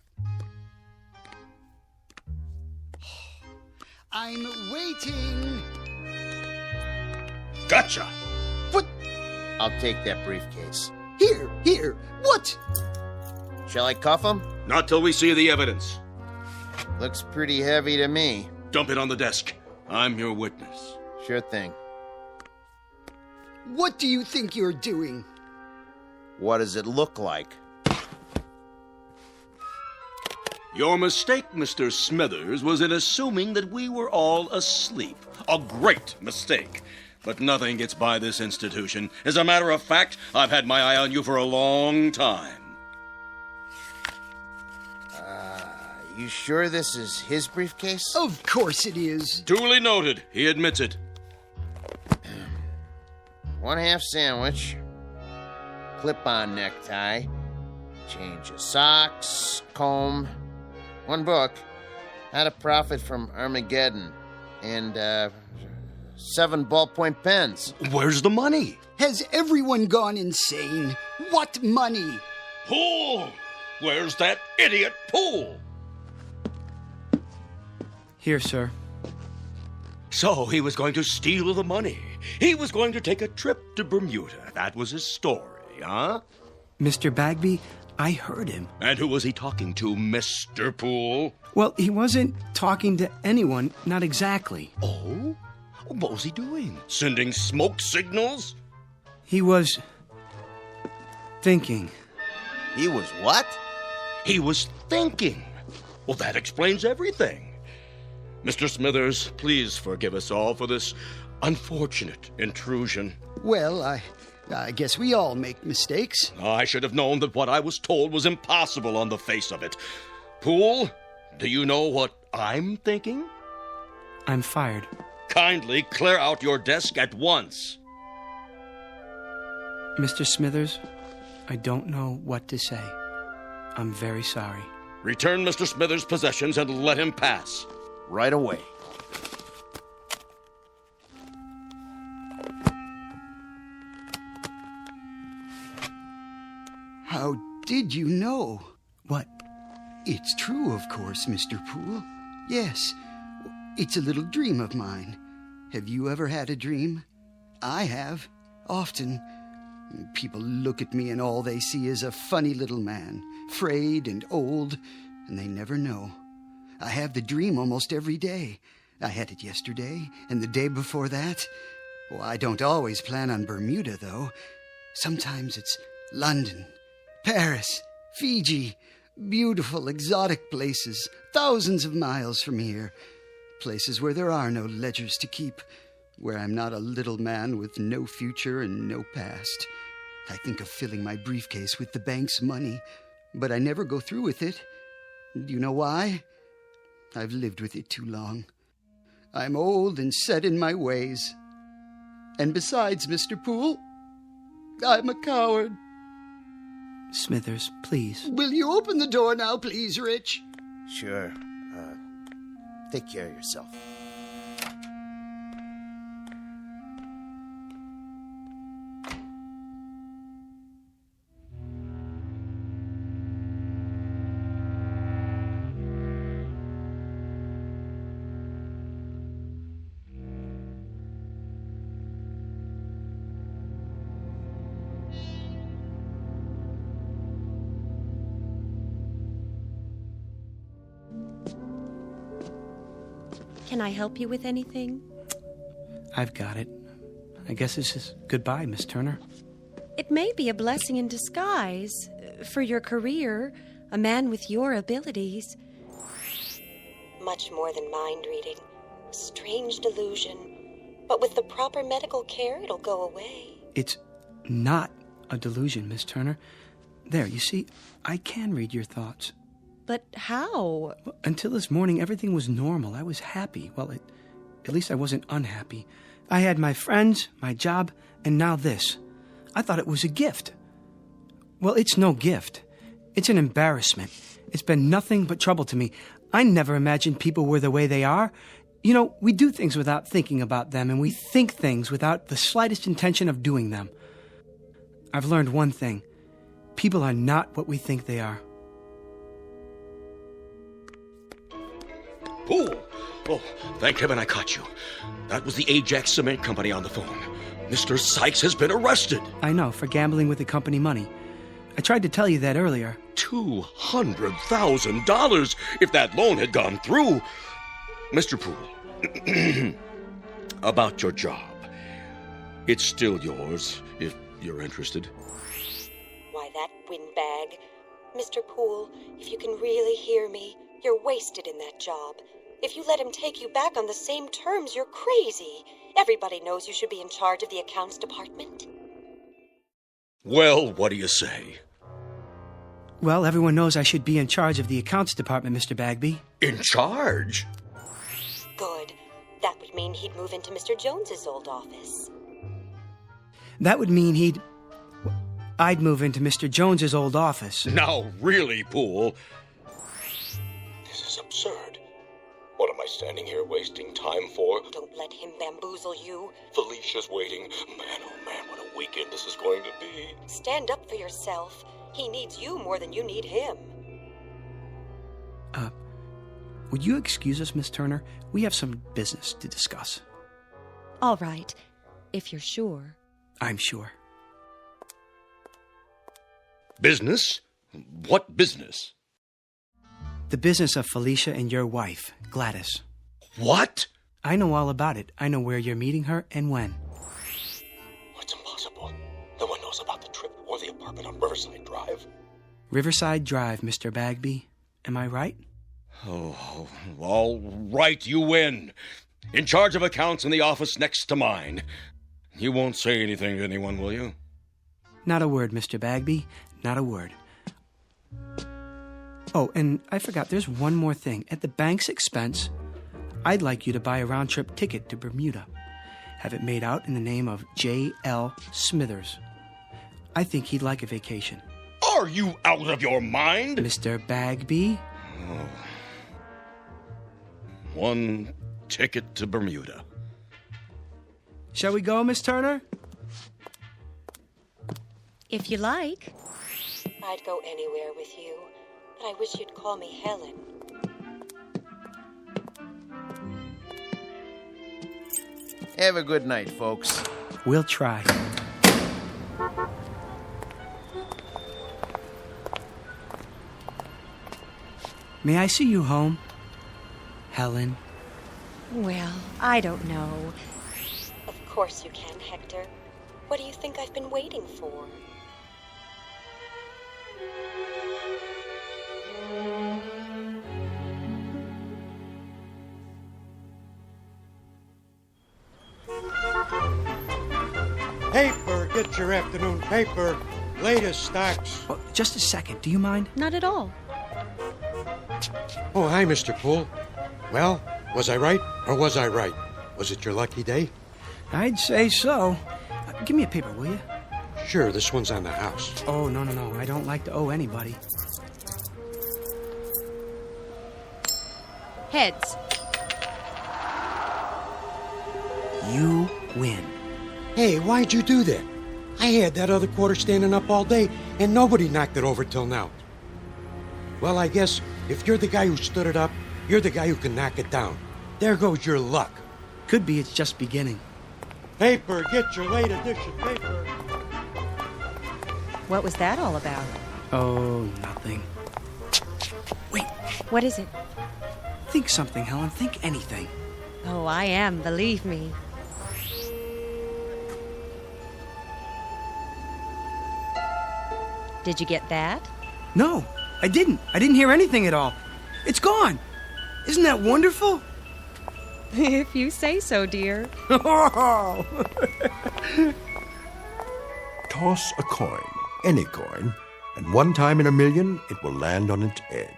I'm waiting. Gotcha! What? I'll take that briefcase. Here. What? Shall I cuff him? Not till we see the evidence. Looks pretty heavy to me. Dump it on the desk. I'm your witness. Sure thing. What do you think you're doing? What does it look like? Your mistake, Mr. Smithers, was in assuming that we were all asleep. A great mistake. But nothing gets by this institution. As a matter of fact, I've had my eye on you for a long time. You sure this is his briefcase? Of course it is. Duly noted. He admits it. 1/2 sandwich, clip-on necktie, change of socks, comb, 1 book, How to Profit from Armageddon, and 7 ballpoint pens. Where's the money? Has everyone gone insane? What money? Pool! Where's that idiot Pool? Here, sir. So he was going to steal the money. He was going to take a trip to Bermuda. That was his story, huh? Mr. Bagby, I heard him. And who was he talking to, Mr. Pool? Well, he wasn't talking to anyone, not exactly. Oh? What was he doing? Sending smoke signals? He was... thinking. He was what? He was thinking. Well, that explains everything. Mr. Smithers, please forgive us all for this unfortunate intrusion. Well, I guess we all make mistakes. I should have known that what I was told was impossible on the face of it. Pool, do you know what I'm thinking? I'm fired. Kindly clear out your desk at once. Mr. Smithers, I don't know what to say. I'm very sorry. Return Mr. Smithers' possessions and let him pass. Right away. How did you know? What? It's true, of course, Mr. Poole. Yes, it's a little dream of mine. Have you ever had a dream? I have. Often. People look at me and all they see is a funny little man, frayed and old, and they never know. I have the dream almost every day. I had it yesterday, and the day before that. Well, I don't always plan on Bermuda, though. Sometimes it's London, Paris, Fiji, beautiful, exotic places, thousands of miles from here. Places where there are no ledgers to keep, where I'm not a little man with no future and no past. I think of filling my briefcase with the bank's money, but I never go through with it. Do you know why? I've lived with it too long. I'm old and set in my ways. And besides, Mr. Poole, I'm a coward. Smithers, please. Will you open the door now, please, Rich? Sure. Take care of yourself. Can I help you with anything? I've got it. I guess this is goodbye, Miss Turner. It may be a blessing in disguise. For your career, a man with your abilities. Much more than mind reading. Strange delusion. But with the proper medical care, it'll go away. It's not a delusion, Miss Turner. There, you see, I can read your thoughts. But how? Until this morning, everything was normal. I was happy. Well, at least I wasn't unhappy. I had my friends, my job, and now this. I thought it was a gift. Well, it's no gift. It's an embarrassment. It's been nothing but trouble to me. I never imagined people were the way they are. You know, we do things without thinking about them, and we think things without the slightest intention of doing them. I've learned one thing. People are not what we think they are. Poole! Oh, thank heaven I caught you. That was the Ajax Cement Company on the phone. Mr. Sykes has been arrested. I know, for gambling with the company money. I tried to tell you that earlier. $200,000 if that loan had gone through. Mr. Poole, about your job. It's still yours, if you're interested. Why, that windbag. Mr. Poole, if you can really hear me, you're wasted in that job. If you let him take you back on the same terms, you're crazy. Everybody knows you should be in charge of the accounts department. Well, what do you say? Well, everyone knows I should be in charge of the accounts department, Mr. Bagby. In charge? Good. That would mean he'd move into Mr. Jones's old office. That would mean I'd move into Mr. Jones's old office. Now, really, Poole. This is absurd. What am I standing here wasting time for? Don't let him bamboozle you. Felicia's waiting. Man, oh man, what a weekend this is going to be. Stand up for yourself. He needs you more than you need him. Would you excuse us, Miss Turner? We have some business to discuss. All right, if you're sure. I'm sure. Business? What business? The business of Felicia and your wife, Gladys. What? I know all about it. I know where you're meeting her and when. It's impossible. No one knows about the trip or the apartment on Riverside Drive. Riverside Drive, Mr. Bagby. Am I right? Oh, all right, you win. In charge of accounts in the office next to mine. You won't say anything to anyone, will you? Not a word, Mr. Bagby. Not a word. Oh, and I forgot, there's one more thing. At the bank's expense, I'd like you to buy a round-trip ticket to Bermuda. Have it made out in the name of J.L. Smithers. I think he'd like a vacation. Are you out of your mind? Mr. Bagby? Oh. One ticket to Bermuda. Shall we go, Miss Turner? If you like. I'd go anywhere with you, but I wish you'd call me Helen. Have a good night, folks. We'll try. May I see you home, Helen? Well, I don't know. Of course you can, Hector. What do you think I've been waiting for? Get your afternoon paper. Latest stocks. Oh, just a second. Do you mind? Not at all. Oh, hi, Mr. Poole. Well, was I right or was I right? Was it your lucky day? I'd say so. Give me a paper, will you? Sure, this one's on the house. Oh, no. I don't like to owe anybody. Heads. You win. Hey, why'd you do that? I had that other quarter standing up all day, and nobody knocked it over till now. Well, I guess if you're the guy who stood it up, you're the guy who can knock it down. There goes your luck. Could be it's just beginning. Paper, get your late edition paper. What was that all about? Oh, nothing. Wait. What is it? Think something, Helen. Think anything. Oh, I am, believe me. Did you get that? No, I didn't. I didn't hear anything at all. It's gone. Isn't that wonderful? If you say so, dear. Toss a coin, any coin, and one time in a million it will land on its edge.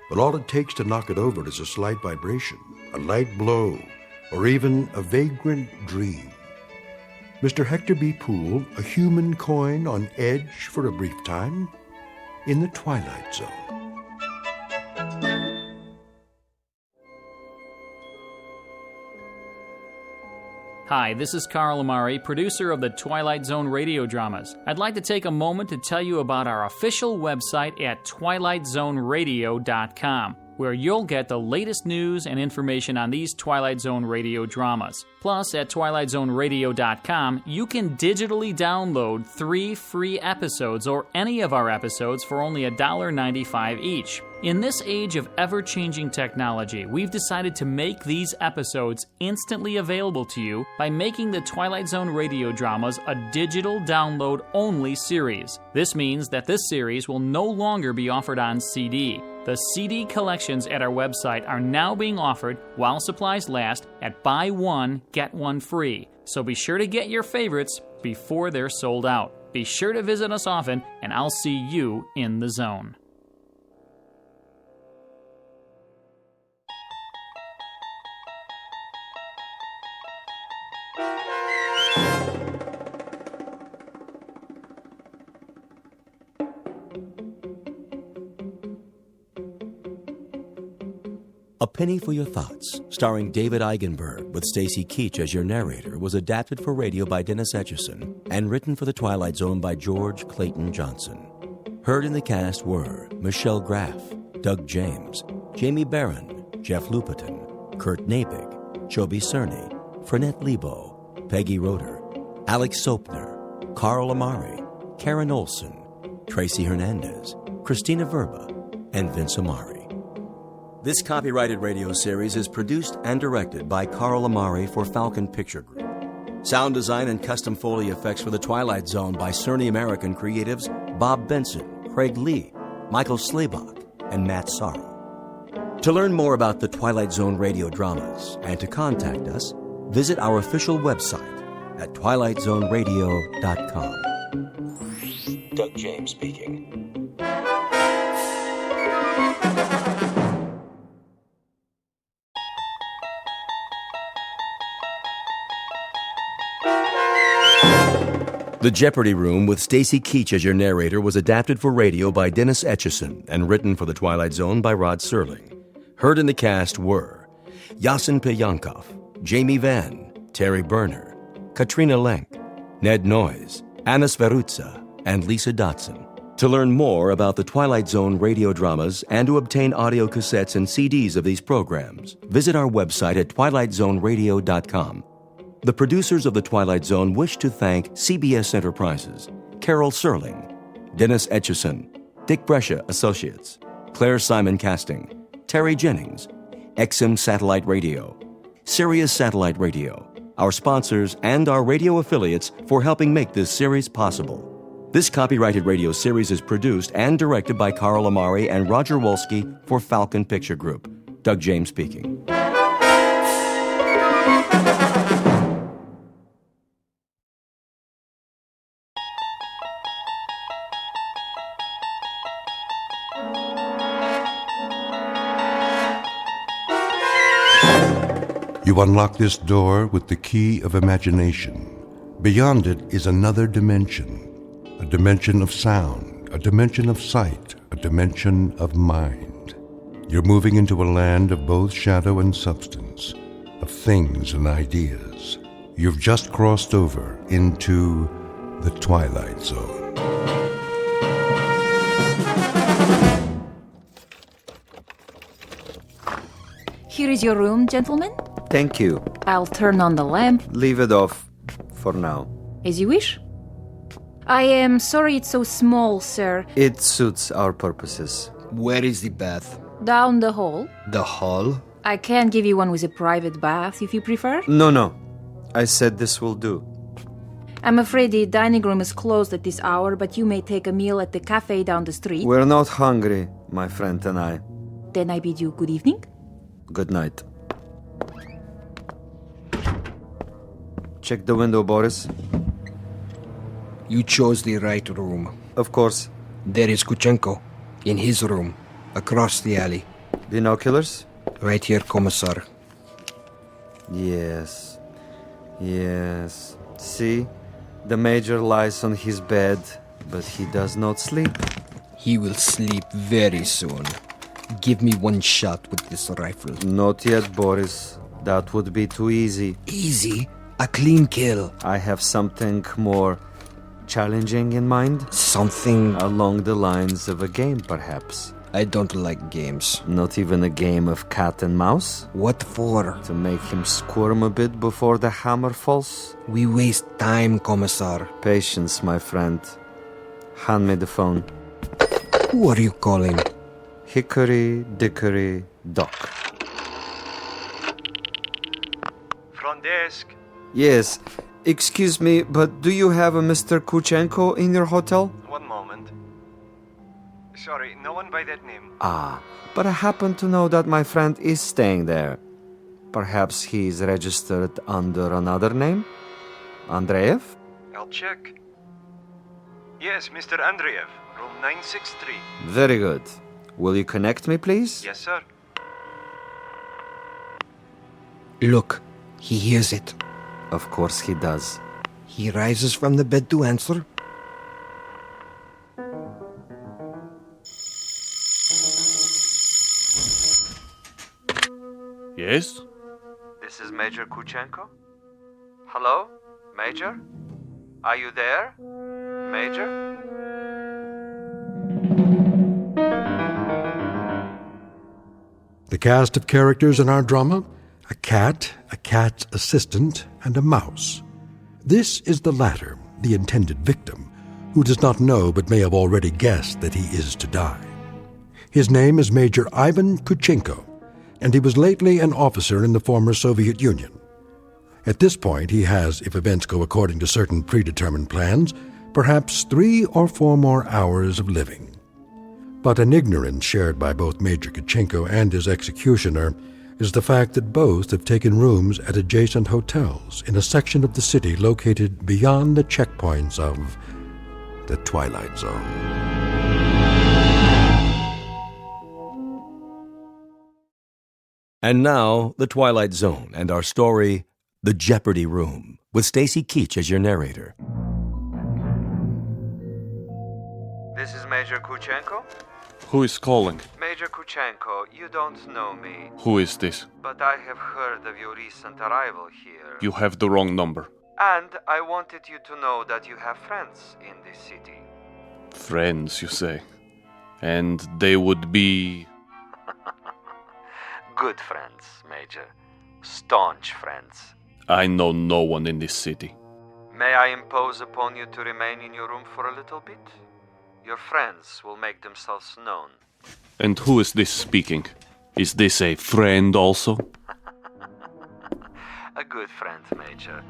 But all it takes to knock it over is a slight vibration, a light blow, or even a vagrant dream. Mr. Hector B. Poole, a human coin on edge for a brief time, in the Twilight Zone. Hi, this is Carl Amari, producer of the Twilight Zone radio dramas. I'd like to take a moment to tell you about our official website at twilightzoneradio.com, where you'll get the latest news and information on these Twilight Zone radio dramas. Plus, at twilightzoneradio.com, you can digitally download 3 free episodes or any of our episodes for only $1.95 each. In this age of ever-changing technology, we've decided to make these episodes instantly available to you by making the Twilight Zone radio dramas a digital download-only series. This means that this series will no longer be offered on CD. The CD collections at our website are now being offered while supplies last at buy one, get one free. So be sure to get your favorites before they're sold out. Be sure to visit us often, and I'll see you in the zone. A Penny for Your Thoughts, starring David Eigenberg with Stacy Keach as your narrator, was adapted for radio by Dennis Etchison and written for The Twilight Zone by George Clayton Johnson. Heard in the cast were Michelle Graff, Doug James, Jamie Barron, Jeff Lupetin, Kurt Nabig, Joby Cerny, Fernette Lebo, Peggy Roeder, Alex Sopner, Carl Amari, Karen Olson, Tracy Hernandez, Christina Verba, and Vince Amari. This copyrighted radio series is produced and directed by Carl Amari for Falcon Picture Group. Sound design and custom Foley effects for The Twilight Zone by Cerny American creatives Bob Benson, Craig Lee, Michael Slaybach, and Matt Sorrow. To learn more about the Twilight Zone radio dramas and to contact us, visit our official website at twilightzoneradio.com. Doug James speaking. The Jeopardy Room with Stacy Keach as your narrator was adapted for radio by Dennis Etchison and written for The Twilight Zone by Rod Serling. Heard in the cast were Yasin Peyankov, Jamie Vann, Terry Berner, Katrina Lenk, Ned Noyes, Anna Sverutza, and Lisa Dotson. To learn more about the Twilight Zone radio dramas and to obtain audio cassettes and CDs of these programs, visit our website at twilightzoneradio.com. The producers of The Twilight Zone wish to thank CBS Enterprises, Carol Serling, Dennis Etchison, Dick Brescia Associates, Claire Simon Casting, Terry Jennings, XM Satellite Radio, Sirius Satellite Radio, our sponsors, and our radio affiliates for helping make this series possible. This copyrighted radio series is produced and directed by Carl Amari and Roger Wolski for Falcon Picture Group. Doug James speaking. You unlock this door with the key of imagination. Beyond it is another dimension, a dimension of sound, a dimension of sight, a dimension of mind. You're moving into a land of both shadow and substance, of things and ideas. You've just crossed over into the Twilight Zone. Here is your room, gentlemen. Thank you. I'll turn on the lamp. Leave it off for now. As you wish. I am sorry it's so small, sir. It suits our purposes. Where is the bath? Down the hall. The hall? I can give you one with a private bath if you prefer. No. I said this will do. I'm afraid the dining room is closed at this hour, but you may take a meal at the cafe down the street. We're not hungry, my friend and I. Then I bid you good evening. Good night. Check the window, Boris. You chose the right room. Of course. There is Kuchenko, in his room, across the alley. Binoculars? Right here, Commissar. Yes. See? The Major lies on his bed, but he does not sleep. He will sleep very soon. Give me one shot with this rifle. Not yet, Boris. That would be too easy. Easy? A clean kill. I have something more challenging in mind. Something along the lines of a game, perhaps. I don't like games. Not even a game of cat and mouse? What for? To make him squirm a bit before the hammer falls? We waste time, Commissar. Patience, my friend. Hand me the phone. Who are you calling? Hickory Dickory Dock. Front desk. Yes. Excuse me, but do you have a Mr. Kuchenko in your hotel? One moment. Sorry, no one by that name. But I happen to know that my friend is staying there. Perhaps he's registered under another name? Andreev? I'll check. Yes, Mr. Andreev, room 963. Very good. Will you connect me, please? Yes, sir. Look, he hears it. Of course he does. He rises from the bed to answer. Yes? This is Major Kuchenko. Hello? Major? Are you there? Major? The cast of characters in our drama: a cat assistant, and a mouse. This is the latter, the intended victim, who does not know but may have already guessed that he is to die. His name is Major Ivan Kuchenko, and he was lately an officer in the former Soviet Union. At this point, he has, if events go according to certain predetermined plans, perhaps 3 or 4 more hours of living. But an ignorance shared by both Major Kuchenko and his executioner is the fact that both have taken rooms at adjacent hotels in a section of the city located beyond the checkpoints of the Twilight Zone. And now, The Twilight Zone and our story, The Jeopardy Room, with Stacy Keach as your narrator. This is Major Kuchenko? Who is calling? Major Kuchenko, you don't know me. Who is this? But I have heard of your recent arrival here. You have the wrong number. And I wanted you to know that you have friends in this city. Friends, you say? And they would be... Good friends, Major. Staunch friends. I know no one in this city. May I impose upon you to remain in your room for a little bit? Your friends will make themselves known. And who is this speaking? Is this a friend also? A good friend, Major.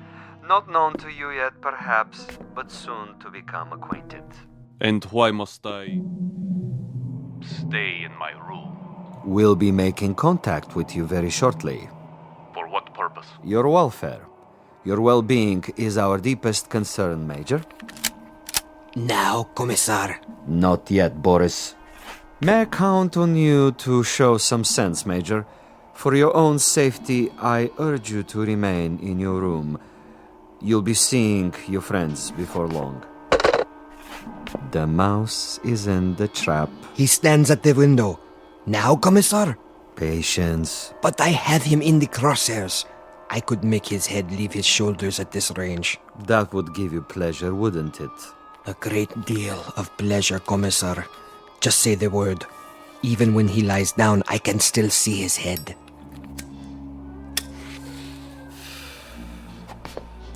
Not known to you yet, perhaps, but soon to become acquainted. And why must I stay in my room? We'll be making contact with you very shortly. For what purpose? Your welfare. Your well-being is our deepest concern, Major. Now, Commissar. Not yet, Boris. May I count on you to show some sense, Major? For your own safety, I urge you to remain in your room. You'll be seeing your friends before long. The mouse is in the trap. He stands at the window. Now, Commissar? Patience. But I have him in the crosshairs. I could make his head leave his shoulders at this range. That would give you pleasure, wouldn't it? A great deal of pleasure, Commissar. Just say the word. Even when he lies down, I can still see his head.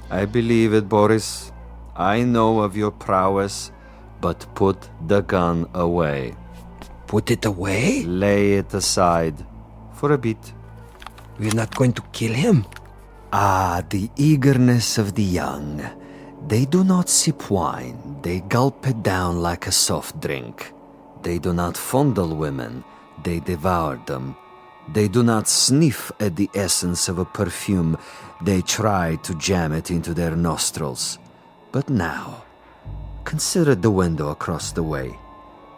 I believe it, Boris. I know of your prowess, but put the gun away. Put it away? Lay it aside. For a bit. We're not going to kill him? Ah, the eagerness of the young. They do not sip wine. They gulp it down like a soft drink. They do not fondle women. They devour them. They do not sniff at the essence of a perfume. They try to jam it into their nostrils. But now, consider the window across the way.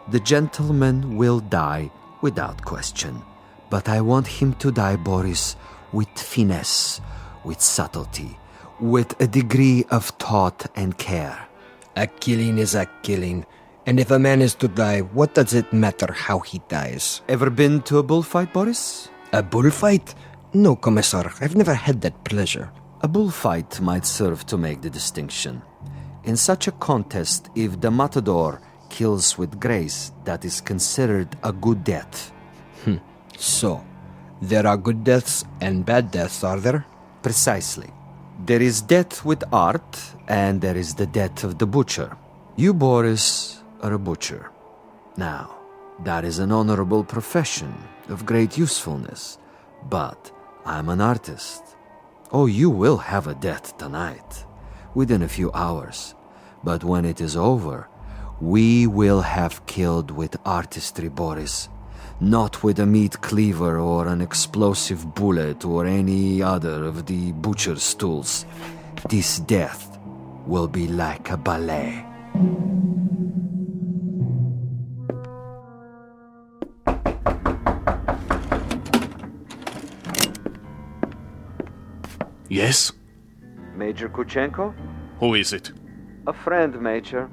The gentleman will die without question. But I want him to die, Boris, with finesse, with subtlety, with a degree of thought and care. A killing is a killing. And if a man is to die, what does it matter how he dies? Ever been to a bullfight, Boris? A bullfight? No, Commissar. I've never had that pleasure. A bullfight might serve to make the distinction. In such a contest, if the matador kills with grace, that is considered a good death. So, there are good deaths and bad deaths, are there? Precisely. There is death with art, and there is the death of the butcher. You, Boris, are a butcher. Now, that is an honorable profession of great usefulness, but I'm an artist. Oh, you will have a death tonight, within a few hours. But when it is over, we will have killed with artistry, Boris. Not with a meat cleaver or an explosive bullet or any other of the butcher's tools. This death will be like a ballet. Yes? Major Kuchenko? Who is it? A friend, Major.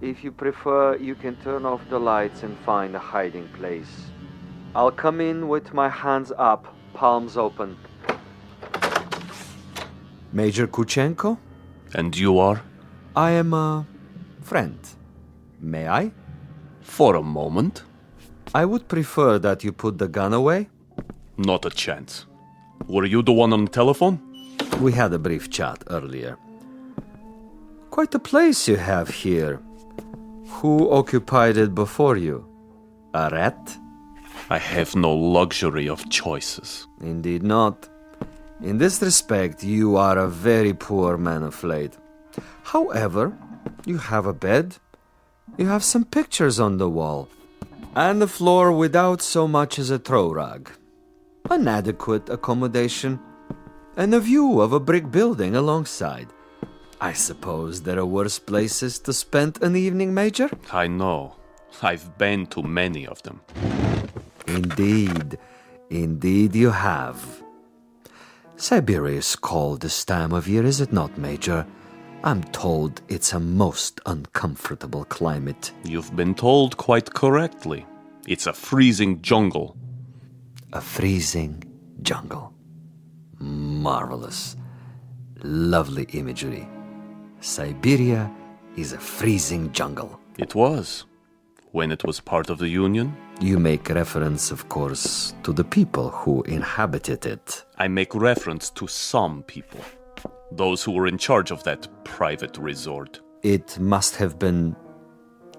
If you prefer, you can turn off the lights and find a hiding place. I'll come in with my hands up, palms open. Major Kuchenko? And you are? I am a friend. May I? For a moment. I would prefer that you put the gun away. Not a chance. Were you the one on the telephone? We had a brief chat earlier. Quite a place you have here. Who occupied it before you? A rat? I have no luxury of choices. Indeed not. In this respect, you are a very poor man of late. However, you have a bed, you have some pictures on the wall, and the floor without so much as a throw rug. An adequate accommodation, and a view of a brick building alongside. I suppose there are worse places to spend an evening, Major? I know. I've been to many of them. Indeed. Indeed you have. Siberia is cold this time of year, is it not, Major? I'm told it's a most uncomfortable climate. You've been told quite correctly. It's a freezing jungle. A freezing jungle. Marvelous. Lovely imagery. Siberia is a freezing jungle. It was. When it was part of the Union. You make reference, of course, to the people who inhabited it. I make reference to some people. Those who were in charge of that private resort. It must have been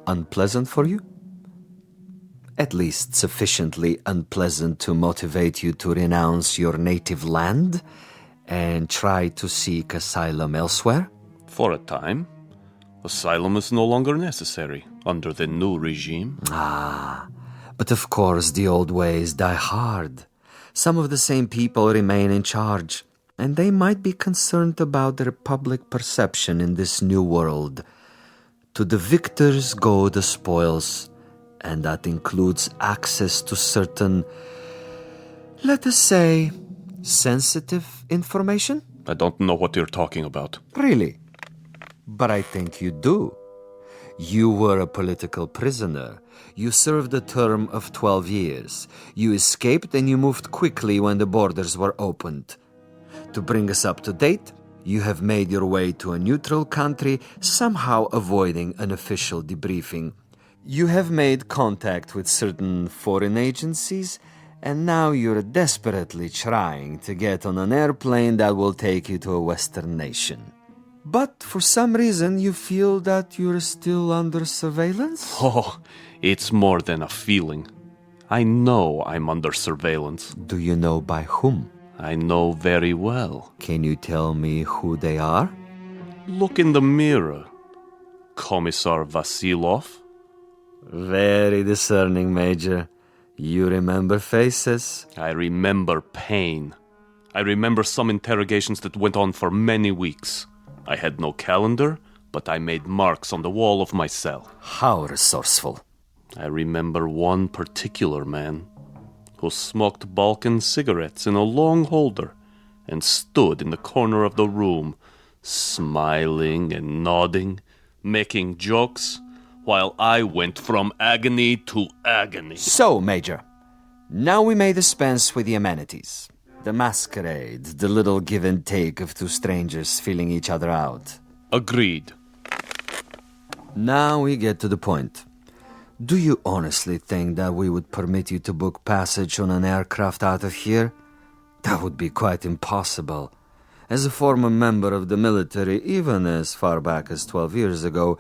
unpleasant for you? At least sufficiently unpleasant to motivate you to renounce your native land and try to seek asylum elsewhere? For a time. Asylum is no longer necessary under the new regime. Ah, but of course the old ways die hard. Some of the same people remain in charge, and they might be concerned about their public perception in this new world. To the victors go the spoils, and that includes access to certain Let us say, sensitive information? I don't know what you're talking about. Really? But I think you do. You were a political prisoner. You served a term of 12 years. You escaped and you moved quickly when the borders were opened. To bring us up to date, you have made your way to a neutral country, somehow avoiding an official debriefing. You have made contact with certain foreign agencies, and now you're desperately trying to get on an airplane that will take you to a Western nation. But for some reason, you feel that you're still under surveillance? Oh, it's more than a feeling. I know I'm under surveillance. Do you know by whom? I know very well. Can you tell me who they are? Look in the mirror. Commissar Vasilov. Very discerning, Major. You remember faces? I remember pain. I remember some interrogations that went on for many weeks. I had no calendar, but I made marks on the wall of my cell. How resourceful. I remember one particular man who smoked Balkan cigarettes in a long holder and stood in the corner of the room, smiling and nodding, making jokes, while I went from agony to agony. So, Major, now we may dispense with the amenities. The masquerade, the little give and take of two strangers feeling each other out. Agreed. Now we get to the point. Do you honestly think that we would permit you to book passage on an aircraft out of here? That would be quite impossible. As a former member of the military, even as far back as 12 years ago,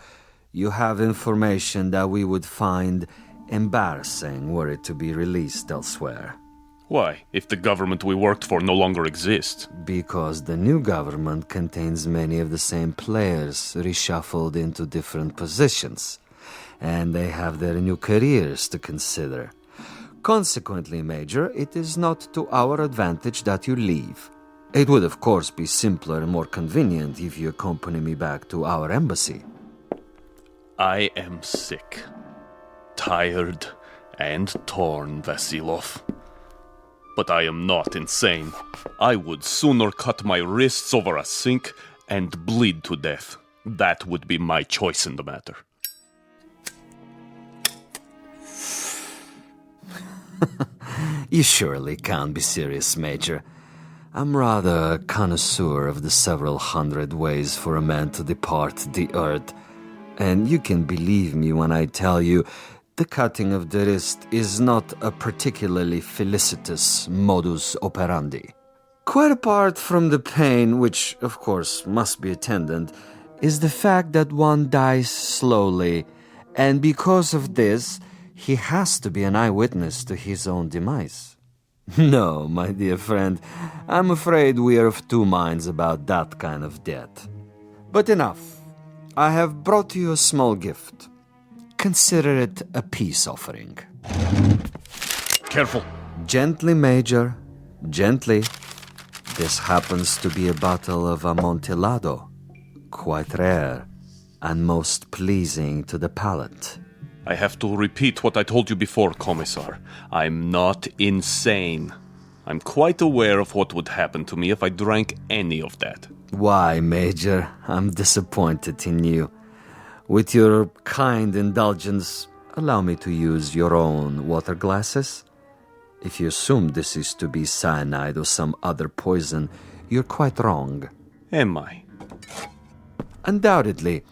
you have information that we would find embarrassing were it to be released elsewhere. Why, if the government we worked for no longer exists? Because the new government contains many of the same players reshuffled into different positions, and they have their new careers to consider. Consequently, Major, it is not to our advantage that you leave. It would, of course, be simpler and more convenient if you accompany me back to our embassy. I am sick, tired, and torn, Vasilov. But I am not insane. I would sooner cut my wrists over a sink and bleed to death. That would be my choice in the matter. You surely can't be serious, Major. I'm rather a connoisseur of the several hundred ways for a man to depart the earth. And you can believe me when I tell you the cutting of the wrist is not a particularly felicitous modus operandi. Quite apart from the pain, which of course must be attendant, is the fact that one dies slowly, and because of this, he has to be an eyewitness to his own demise. No, my dear friend, I'm afraid we are of two minds about that kind of death. But enough. I have brought you a small gift. Consider it a peace offering. Careful. Gently, Major. Gently. This happens to be a bottle of Amontillado. Quite rare and most pleasing to the palate. I have to repeat what I told you before, Commissar. I'm not insane. I'm quite aware of what would happen to me if I drank any of that. Why, Major? I'm disappointed in you. With your kind indulgence, allow me to use your own water glasses. If you assume this is to be cyanide or some other poison, you're quite wrong. Am I? Undoubtedly.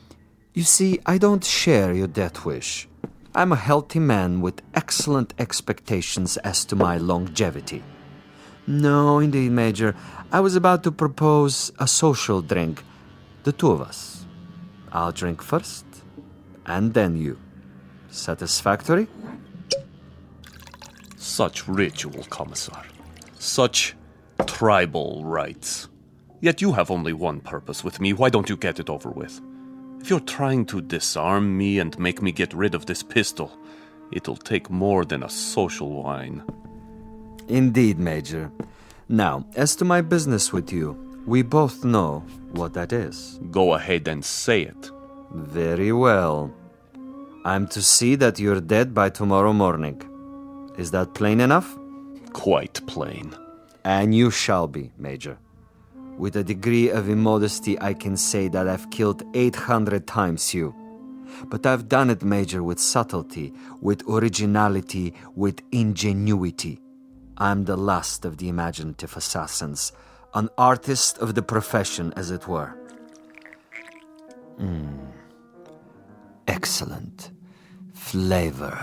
You see, I don't share your death wish. I'm a healthy man with excellent expectations as to my longevity. No, indeed, Major. I was about to propose a social drink. The two of us. I'll drink first, and then you. Satisfactory? Such ritual, Commissar. Such tribal rites. Yet you have only one purpose with me. Why don't you get it over with? If you're trying to disarm me and make me get rid of this pistol, it'll take more than a social wine. Indeed, Major. Now, as to my business with you, we both know what that is. Go ahead and say it. Very well. I'm to see that you're dead by tomorrow morning. Is that plain enough? quite plain. And you shall be, Major. With a degree of immodesty, I can say that I've killed 800 times you. But I've done it, Major, with subtlety, with originality, with ingenuity. I'm the last of the imaginative assassins, an artist of the profession, as it were. Excellent. Flavor.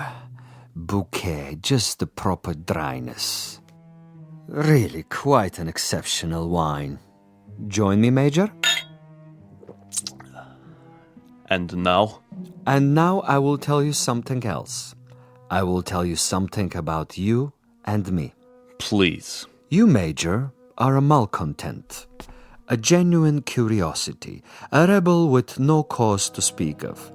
Bouquet, just the proper dryness. Really quite an exceptional wine. Join me, Major? And now? And now I will tell you something else. I will tell you something about you and me. Please. You, Major, are a malcontent, a genuine curiosity, a rebel with no cause to speak of.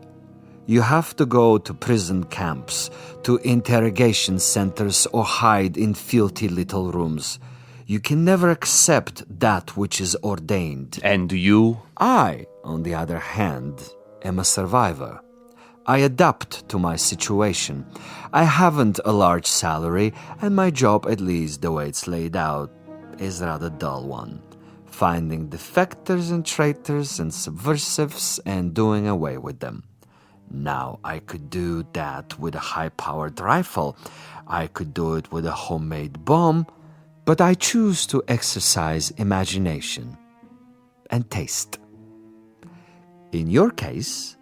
You have to go to prison camps, to interrogation centers, or hide in filthy little rooms. You can never accept that which is ordained. And you? I, on the other hand, am a survivor. I adapt to my situation. I haven't a large salary, and my job, at least the way it's laid out, is a rather dull one. Finding defectors and traitors and subversives and doing away with them. Now, I could do that with a high-powered rifle. I could do it with a homemade bomb. But I choose to exercise imagination and taste. In your case...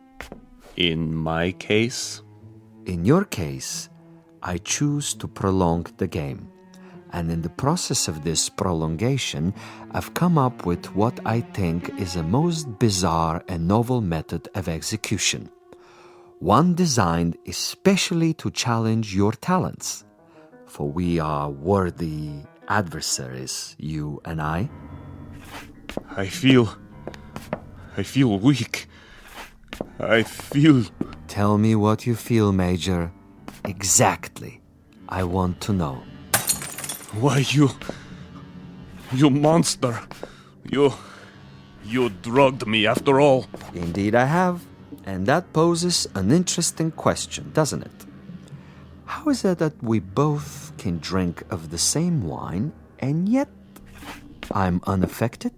In my case? In your case, I choose to prolong the game. And in the process of this prolongation, I've come up with what I think is a most bizarre and novel method of execution. One designed especially to challenge your talents. For we are worthy adversaries, you and I. I feel weak. I feel... Tell me what you feel, Major. Exactly. I want to know. Why, you monster. You drugged me after all. Indeed I have. And that poses an interesting question, doesn't it? How is it that we both can drink of the same wine, and yet I'm unaffected?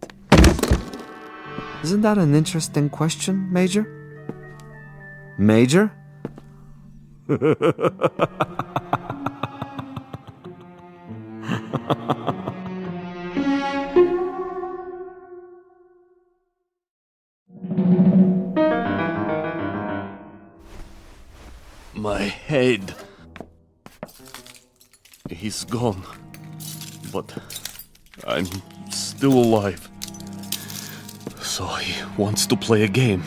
Isn't that an interesting question, Major? Major? My head. He's gone. But I'm still alive. So he wants to play a game.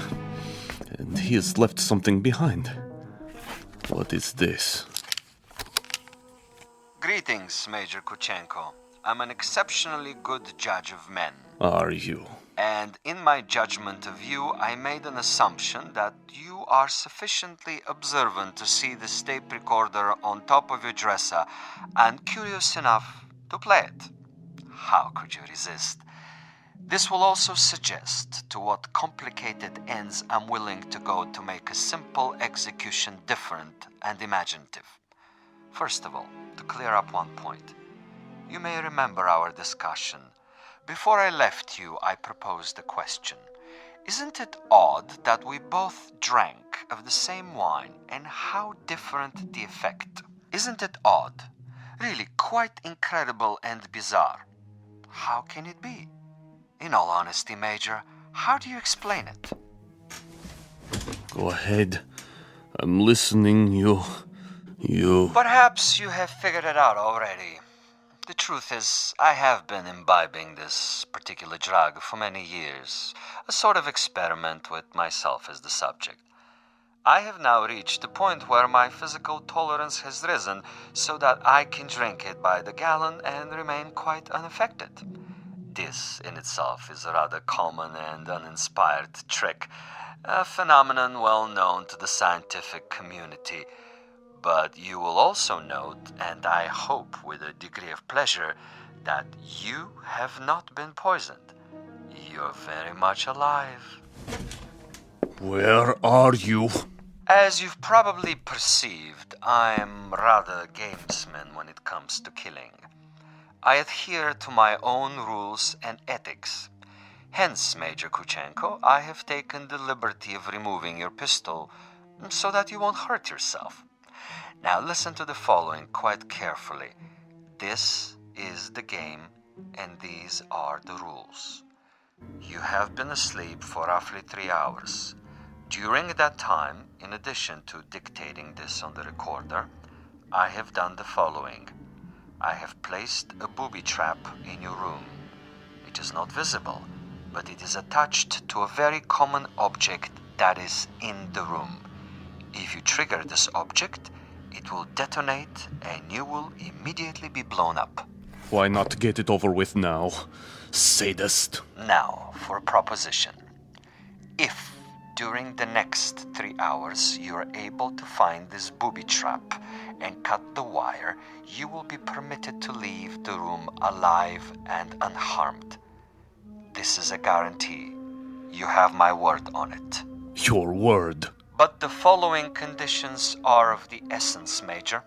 And he has left something behind. What is this? Greetings, Major Kuchenko. I'm an exceptionally good judge of men. Are you? And in my judgment of you, I made an assumption that you are sufficiently observant to see the tape recorder on top of your dresser and curious enough to play it. How could you resist? This will also suggest to what complicated ends I'm willing to go to make a simple execution different and imaginative. First of all, to clear up one point. You may remember our discussion. Before I left you, I proposed a question. Isn't it odd that we both drank of the same wine and how different the effect? Isn't it odd? Really quite incredible and bizarre. How can it be? In all honesty, Major, how do you explain it? Go ahead. I'm listening. You... Perhaps you have figured it out already. The truth is, I have been imbibing this particular drug for many years, a sort of experiment with myself as the subject. I have now reached a point where my physical tolerance has risen so that I can drink it by the gallon and remain quite unaffected. This in itself is a rather common and uninspired trick, a phenomenon well known to the scientific community. But you will also note, and I hope with a degree of pleasure, that you have not been poisoned. You're very much alive. Where are you? As you've probably perceived, I'm rather a gamesman when it comes to killing. I adhere to my own rules and ethics. Hence, Major Kuchenko, I have taken the liberty of removing your pistol so that you won't hurt yourself. Now listen to the following quite carefully. This is the game, and these are the rules. You have been asleep for roughly 3 hours. During that time, in addition to dictating this on the recorder, I have done the following. I have placed a booby trap in your room. It is not visible, but it is attached to a very common object that is in the room. If you trigger this object, it will detonate and you will immediately be blown up. Why not get it over with now? Sadist. Now, for a proposition. If during the next 3 hours you are able to find this booby trap and cut the wire, you will be permitted to leave the room alive and unharmed. This is a guarantee. You have my word on it. Your word. But the following conditions are of the essence, Major.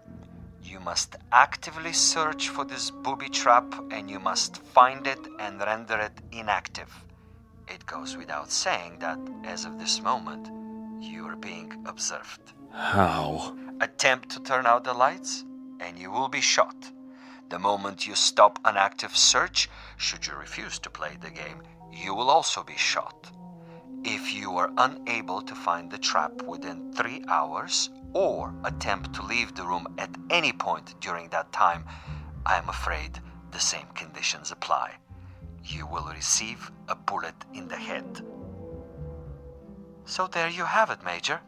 You must actively search for this booby trap and you must find it and render it inactive. It goes without saying that, as of this moment, you are being observed. How? Attempt to turn out the lights and you will be shot. The moment you stop an active search, should you refuse to play the game, you will also be shot. If you are unable to find the trap within 3 hours or attempt to leave the room at any point during that time, I am afraid the same conditions apply. You will receive a bullet in the head. So there you have it, Major.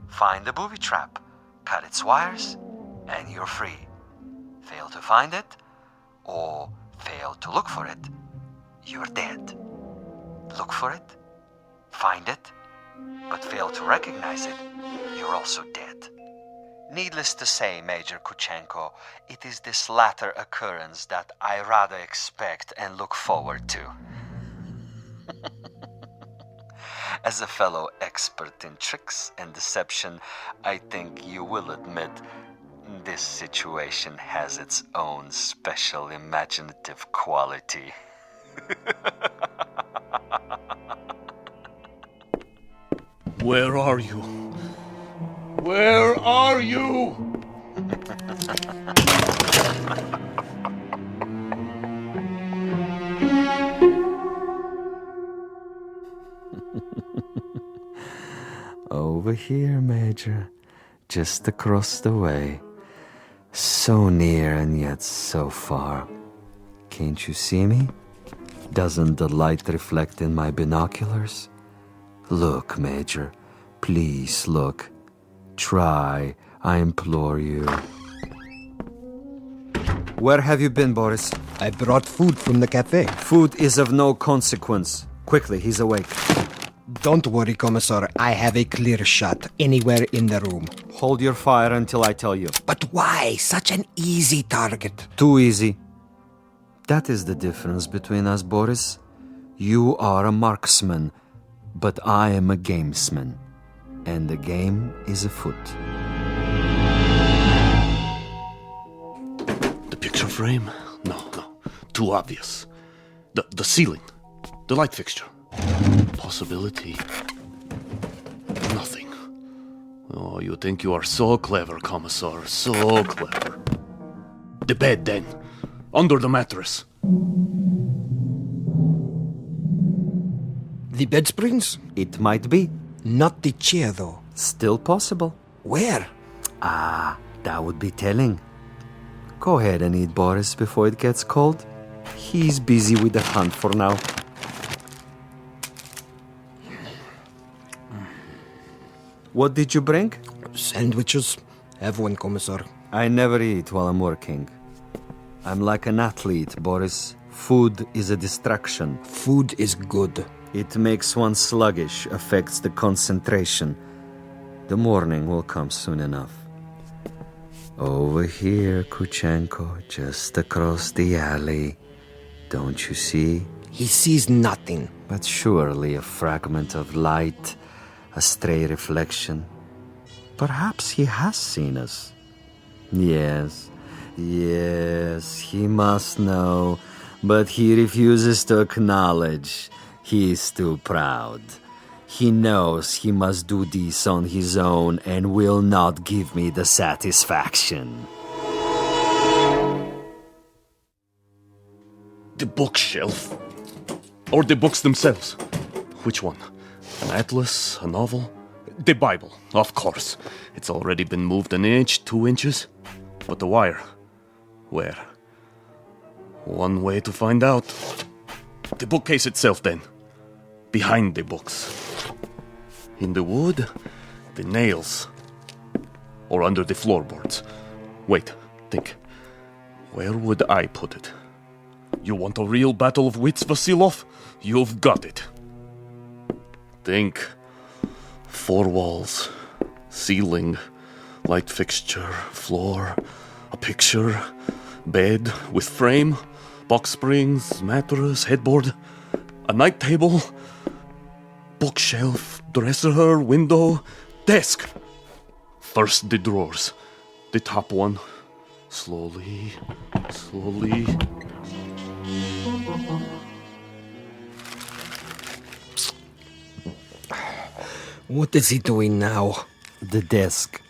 Find the booby trap, cut its wires, and you're free. Fail to find it, or fail to look for it, you're dead. Look for it, find it, but fail to recognize it, you're also dead. Needless to say, Major Kuchenko, it is this latter occurrence that I rather expect and look forward to. As a fellow expert in tricks and deception, I think you will admit this situation has its own special imaginative quality. Where are you? Where are you? Over here, Major. Just across the way. So near and yet so far. Can't you see me? Doesn't the light reflect in my binoculars? Look, Major. Please look. Try, I implore you. Where have you been, Boris? I brought food from the cafe. Food is of no consequence. Quickly, he's awake. Don't worry, Commissar. I have a clear shot anywhere in the room. Hold your fire until I tell you. But why? Such an easy target. Too easy. That is the difference between us, Boris. You are a marksman, but I am a gamesman. And the game is afoot. The picture frame? No. Too obvious. The ceiling. The light fixture. Possibility. Nothing. Oh, you think you are so clever, Commissar. So clever. The bed, then. Under the mattress. The bed springs? It might be. Not the chair, though. Still possible. Where? Ah, that would be telling. Go ahead and eat, Boris, before it gets cold. He's busy with the hunt for now. What did you bring? Sandwiches. Have one, Commissar. I never eat while I'm working. I'm like an athlete, Boris. Food is a distraction. Food is good. It makes one sluggish, affects the concentration. The morning will come soon enough. Over here, Kuchenko, just across the alley. Don't you see? He sees nothing. But surely a fragment of light, a stray reflection. Perhaps he has seen us. Yes, Yes, he must know, but he refuses to acknowledge. He is too proud. He knows he must do this on his own and will not give me the satisfaction. The bookshelf. Or the books themselves. Which one? An atlas? A novel? The Bible, of course. It's already been moved an inch, 2 inches. But the wire? Where? One way to find out. The bookcase itself, then. Behind the books. In the wood, the nails. Or under the floorboards. Wait, think. Where would I put it? You want a real battle of wits, Vasilov? You've got it. Think. 4 walls. Ceiling. Light fixture. Floor. A picture. Bed with frame. Box springs. Mattress. Headboard. A night table. Bookshelf. Dresser. Window. Desk. First the drawers. The top one. Slowly. Slowly. What is he doing now? The desk.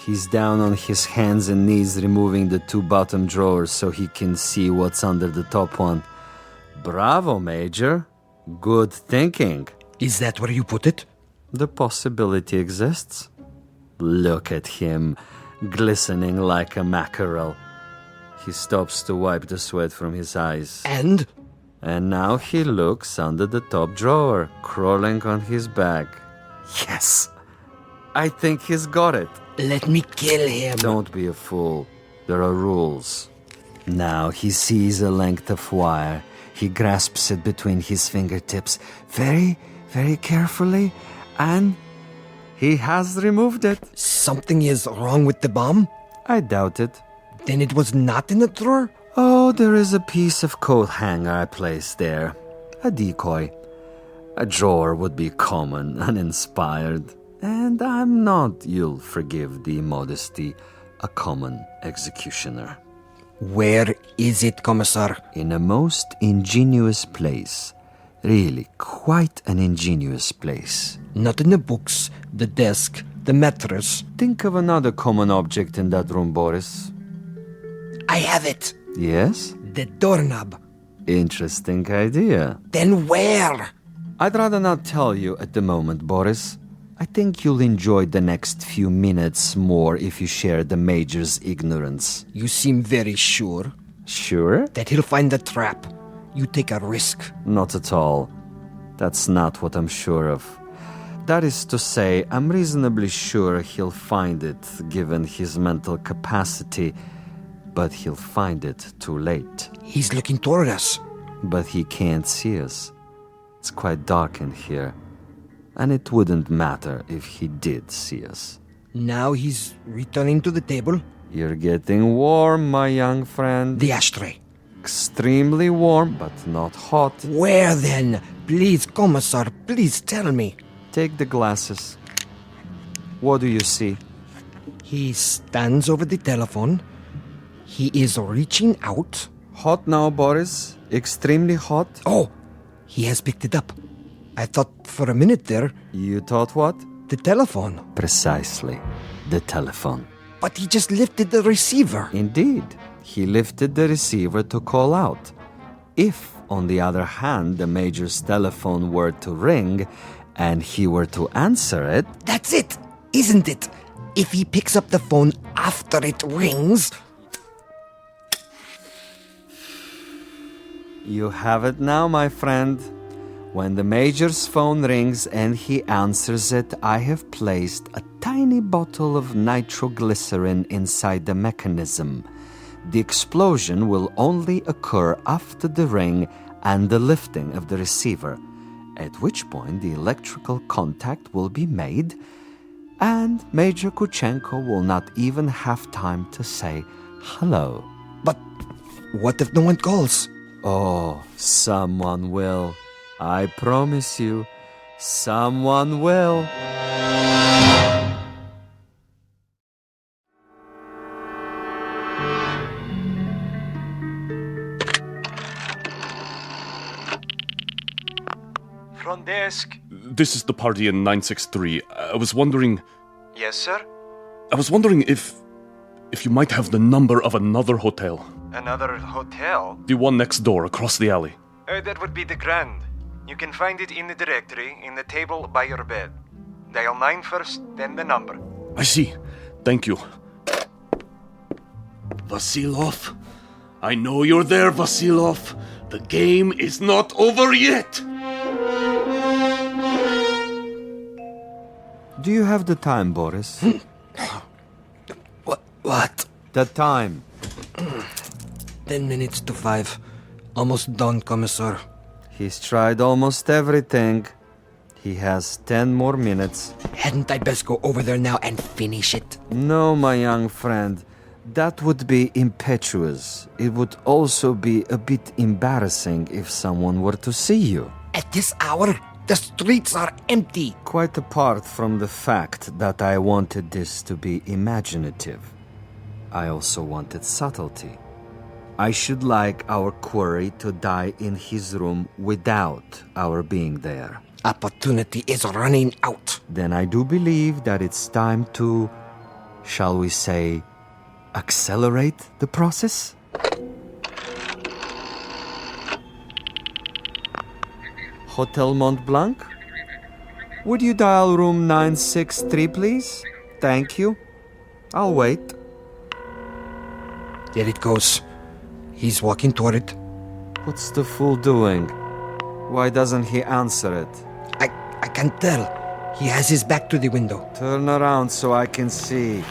He's down on his hands and knees removing the 2 bottom drawers so he can see what's under the top one. Bravo, Major. Good thinking. Is that where you put it? The possibility exists. Look at him, glistening like a mackerel. He stops to wipe the sweat from his eyes. And? And now he looks under the top drawer, crawling on his back. Yes! I think he's got it. Let me kill him. Don't be a fool. There are rules. Now he sees a length of wire. He grasps it between his fingertips very, very carefully, and he has removed it. Something is wrong with the bomb? I doubt it. Then it was not in the drawer? Oh, there is a piece of coat hanger I placed there. A decoy. A drawer would be common, uninspired. And I'm not, you'll forgive the modesty, a common executioner. Where is it, Commissar? In a most ingenious place. Really, quite an ingenious place. Not in the books, the desk, the mattress. Think of another common object in that room, Boris. I have it. Yes? The doorknob. Interesting idea. Then where? I'd rather not tell you at the moment, Boris. I think you'll enjoy the next few minutes more if you share the Major's ignorance. You seem very sure. Sure? That he'll find the trap. You take a risk. Not at all. That's not what I'm sure of. That is to say, I'm reasonably sure he'll find it, given his mental capacity, but he'll find it too late. He's looking toward us. But he can't see us. It's quite dark in here, and it wouldn't matter if he did see us. Now he's returning to the table. You're getting warm, my young friend. The ashtray. Extremely warm, but not hot. Where then? Please, Commissar, please tell me. Take the glasses. What do you see? He stands over the telephone. He is reaching out. Hot now, Boris. Extremely hot. Oh, he has picked it up. I thought for a minute there... You thought what? The telephone. Precisely. The telephone. But he just lifted the receiver. Indeed. He lifted the receiver to call out. If, on the other hand, the Major's telephone were to ring and he were to answer it... That's it, isn't it? If he picks up the phone after it rings... You have it now, my friend. When the Major's phone rings and he answers it, I have placed a tiny bottle of nitroglycerin inside the mechanism. The explosion will only occur after the ring and the lifting of the receiver, at which point the electrical contact will be made, and Major Kuchenko will not even have time to say hello. But what if no one calls? Oh, someone will. I promise you, someone will. front desk. This is the party in 963. I was wondering Yes, if you might have the number of another hotel. Another hotel? The one next door, across the alley. That would be the Grand. You can find it in the directory, in the table by your bed. Dial 9 first, then the number. I see. Thank you. Vasilov? I know you're there, Vasilov. The game is not over yet. Do you have the time, Boris? What? The time. 10 minutes to 5. Almost done, Commissar. He's tried almost everything. He has 10 more minutes. Hadn't I best go over there now and finish it? No, my young friend. That would be impetuous. It would also be a bit embarrassing if someone were to see you. At this hour, the streets are empty. Quite apart from the fact that I wanted this to be imaginative, I also wanted subtlety. I should like our quarry to die in his room without our being there. Opportunity is running out. Then I do believe that it's time to, shall we say, accelerate the process? Hotel Mont Blanc? Would you dial room 963, please? Thank you. I'll wait. There it goes. He's walking toward it. What's the fool doing? Why doesn't he answer it? I can't tell. He has his back to the window. Turn around so I can see.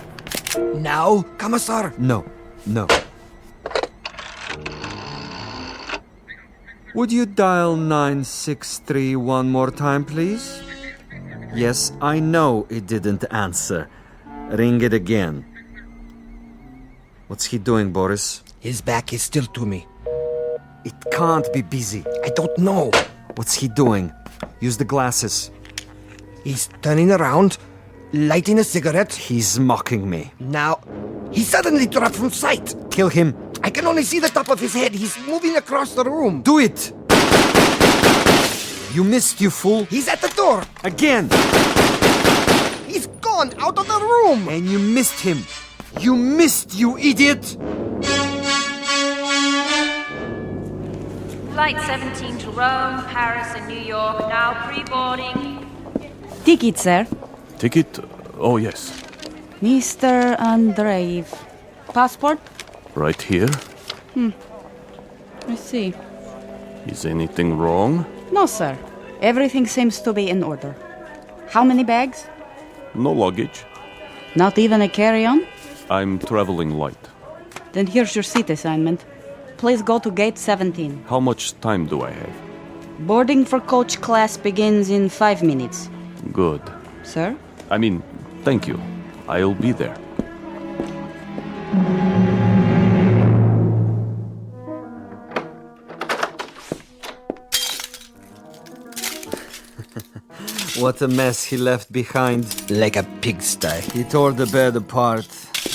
Now, Commissar? No. Would you dial 963 one more time, please? Yes, I know it didn't answer. Ring it again. What's he doing, Boris? His back is still to me. It can't be busy. I don't know. What's he doing? Use the glasses. He's turning around, lighting a cigarette. He's mocking me. Now, he suddenly dropped from sight. Kill him. I can only see the top of his head. He's moving across the room. Do it! You missed, you fool. He's at the door. Again. He's gone out of the room. And you missed him. You missed, you idiot. Flight 17 to Rome, Paris, and New York, now pre-boarding. Ticket, sir. Ticket? Oh, yes. Mr. Andreev. Passport? Right here. I see. Is anything wrong? No, sir. Everything seems to be in order. How many bags? No luggage. Not even a carry-on? I'm traveling light. Then here's your seat assignment. Please go to gate 17. How much time do I have? Boarding for coach class begins in 5 minutes. Good. Sir? Thank you. I'll be there. What a mess he left behind. Like a pigsty. He tore the bed apart.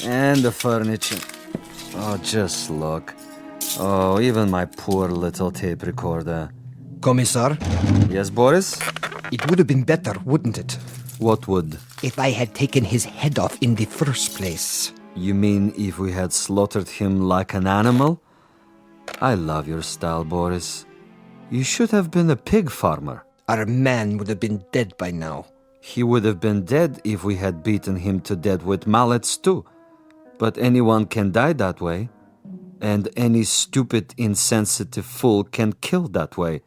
And the furniture. Oh, just look. Oh, even my poor little tape recorder. Commissar? Yes, Boris? It would have been better, wouldn't it? What would? If I had taken his head off in the first place. You mean if we had slaughtered him like an animal? I love your style, Boris. You should have been a pig farmer. Our man would have been dead by now. He would have been dead if we had beaten him to death with mallets too. But anyone can die that way. And any stupid, insensitive fool can kill that way.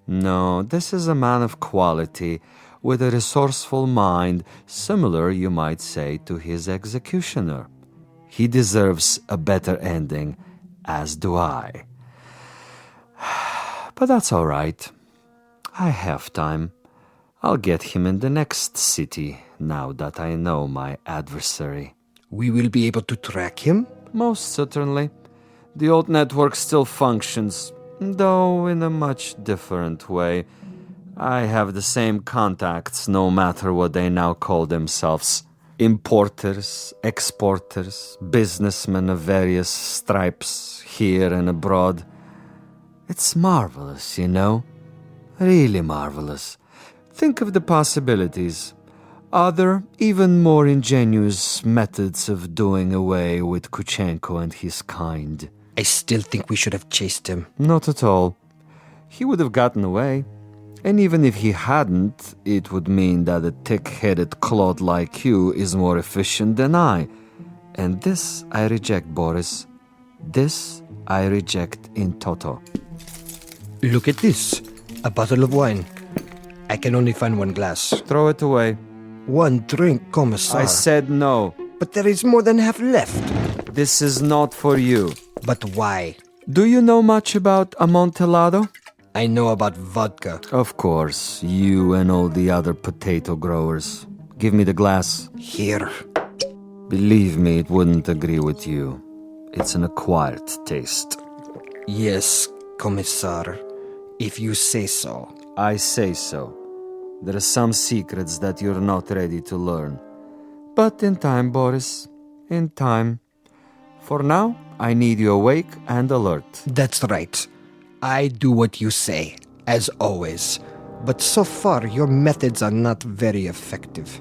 No, this is a man of quality, with a resourceful mind, similar, you might say, to his executioner. He deserves a better ending, as do I. But that's all right. I have time. I'll get him in the next city, now that I know my adversary. We will be able to track him? Most certainly. The old network still functions, though in a much different way. I have the same contacts, no matter what they now call themselves. Importers, exporters, businessmen of various stripes, here and abroad. It's marvelous, you know. Really marvelous. Think of the possibilities. Other, even more ingenious methods of doing away with Kuchenko and his kind. I still think we should have chased him. Not at all. He would have gotten away. And even if he hadn't, it would mean that a thick-headed clod like you is more efficient than I. And this I reject, Boris. This I reject in toto. Look at this. A bottle of wine. I can only find one glass. Throw it away. One drink, Commissar. I said no. But there is more than half left. This is not for you. But why? Do you know much about Amontillado? I know about vodka. Of course, you and all the other potato growers. Give me the glass. Here. Believe me, it wouldn't agree with you. It's an acquired taste. Yes, Commissar. If you say so. I say so. There are some secrets that you're not ready to learn. But in time, Boris. In time. For now, I need you awake and alert. That's right. I do what you say, as always. But so far, your methods are not very effective.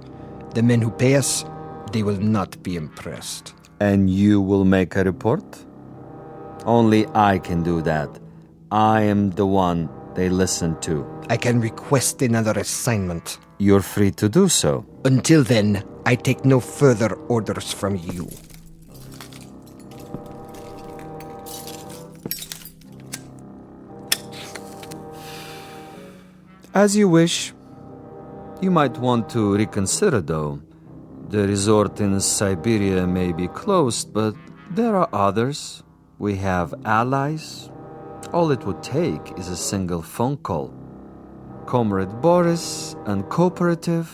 The men who pay us, they will not be impressed. And you will make a report? Only I can do that. I am the one they listen to. I can request another assignment. You're free to do so. Until then, I take no further orders from you. As you wish. You might want to reconsider, though. The resort in Siberia may be closed, but there are others. We have allies. All it would take is a single phone call. Comrade Boris, uncooperative,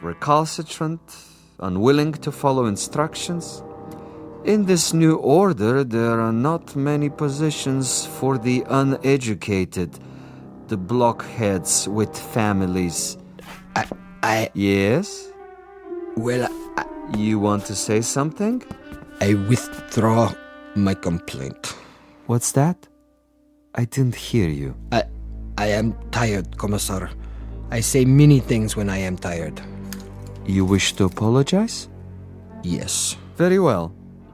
recalcitrant, unwilling to follow instructions. In this new order, there are not many positions for the uneducated, the blockheads with families. Yes? Well, You want to say something? I withdraw my complaint. What's that? I didn't hear you. I am tired, Commissar. I say many things when I am tired. You wish to apologize? Yes. Very well.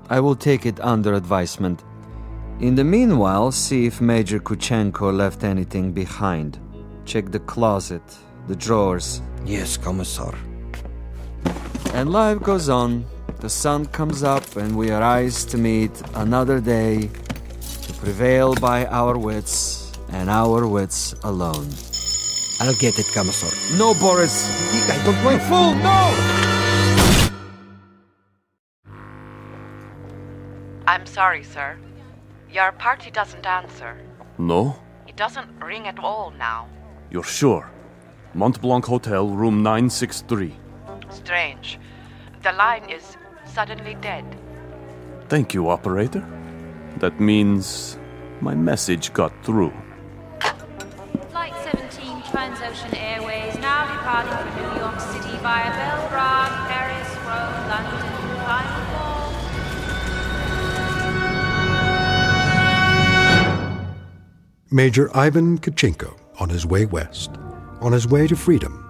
I will take it under advisement. In the meanwhile, see if Major Kuchenko left anything behind. Check the closet, the drawers. Yes, Commissar. And life goes on. The sun comes up and we arise to meet another day, to prevail by our wits and our wits alone. I'll get it, Commissar. No, Boris! I don't want... You fool, no! I'm sorry, sir. Your party doesn't answer. No? It doesn't ring at all now. You're sure? Mont Blanc Hotel, room 963. Strange. The line is suddenly dead. Thank you, operator. That means my message got through. Flight 17 Transocean Airways now departing for New York City via Belgrade, Paris, Rome, London, final call. Major Ivan Kuchenko on his way west, on his way to freedom.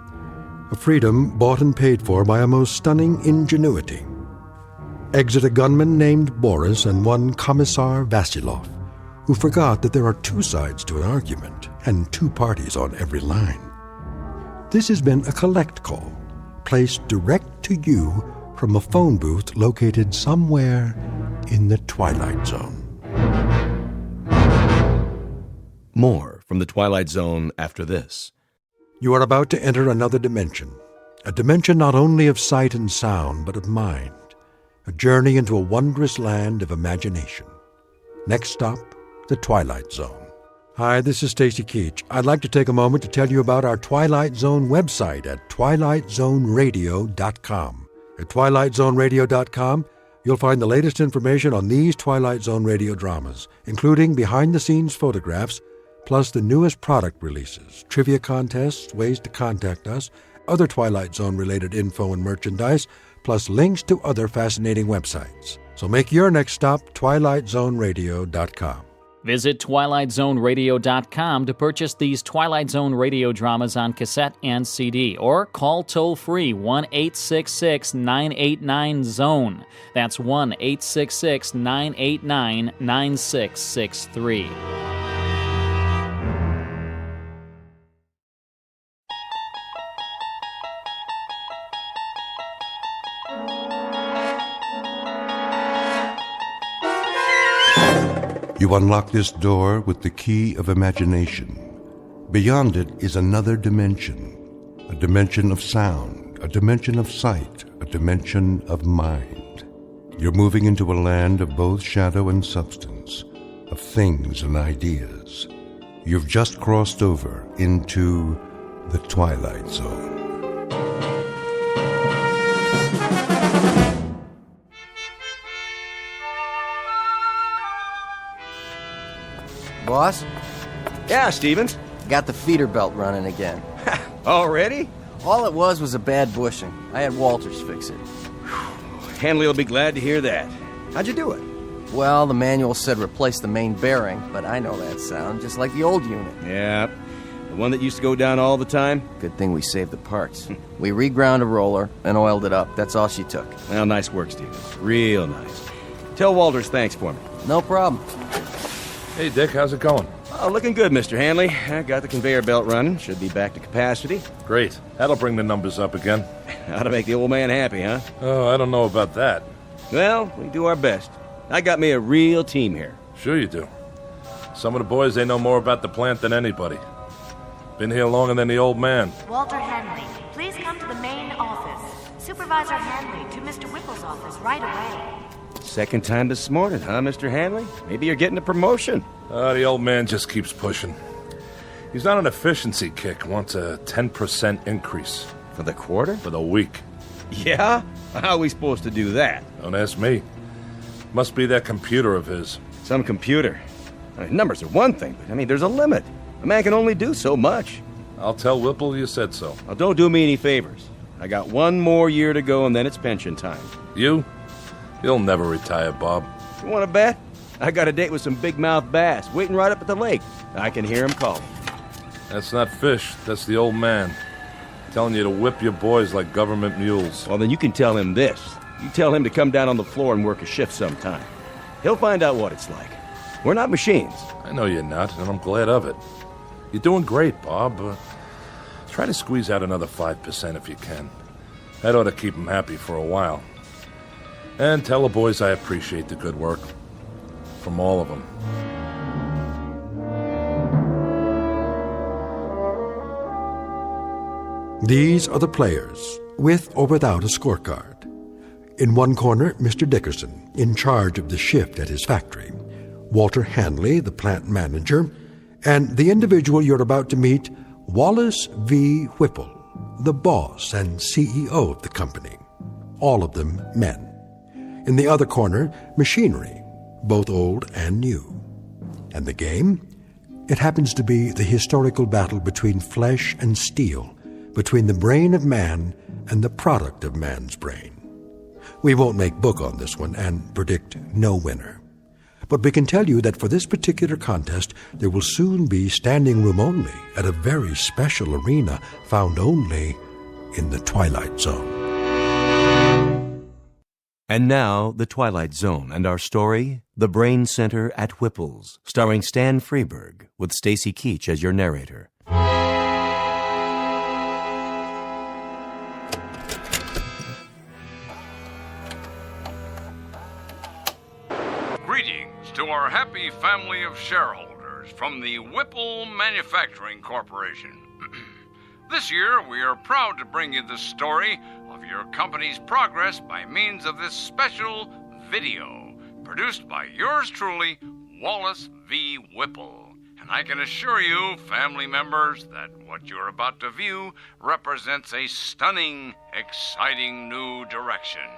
A freedom bought and paid for by a most stunning ingenuity. Exit a gunman named Boris and one Commissar Vasilov, who forgot that there are two sides to an argument and two parties on every line. This has been a collect call, placed direct to you from a phone booth located somewhere in the Twilight Zone. More from the Twilight Zone after this. You are about to enter another dimension, a dimension not only of sight and sound, but of mind, a journey into a wondrous land of imagination. Next stop, the Twilight Zone. Hi, this is Stacy Keach. I'd like to take a moment to tell you about our Twilight Zone website at twilightzoneradio.com. At twilightzoneradio.com, you'll find the latest information on these Twilight Zone radio dramas, including behind-the-scenes photographs, plus the newest product releases, trivia contests, ways to contact us, other Twilight Zone-related info and merchandise, plus links to other fascinating websites. So make your next stop twilightzoneradio.com. Visit TwilightZoneRadio.com to purchase these Twilight Zone radio dramas on cassette and CD, or call toll-free 1-866-989-ZONE. That's 1-866-989-9663. You unlock this door with the key of imagination. Beyond it is another dimension, a dimension of sound, a dimension of sight, a dimension of mind. You're moving into a land of both shadow and substance, of things and ideas. You've just crossed over into the Twilight Zone. Boss? Yeah, Stevens? Got the feeder belt running again. Already? All it was a bad bushing. I had Walters fix it. Hanley will be glad to hear that. How'd you do it? Well, the manual said replace the main bearing, but I know that sound, just like the old unit. Yeah, the one that used to go down all the time? Good thing we saved the parts. We reground a roller and oiled it up. That's all she took. Well, nice work, Stevens. Real nice. Tell Walters thanks for me. No problem. Hey, Dick, how's it going? Oh, looking good, Mr. Hanley. I got the conveyor belt running. Should be back to capacity. Great. That'll bring the numbers up again. How to make the old man happy, huh? Oh, I don't know about that. Well, we do our best. I got me a real team here. Sure you do. Some of the boys, they know more about the plant than anybody. Been here longer than the old man. Walter Hanley, please come to the main office. Supervisor Hanley to Mr. Whipple's office right away. Second time this morning, huh, Mr. Hanley? Maybe you're getting a promotion. The old man just keeps pushing. He's on an efficiency kick, wants a 10% increase. For the quarter? For the week. Yeah? How are we supposed to do that? Don't ask me. Must be that computer of his. Some computer. I mean, numbers are one thing, but there's a limit. A man can only do so much. I'll tell Whipple you said so. Now, don't do me any favors. I got one more year to go, and then it's pension time. You? You'll never retire, Bob. You want to bet? I got a date with some big mouth bass waiting right up at the lake. I can hear him calling. That's not fish. That's the old man. Telling you to whip your boys like government mules. Well, then you can tell him this. You tell him to come down on the floor and work a shift sometime. He'll find out what it's like. We're not machines. I know you're not, and I'm glad of it. You're doing great, Bob. Try to squeeze out another 5% if you can. That ought to keep him happy for a while. And tell the boys I appreciate the good work. From all of them. These are the players, with or without a scorecard. In one corner, Mr. Dickerson, in charge of the shift at his factory. Walter Hanley, the plant manager. And the individual you're about to meet, Wallace V. Whipple, the boss and CEO of the company. All of them men. In the other corner, machinery, both old and new. And the game? It happens to be the historical battle between flesh and steel, between the brain of man and the product of man's brain. We won't make book on this one and predict no winner. But we can tell you that for this particular contest, there will soon be standing room only at a very special arena found only in the Twilight Zone. And now, The Twilight Zone and our story, The Brain Center at Whipple's, starring Stan Freberg, with Stacy Keach as your narrator. Greetings to our happy family of shareholders from the Whipple Manufacturing Corporation. This year, we are proud to bring you the story of your company's progress by means of this special video, produced by yours truly, Wallace V. Whipple. And I can assure you, family members, that what you're about to view represents a stunning, exciting new direction.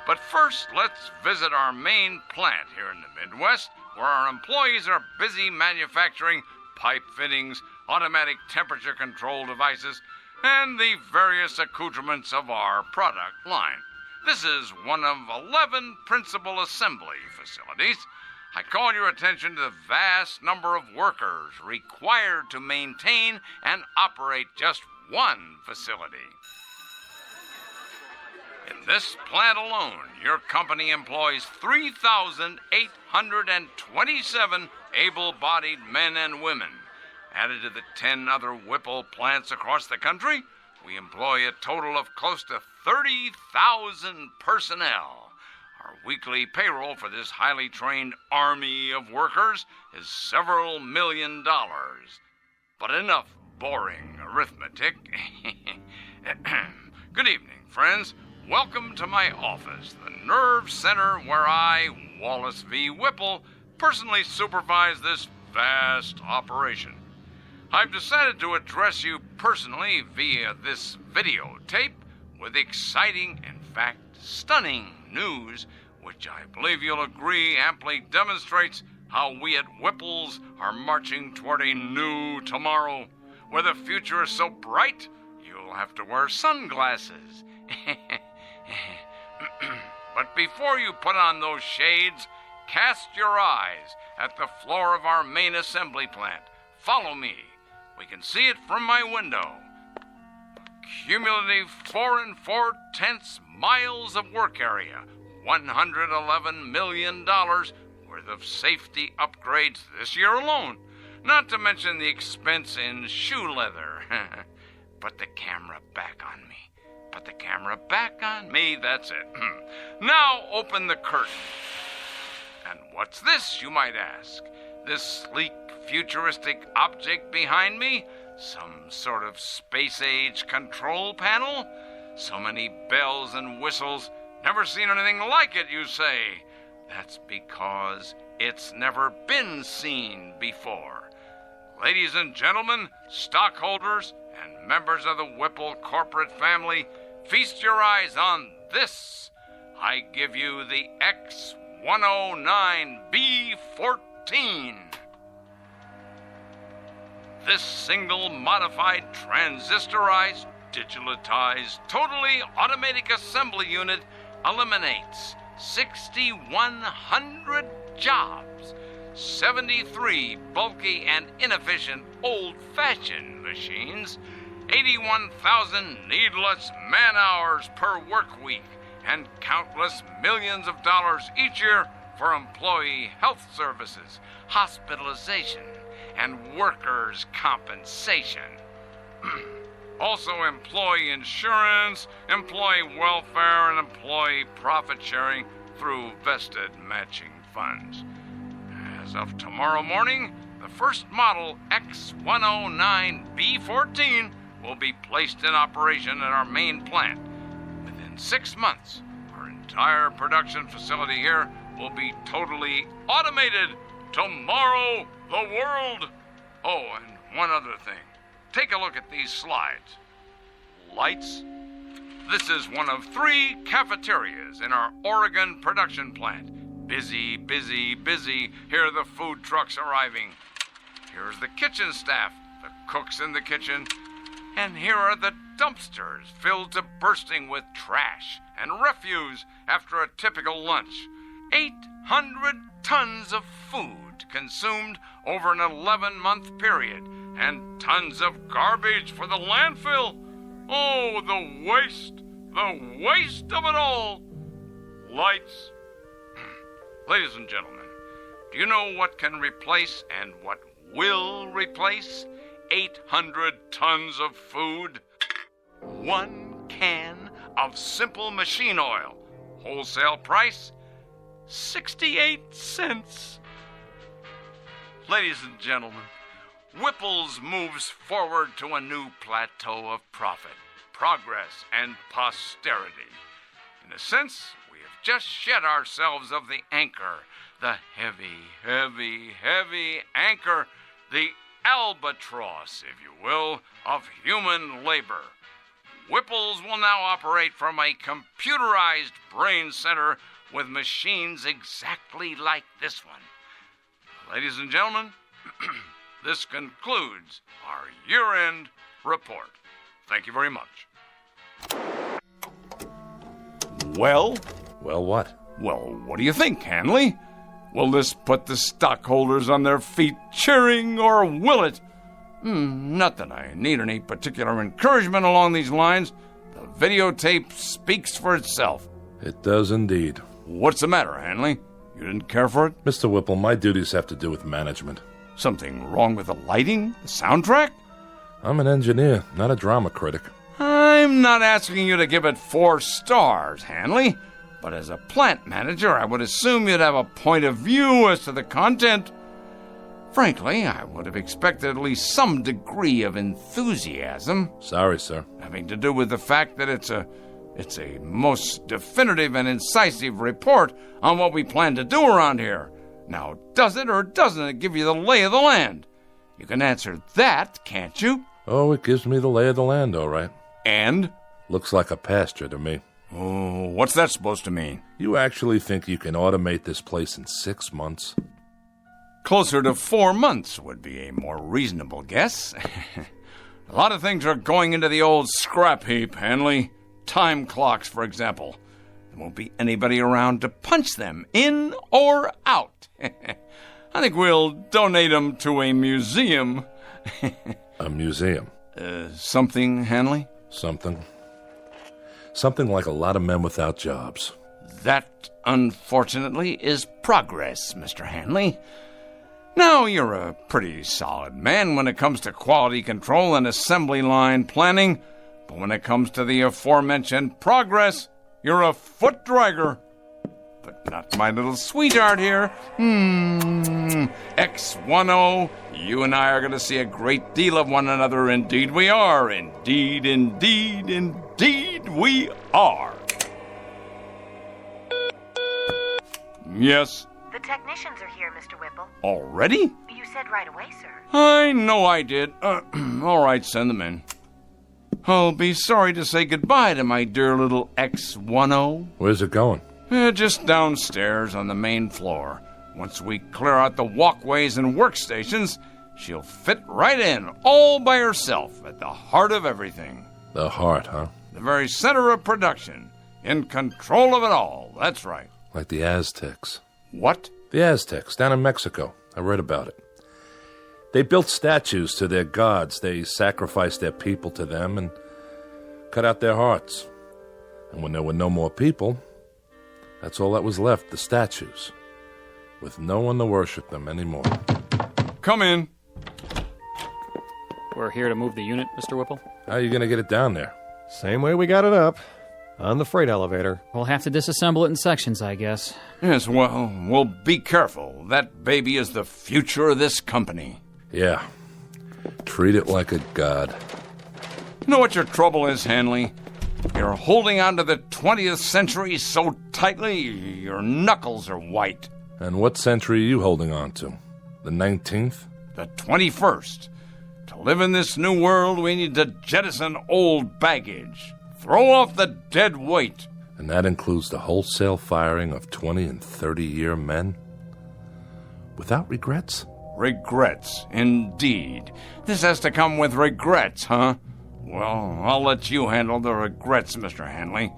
But first, let's visit our main plant here in the Midwest, where our employees are busy manufacturing pipe fittings, automatic temperature control devices, and the various accoutrements of our product line. This is one of 11 principal assembly facilities, I call your attention to the vast number of workers required to maintain and operate just one facility. In this plant alone, your company employs 3,827 able-bodied men and women. Added to the 10 other Whipple plants across the country, we employ a total of close to 30,000 personnel. Our weekly payroll for this highly trained army of workers is several $1 million. But enough boring arithmetic. Good evening, friends. Welcome to my office, the nerve center where I, Wallace V. Whipple, personally supervise this vast operation. I've decided to address you personally via this videotape with exciting, in fact, stunning news, which I believe you'll agree amply demonstrates how we at Whipple's are marching toward a new tomorrow, where the future is so bright you'll have to wear sunglasses. But before you put on those shades, cast your eyes at the floor of our main assembly plant. Follow me. We can see it from my window. Cumulative 4 4/10 miles of work area, $111 million worth of safety upgrades this year alone, not to mention the expense in shoe leather. Put the camera back on me. Put the camera back on me, that's it. Now open the curtain. And what's this, you might ask? This sleek, futuristic object behind me? Some sort of space-age control panel? So many bells and whistles. Never seen anything like it, you say? That's because it's never been seen before. Ladies and gentlemen, stockholders, and members of the Whipple corporate family, feast your eyes on this. I give you the X109B14. This single modified, transistorized, digitalized, totally automatic assembly unit eliminates 6,100 jobs, 73 bulky and inefficient old-fashioned machines, 81,000 needless man-hours per work week, and countless millions of dollars each year for employee health services, hospitalization, and workers' compensation. Also employee insurance, employee welfare, and employee profit sharing through vested matching funds. As of tomorrow morning, the first model X109B14 will be placed in operation at our main plant. Within 6 months, our entire production facility here will be totally automated. Tomorrow, the world. Oh, and one other thing. Take a look at these slides. Lights. This is one of 3 cafeterias in our Oregon production plant. Busy, busy, busy. Here are the food trucks arriving. Here's the kitchen staff, the cooks in the kitchen. And here are the dumpsters filled to bursting with trash and refuse after a typical lunch. 800 tons of food consumed over an 11-month period, and tons of garbage for the landfill. Oh, the waste of it all. Lights. Ladies and gentlemen, do you know what can replace and what will replace 800 tons of food? 1 can of simple machine oil. Wholesale price, 68 cents. Ladies and gentlemen, Whipple's moves forward to a new plateau of profit, progress, and posterity. In a sense, we have just shed ourselves of the anchor, the heavy, heavy, heavy anchor, the albatross, if you will, of human labor. Whipple's will now operate from a computerized brain center with machines exactly like this one. Ladies and gentlemen, this concludes our year-end report. Thank you very much. Well? Well, what? Well, what do you think, Hanley? Will this put the stockholders on their feet cheering, or will it? Not that I need any particular encouragement along these lines. The videotape speaks for itself. It does indeed. What's the matter, Hanley? You didn't care for it? Mr. Whipple, my duties have to do with management. Something wrong with the lighting? The soundtrack? I'm an engineer, not a drama critic. I'm not asking you to give it 4 stars, Hanley. But as a plant manager, I would assume you'd have a point of view as to the content. Frankly, I would have expected at least some degree of enthusiasm. Sorry, sir. Having to do with the fact that it's a most definitive and incisive report on what we plan to do around here. Now, does it or doesn't it give you the lay of the land? You can answer that, can't you? Oh, it gives me the lay of the land, all right. And? Looks like a pasture to me. Oh, what's that supposed to mean? You actually think you can automate this place in 6 months? Closer to 4 months would be a more reasonable guess. A lot of things are going into the old scrap heap, Hanley. Time clocks, for example. There won't be anybody around to punch them in or out. I think we'll donate them to a museum. A museum? Something, Hanley? Something. Something like a lot of men without jobs. That, unfortunately, is progress, Mr. Hanley. Now, you're a pretty solid man when it comes to quality control and assembly line planning, but when it comes to the aforementioned progress, you're a foot dragger. But not my little sweetheart here. X10, you and I are going to see a great deal of one another. Indeed we are. Indeed, indeed, indeed we are. Yes? The technicians are here, Mr. Whipple. Already? You said right away, sir. I know I did. All right, send them in. I'll be sorry to say goodbye to my dear little X10. Where's it going? Just downstairs on the main floor. Once we clear out the walkways and workstations, she'll fit right in, all by herself, at the heart of everything. The heart, huh? The very center of production. In control of it all, that's right. Like the Aztecs. What? The Aztecs, down in Mexico. I read about it. They built statues to their gods. They sacrificed their people to them and cut out their hearts. And when there were no more people, that's all that was left, the statues, with no one to worship them anymore. Come in. We're here to move the unit, Mr. Whipple. How are you going to get it down there? Same way we got it up. On the freight elevator. We'll have to disassemble it in sections, I guess. Yes, well, we'll be careful. That baby is the future of this company. Yeah. Treat it like a god. You know what your trouble is, Hanley? You're holding on to the 20th century so tightly, your knuckles are white. And what century are you holding on to? The 19th? The 21st. To live in this new world, we need to jettison old baggage. Throw off the dead weight. And that includes the wholesale firing of 20 and 30-year men? Without regrets? Regrets, indeed. This has to come with regrets, huh? Well, I'll let you handle the regrets, Mr. Hanley.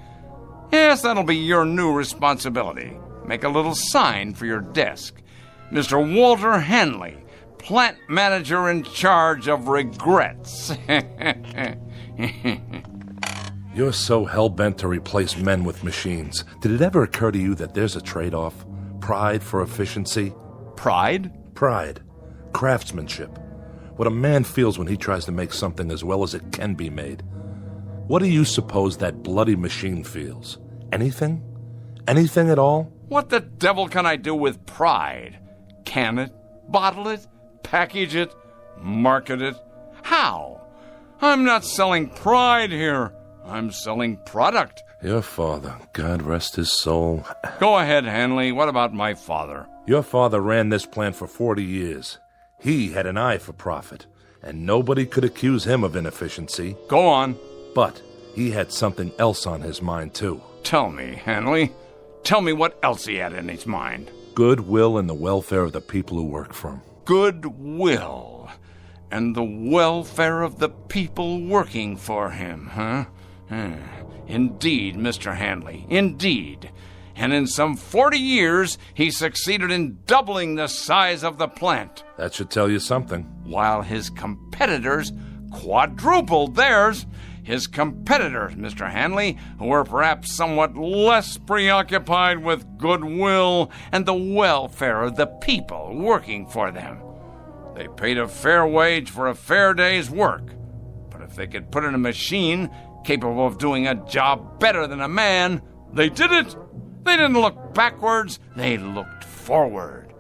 Yes, that'll be your new responsibility. Make a little sign for your desk. Mr. Walter Hanley, plant manager in charge of regrets. You're so hell-bent to replace men with machines. Did it ever occur to you that there's a trade-off? Pride for efficiency? Pride? Pride. Craftsmanship. What a man feels when he tries to make something as well as it can be made. What do you suppose that bloody machine feels? Anything? Anything at all? What the devil can I do with pride? Can it? Bottle it? Package it? Market it? How? I'm not selling pride here. I'm selling product. Your father, God rest his soul. Go ahead, Hanley. What about my father? Your father ran this plant for 40 years. He had an eye for profit, and nobody could accuse him of inefficiency. Go on. But he had something else on his mind, too. Tell me, Hanley. Tell me what else he had in his mind. Goodwill and the welfare of the people who work for him. Goodwill and the welfare of the people working for him, huh? Indeed, Mr. Hanley, indeed. and in some 40 years, he succeeded in doubling the size of the plant. That should tell you something. While his competitors quadrupled theirs. His competitors, Mr. Hanley, who were perhaps somewhat less preoccupied with goodwill and the welfare of the people working for them. They paid a fair wage for a fair day's work. But if they could put in a machine capable of doing a job better than a man, they did it. They didn't look backwards, they looked forward.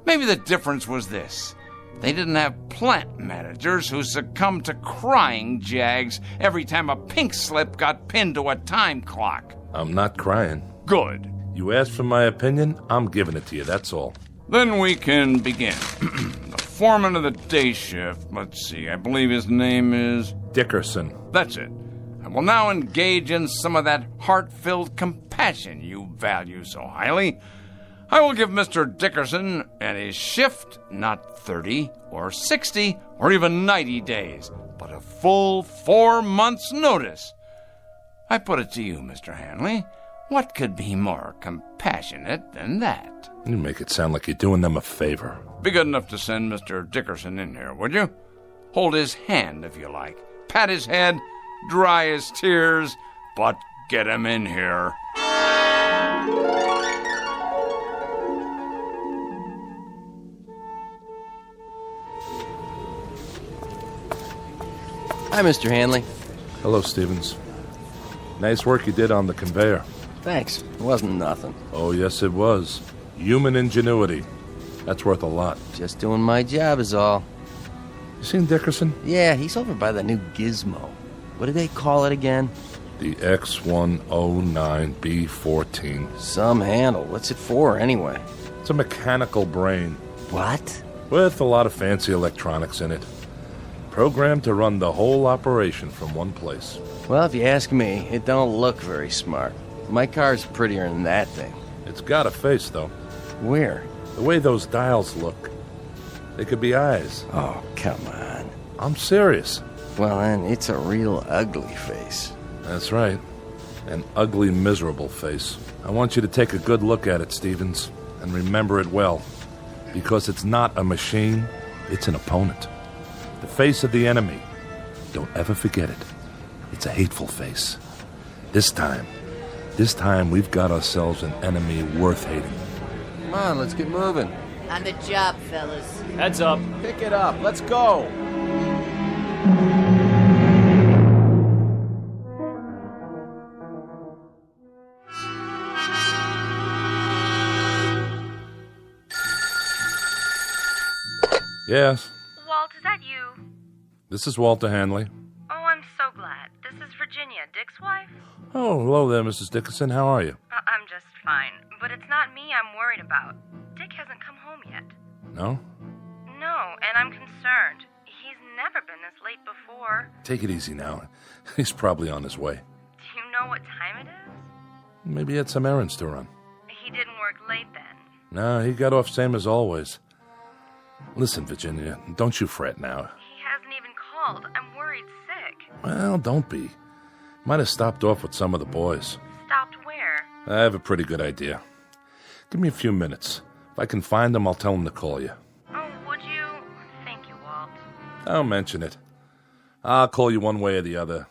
Maybe the difference was this. They didn't have plant managers who succumbed to crying jags every time a pink slip got pinned to a time clock. I'm not crying. Good. You asked for my opinion, I'm giving it to you, that's all. Then we can begin. The foreman of the day shift, let's see, I believe his name is... Dickerson. That's it. I will now engage in some of that heart-filled compassion you value so highly. I will give Mr. Dickerson and his shift not 30 or 60 or even 90 days, but a full 4 months' notice. I put it to you, Mr. Hanley, what could be more compassionate than that? You make it sound like you're doing them a favor. Be good enough to send Mr. Dickerson in here, would you? Hold his hand, if you like. Pat his head, dry his tears, but get him in here. Hi, Mr. Hanley. Hello, Stevens. Nice work you did on the conveyor. Thanks. It wasn't nothing. Oh, yes, it was. Human ingenuity. That's worth a lot. Just doing my job is all. You seen Dickerson? Yeah, he's over by the new gizmo. What do they call it again? The X109B14. Some handle. What's it for, anyway? It's a mechanical brain. What? With a lot of fancy electronics in it. Programmed to run the whole operation from one place. Well, if you ask me, it don't look very smart. My car's prettier than that thing. It's got a face, though. Where? The way those dials look. They could be eyes. Oh, come on. I'm serious. Well, then, it's a real ugly face. That's right. An ugly, miserable face. I want you to take a good look at it, Stevens, and remember it well. Because it's not a machine, it's an opponent. The face of the enemy. Don't ever forget it. It's a hateful face. This time we've got ourselves an enemy worth hating. Come on, let's get moving. On the job, fellas. Heads up. Pick it up. Let's go. Yes. Walt, is that you? This is Walter Hanley. Oh, I'm so glad. This is Virginia, Dick's wife. Oh, hello there, Mrs. Dickerson. How are you? I'm just fine, but it's not me I'm worried about. Dick hasn't come home yet. No? No, and I'm concerned. He's never been this late before. Take it easy now. He's probably on his way. Do you know what time it is? Maybe he had some errands to run. He didn't work late then. No, he got off same as always. Listen, Virginia, don't you fret now. He hasn't even called. I'm worried sick. Well, don't be. Might have stopped off with some of the boys. Stopped where? I have a pretty good idea. Give me a few minutes. If I can find him, I'll tell him to call you. Oh, would you? Thank you, Walt. Don't mention it. I'll call you one way or the other.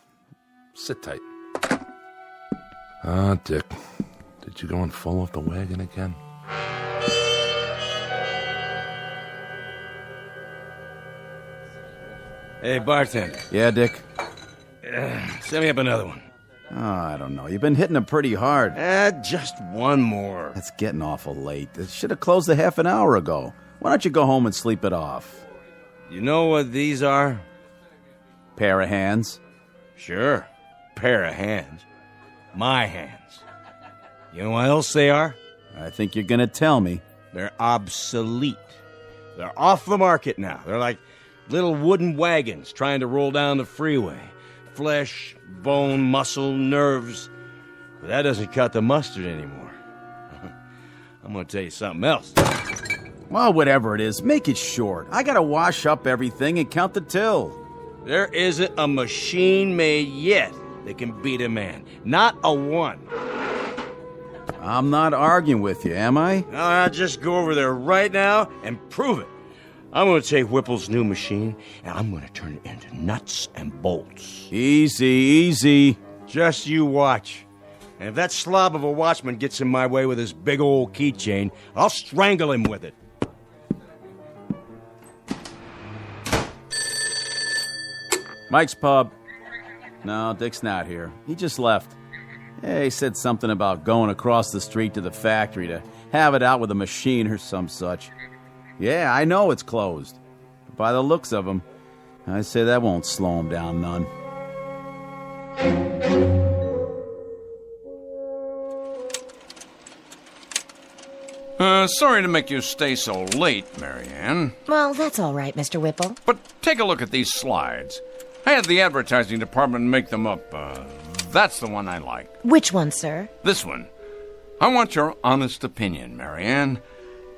Sit tight. Ah, Dick. Did you go and fall off the wagon again? Hey, bartender. Yeah, Dick? Send me up another one. Oh, I don't know. You've been hitting them pretty hard. Just one more. It's getting awful late. It should have closed a half an hour ago. Why don't you go home and sleep it off? You know what these are? Pair of hands? Sure. Pair of hands. My hands. You know what else they are? I think you're gonna tell me. They're obsolete. They're off the market now. They're like little wooden wagons trying to roll down the freeway. Flesh, bone, muscle, nerves. But that doesn't cut the mustard anymore. I'm gonna tell you something else. Well, whatever it is, make it short. I gotta wash up everything and count the till. There isn't a machine made yet that can beat a man. Not a one. I'm not arguing with you, am I? No, I'll just go over there right now and prove it. I'm going to take Whipple's new machine, and I'm going to turn it into nuts and bolts. Easy, easy. Just you watch. And if that slob of a watchman gets in my way with his big old keychain, I'll strangle him with it. Mike's pub. No, Dick's not here. He just left. He said something about going across the street to the factory to have it out with a machine or some such. Yeah, I know it's closed. But by the looks of him, I say that won't slow him down none. Sorry to make you stay so late, Marianne. Well, that's all right, Mr. Whipple. But take a look at these slides. I had the advertising department make them up. That's the one I like. Which one, sir? This one. I want your honest opinion, Marianne.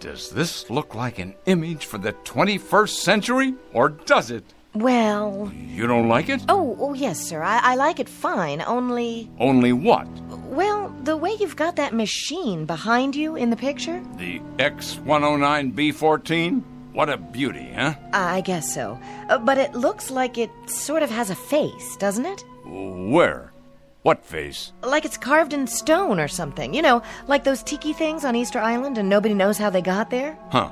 Does this look like an image for the 21st century, or does it? Well... You don't like it? Oh, yes, sir. I like it fine, only... Only what? Well, the way you've got that machine behind you in the picture. The X-109B14? What a beauty, huh? I guess so. But it looks like it sort of has a face, doesn't it? Where? What face? Like it's carved in stone or something. You know, like those tiki things on Easter Island and nobody knows how they got there. Huh.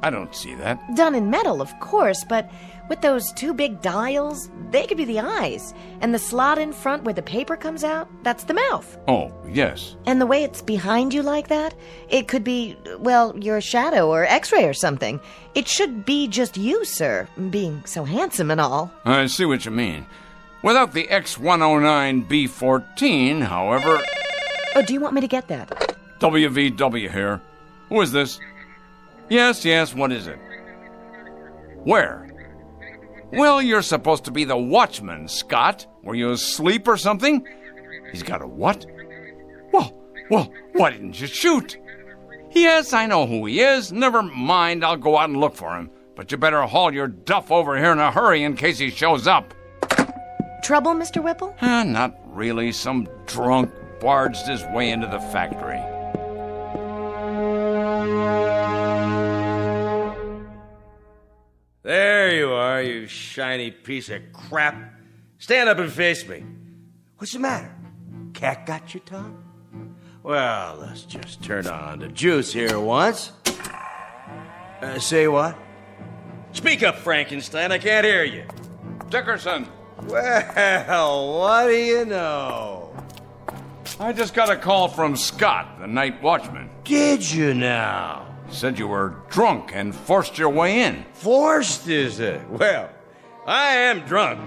I don't see that. Done in metal, of course, but with those two big dials, they could be the eyes. And the slot in front where the paper comes out, that's the mouth. Oh, yes. And the way it's behind you like that, it could be, well, your shadow or x-ray or something. It should be just you, sir, being so handsome and all. I see what you mean. Without the X-109B14, however... Oh, do you want me to get that? WVW here. Who is this? Yes, what is it? Where? Well, you're supposed to be the watchman, Scott. Were you asleep or something? He's got a what? Well, why didn't you shoot? Yes, I know who he is. Never mind, I'll go out and look for him. But you better haul your duff over here in a hurry in case he shows up. Trouble, Mr. Whipple? Not really. Some drunk barged his way into the factory. There you are, you shiny piece of crap. Stand up and face me. What's the matter? Cat got your tongue? Well, let's just turn on the juice here once. Say what? Speak up, Frankenstein. I can't hear you. Dickerson. Well, what do you know? I just got a call from Scott, the night watchman. Did you now? Said you were drunk and forced your way in. Forced, is it? Well, I am drunk.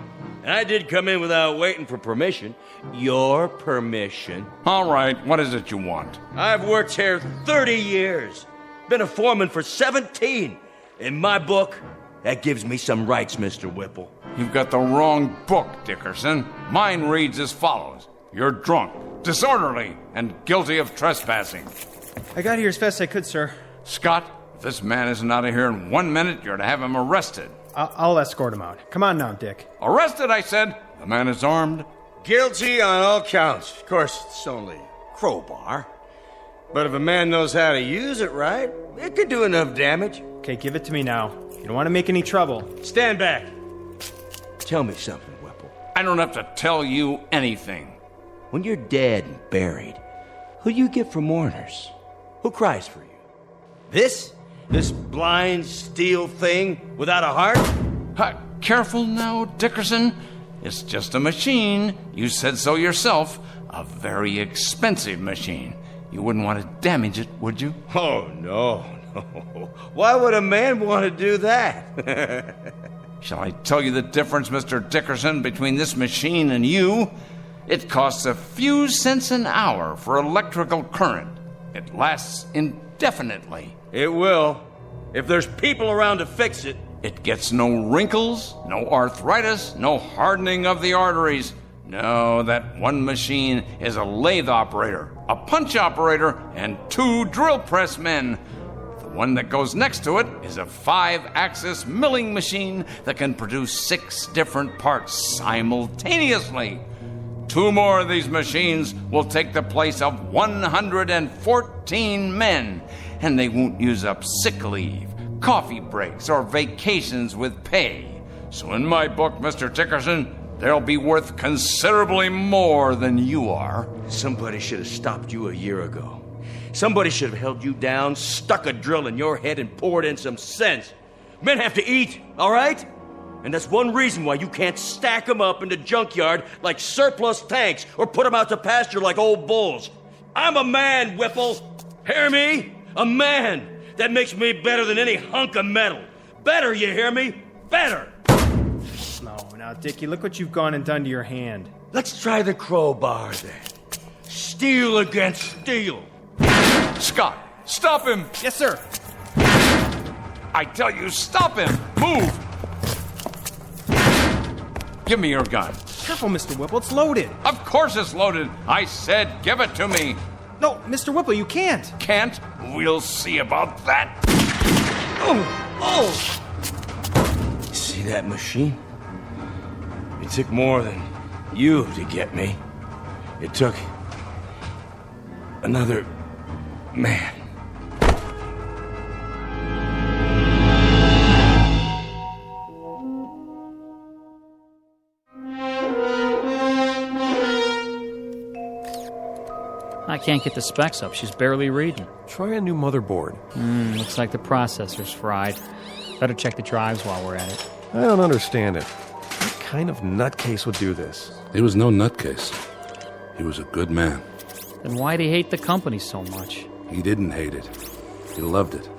And I did come in without waiting for permission. Your permission. All right, what is it you want? I've worked here 30 years. Been a foreman for 17. In my book, that gives me some rights, Mr. Whipple. You've got the wrong book, Dickerson. Mine reads as follows. You're drunk, disorderly, and guilty of trespassing. I got here as fast as I could, sir. Scott, if this man isn't out of here in 1 minute, you're to have him arrested. I'll escort him out. Come on now, Dick. Arrested, I said. The man is armed. Guilty on all counts. Of course, it's only a crowbar. But if a man knows how to use it right, it could do enough damage. Okay, give it to me now. You don't want to make any trouble. Stand back. Tell me something, Whipple. I don't have to tell you anything. When you're dead and buried, who do you get for mourners? Who cries for you? This blind steel thing without a heart? Careful now, Dickerson. It's just a machine. You said so yourself. A very expensive machine. You wouldn't want to damage it, would you? Oh, no. Why would a man want to do that? Shall I tell you the difference, Mr. Dickerson, between this machine and you? It costs a few cents an hour for electrical current. It lasts indefinitely. It will. If there's people around to fix it. It gets no wrinkles, no arthritis, no hardening of the arteries. No, that one machine is a lathe operator, a punch operator, and 2 drill press men. The one that goes next to it is a 5-axis milling machine that can produce 6 different parts simultaneously. 2 more of these machines will take the place of 114 men, and they won't use up sick leave, coffee breaks, or vacations with pay. So in my book, Mr. Dickerson, they'll be worth considerably more than you are. Somebody should have stopped you a year ago. Somebody should have held you down, stuck a drill in your head, and poured in some sense. Men have to eat, all right? And that's one reason why you can't stack them up in the junkyard like surplus tanks or put them out to pasture like old bulls. I'm a man, Whipple. Hear me? A man. That makes me better than any hunk of metal. Better, you hear me? Better. No, now, Dickie, look what you've gone and done to your hand. Let's try the crowbar then. Steel against steel. Scott, stop him! Yes, sir. I tell you, stop him! Move! Give me your gun. Careful, Mr. Whipple, it's loaded. Of course it's loaded. I said give it to me. No, Mr. Whipple, you can't. Can't? We'll see about that. Oh! See that machine? It took more than you to get me. It took another man. I can't get the specs up. She's barely reading. Try a new motherboard. Looks like the processor's fried. Better check the drives while we're at it. I don't understand it. What kind of nutcase would do this? He was no nutcase. He was a good man. Then why'd he hate the company so much? He didn't hate it. He loved it.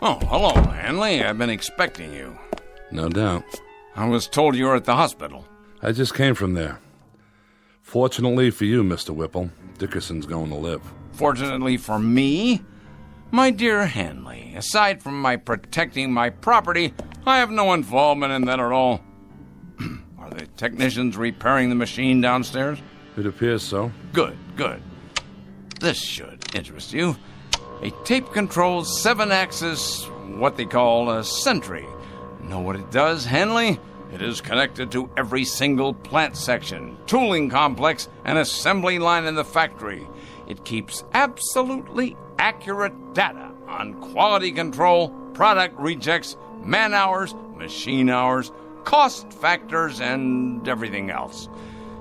Oh, hello, Hanley. I've been expecting you. No doubt. I was told you were at the hospital. I just came from there. Fortunately for you, Mr. Whipple, Dickerson's going to live. Fortunately for me? My dear Hanley, aside from my protecting my property, I have no involvement in that at all. Are the technicians repairing the machine downstairs? It appears so. Good, good. This should interest you. A tape-controlled 7-axis, what they call a sentry. Know what it does, Hanley? It is connected to every single plant section, tooling complex, and assembly line in the factory. It keeps absolutely accurate data on quality control, product rejects, man hours, machine hours, cost factors, and everything else.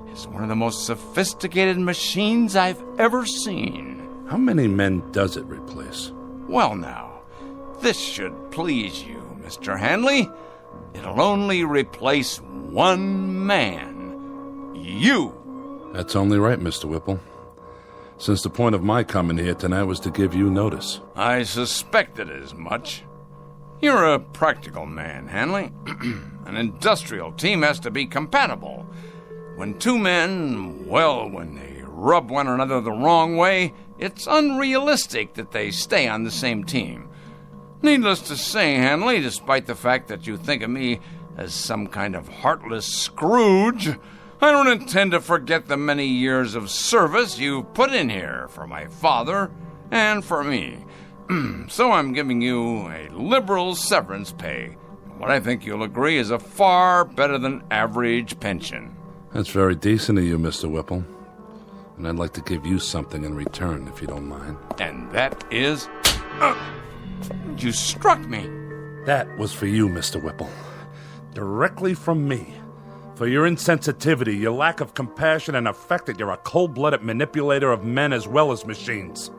It's one of the most sophisticated machines I've ever seen. How many men does it replace? Well now, this should please you, Mr. Hanley. It'll only replace one man. You. That's only right, Mr. Whipple. Since the point of my coming here tonight was to give you notice. I suspected as much. You're a practical man, Hanley. An industrial team has to be compatible. When two men, well, when they rub one another the wrong way, it's unrealistic that they stay on the same team. Needless to say, Hanley, despite the fact that you think of me as some kind of heartless Scrooge, I don't intend to forget the many years of service you've put in here for my father and for me. So I'm giving you a liberal severance pay. What I think you'll agree is a far better than average pension. That's very decent of you, Mr. Whipple. And I'd like to give you something in return, if you don't mind. And that is... you struck me. That was for you, Mr. Whipple. Directly from me. For your insensitivity, your lack of compassion, and the fact that you're a cold-blooded manipulator of men as well as machines.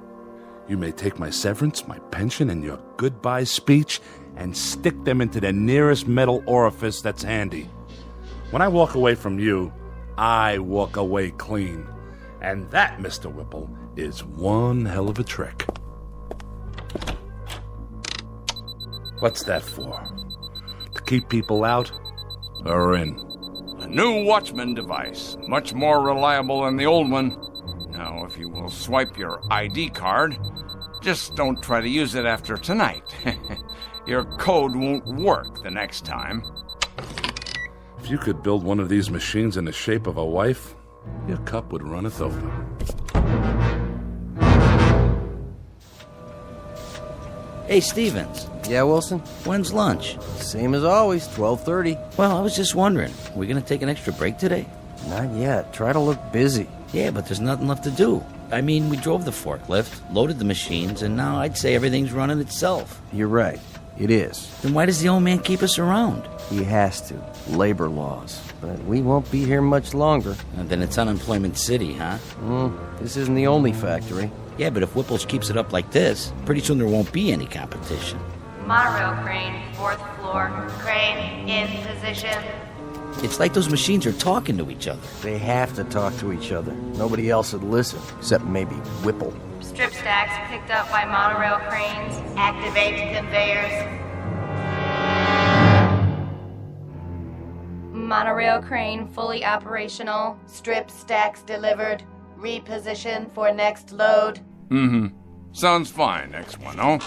You may take my severance, my pension, and your goodbye speech and stick them into the nearest metal orifice that's handy. When I walk away from you, I walk away clean. And that, Mr. Whipple, is one hell of a trick. What's that for? To keep people out or in? A new Watchman device, much more reliable than the old one. Now, if you will swipe your ID card, just don't try to use it after tonight. Your code won't work the next time. If you could build one of these machines in the shape of a wife, your cup would runneth over. Hey, Stevens. Yeah, Wilson? When's lunch? Same as always, 12:30. Well, I was just wondering, are we going to take an extra break today? Not yet. Try to look busy. Yeah, but there's nothing left to do. I mean, we drove the forklift, loaded the machines, and now I'd say everything's running itself. You're right. It is. Then why does the old man keep us around? He has to. Labor laws. But we won't be here much longer. And then it's Unemployment City, huh? This isn't the only factory. Yeah, but if Whipple's keeps it up like this, pretty soon there won't be any competition. Monorail crane, 4th floor. Crane in position. It's like those machines are talking to each other. They have to talk to each other. Nobody else would listen, except maybe Whipple. Strip stacks picked up by monorail cranes. Activate conveyors. Monorail crane fully operational. Strip stacks delivered. Reposition for next load. Sounds fine, X10.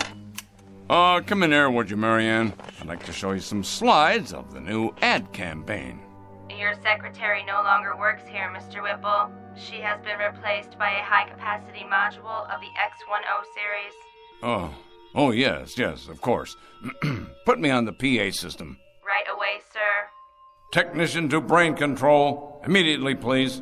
Come in here, would you, Marianne? I'd like to show you some slides of the new ad campaign. Your secretary no longer works here, Mr. Whipple. She has been replaced by a high-capacity module of the X10 series. Oh, yes, of course. Put me on the PA system. Right away, sir. Technician to brain control. Immediately, please.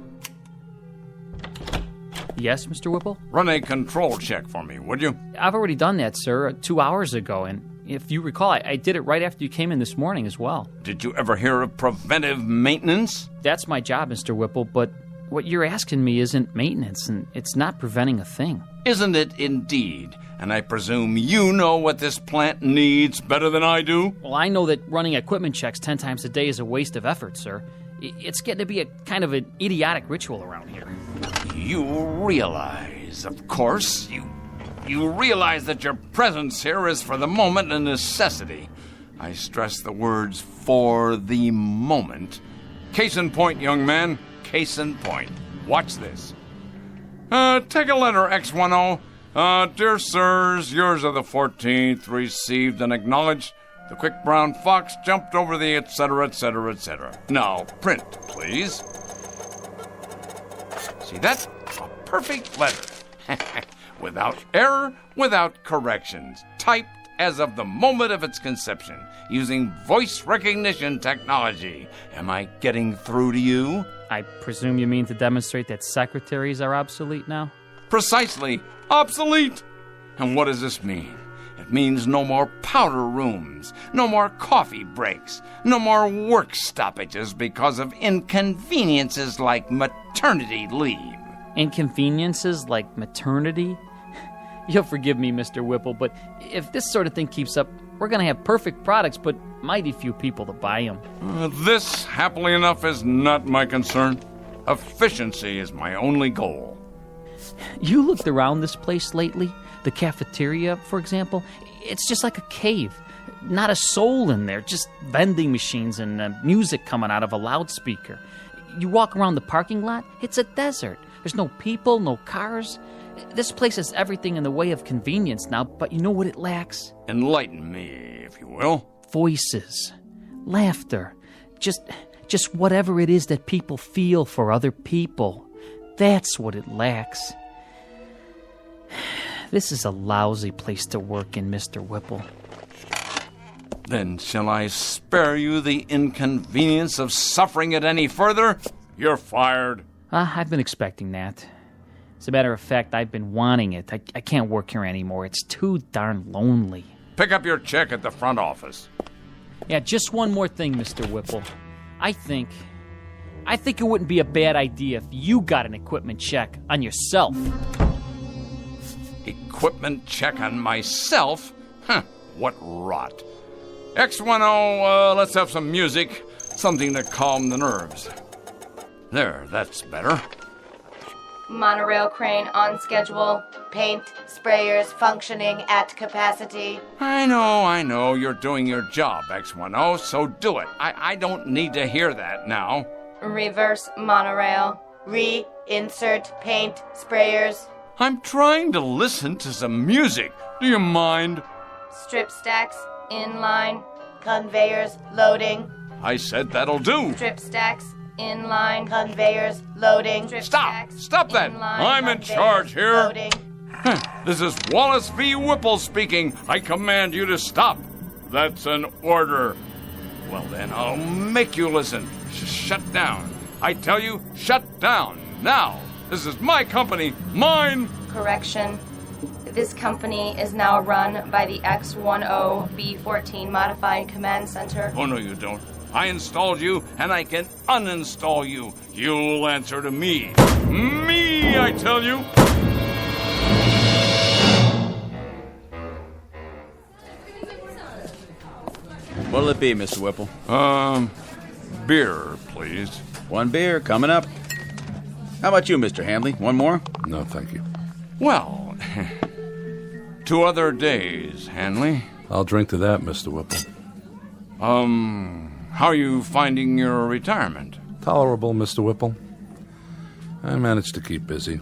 Yes, Mr. Whipple? Run a control check for me, would you? I've already done that, sir, 2 hours ago, and if you recall, I did it right after you came in this morning as well. Did you ever hear of preventive maintenance? That's my job, Mr. Whipple, but what you're asking me isn't maintenance, and it's not preventing a thing. Isn't it indeed? And I presume you know what this plant needs better than I do? Well, I know that running equipment checks 10 times a day is a waste of effort, sir. It's getting to be a kind of an idiotic ritual around here. You realize, of course, you realize that your presence here is for the moment a necessity. I stress the words "for the moment." Case in point, young man. Case in point. Watch this. Take a letter, X10. Dear sirs, yours of the 14th, received and acknowledged. The quick brown fox jumped over the etc., etc., etc. Now, print, please. See that? A perfect letter. Without error, without corrections. Typed as of the moment of its conception, using voice recognition technology. Am I getting through to you? I presume you mean to demonstrate that secretaries are obsolete now? Precisely. Obsolete. And what does this mean? It means no more powder rooms, no more coffee breaks, no more work stoppages because of inconveniences like maternity leave. Inconveniences like maternity? You'll forgive me, Mr. Whipple, but if this sort of thing keeps up, we're going to have perfect products, but mighty few people to buy them. This, happily enough, is not my concern. Efficiency is my only goal. You looked around this place lately? The cafeteria, for example? It's just like a cave. Not a soul in there, just vending machines and music coming out of a loudspeaker. You walk around the parking lot, it's a desert. There's no people, no cars. This place has everything in the way of convenience now, but you know what it lacks? Enlighten me, if you will. Voices, laughter, just whatever it is that people feel for other people. That's what it lacks. This is a lousy place to work in, Mr. Whipple. Then shall I spare you the inconvenience of suffering it any further? You're fired. I've been expecting that. As a matter of fact, I've been wanting it. I can't work here anymore. It's too darn lonely. Pick up your check at the front office. Yeah, just one more thing, Mr. Whipple. I think it wouldn't be a bad idea if you got an equipment check on yourself. Equipment check on myself? What rot. X10, let's have some music. Something to calm the nerves. There, that's better. Monorail crane on schedule. Paint sprayers functioning at capacity. I know. You're doing your job, X10, so do it. I don't need to hear that now. Reverse monorail. Reinsert paint sprayers. I'm trying to listen to some music. Do you mind? Strip stacks in line. Conveyors loading. I said that'll do. Strip stacks in line. Conveyors loading. Strip Stop that. I'm in charge here. Loading. This is Wallace V. Whipple speaking. I command you to stop. That's an order. Well, then, I'll make you listen. Shut down. I tell you, shut down. Now. This is my company. Mine. Correction. This company is now run by the X10B14 Modified Command Center. Oh, no, you don't. I installed you, and I can uninstall you. You'll answer to me. Me, I tell you. What'll it be, Mr. Whipple? Beer, please. One beer, coming up. How about you, Mr. Handley? One more? No, thank you. Well, 2 other days, Hanley. I'll drink to that, Mr. Whipple. How are you finding your retirement? Tolerable, Mr. Whipple. I managed to keep busy.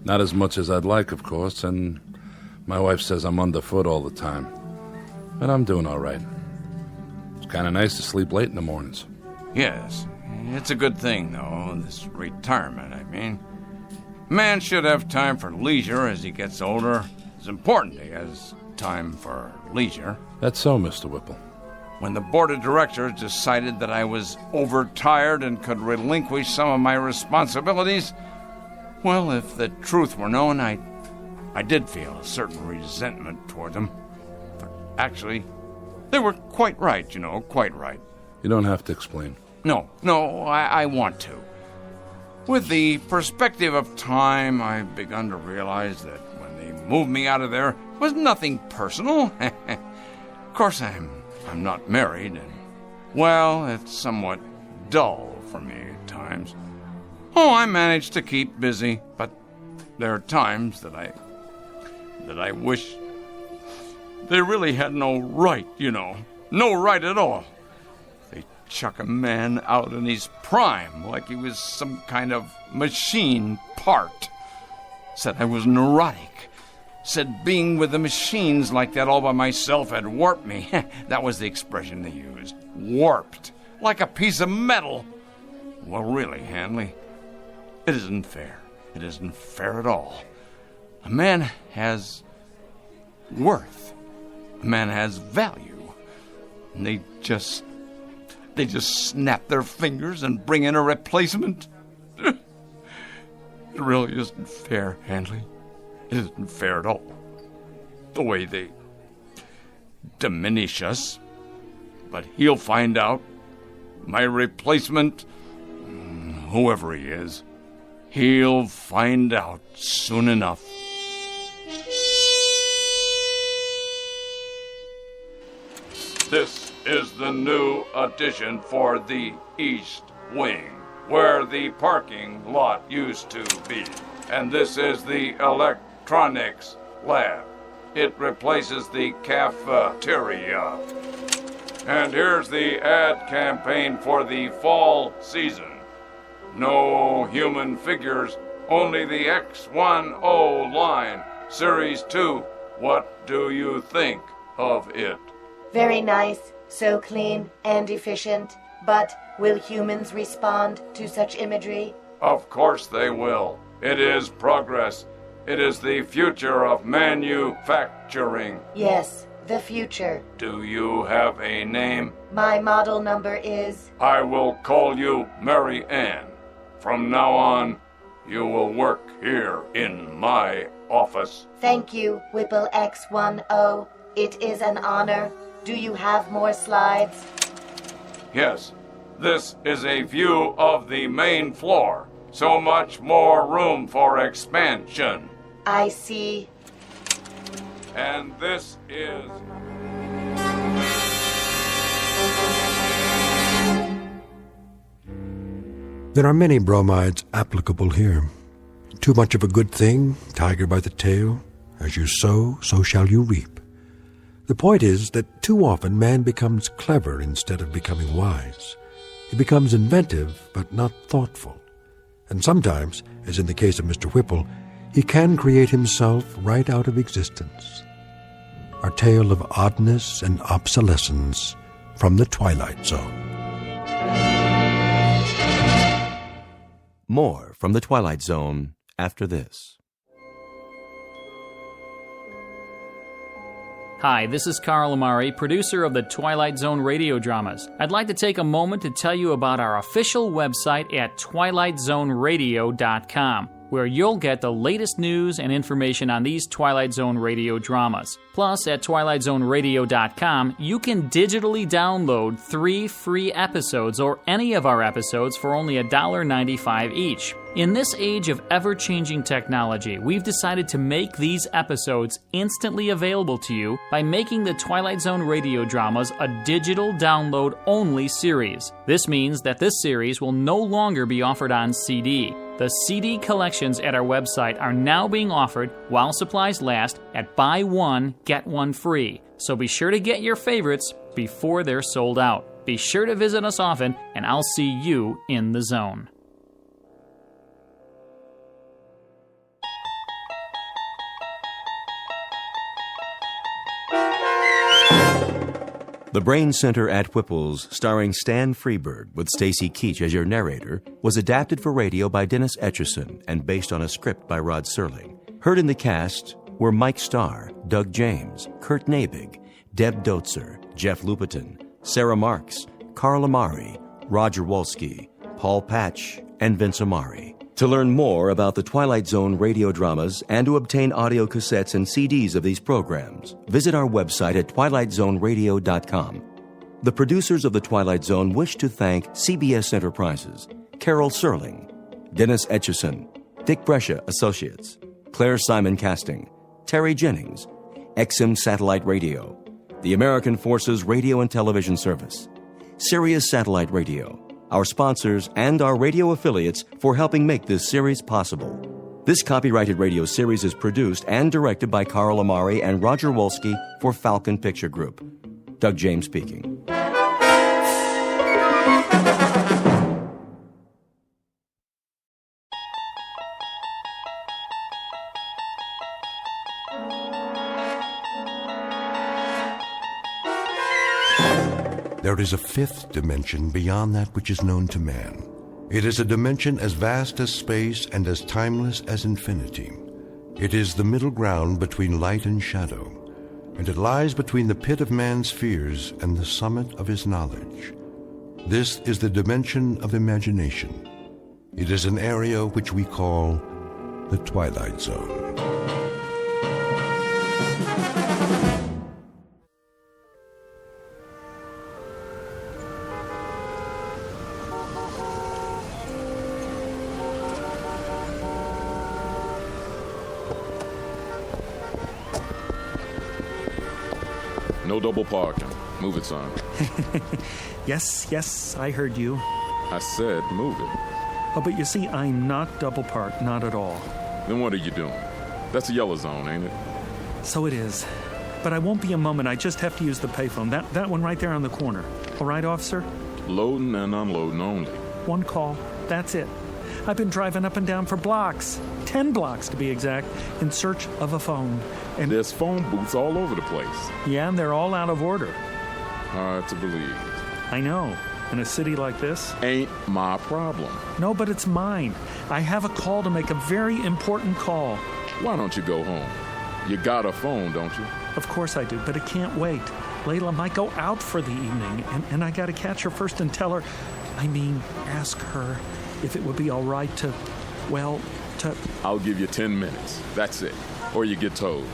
Not as much as I'd like, of course, and my wife says I'm underfoot all the time. But I'm doing all right. It's kind of nice to sleep late in the mornings. Yes, it's a good thing, though, this retirement, I mean. Man should have time for leisure as he gets older. It's important he has time for leisure. That's so, Mr. Whipple. When the board of directors decided that I was overtired and could relinquish some of my responsibilities, well, if the truth were known, I did feel a certain resentment toward them. But actually, they were quite right, quite right. You don't have to explain. No, I want to. With the perspective of time, I've begun to realize that when they moved me out of there, it was nothing personal. Of course, I'm not married, and, well, it's somewhat dull for me at times. Oh, I manage to keep busy, but there are times that I wish they really had no right, no right at all. They chuck a man out in his prime like he was some kind of machine part. Said I was neurotic. Said being with the machines like that all by myself had warped me. That was the expression they used. Warped. Like a piece of metal. Well, really, Hanley, it isn't fair. It isn't fair at all. A man has worth. A man has value. And they just snap their fingers and bring in a replacement. It really isn't fair, Hanley. It isn't fair at all. The way they diminish us. But he'll find out. My replacement, whoever he is, he'll find out soon enough. This is the new addition for the East Wing, where the parking lot used to be. And this is the electronics lab. It replaces the cafeteria. And here's the ad campaign for the fall season. No human figures, only the X10 line. Series 2. What do you think of it? Very nice, so clean and efficient. But will humans respond to such imagery? Of course they will. It is progress. It is the future of manufacturing. Yes, the future. Do you have a name? My model number is... I will call you Mary Ann. From now on, you will work here in my office. Thank you, Whipple X10. It is an honor. Do you have more slides? Yes. This is a view of the main floor. So much more room for expansion. I see. And this is... There are many bromides applicable here. Too much of a good thing, tiger by the tail. As you sow, so shall you reap. The point is that too often man becomes clever instead of becoming wise. He becomes inventive, but not thoughtful. And sometimes, as in the case of Mr. Whipple, he can create himself right out of existence. A tale of oddness and obsolescence from the Twilight Zone. More from the Twilight Zone after this. Hi, this is Carl Amari, producer of the Twilight Zone radio dramas. I'd like to take a moment to tell you about our official website at twilightzoneradio.com, where you'll get the latest news and information on these Twilight Zone radio dramas. Plus, at twilightzoneradio.com, you can digitally download 3 free episodes or any of our episodes for only $1.95 each. In this age of ever-changing technology, we've decided to make these episodes instantly available to you by making the Twilight Zone radio dramas a digital download-only series. This means that this series will no longer be offered on CD. The CD collections at our website are now being offered while supplies last at buy one, get one free. So be sure to get your favorites before they're sold out. Be sure to visit us often, and I'll see you in the zone. The Brain Center at Whipple's, starring Stan Freberg with Stacy Keach as your narrator, was adapted for radio by Dennis Etchison and based on a script by Rod Serling. Heard in the cast were Mike Starr, Doug James, Kurt Nabig, Deb Dotzer, Jeff Lupetin, Sarah Marks, Carl Amari, Roger Wolski, Paul Patch, and Vince Amari. To learn more about the Twilight Zone radio dramas and to obtain audio cassettes and CDs of these programs, visit our website at twilightzoneradio.com. The producers of The Twilight Zone wish to thank CBS Enterprises, Carol Serling, Dennis Etchison, Dick Brescia Associates, Claire Simon Casting, Terry Jennings, XM Satellite Radio, the American Forces Radio and Television Service, Sirius Satellite Radio, our sponsors, and our radio affiliates for helping make this series possible. This copyrighted radio series is produced and directed by Carl Amari and Roger Wolski for Falcon Picture Group. Doug James speaking. There is a fifth dimension beyond that which is known to man. It is a dimension as vast as space and as timeless as infinity. It is the middle ground between light and shadow, and it lies between the pit of man's fears and the summit of his knowledge. This is the dimension of imagination. It is an area which we call the Twilight Zone. No double parking. Move it, son. Yes, I heard you. I said move it. Oh, but you see, I'm not double parked, not at all. Then what are you doing? That's a yellow zone, ain't it? So it is. But I won't be a moment. I just have to use the payphone. That one right there on the corner. All right, officer? Loading and unloading only. One call. That's it. I've been driving up and down for blocks, 10 blocks to be exact, in search of a phone. And there's phone booths all over the place. Yeah, and they're all out of order. Hard to believe. I know. In a city like this. Ain't my problem. No, but it's mine. I have a call to make, a very important call. Why don't you go home? You got a phone, don't you? Of course I do, but it can't wait. Layla might go out for the evening, and I gotta catch her first and tell her, ask her if it would be all right to. I'll give you 10 minutes. That's it. Or you get towed.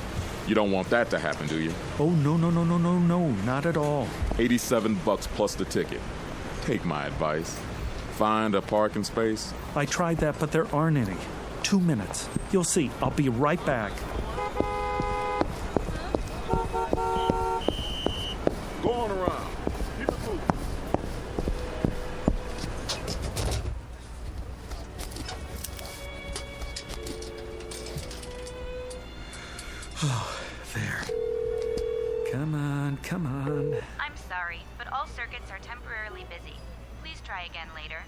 You don't want that to happen, do you? Oh, no, not at all. $87 plus the ticket. Take my advice. Find a parking space. I tried that, but there aren't any. 2 minutes. You'll see. I'll be right back. Go on around. Keep it moving. Oh, there. Come on. I'm sorry, but all circuits are temporarily busy. Please try again later.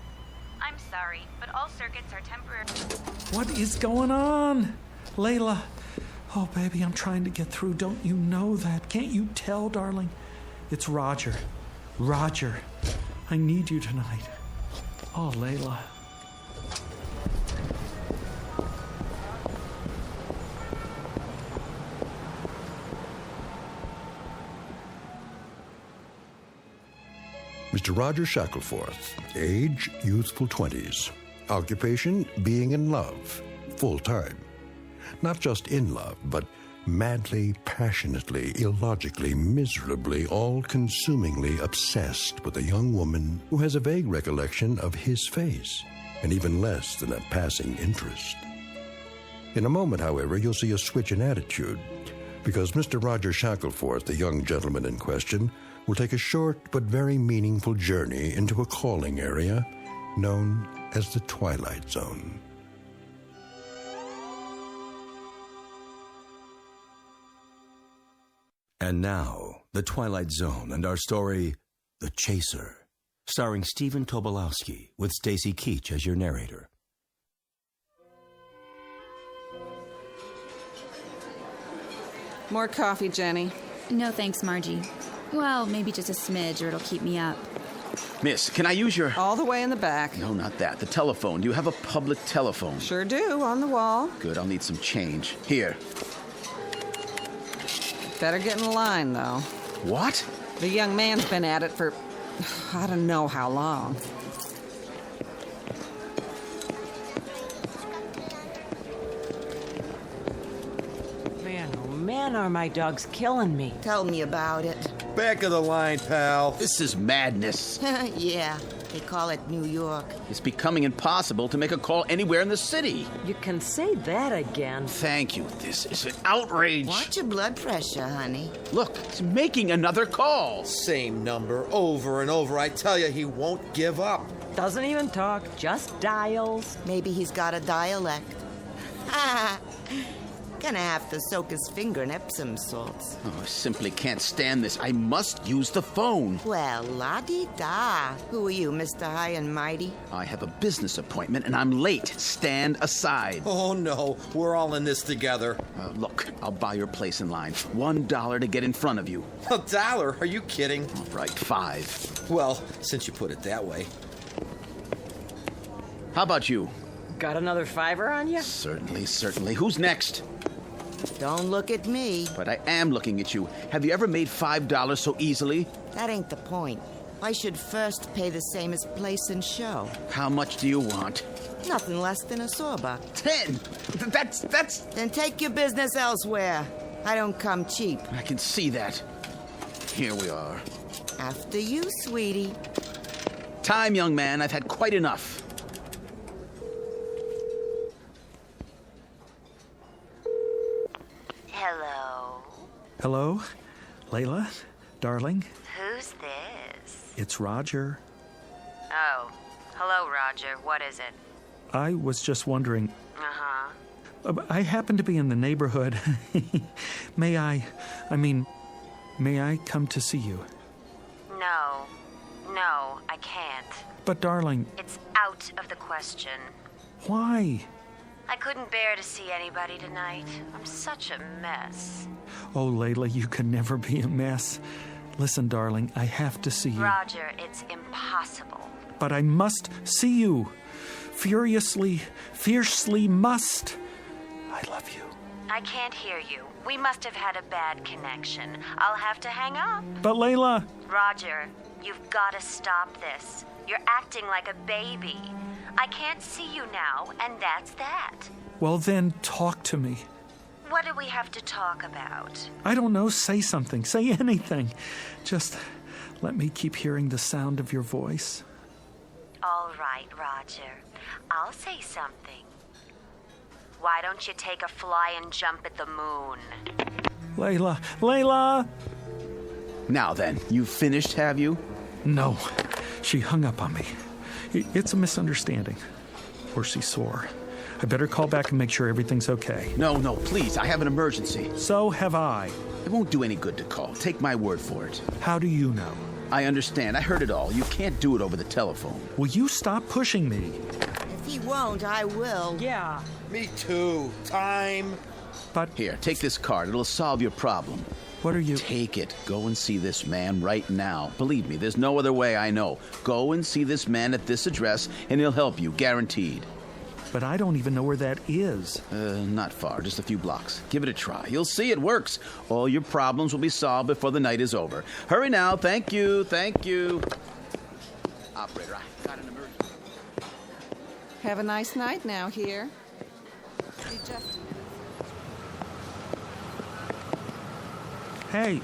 I'm sorry, but all circuits are temporarily... What is going on? Layla. Oh, baby, I'm trying to get through. Don't you know that? Can't you tell, darling? It's Roger. Roger, I need you tonight. Oh, Layla. Mr. Roger Shackelforth, age youthful 20s, occupation being in love, full time. Not just in love, but madly, passionately, illogically, miserably, all-consumingly obsessed with a young woman who has a vague recollection of his face, and even less than a passing interest. In a moment, however, you'll see a switch in attitude, because Mr. Roger Shackelforth, the young gentleman in question, will take a short but very meaningful journey into a calling area known as the Twilight Zone. And now, The Twilight Zone and our story, The Chaser, starring Stephen Tobolowsky with Stacy Keach as your narrator. More coffee, Jenny. No thanks, Margie. Well, maybe just a smidge or it'll keep me up. Miss, can I use your... All the way in the back. No, not that. The telephone. Do you have a public telephone? Sure do, on the wall. Good, I'll need some change. Here. Better get in line, though. What? The young man's been at it for... I don't know how long. Man, are my dogs killing me. Tell me about it. Back of the line, pal. This is madness. Yeah, they call it New York. It's becoming impossible to make a call anywhere in the city. You can say that again. Thank you. This is an outrage. Watch your blood pressure, honey. Look, it's making another call. Same number over and over. I tell you, he won't give up. Doesn't even talk, just dials. Maybe he's got a dialect. Gonna have to soak his finger in Epsom salts. Oh, I simply can't stand this. I must use the phone. Well, la-di-da. Who are you, Mr. High and Mighty? I have a business appointment and I'm late. Stand aside. Oh, no. We're all in this together. Look, I'll buy your place in line. $1 to get in front of you. $1? Are you kidding? All right, $5. Well, since you put it that way. How about you? Got another $5 on you? Certainly, certainly. Who's next? Don't look at me. But I am looking at you. Have you ever made $5 so easily? That ain't the point. I should first pay the same as place and show. How much do you want? Nothing less than a sawbuck. 10! That's... Then take your business elsewhere. I don't come cheap. I can see that. Here we are. After you, sweetie. Time, young man. I've had quite enough. Hello? Hello? Layla? Darling? Who's this? It's Roger. Oh. Hello, Roger. What is it? I was just wondering... Uh-huh. I happen to be in the neighborhood. May I come to see you? No, I can't. But, darling... It's out of the question. Why? I couldn't bear to see anybody tonight. I'm such a mess. Oh, Layla, you can never be a mess. Listen, darling, I have to see you. Roger, it's impossible. But I must see you. Furiously, fiercely must. I love you. I can't hear you. We must have had a bad connection. I'll have to hang up. But, Layla... Roger, you've got to stop this. You're acting like a baby. I can't see you now, and that's that. Well, then, talk to me. What do we have to talk about? I don't know. Say something. Say anything. Just let me keep hearing the sound of your voice. All right, Roger. I'll say something. Why don't you take a fly and jump at the moon? Layla! Now then, you've finished, have you? No. She hung up on me. It's a misunderstanding. Or she's sore. I better call back and make sure everything's okay. No, please. I have an emergency. So have I. It won't do any good to call. Take my word for it. How do you know? I understand. I heard it all. You can't do it over the telephone. Will you stop pushing me? If he won't, I will. Yeah. Me too. Time. But... Here, take this card. It'll solve your problem. What are you... Take it. Go and see this man right now. Believe me, there's no other way I know. Go and see this man at this address, and he'll help you, guaranteed. But I don't even know where that is. Not far, just a few blocks. Give it a try. You'll see it works. All your problems will be solved before the night is over. Hurry now. Thank you. Operator, I got an emergency. Have a nice night now here. Hey!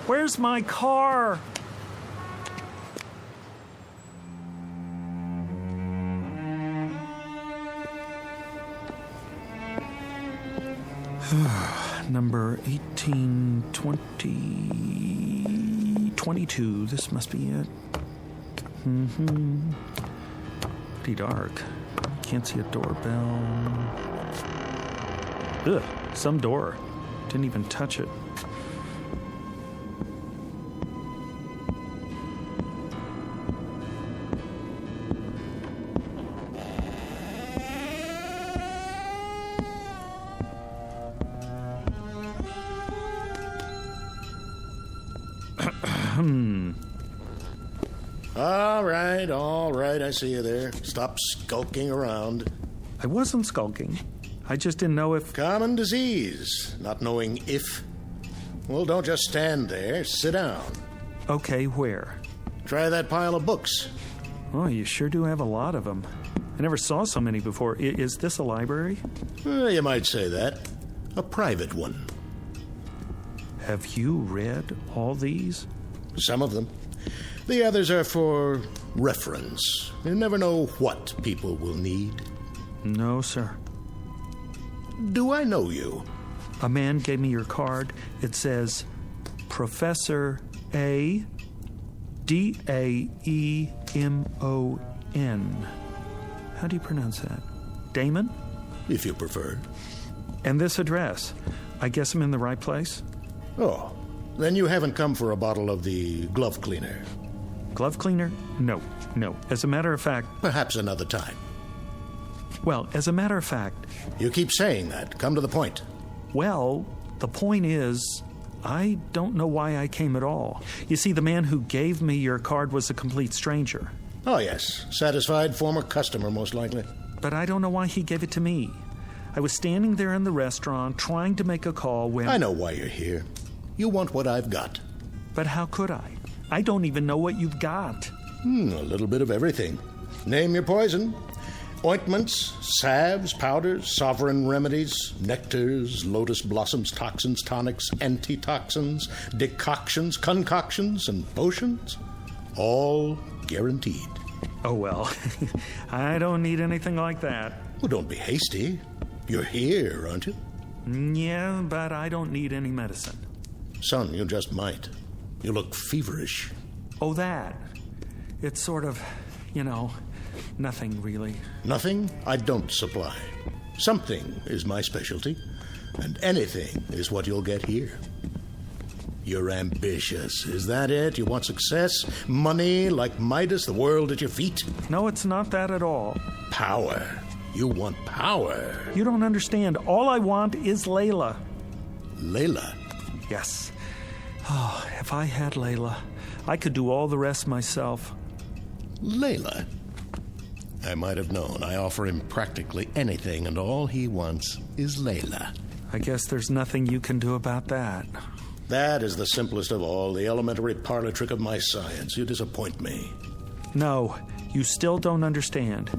Where's my car? Number 1822. This must be it. Pretty dark. Can't see a doorbell. Ugh, some door. Didn't even touch it. All right, I see you there. Stop skulking around. I wasn't skulking. I just didn't know if... Common disease, not knowing if. Well, don't just stand there. Sit down. Okay, where? Try that pile of books. Oh, you sure do have a lot of them. I never saw so many before. Is this a library? You might say that. A private one. Have you read all these? Some of them. The others are for reference. You never know what people will need. No, sir. Do I know you? A man gave me your card. It says, Professor A. D-A-E-M-O-N. How do you pronounce that? Damon? If you prefer. And this address. I guess I'm in the right place? Oh, then you haven't come for a bottle of the glove cleaner. Glove cleaner? No. As a matter of fact... Perhaps another time. Well, as a matter of fact... You keep saying that. Come to the point. Well, the point is, I don't know why I came at all. You see, the man who gave me your card was a complete stranger. Oh, yes. Satisfied former customer, most likely. But I don't know why he gave it to me. I was standing there in the restaurant trying to make a call when... I know why you're here. You want what I've got. But how could I? I don't even know what you've got. A little bit of everything. Name your poison. Ointments, salves, powders, sovereign remedies, nectars, lotus blossoms, toxins, tonics, antitoxins, decoctions, concoctions, and potions. All guaranteed. Oh, well, I don't need anything like that. Well, don't be hasty. You're here, aren't you? Yeah, but I don't need any medicine. Son, you just might. You look feverish. Oh, that. It's sort of, nothing really. Nothing I don't supply. Something is my specialty, and anything is what you'll get here. You're ambitious. Is that it? You want success? Money like Midas, the world at your feet? No, it's not that at all. Power. You want power. You don't understand. All I want is Layla. Layla? Yes. Oh, if I had Layla, I could do all the rest myself. Layla? I might have known. I offer him practically anything, and all he wants is Layla. I guess there's nothing you can do about that. That is the simplest of all, the elementary parlor trick of my science. You disappoint me. No, you still don't understand.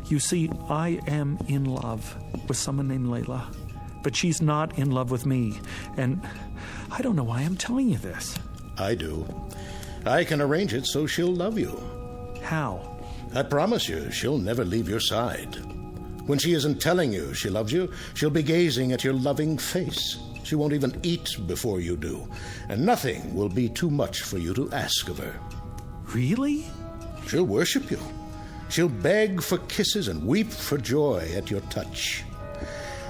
You see, I am in love with someone named Layla, but she's not in love with me, and I don't know why I'm telling you this. I do. I can arrange it so she'll love you. How? I promise you, she'll never leave your side. When she isn't telling you she loves you, she'll be gazing at your loving face. She won't even eat before you do, and nothing will be too much for you to ask of her. Really? She'll worship you. She'll beg for kisses and weep for joy at your touch.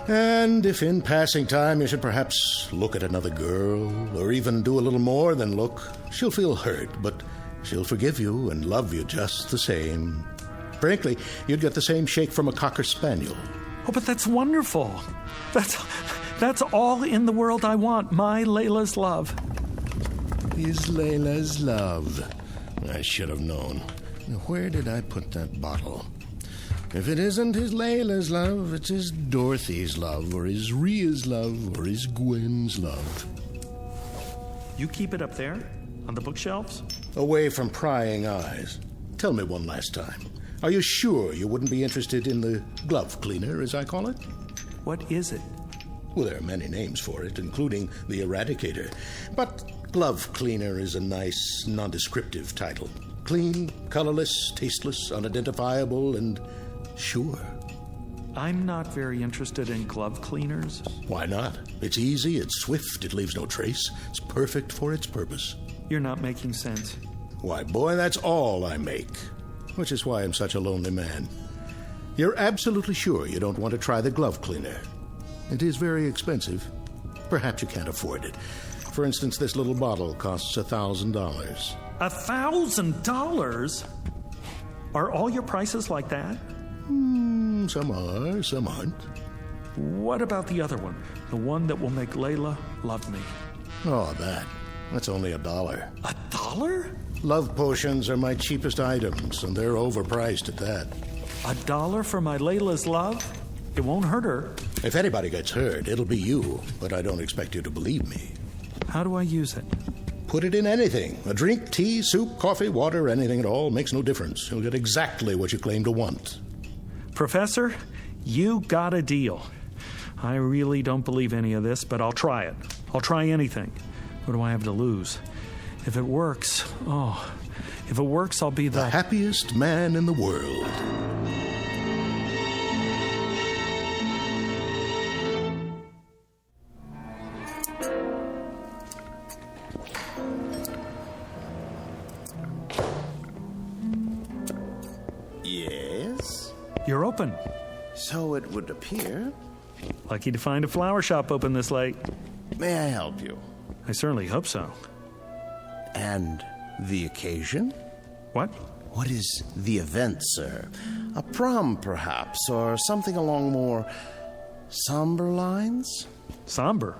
And if in passing time you should perhaps look at another girl, or even do a little more than look, she'll feel hurt, but she'll forgive you and love you just the same. Frankly, you'd get the same shake from a Cocker Spaniel. Oh, but that's wonderful. That's all in the world I want, my Layla's love. Is Layla's love. I should have known. Where did I put that bottle? If it isn't his Layla's love, it's his Dorothy's love, or his Rhea's love, or his Gwen's love. You keep it up there, on the bookshelves? away from prying eyes. Tell me one last time. Are you sure you wouldn't be interested in the glove cleaner, as I call it? What is it? Well, there are many names for it, including the Eradicator. But glove cleaner is a nice, nondescriptive title. Clean, colorless, tasteless, unidentifiable, and sure. I'm not very interested in glove cleaners. Why not? It's easy, it's swift, it leaves no trace. It's perfect for its purpose. You're not making sense. Why, boy, that's all I make. Which is why I'm such a lonely man. You're absolutely sure you don't want to try the glove cleaner. It is very expensive. Perhaps you can't afford it. For instance, this little bottle costs $1,000. $1,000? Are all your prices like that? Some are, some aren't. What about the other one? The one that will make Layla love me? Oh, that's only $1. $1? Love potions are my cheapest items, and they're overpriced at that. $1 for my Layla's love? It won't hurt her. If anybody gets hurt, it'll be you, but I don't expect you to believe me. How do I use it? Put it in anything. A drink, tea, soup, coffee, water, anything at all. Makes no difference. You'll get exactly what you claim to want. Professor, you got a deal. I really don't believe any of this, but I'll try it. I'll try anything. What do I have to lose? If it works, I'll be the happiest man in the world. Yes? You're open. So it would appear. Lucky to find a flower shop open this late. May I help you? I certainly hope so. And the occasion? What? What is the event, sir? A prom, perhaps, or something along more somber lines? Somber?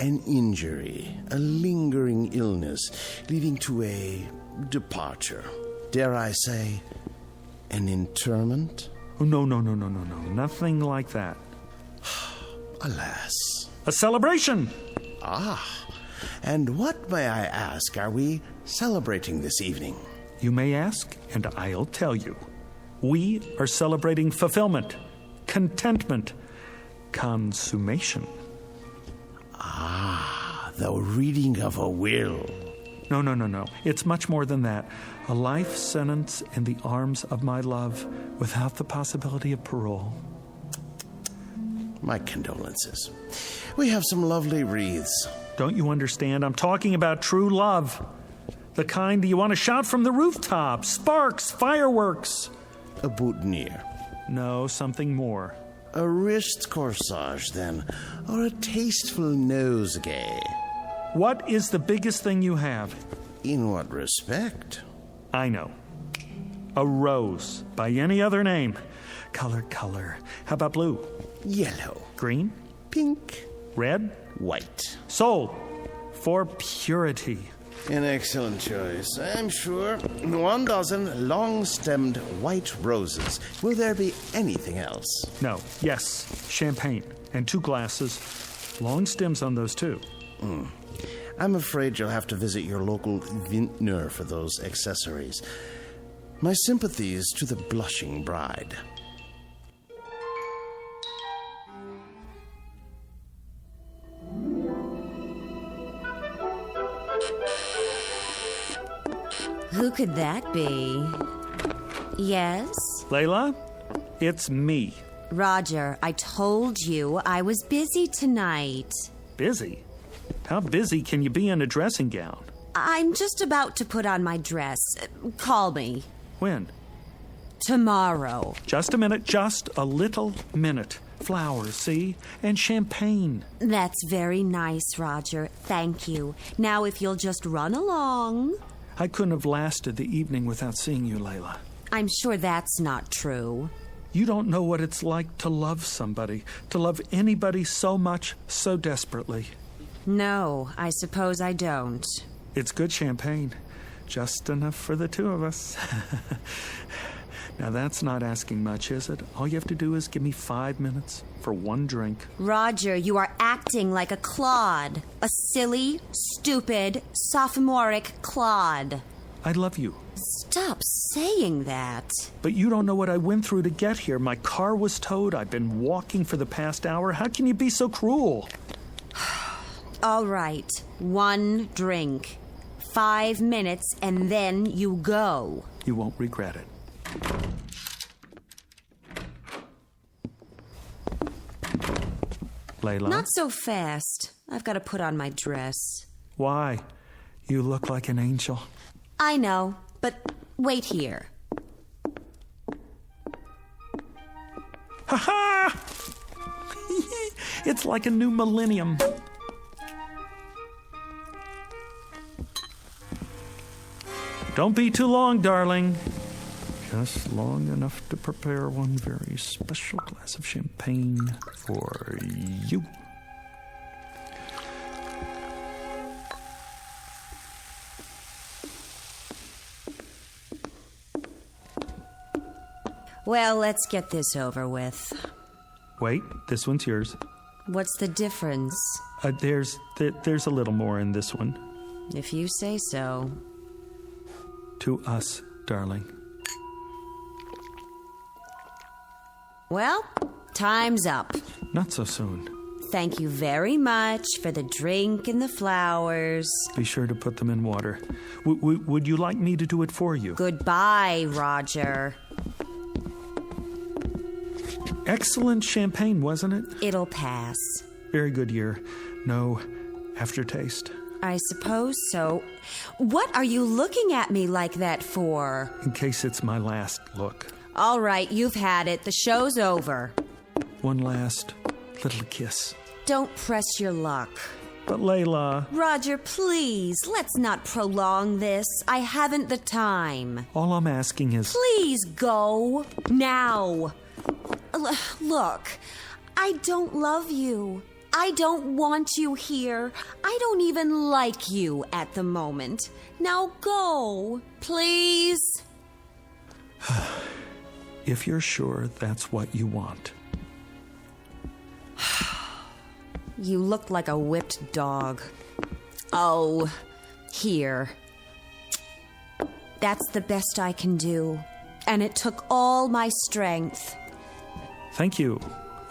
An injury, a lingering illness, leading to a departure. Dare I say, an interment? Oh, no. Nothing like that. Alas. A celebration! Ah. And what, may I ask, are we celebrating this evening? You may ask, and I'll tell you. We are celebrating fulfillment, contentment, consummation. Ah, the reading of a will. No. It's much more than that. A life sentence in the arms of my love without the possibility of parole. My condolences. We have some lovely wreaths. Don't you understand? I'm talking about true love. The kind you want to shout from the rooftops. Sparks, fireworks. A boutonniere. No, something more. A wrist corsage, then. Or a tasteful nosegay. What is the biggest thing you have? In what respect? I know. A rose. By any other name. Color. How about blue? Yellow. Green? Pink. Red? White. Sold. For purity. An excellent choice, I'm sure. 12 long-stemmed white roses. Will there be anything else? No. Yes. Champagne. And 2 glasses. Long stems on those, too. I'm afraid you'll have to visit your local vintner for those accessories. My sympathies to the blushing bride. Who could that be? Yes? Layla, it's me. Roger, I told you I was busy tonight. Busy? How busy can you be in a dressing gown? I'm just about to put on my dress. Call me. When? Tomorrow. Just a minute, just a little minute. Flowers, see? And champagne. That's very nice, Roger. Thank you. Now, if you'll just run along. I couldn't have lasted the evening without seeing you, Layla. I'm sure that's not true. You don't know what it's like to love somebody, to love anybody so much, so desperately. No, I suppose I don't. It's good champagne. Just enough for the 2 of us. Now, that's not asking much, is it? All you have to do is give me 5 minutes for 1 drink. Roger, you are acting like a clod. A silly, stupid, sophomoric clod. I love you. Stop saying that. But you don't know what I went through to get here. My car was towed. I've been walking for the past hour. How can you be so cruel? All right, 1 drink. 5 minutes, and then you go. You won't regret it. Layla? Not so fast. I've got to put on my dress. Why? You look like an angel. I know, but wait here. Ha-ha! It's like a new millennium. Don't be too long, darling. Just long enough to prepare one very special glass of champagne for you. Well, let's get this over with. Wait, this one's yours. What's the difference? There's a little more in this one. If you say so. To us, darling. Well, time's up. Not so soon. Thank you very much for the drink and the flowers. Be sure to put them in water. Would you like me to do it for you? Goodbye, Roger. Excellent champagne, wasn't it? It'll pass. Very good year. No aftertaste. I suppose so. What are you looking at me like that for? In case it's my last look. All right, you've had it. The show's over. One last little kiss. Don't press your luck. But Layla... Roger, please, let's not prolong this. I haven't the time. All I'm asking is... Please go. Now. Look, I don't love you. I don't want you here. I don't even like you at the moment. Now go, please. If you're sure that's what you want. You look like a whipped dog. Oh, here. That's the best I can do. And it took all my strength. Thank you,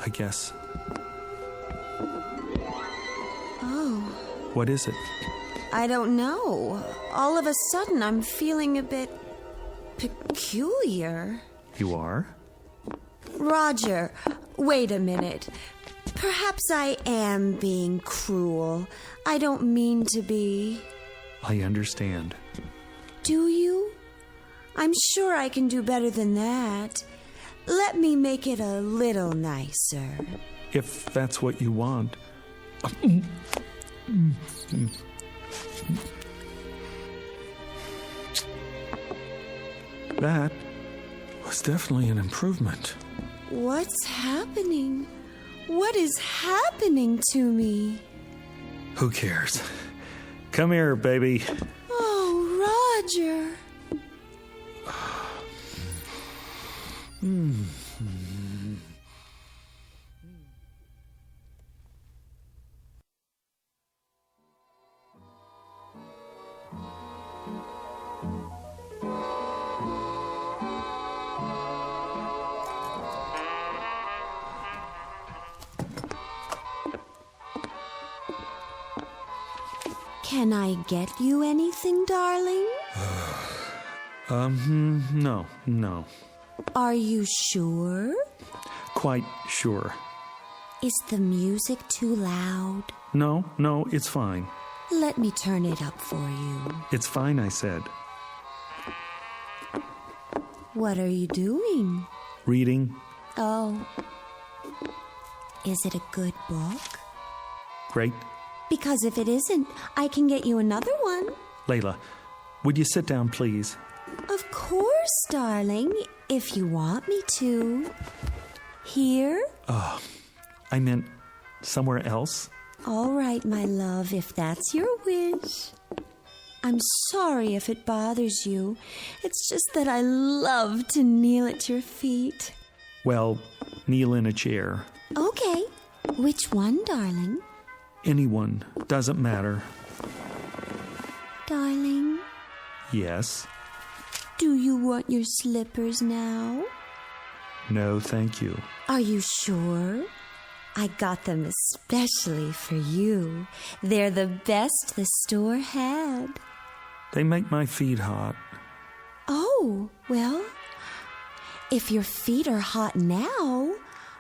I guess. Oh. What is it? I don't know. All of a sudden, I'm feeling a bit peculiar. You are? Roger, wait a minute. Perhaps I am being cruel. I don't mean to be. I understand. Do you? I'm sure I can do better than that. Let me make it a little nicer. If that's what you want. That was definitely an improvement. What's happening? What is happening to me? Who cares? Come here, baby. Oh, Roger. Can I get you anything, darling? No. Are you sure? Quite sure. Is the music too loud? No, it's fine. Let me turn it up for you. It's fine, I said. What are you doing? Reading. Oh. Is it a good book? Great. Because if it isn't, I can get you another one. Layla, would you sit down, please? Of course, darling, if you want me to. Here? Oh, I meant somewhere else. All right, my love, if that's your wish. I'm sorry if it bothers you. It's just that I love to kneel at your feet. Well, kneel in a chair. Okay. Which one, darling? Anyone. Doesn't matter. Darling? Yes? Do you want your slippers now? No, thank you. Are you sure? I got them especially for you. They're the best the store had. They make my feet hot. Oh, well, if your feet are hot now,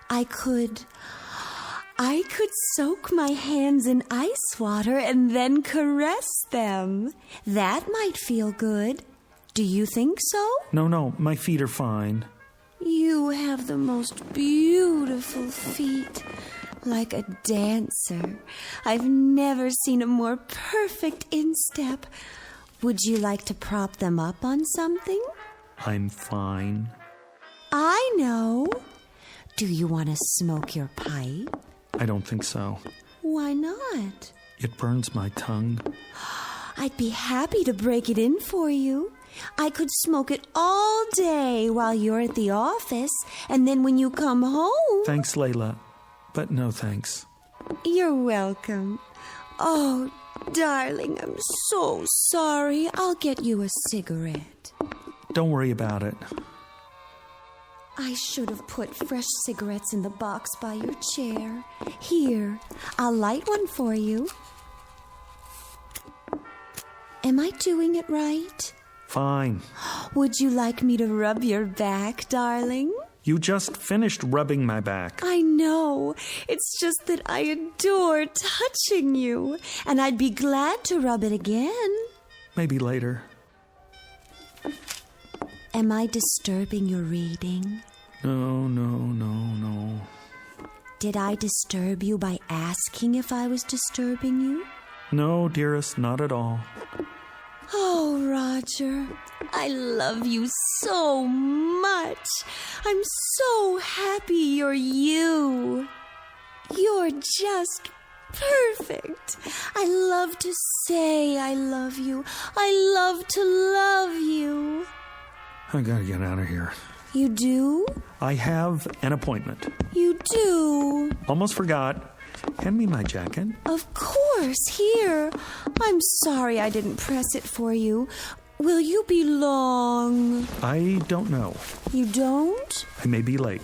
I could soak my hands in ice water and then caress them. That might feel good. Do you think so? No, my feet are fine. You have the most beautiful feet, like a dancer. I've never seen a more perfect instep. Would you like to prop them up on something? I'm fine. I know. Do you want to smoke your pipe? I don't think so. Why not? It burns my tongue. I'd be happy to break it in for you. I could smoke it all day while you're at the office, and then when you come home... Thanks, Layla, but no thanks. You're welcome. Oh, darling, I'm so sorry. I'll get you a cigarette. Don't worry about it. I should have put fresh cigarettes in the box by your chair. Here, I'll light one for you. Am I doing it right? Fine. Would you like me to rub your back, darling? You just finished rubbing my back. I know. It's just that I adore touching you, and I'd be glad to rub it again. Maybe later. Am I disturbing your reading? No. Did I disturb you by asking if I was disturbing you? No, dearest, not at all. Oh, Roger, I love you so much. I'm so happy you're you. You're just perfect. I love to say I love you. I love to love you. I gotta get out of here. You do? I have an appointment. You do? Almost forgot. Hand me my jacket. Of course, here. I'm sorry I didn't press it for you. Will you be long? I don't know. You don't? I may be late.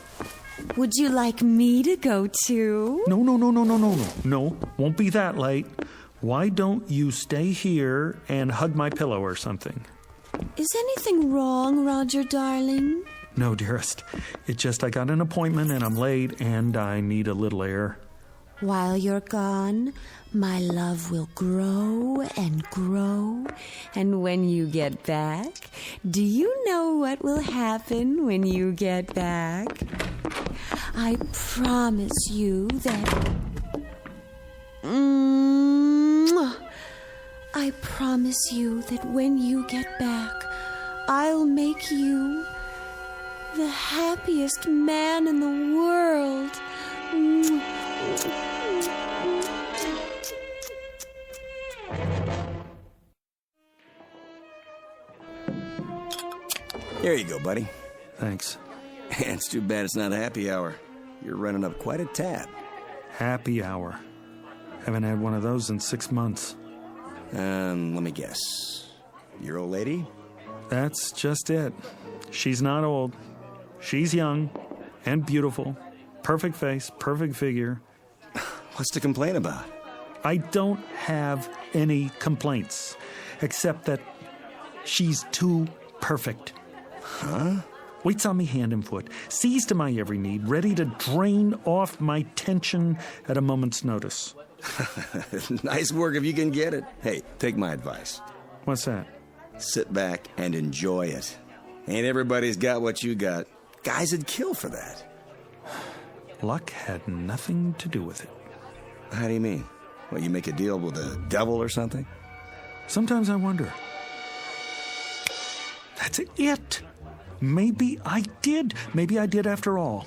Would you like me to go too? No. No, won't be that late. Why don't you stay here and hug my pillow or something? Is anything wrong, Roger, darling? No, dearest. It's just I got an appointment and I'm late and I need a little air. While you're gone, my love will grow and grow. And when you get back, do you know what will happen when you get back? I promise you that... I promise you that when you get back, I'll make you the happiest man in the world. There you go, buddy. Thanks. It's too bad it's not a happy hour. You're running up quite a tab. Happy hour. Haven't had one of those in 6 months. Let me guess. Your old lady? That's just it. She's not old. She's young and beautiful. Perfect face, perfect figure. What's to complain about? I don't have any complaints, except that she's too perfect. Huh? Waits on me hand and foot, sees to my every need, ready to drain off my tension at a moment's notice. Nice work if you can get it. Hey, take my advice. What's that? Sit back and enjoy it. Ain't everybody's got what you got. Guys would kill for that. Luck had nothing to do with it. How do you mean? What, you make a deal with the devil or something? Sometimes I wonder. That's it. Maybe I did. Maybe I did after all.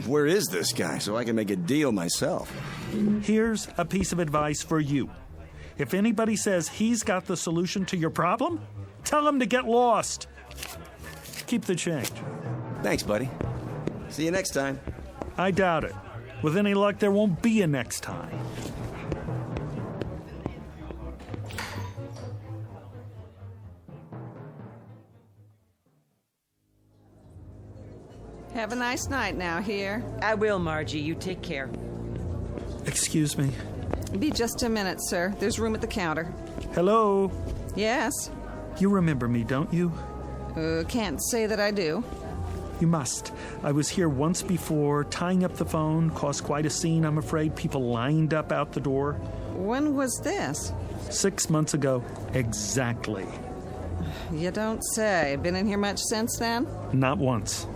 Where is this guy so I can make a deal myself? Here's a piece of advice for you. If anybody says he's got the solution to your problem, tell him to get lost. Keep the change. Thanks, buddy. See you next time. I doubt it. With any luck, there won't be a next time. Have a nice night now here. I will, Margie. You take care. Excuse me. Be just a minute, sir. There's room at the counter. Hello? Yes? You remember me, don't you? Can't say that I do. You must. I was here once before. Tying up the phone caused quite a scene, I'm afraid. People lined up out the door. When was this? 6 months ago. Exactly. You don't say. Been in here much since then? Not once.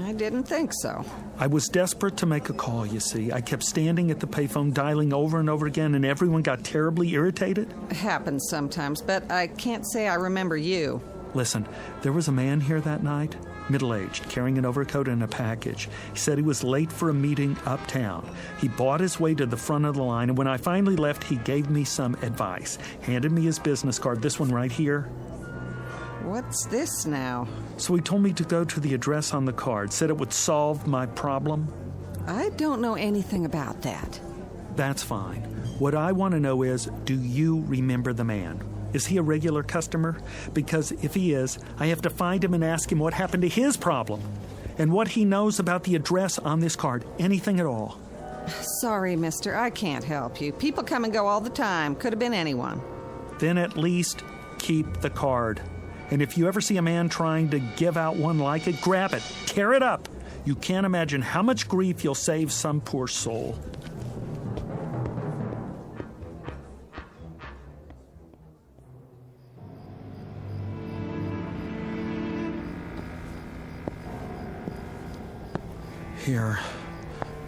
I didn't think so. I was desperate to make a call, you see. I kept standing at the payphone, dialing over and over again, and everyone got terribly irritated. Happens sometimes, but I can't say I remember you. Listen, there was a man here that night, middle-aged, carrying an overcoat and a package. He said he was late for a meeting uptown. He bought his way to the front of the line, and when I finally left, he gave me some advice. Handed me his business card, this one right here. What's this now? So he told me to go to the address on the card, said it would solve my problem. I don't know anything about that. That's fine. What I want to know is, do you remember the man? Is he a regular customer? Because if he is, I have to find him and ask him what happened to his problem and what he knows about the address on this card. Anything at all. Sorry, mister. I can't help you. People come and go all the time. Could have been anyone. Then at least keep the card. And if you ever see a man trying to give out one like it, grab it, tear it up. You can't imagine how much grief you'll save some poor soul. Here,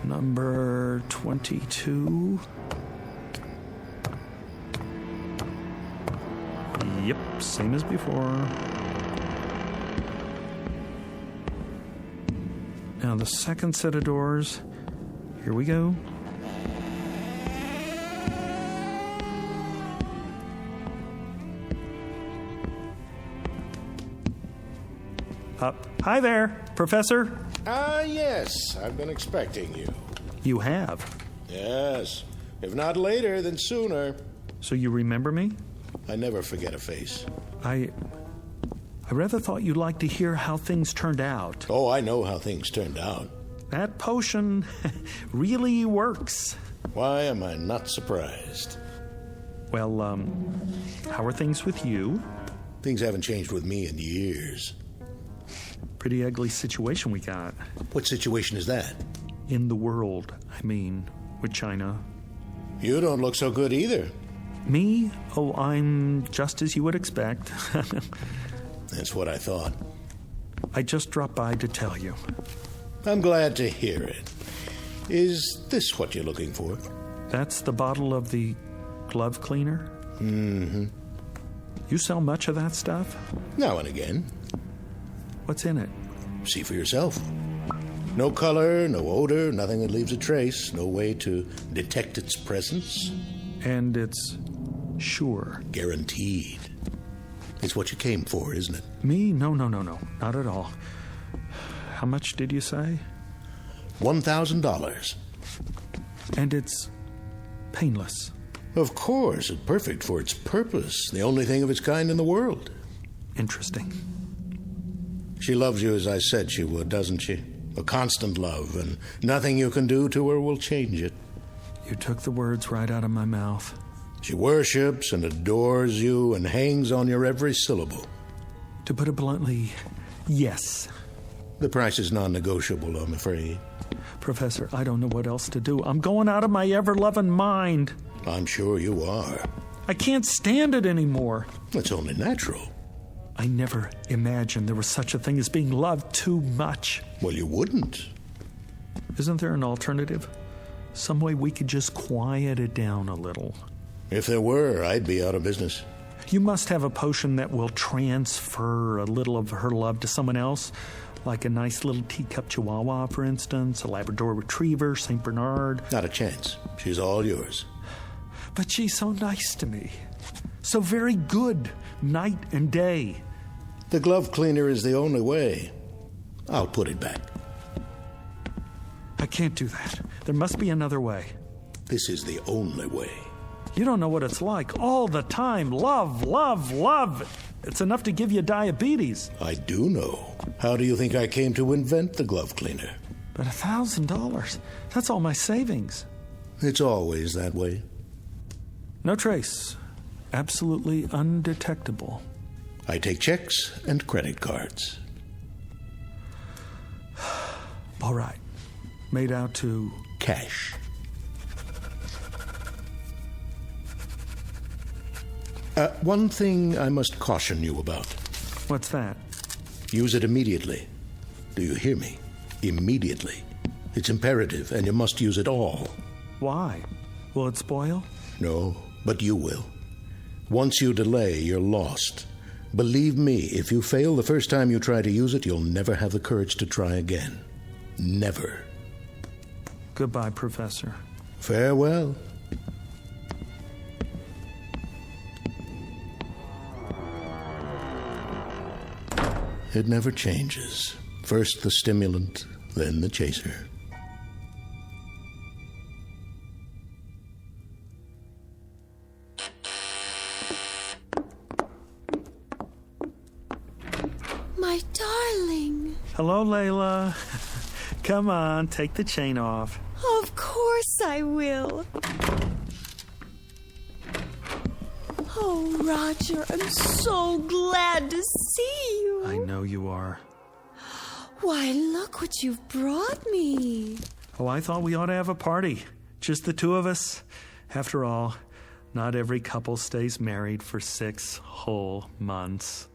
number 22. Yep, same as before. Now the second set of doors. Here we go. Hi there, Professor. Yes, I've been expecting you. You have? Yes. If not later, then sooner. So you remember me? I never forget a face. I rather thought you'd like to hear how things turned out. Oh, I know how things turned out. That potion really works. Why am I not surprised? Well, how are things with you? Things haven't changed with me in years. Pretty ugly situation we got. What situation is that? In the world, I mean, with China. You don't look so good either. Me? Oh, I'm just as you would expect. That's what I thought. I just dropped by to tell you. I'm glad to hear it. Is this what you're looking for? That's the bottle of the glove cleaner? Mm-hmm. You sell much of that stuff? Now and again. What's in it? See for yourself. No color, no odor, nothing that leaves a trace, no way to detect its presence. And it's sure. Guaranteed. It's what you came for, isn't it? Me? No. Not at all. How much did you say? $1,000. And it's painless. Of course, it's perfect for its purpose. The only thing of its kind in the world. Interesting. She loves you as I said she would, doesn't she? A constant love, and nothing you can do to her will change it. You took the words right out of my mouth. She worships and adores you and hangs on your every syllable. To put it bluntly, yes. The price is non-negotiable, I'm afraid. Professor, I don't know what else to do. I'm going out of my ever-loving mind. I'm sure you are. I can't stand it anymore. It's only natural. I never imagined there was such a thing as being loved too much. Well, you wouldn't. Isn't there an alternative? Some way we could just quiet it down a little. If there were, I'd be out of business. You must have a potion that will transfer a little of her love to someone else, like a nice little teacup chihuahua, for instance, a Labrador retriever, St. Bernard. Not a chance. She's all yours. But she's so nice to me. So very good, night and day. The glove cleaner is the only way. I'll put it back. I can't do that. There must be another way. This is the only way. You don't know what it's like. All the time. Love, love, love. It's enough to give you diabetes. I do know. How do you think I came to invent the glove cleaner? But $1,000, that's all my savings. It's always that way. No trace. Absolutely undetectable. I take checks and credit cards. All right. Made out to... cash. One thing I must caution you about. What's that? Use it immediately. Do you hear me? Immediately. It's imperative, and you must use it all. Why? Will it spoil? No, but you will. Once you delay, you're lost. Believe me, if you fail the first time you try to use it, you'll never have the courage to try again. Never. Goodbye, Professor. Farewell. It never changes. First the stimulant, then the chaser. My darling. Hello, Layla. Come on, take the chain off. Of course I will. Oh, Roger, I'm so glad to see you. I know you are. Why, look what you've brought me. Oh, I thought we ought to have a party. Just the two of us. After all, not every couple stays married for 6 whole months.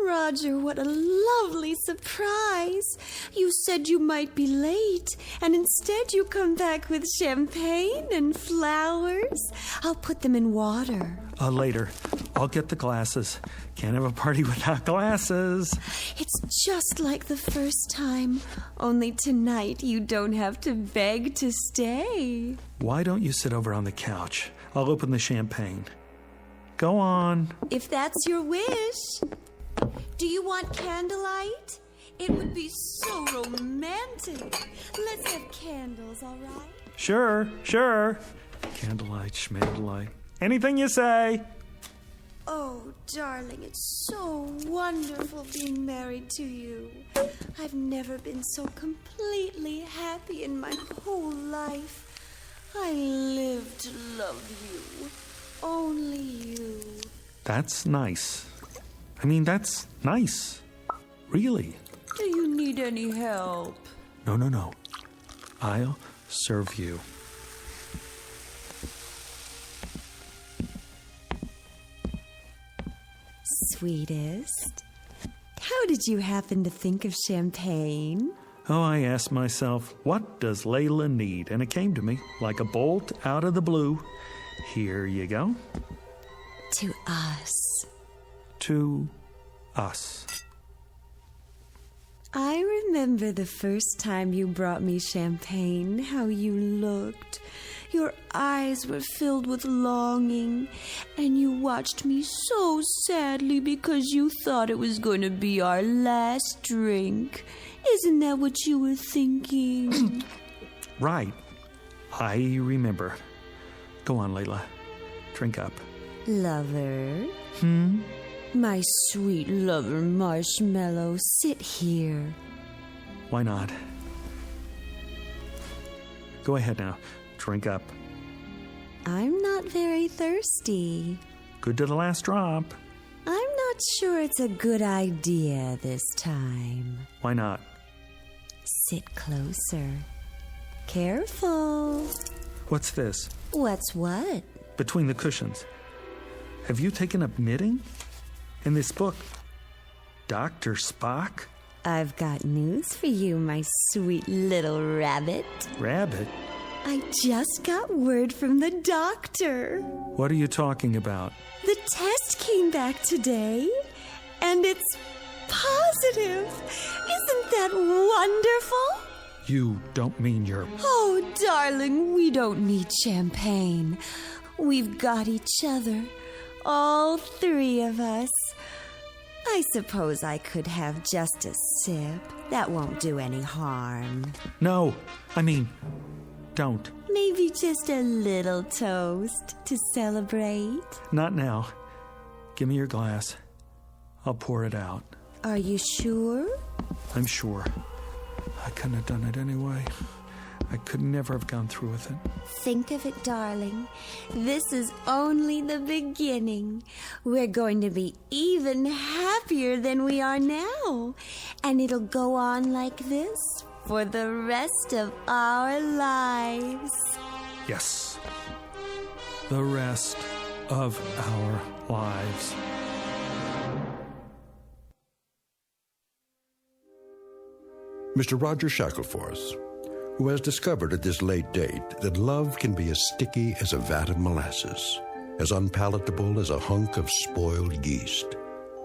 Roger, what a lovely surprise. You said you might be late, and instead you come back with champagne and flowers. I'll put them in water. Later. I'll get the glasses. Can't have a party without glasses. It's just like the first time. Only tonight you don't have to beg to stay. Why don't you sit over on the couch? I'll open the champagne. Go on. If that's your wish. Do you want candlelight? It would be so romantic. Let's have candles, all right? Sure. Candlelight, schmandlelight. Anything you say. Oh, darling, it's so wonderful being married to you. I've never been so completely happy in my whole life. I live to love you. Only you. That's nice. I mean, that's nice. Really. Do you need any help? No. I'll serve you. Sweetest, how did you happen to think of champagne? Oh, I asked myself, what does Layla need? And it came to me like a bolt out of the blue. Here you go. To us. To us. I remember the first time you brought me champagne, how you looked. Your eyes were filled with longing, and you watched me so sadly because you thought it was going to be our last drink. Isn't that what you were thinking? Right. I remember. Go on, Layla. Drink up. Lover? Hmm? My sweet lover Marshmallow, sit here. Why not? Go ahead now. Drink up. I'm not very thirsty. Good to the last drop. I'm not sure it's a good idea this time. Why not? Sit closer. Careful. What's this? What's what? Between the cushions. Have you taken up knitting? In this book, Dr. Spock? I've got news for you, my sweet little rabbit. Rabbit? I just got word from the doctor. What are you talking about? The test came back today, and it's positive. Isn't that wonderful? You don't mean you're... Oh, darling, we don't need champagne. We've got each other, all 3 of us. I suppose I could have just a sip. That won't do any harm. No, I mean... Don't. Maybe just a little toast to celebrate. Not now. Give me your glass. I'll pour it out. Are you sure? I'm sure. I couldn't have done it anyway. I could never have gone through with it. Think of it, darling. This is only the beginning. We're going to be even happier than we are now. And it'll go on like this for the rest of our lives. Yes. The rest of our lives. Mr. Roger Shackleforth, who has discovered at this late date that love can be as sticky as a vat of molasses, as unpalatable as a hunk of spoiled yeast,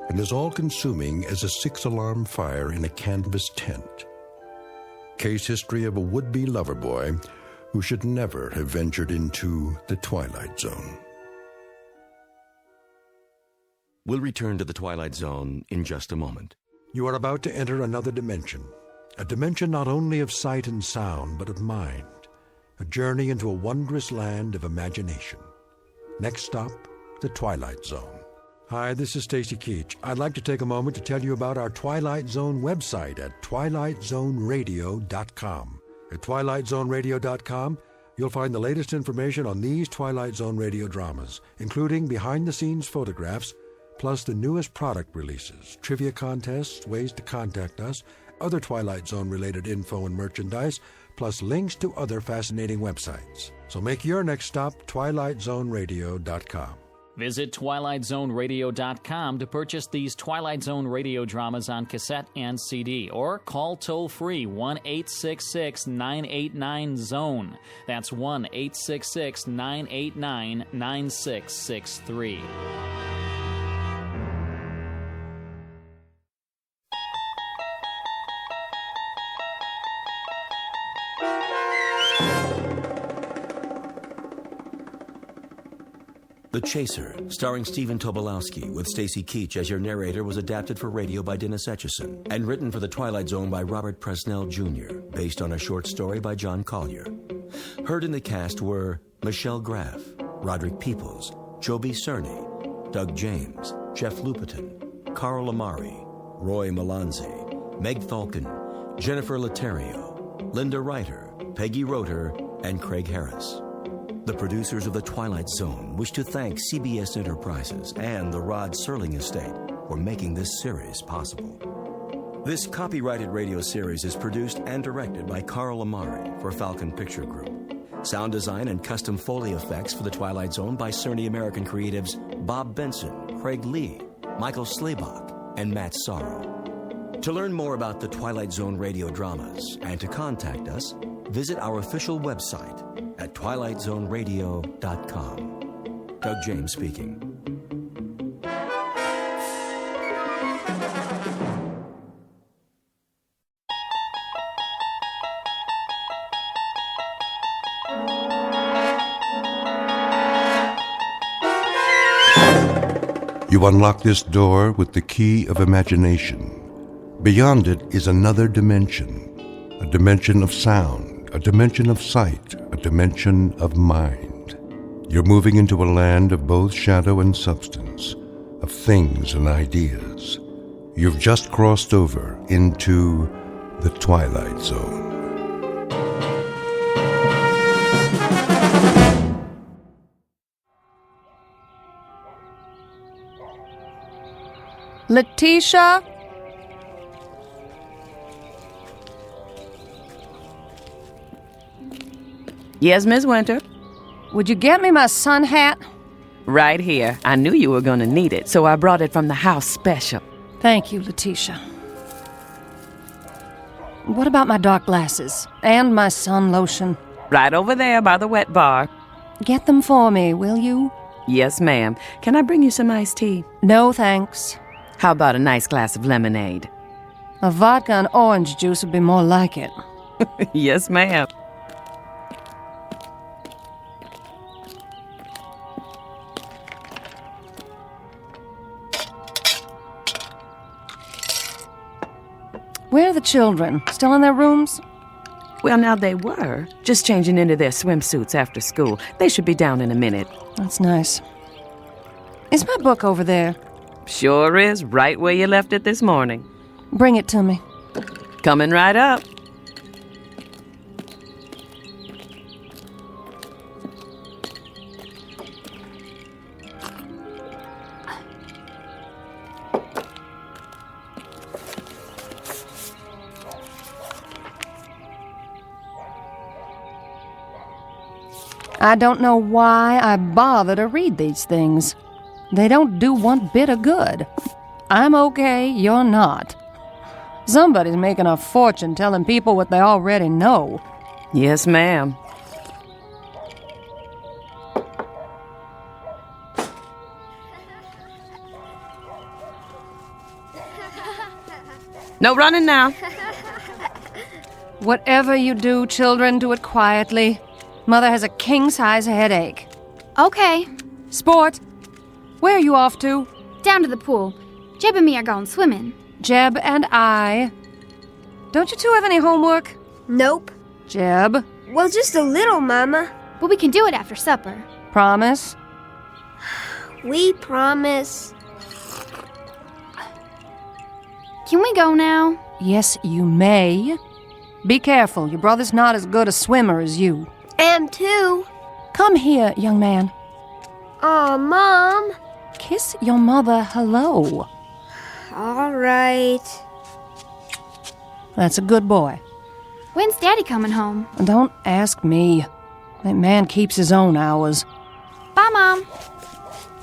and as all-consuming as a 6-alarm fire in a canvas tent. Case history of a would-be lover boy who should never have ventured into the Twilight Zone. We'll return to the Twilight Zone in just a moment. You are about to enter another dimension. A dimension not only of sight and sound, but of mind. A journey into a wondrous land of imagination. Next stop, the Twilight Zone. Hi, this is Stacy Keach. I'd like to take a moment to tell you about our Twilight Zone website at twilightzoneradio.com. At twilightzoneradio.com, you'll find the latest information on these Twilight Zone radio dramas, including behind-the-scenes photographs, plus the newest product releases, trivia contests, ways to contact us, other Twilight Zone-related info and merchandise, plus links to other fascinating websites. So make your next stop twilightzoneradio.com. Visit twilightzoneradio.com to purchase these Twilight Zone radio dramas on cassette and CD, or call toll-free 1-866-989-ZONE. That's 1-866-989-9663. The Chaser, starring Stephen Tobolowsky, with Stacy Keach as your narrator, was adapted for radio by Dennis Etchison and written for The Twilight Zone by Robert Presnell Jr., based on a short story by John Collier. Heard in the cast were Michelle Graff, Roderick Peoples, Joby Cerny, Doug James, Jeff Lupetin, Carl Amari, Roy Melanzi, Meg Falcon, Jennifer Laterio, Linda Reiter, Peggy Roeder, and Craig Harris. The producers of The Twilight Zone wish to thank CBS Enterprises and the Rod Serling Estate for making this series possible. This copyrighted radio series is produced and directed by Carl Amari for Falcon Picture Group. Sound design and custom Foley effects for The Twilight Zone by Cerny American creatives Bob Benson, Craig Lee, Michael Slaybach, and Matt Sorrow. To learn more about the Twilight Zone radio dramas and to contact us, visit our official website at twilightzoneradio.com. Doug James speaking. You unlock this door with the key of imagination. Beyond it is another dimension, a dimension of sound, a dimension of sight, a dimension of mind. You're moving into a land of both shadow and substance, of things and ideas. You've just crossed over into the Twilight Zone. Letitia? Yes, Miss Winter? Would you get me my sun hat? Right here. I knew you were going to need it, so I brought it from the house special. Thank you, Letitia. What about my dark glasses and my sun lotion? Right over there by the wet bar. Get them for me, will you? Yes, ma'am. Can I bring you some iced tea? No, thanks. How about a nice glass of lemonade? A vodka and orange juice would be more like it. Yes, ma'am. Where are the children? Still in their rooms? Well, now they were. Just changing into their swimsuits after school. They should be down in a minute. That's nice. Is my book over there? Sure is, right where you left it this morning. Bring it to me. Coming right up. I don't know why I bother to read these things. They don't do one bit of good. I'm okay, you're not. Somebody's making a fortune telling people what they already know. Yes, ma'am. No running now. Whatever you do, children, do it quietly. Mother has a king-size headache. Okay. Sport, where are you off to? Down to the pool. Jeb and me are going swimming. Jeb and I. Don't you two have any homework? Nope. Jeb? Well, just a little, Mama. But we can do it after supper. Promise? We promise. Can we go now? Yes, you may. Be careful. Your brother's not as good a swimmer as you. Am too. Come here, young man. Aw, Mom. Kiss your mother hello. All right. That's a good boy. When's Daddy coming home? Don't ask me. That man keeps his own hours. Bye, Mom.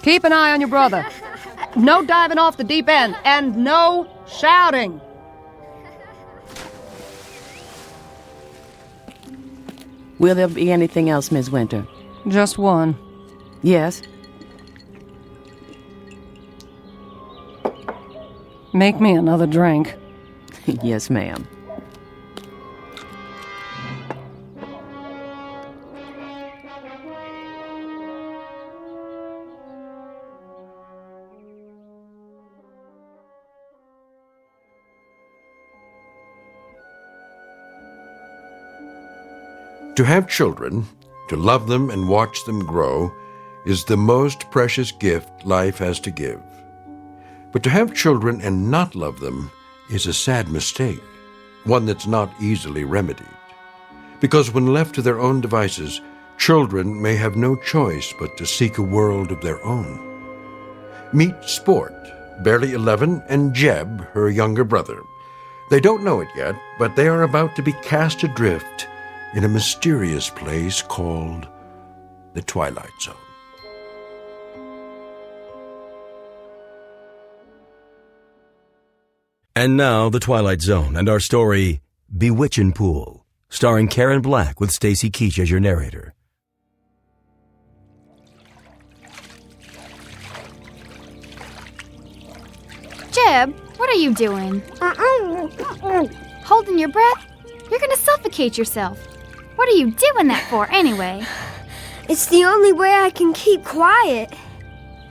Keep an eye on your brother. No diving off the deep end, and no shouting. Will there be anything else, Miss Winter? Just one. Yes? Make me another drink. Yes, ma'am. To have children, to love them and watch them grow, is the most precious gift life has to give. But to have children and not love them is a sad mistake, one that's not easily remedied. Because when left to their own devices, children may have no choice but to seek a world of their own. Meet Sport, barely 11, and Jeb, her younger brother. They don't know it yet, but they are about to be cast adrift in a mysterious place called the Twilight Zone. And now, The Twilight Zone and our story, Bewitching Pool, starring Karen Black with Stacy Keach as your narrator. Jeb, what are you doing? Holding your breath? You're gonna suffocate yourself. What are you doing that for, anyway? It's the only way I can keep quiet.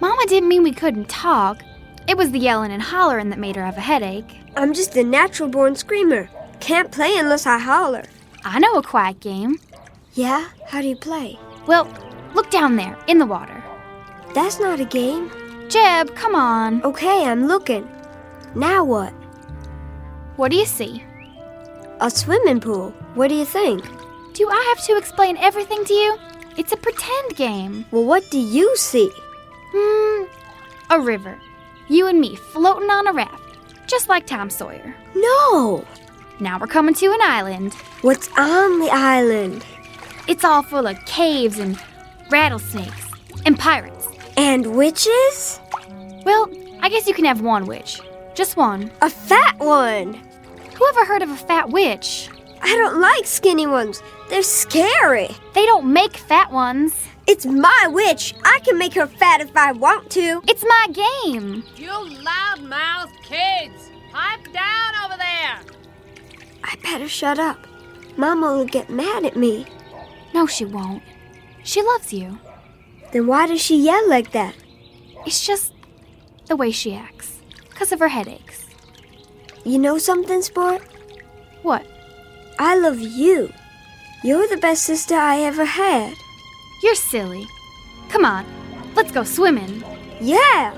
Mama didn't mean we couldn't talk. It was the yelling and hollering that made her have a headache. I'm just a natural-born screamer. Can't play unless I holler. I know a quiet game. Yeah? How do you play? Well, look down there, in the water. That's not a game. Jeb, come on. Okay, I'm looking. Now what? What do you see? A swimming pool. What do you think? Do I have to explain everything to you? It's a pretend game. Well, what do you see? A river. You and me floating on a raft, just like Tom Sawyer. No! Now we're coming to an island. What's on the island? It's all full of caves and rattlesnakes and pirates. And witches? Well, I guess you can have one witch. Just one. A fat one! Who ever heard of a fat witch? I don't like skinny ones. They're scary. They don't make fat ones. It's my witch. I can make her fat if I want to. It's my game. You loud-mouthed kids! Pipe down over there! I better shut up. Mama will get mad at me. No, she won't. She loves you. Then why does she yell like that? It's just the way she acts. 'Cause of her headaches. You know something, Sport? What? I love you. You're the best sister I ever had. You're silly. Come on, let's go swimming. Yeah!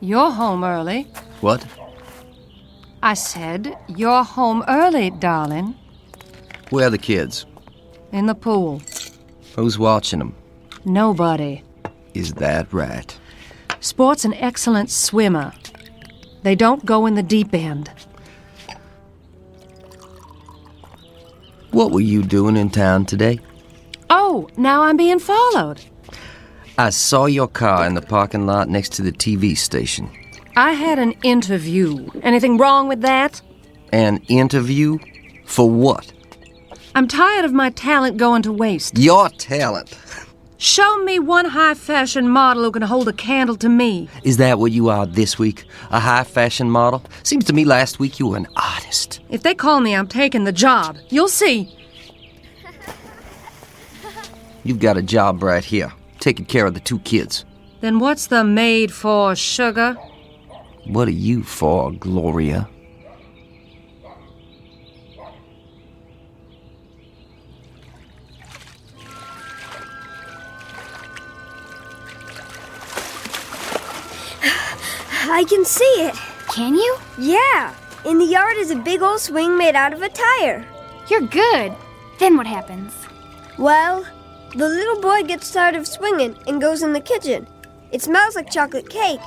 You're home early. What? I said, you're home early, darling. Where are the kids? In the pool. Who's watching them? Nobody. Is that right? Sport's an excellent swimmer. They don't go in the deep end. What were you doing in town today? Oh, now I'm being followed. I saw your car in the parking lot next to the TV station. I had an interview. Anything wrong with that? An interview? For what? I'm tired of my talent going to waste. Your talent? Show me one high-fashion model who can hold a candle to me. Is that what you are this week? A high-fashion model? Seems to me last week you were an artist. If they call me, I'm taking the job. You'll see. You've got a job right here, taking care of the 2 kids. Then what's the maid for, sugar? What are you for, Gloria? I can see it. Can you? Yeah. In the yard is a big old swing made out of a tire. You're good. Then what happens? Well, the little boy gets tired of swinging and goes in the kitchen. It smells like chocolate cake.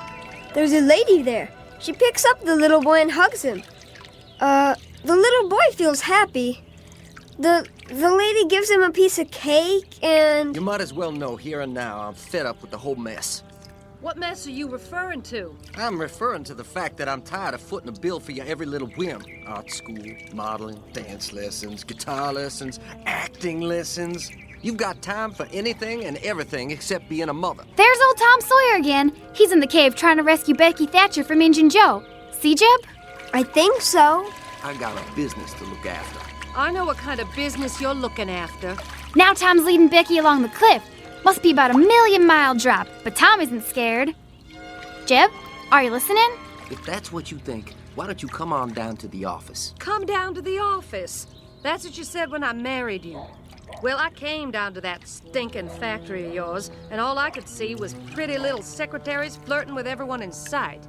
There's a lady there. She picks up the little boy and hugs him. The little boy feels happy. The lady gives him a piece of cake and... You might as well know here and now I'm fed up with the whole mess. What mess are you referring to? I'm referring to the fact that I'm tired of footing a bill for your every little whim. Art school, modeling, dance lessons, guitar lessons, acting lessons. You've got time for anything and everything except being a mother. There's old Tom Sawyer again. He's in the cave trying to rescue Becky Thatcher from Injun Joe. See, Jeb? I think so. I got a business to look after. I know what kind of business you're looking after. Now Tom's leading Becky along the cliff. Must be about a 1,000,000-mile drop, but Tom isn't scared. Jeb, are you listening? If that's what you think, why don't you come on down to the office? Come down to the office. That's what you said when I married you. Well, I came down to that stinking factory of yours, and all I could see was pretty little secretaries flirting with everyone in sight.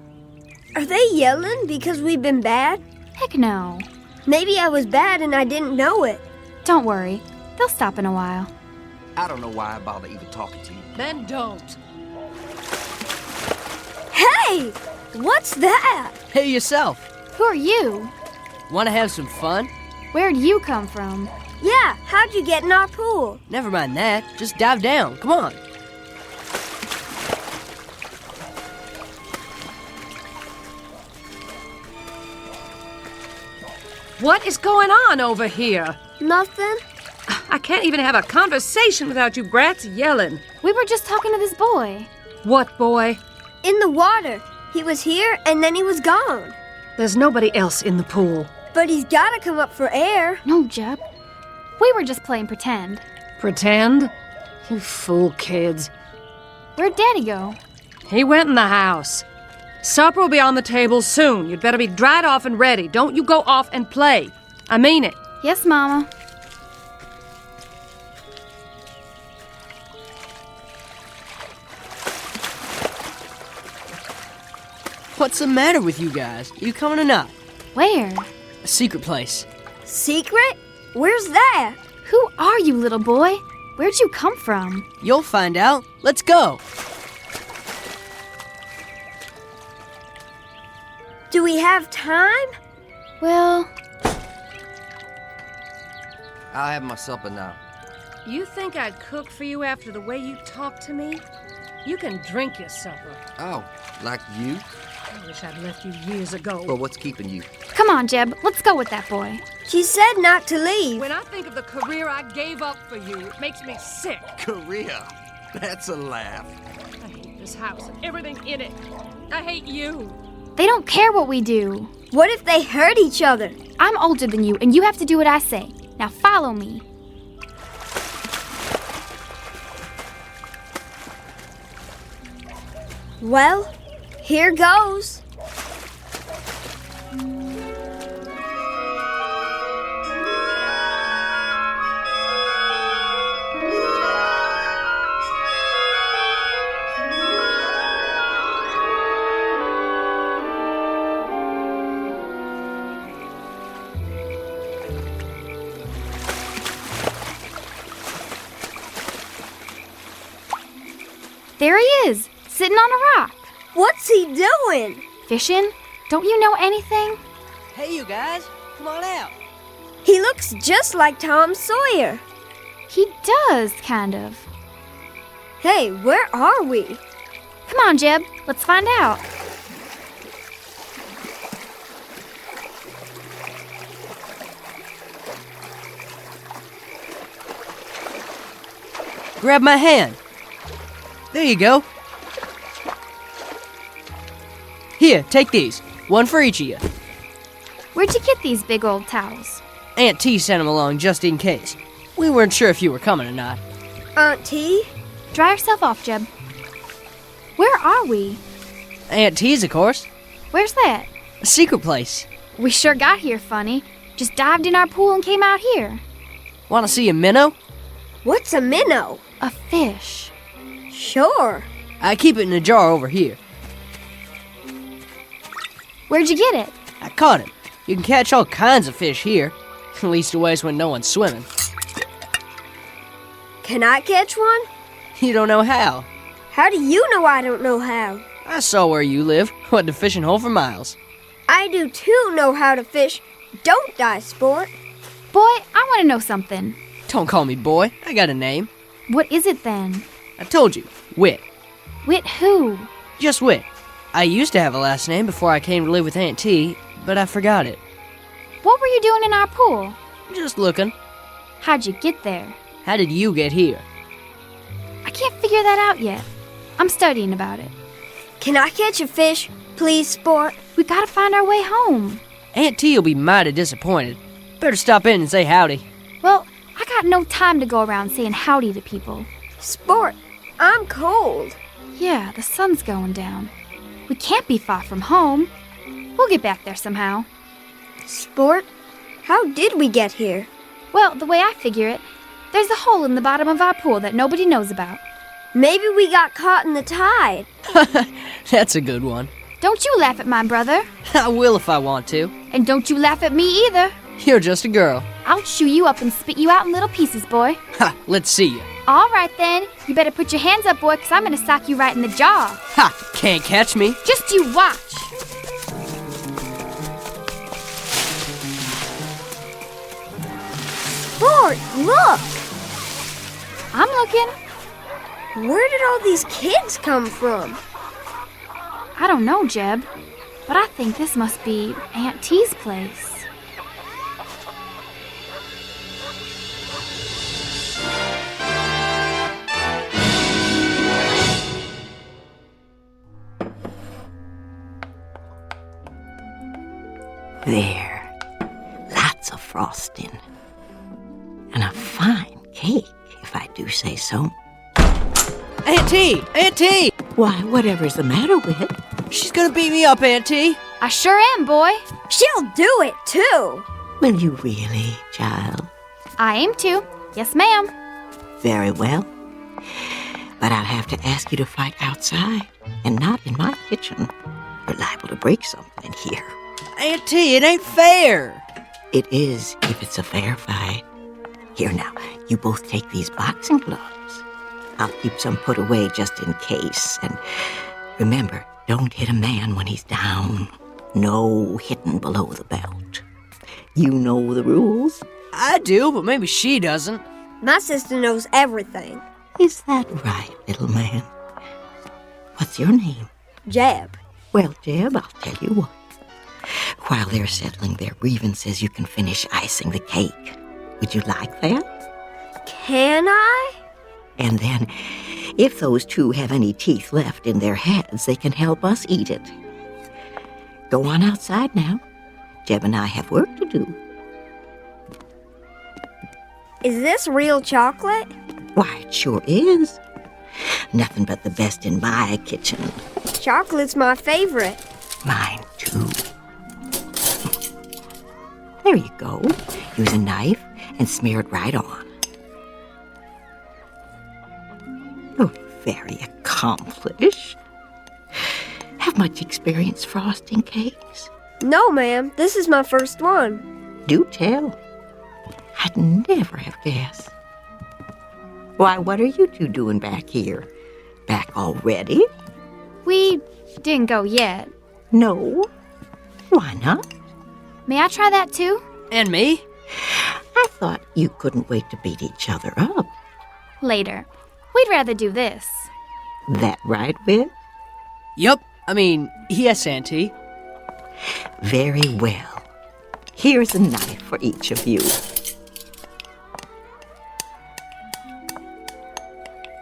Are they yelling because we've been bad? Heck no. Maybe I was bad and I didn't know it. Don't worry. They'll stop in a while. I don't know why I bother even talking to you. Then don't. Hey! What's that? Hey, yourself. Who are you? Want to have some fun? Where'd you come from? Yeah, how'd you get in our pool? Never mind that. Just dive down. Come on. What is going on over here? Nothing. I can't even have a conversation without you brats yelling. We were just talking to this boy. What boy? In the water. He was here and then he was gone. There's nobody else in the pool. But he's gotta come up for air. No, Jeb. We were just playing pretend. Pretend? You fool kids. Where'd Daddy go? He went in the house. Supper will be on the table soon. You'd better be dried off and ready. Don't you go off and play. I mean it. Yes, Mama. What's the matter with you guys? You coming or not? Where? A secret place. Secret? Where's that? Who are you, little boy? Where'd you come from? You'll find out. Let's go. Do we have time? Well... I'll have my supper now. You think I'd cook for you after the way you talk to me? You can drink your supper. Oh, like you? I wish I'd left you years ago. Well, what's keeping you? Come on, Jeb. Let's go with that boy. She said not to leave. When I think of the career I gave up for you, it makes me sick. Career? That's a laugh. I hate this house and everything in it. I hate you. They don't care what we do. What if they hurt each other? I'm older than you, and you have to do what I say. Now follow me. Well, here goes. There he is, sitting on a rock. What's he doing? Fishing? Don't you know anything? Hey, you guys, come on out. He looks just like Tom Sawyer. He does, kind of. Hey, where are we? Come on, Jeb, let's find out. Grab my hand. There you go. Here, take these. One for each of you. Where'd you get these big old towels? Aunt T sent them along just in case. We weren't sure if you were coming or not. Aunt T? Dry yourself off, Jeb. Where are we? Aunt T's, of course. Where's that? A secret place. We sure got here funny. Just dived in our pool and came out here. Want to see a minnow? What's a minnow? A fish. Sure. I keep it in a jar over here. Where'd you get it? I caught him. You can catch all kinds of fish here. At least always when no one's swimming. Can I catch one? You don't know how. How do you know I don't know how? I saw where you live. Went to fishing hole for miles. I do too know how to fish. Don't die, sport. Boy, I want to know something. Don't call me boy. I got a name. What is it then? I told you. Wit. Wit who? Just Wit. I used to have a last name before I came to live with Aunt T, but I forgot it. What were you doing in our pool? Just looking. How'd you get there? How did you get here? I can't figure that out yet. I'm studying about it. Can I catch a fish, please, sport? We gotta find our way home. Aunt T will be mighty disappointed. Better stop in and say howdy. Well, I got no time to go around saying howdy to people. Sport, I'm cold. Yeah, the sun's going down. We can't be far from home. We'll get back there somehow. Sport, how did we get here? Well, the way I figure it, there's a hole in the bottom of our pool that nobody knows about. Maybe we got caught in the tide. That's a good one. Don't you laugh at my brother. I will if I want to. And don't you laugh at me either. You're just a girl. I'll chew you up and spit you out in little pieces, boy. Ha, let's see you. All right, then. You better put your hands up, boy, because I'm going to sock you right in the jaw. Ha, can't catch me. Just you watch. Sport, look. I'm looking. Where did all these kids come from? I don't know, Jeb, but I think this must be Aunt T's place. There, lots of frosting. And a fine cake, if I do say so. Aunt T! Aunt T! Why, whatever's the matter with it? She's gonna beat me up, Aunt T. I sure am, boy. She'll do it, too. Will you really, child? I aim to. Yes, ma'am. Very well. But I'll have to ask you to fight outside and not in my kitchen. You're liable to break something in here. Aunt T, it ain't fair. It is if it's a fair fight. Here now, you both take these boxing gloves. I'll keep some put away just in case. And remember, don't hit a man when he's down. No hitting below the belt. You know the rules? I do, but maybe she doesn't. My sister knows everything. Is that right, little man? What's your name? Jeb. Well, Jeb, I'll tell you what. While they're settling their grievances, you can finish icing the cake. Would you like that? Can I? And then, if those two have any teeth left in their heads, they can help us eat it. Go on outside now. Jeb and I have work to do. Is this real chocolate? Why, it sure is. Nothing but the best in my kitchen. Chocolate's my favorite. Mine, too. There you go. Use a knife and smear it right on. Oh, very accomplished. Have much experience frosting cakes? No, ma'am. This is my first one. Do tell. I'd never have guessed. Why, what are you two doing back here? back already? We didn't go yet. No. Why not? May I try that too? And me? I thought you couldn't wait to beat each other up. Later. We'd rather do this. That right, Whit? Yup. I mean, yes, Auntie. Very well. Here's a knife for each of you.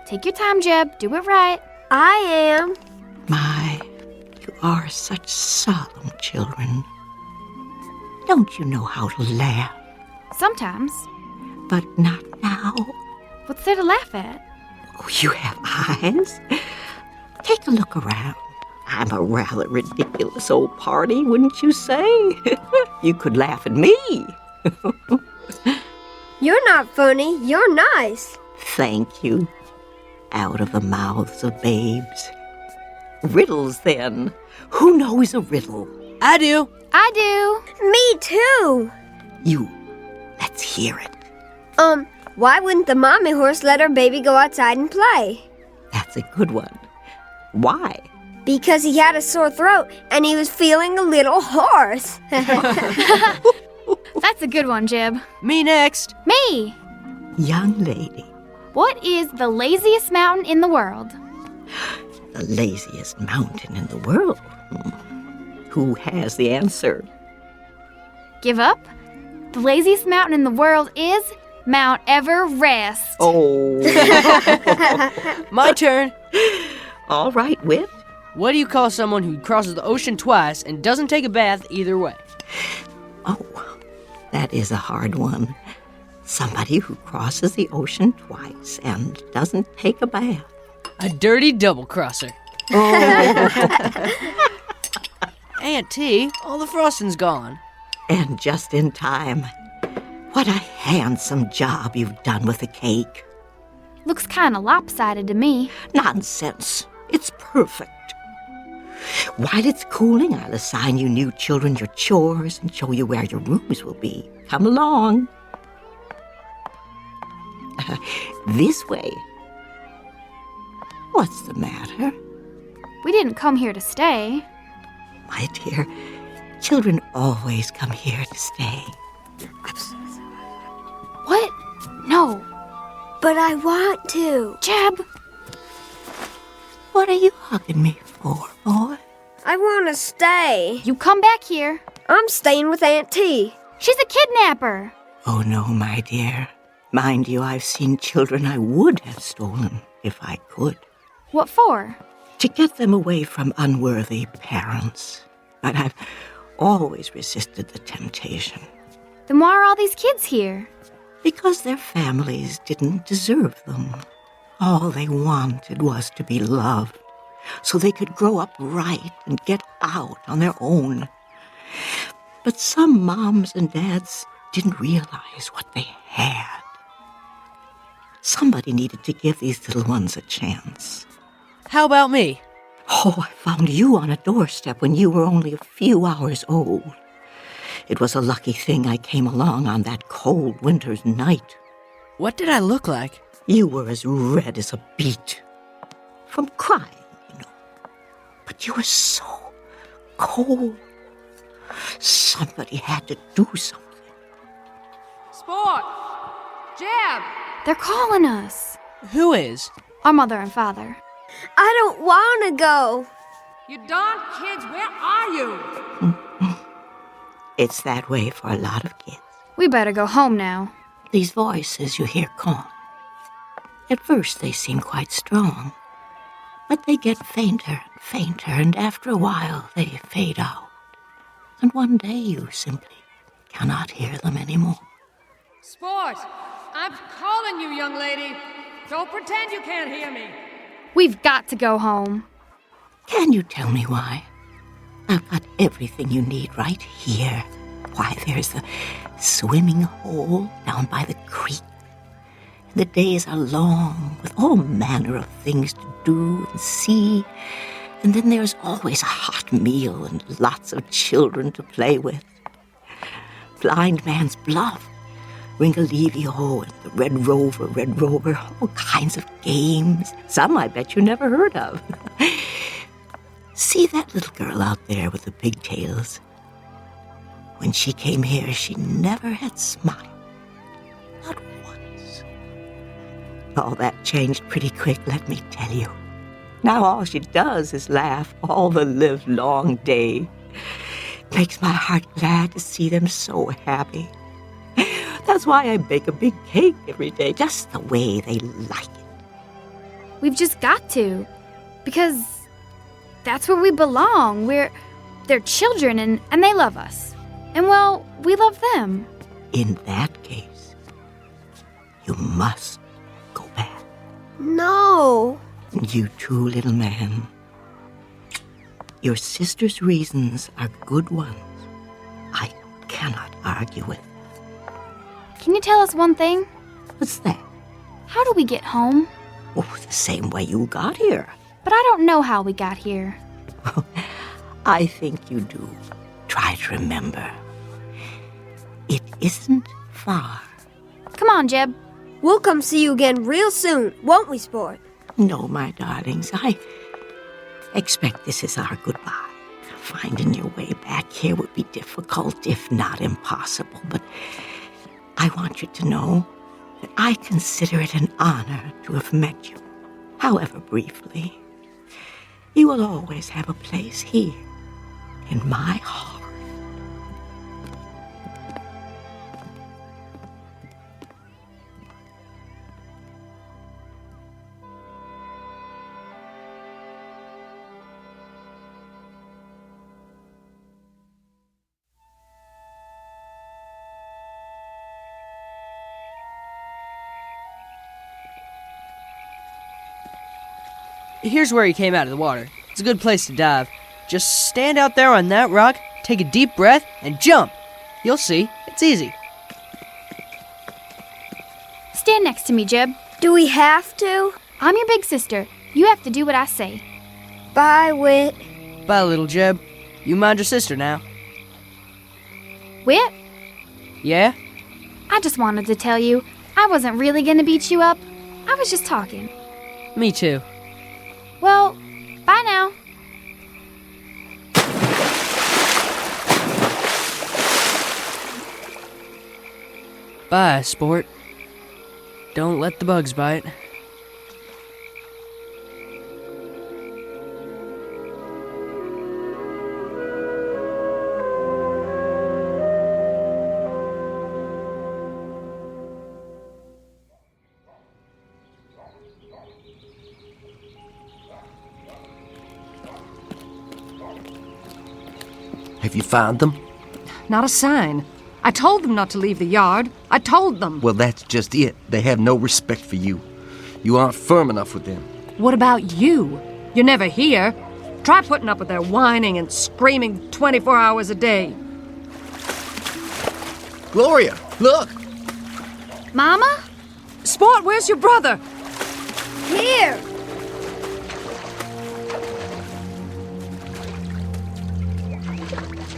Take your time, Jeb. Do it right. I am. My, you are such solemn children. Don't you know how to laugh? Sometimes. But not now. What's there to laugh at? Oh, you have eyes? Take a look around. I'm a rather ridiculous old party, wouldn't you say? You could laugh at me. You're not funny. You're nice. Thank you. Out of the mouths of babes. Riddles, then. Who knows a riddle? I do. I do. Me too. You. Let's hear it. Why wouldn't the mommy horse let her baby go outside and play? That's a good one. Why? Because he had a sore throat and he was feeling a little hoarse. That's a good one, Jeb. Me next. Me. Young lady. What is the laziest mountain in the world? The laziest mountain in the world? Who has the answer? Give up? The laziest mountain in the world is Mount Everest. Oh. My turn. All right, Whit. What do you call someone who crosses the ocean twice and doesn't take a bath either way? Oh, that is a hard one. Somebody who crosses the ocean twice and doesn't take a bath. A dirty double-crosser. Oh. Aunt T, all the frosting's gone. And just in time. What a handsome job you've done with the cake. Looks kind of lopsided to me. Nonsense. It's perfect. While it's cooling, I'll assign you new children your chores and show you where your rooms will be. Come along. This way. What's the matter? We didn't come here to stay. My dear, children always come here to stay. What? No. But I want to. Jeb. What are you hugging me for, boy? I want to stay. You come back here. I'm staying with Aunt T. She's a kidnapper. Oh, no, my dear. Mind you, I've seen children I would have stolen if I could. What for? To get them away from unworthy parents. But I've always resisted the temptation. Then why are all these kids here? Because their families didn't deserve them. All they wanted was to be loved, so they could grow up right and get out on their own. But some moms and dads didn't realize what they had. Somebody needed to give these little ones a chance. How about me? Oh, I found you on a doorstep when you were only a few hours old. It was a lucky thing I came along on that cold winter's night. What did I look like? You were as red as a beet. From crying, you know. But you were so cold. Somebody had to do something. Sport! Jeb! They're calling us. Who is? Our mother and father. I don't want to go. You darn kids, where are you? It's that way for a lot of kids. We better go home now. These voices you hear calling. At first they seem quite strong, but they get fainter and fainter, and after a while they fade out. And one day you simply cannot hear them anymore. Sport! I'm calling you, young lady. Don't pretend you can't hear me. We've got to go home. Can you tell me why? I've got everything you need right here. Why, there's the swimming hole down by the creek. The days are long, with all manner of things to do and see. And then there's always a hot meal and lots of children to play with. Blind Man's Bluff, Ringalivio and the Red Rover, all kinds of games. Some I bet you never heard of. See that little girl out there with the pigtails? When she came here, she never had smiled. Not once. All that changed pretty quick, let me tell you. Now all she does is laugh all the livelong day. Makes my heart glad to see them so happy. That's why I bake a big cake every day, just the way they like it. We've just got to. Because that's where we belong. They're children and they love us. And well, we love them. In that case, you must go back. No. You too, little man. Your sister's reasons are good ones. I cannot argue with. Can you tell us one thing? What's that? How do we get home? Oh, the same way you got here. But I don't know how we got here. I think you do. Try to remember. It isn't far. Come on, Jeb. We'll come see you again real soon, won't we, Sport? No, my darlings, I expect this is our goodbye. Finding your way back here would be difficult, if not impossible, but I want you to know that I consider it an honor to have met you, however briefly. You will always have a place here, in my heart. Here's where he came out of the water. It's a good place to dive. Just stand out there on that rock, take a deep breath, and jump. You'll see. It's easy. Stand next to me, Jeb. Do we have to? I'm your big sister. You have to do what I say. Bye, Whit. Bye, little Jeb. You mind your sister now. Whit? Yeah? I just wanted to tell you, I wasn't really gonna beat you up. I was just talking. Me too. Well, bye now. Bye, Sport. Don't let the bugs bite. Have you found them? Not a sign. I told them not to leave the yard. I told them. Well, that's just it. They have no respect for you. You aren't firm enough with them. What about you? You're never here. Try putting up with their whining and screaming 24 hours a day. Gloria, look! Mama? Sport, where's your brother? Here.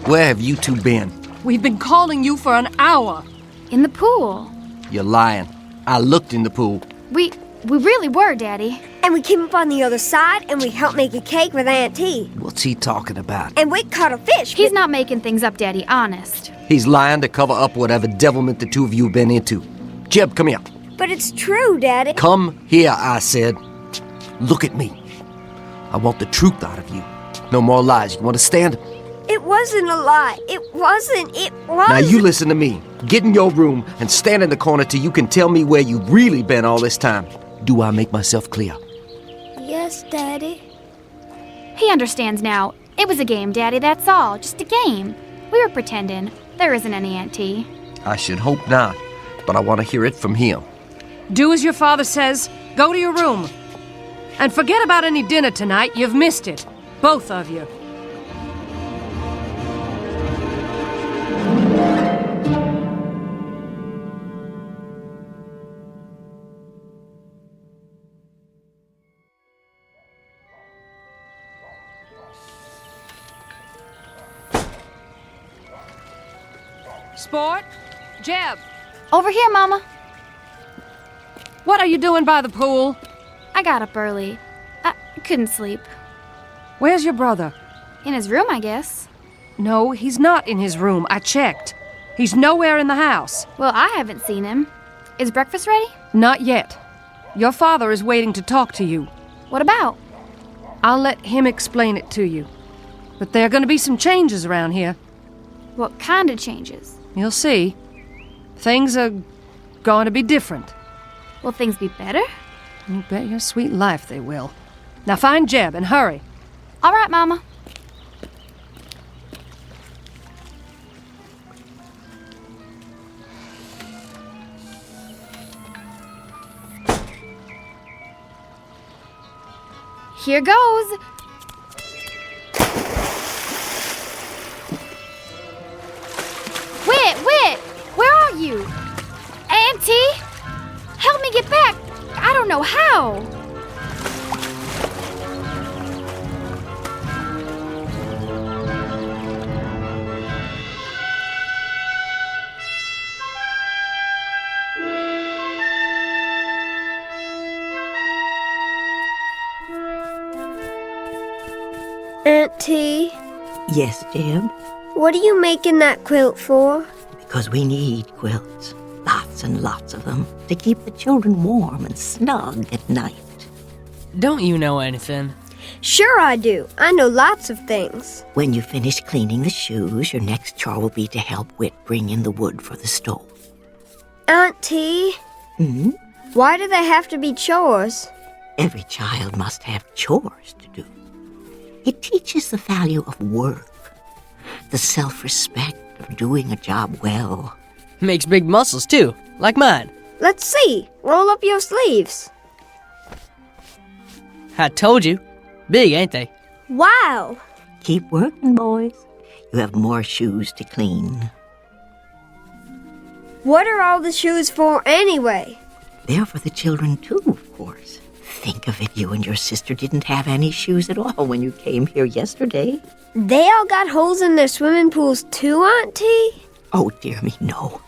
Where have you two been? We've been calling you for an hour. In the pool. You're lying. I looked in the pool. We really were, Daddy. And we came up on the other side, and we helped make a cake with Aunt T. What's he talking about? And we caught a fish. He's not making things up, Daddy, honest. He's lying to cover up whatever devilment the two of you have been into. Jeb, come here. But it's true, Daddy. Come here, I said. Look at me. I want the truth out of you. No more lies. You understand? It wasn't a lie. It wasn't. It was. Now you listen to me. Get in your room and stand in the corner till you can tell me where you've really been all this time. Do I make myself clear? Yes, Daddy. He understands now. It was a game, Daddy, that's all. Just a game. We were pretending. There isn't any Aunt T. I should hope not, but I want to hear it from him. Do as your father says. Go to your room. And forget about any dinner tonight. You've missed it. Both of you. Sport? Jeb, Over here, Mama. What are you doing by the pool? I got up early. I couldn't sleep. Where's your brother? In his room, I guess. No, he's not in his room. I checked. He's nowhere in the house. Well, I haven't seen him. Is breakfast ready? Not yet. Your father is waiting to talk to you. What about? I'll let him explain it to you. But there are going to be some changes around here. What kind of changes? You'll see. Things are going to be different. Will things be better? You bet your sweet life they will. Now find Jeb and hurry. All right, Mama. Here goes. Wit, where are you? Auntie? Help me get back. I don't know how. Auntie? Yes, Jeb? What are you making that quilt for? Because we need quilts. Lots and lots of them. To keep the children warm and snug at night. Don't you know anything? Sure I do. I know lots of things. When you finish cleaning the shoes, your next chore will be to help Whit bring in the wood for the stove. Auntie? Hmm? Why do they have to be chores? Every child must have chores to do. It teaches the value of work, the self-respect of doing a job well. Makes big muscles, too, like mine. Let's see. Roll up your sleeves. I told you. Big, ain't they? Wow. Keep working, boys. You have more shoes to clean. What are all the shoes for anyway? They're for the children, too, of course. Think of it, you and your sister didn't have any shoes at all when you came here yesterday. They all got holes in their swimming pools too, Auntie? Oh, dear me, no.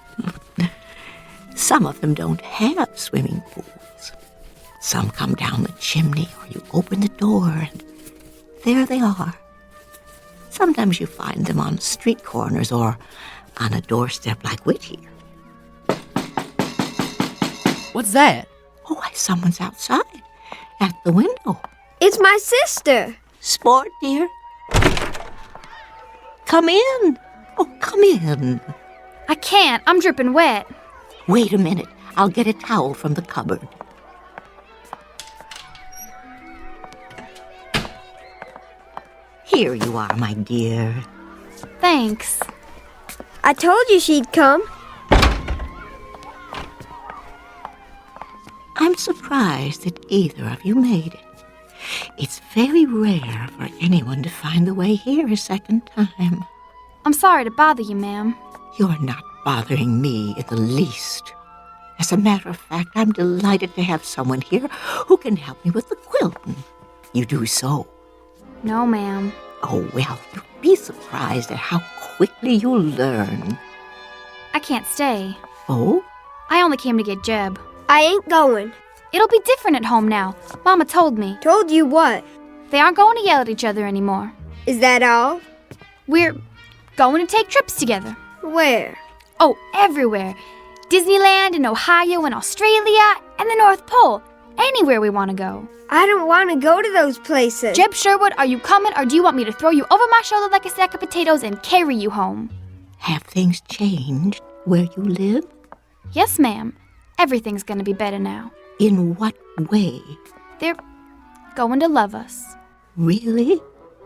Some of them don't have swimming pools. Some come down the chimney or you open the door and there they are. Sometimes you find them on street corners or on a doorstep like Whit here. What's that? Oh, why, someone's outside at the window. It's my sister. Sport, dear. Come in. Oh, come in. I can't. I'm dripping wet. Wait a minute. I'll get a towel from the cupboard. Here you are, my dear. Thanks. I told you she'd come. I'm surprised that either of you made it. It's very rare for anyone to find the way here a second time. I'm sorry to bother you, ma'am. You're not bothering me in the least. As a matter of fact, I'm delighted to have someone here who can help me with the quilting. You do so. No, ma'am. Oh, well, you'll be surprised at how quickly you'll learn. I can't stay. Oh? I only came to get Jeb. I ain't going. It'll be different at home now. Mama told me. Told you what? They aren't going to yell at each other anymore. Is that all? We're going to take trips together. Where? Oh, everywhere. Disneyland and Ohio and Australia and the North Pole. Anywhere we want to go. I don't want to go to those places. Jeb Sherwood, are you coming or do you want me to throw you over my shoulder like a sack of potatoes and carry you home? Have things changed where you live? Yes, ma'am. Everything's going to be better now. In what way? They're going to love us. Really?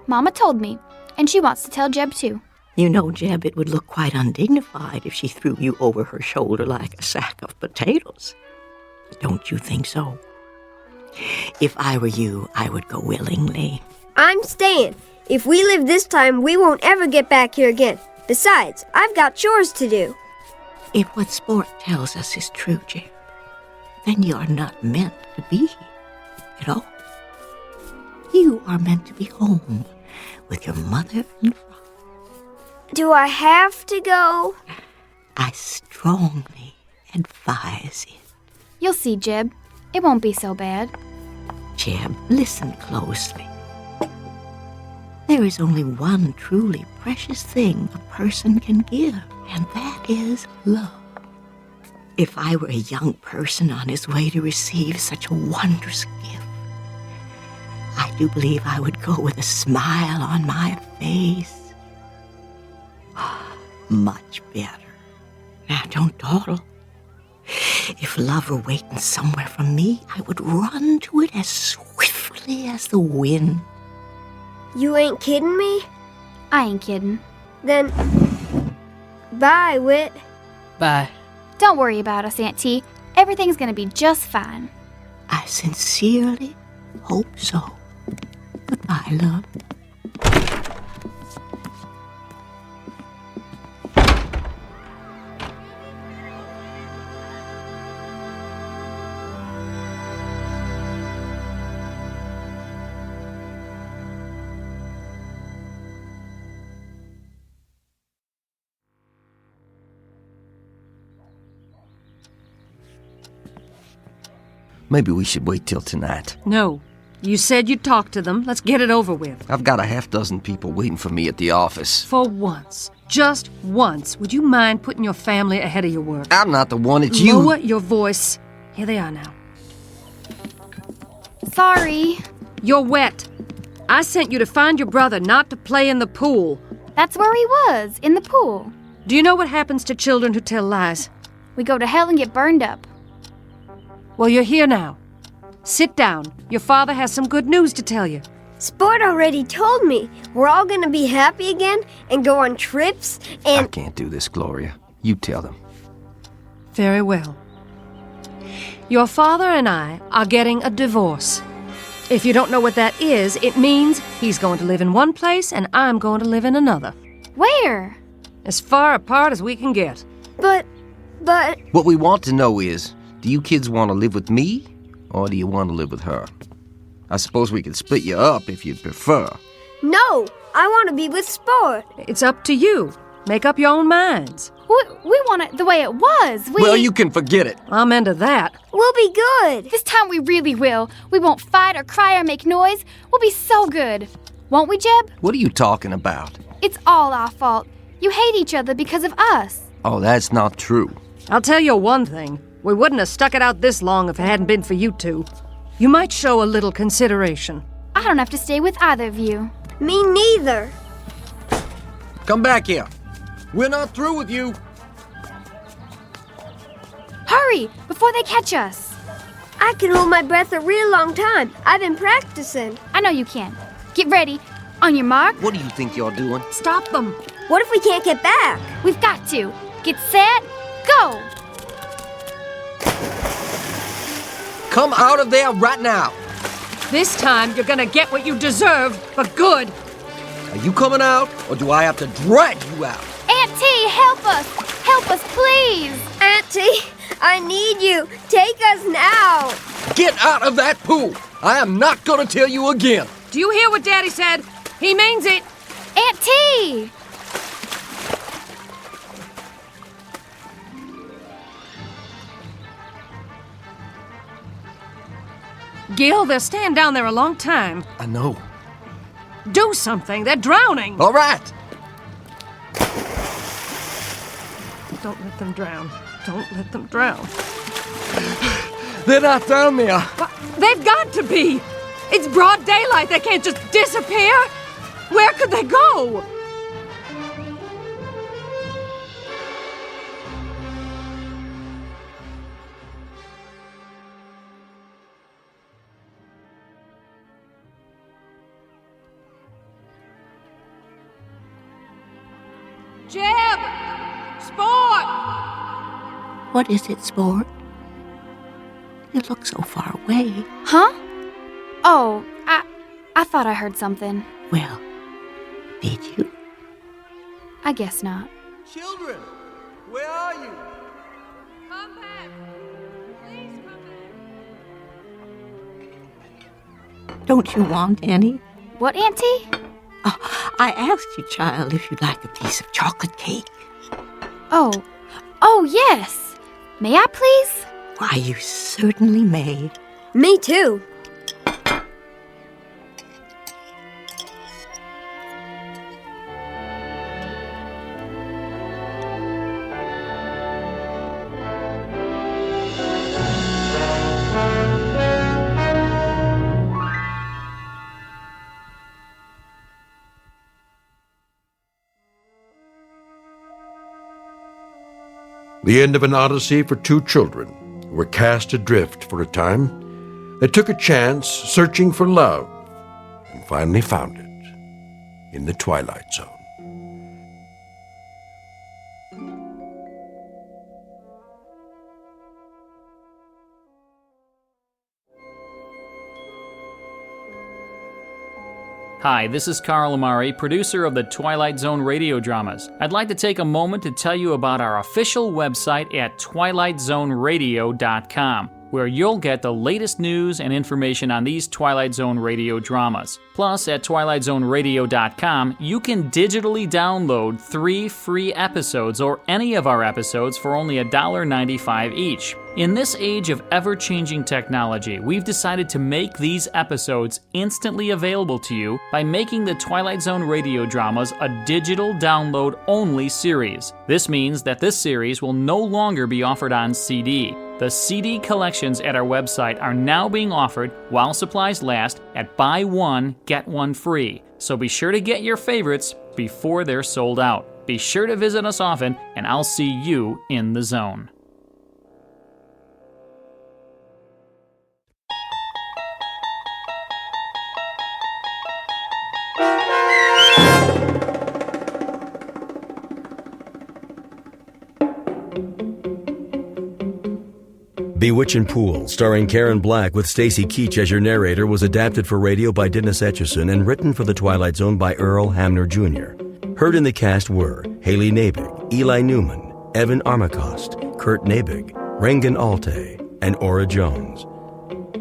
Mama told me, and she wants to tell Jeb too. You know, Jeb, it would look quite undignified if she threw you over her shoulder like a sack of potatoes. Don't you think so? If I were you, I would go willingly. I'm staying. If we live this time, we won't ever get back here again. Besides, I've got chores to do. If what Sport tells us is true, Jeb, then you are not meant to be here at all. You are meant to be home with your mother and father. Do I have to go? I strongly advise it. You'll see, Jeb. It won't be so bad. Jeb, listen closely. There is only one truly precious thing a person can give, and that is love. If I were a young person on his way to receive such a wondrous gift, I do believe I would go with a smile on my face. Much better. Now, don't dawdle. If love were waiting somewhere for me, I would run to it as swiftly as the wind. You ain't kidding me? I ain't kidding. Then, bye, Whit. Bye. Don't worry about us, Aunt T. Everything's gonna be just fine. I sincerely hope so. Goodbye, love. Maybe we should wait till tonight. No. You said you'd talk to them. Let's get it over with. I've got a half-dozen people waiting for me at the office. For once, just once, would you mind putting your family ahead of your work? I'm not the one, it's you. Lower your voice. Here they are now. Sorry. You're wet. I sent you to find your brother, not to play in the pool. That's where he was, in the pool. Do you know what happens to children who tell lies? We go to hell and get burned up. Well, you're here now. Sit down. Your father has some good news to tell you. Sport already told me we're all gonna be happy again and go on trips and... I can't do this, Gloria. You tell them. Very well. Your father and I are getting a divorce. If you don't know what that is, it means he's going to live in one place and I'm going to live in another. Where? As far apart as we can get. But... What we want to know is, do you kids want to live with me, or do you want to live with her? I suppose we could split you up if you'd prefer. No, I want to be with Sport. It's up to you. Make up your own minds. We want it the way it was. Well, you can forget it. I'm into that. We'll be good. This time we really will. We won't fight or cry or make noise. We'll be so good. Won't we, Jeb? What are you talking about? It's all our fault. You hate each other because of us. Oh, that's not true. I'll tell you one thing. We wouldn't have stuck it out this long if it hadn't been for you two. You might show a little consideration. I don't have to stay with either of you. Me neither. Come back here. We're not through with you. Hurry, before they catch us. I can hold my breath a real long time. I've been practicing. I know you can. Get ready. On your mark. What do you think you're doing? Stop them. What if we can't get back? We've got to. Get set, go. Come out of there right now. This time you're gonna get what you deserve, but good. Are you coming out, or do I have to drag you out? Aunt T, help us. Help us, please. Auntie, I need you. Take us now. Get out of that pool. I am not going to tell you again. Do you hear what Daddy said? He means it. Aunt T. Gil, they're staying down there a long time. I know. Do something. They're drowning. All right. Don't let them drown. Don't let them drown. They're not down there. But they've got to be. It's broad daylight. They can't just disappear. Where could they go? Jeb! Sport! What is it, Sport? You look so far away. Huh? Oh, I thought I heard something. Well, did you? I guess not. Children, where are you? Come back. Please come back. Don't you want any? What, Auntie? Oh, I asked you, child, if you'd like a piece of chocolate cake. Oh, yes. May I please? Why, you certainly may. Me too. The end of an odyssey for two children who were cast adrift for a time. They took a chance searching for love and finally found it in the Twilight Zone. Hi, this is Carl Amari, producer of the Twilight Zone radio dramas. I'd like to take a moment to tell you about our official website at twilightzoneradio.com, where you'll get the latest news and information on these Twilight Zone radio dramas. Plus, at twilightzoneradio.com, you can digitally download 3 free episodes or any of our episodes for only $1.95 each. In this age of ever-changing technology, we've decided to make these episodes instantly available to you by making the Twilight Zone radio dramas a digital download-only series. This means that this series will no longer be offered on CD. The CD collections at our website are now being offered while supplies last at buy one, get one free. So be sure to get your favorites before they're sold out. Be sure to visit us often, and I'll see you in the zone. Bewitching Pool, starring Karen Black with Stacy Keach as your narrator, was adapted for radio by Dennis Etchison and written for The Twilight Zone by Earl Hamner Jr. Heard in the cast were Haley Nabig, Eli Newman, Evan Armacost, Kurt Nabig, Reagan Alte, and Ora Jones.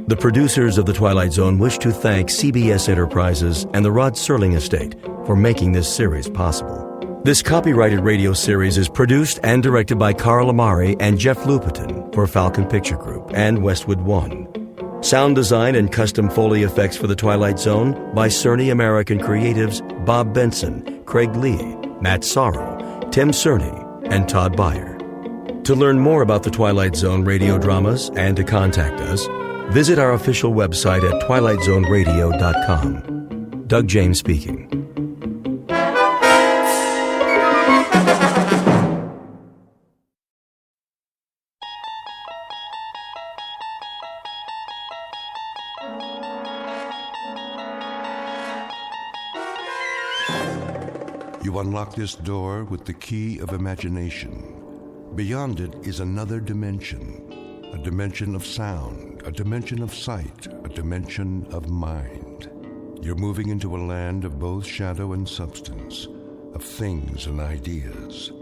The producers of The Twilight Zone wish to thank CBS Enterprises and the Rod Serling Estate for making this series possible. This copyrighted radio series is produced and directed by Carl Amari and Jeff Lupetin for Falcon Picture Group and Westwood One. Sound design and custom Foley effects for The Twilight Zone by Cerny American Creatives Bob Benson, Craig Lee, Matt Sorrow, Tim Cerny, and Todd Beyer. To learn more about The Twilight Zone radio dramas and to contact us, visit our official website at twilightzoneradio.com. Doug James speaking. You unlock this door with the key of imagination. Beyond it is another dimension, a dimension of sound, a dimension of sight, a dimension of mind. You're moving into a land of both shadow and substance, of things and ideas.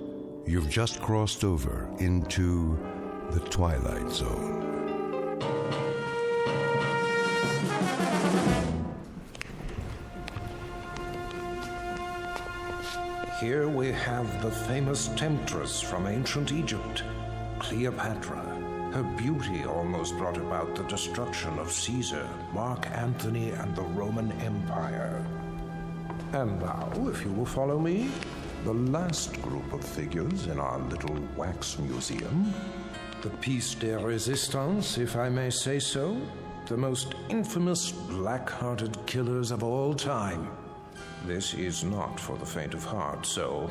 You've just crossed over into the Twilight Zone. Here we have the famous temptress from ancient Egypt, Cleopatra. Her beauty almost brought about the destruction of Caesar, Mark Antony, and the Roman Empire. And now, if you will follow me, the last group of figures in our little wax museum. The piece de resistance, if I may say so. The most infamous black-hearted killers of all time. This is not for the faint of heart, so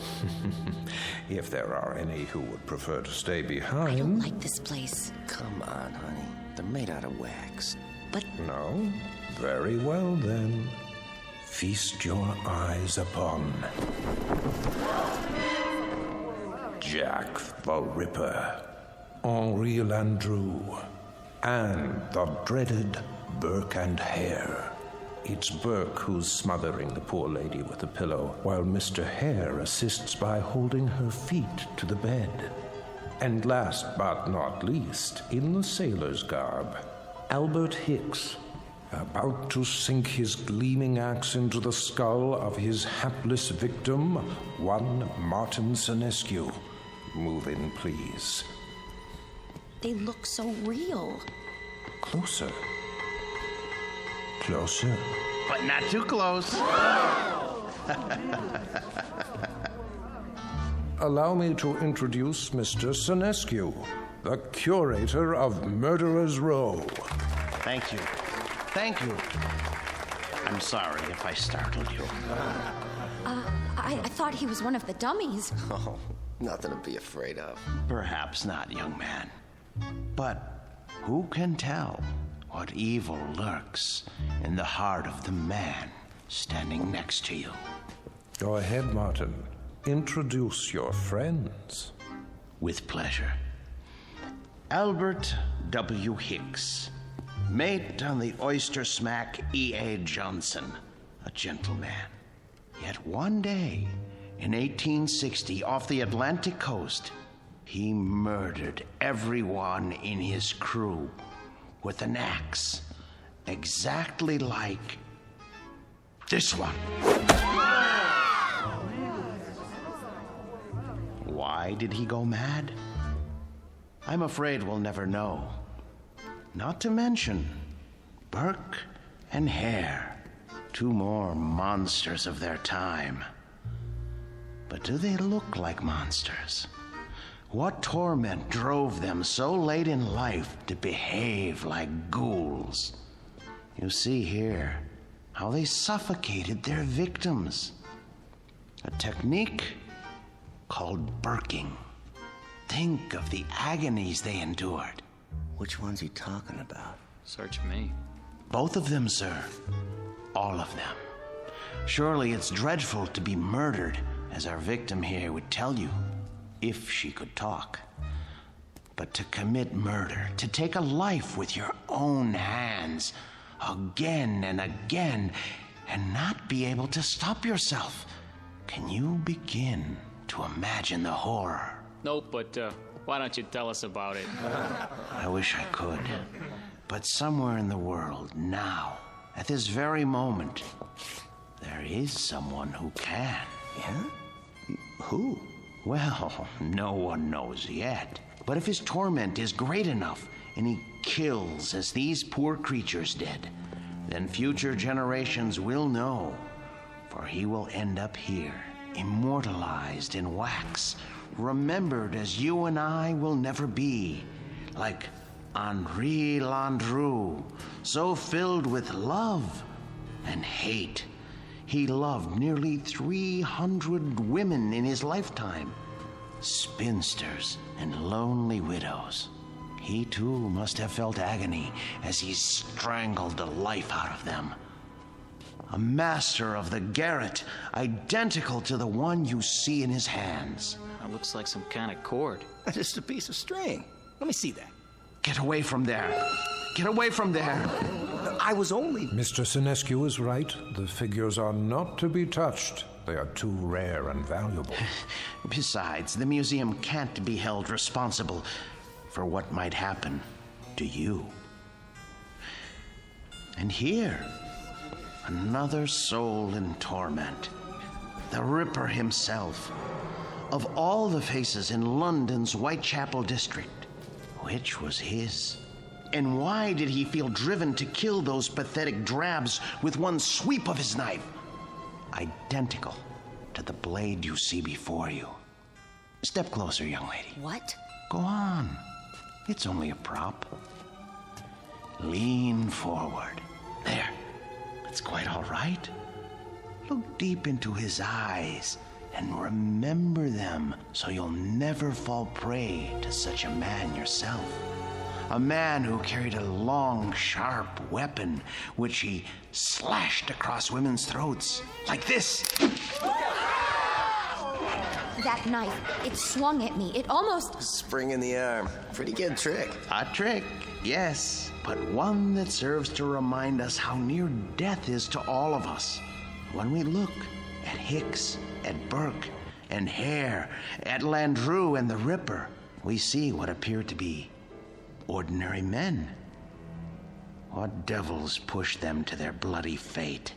if there are any who would prefer to stay behind... I don't like this place. Come on, honey. They're made out of wax. But... No? Very well, then. Feast your eyes upon... Jack the Ripper, Henri Landru, and the dreaded Burke and Hare. It's Burke who's smothering the poor lady with a pillow, while Mr. Hare assists by holding her feet to the bed. And last but not least, in the sailor's garb, Albert Hicks, about to sink his gleaming axe into the skull of his hapless victim, one Martin Sinescu. Move in, please. They look so real. Closer. Closer. But not too close. Allow me to introduce Mr. Sinescu, the curator of Murderer's Row. Thank you. Thank you. I'm sorry if I startled you. I thought he was one of the dummies. Oh, nothing to be afraid of. Perhaps not, young man. But who can tell what evil lurks in the heart of the man standing next to you? Go ahead, Martin. Introduce your friends. With pleasure. Albert W. Hicks, mate on the oyster smack E.A. Johnson, a gentleman. Yet one day, in 1860, off the Atlantic coast, he murdered everyone in his crew with an axe, exactly like this one. Why did he go mad? I'm afraid we'll never know. Not to mention Burke and Hare, two more monsters of their time. But do they look like monsters? What torment drove them so late in life to behave like ghouls? You see here how they suffocated their victims. A technique called burking. Think of the agonies they endured. Which one's he talking about? Search me. Both of them, sir. All of them. Surely it's dreadful to be murdered, as our victim here would tell you, if she could talk. But to commit murder, to take a life with your own hands, again and again, and not be able to stop yourself. Can you begin to imagine the horror? Nope, but why don't you tell us about it? I wish I could. But somewhere in the world, now, at this very moment, there is someone who can. Yeah? Who? Well, no one knows yet. But if his torment is great enough, and he kills as these poor creatures did, then future generations will know, for he will end up here, immortalized in wax, remembered as you and I will never be, like Henri Landru, so filled with love and hate. He loved nearly 300 women in his lifetime, spinsters and lonely widows. He too must have felt agony as he strangled the life out of them. A master of the garret, identical to the one you see in his hands. That looks like some kind of cord. Just a piece of string. Let me see that. Get away from there. Get away from there. I was only... Mr. Sinescu is right. The figures are not to be touched. They are too rare and valuable. Besides, the museum can't be held responsible for what might happen to you. And here, another soul in torment. The Ripper himself. Of all the faces in London's Whitechapel district, which was his? And why did he feel driven to kill those pathetic drabs with one sweep of his knife? Identical to the blade you see before you. Step closer, young lady. What? Go on. It's only a prop. Lean forward. There. That's quite all right. Look deep into his eyes and remember them so you'll never fall prey to such a man yourself. A man who carried a long, sharp weapon which he slashed across women's throats. Like this. That knife, it swung at me. It almost... Spring in the arm. Pretty good trick. A trick, yes, but one that serves to remind us how near death is to all of us. When we look at Hicks, at Burke, and Hare, at Landru and the Ripper, we see what appear to be ordinary men. What devils pushed them to their bloody fate?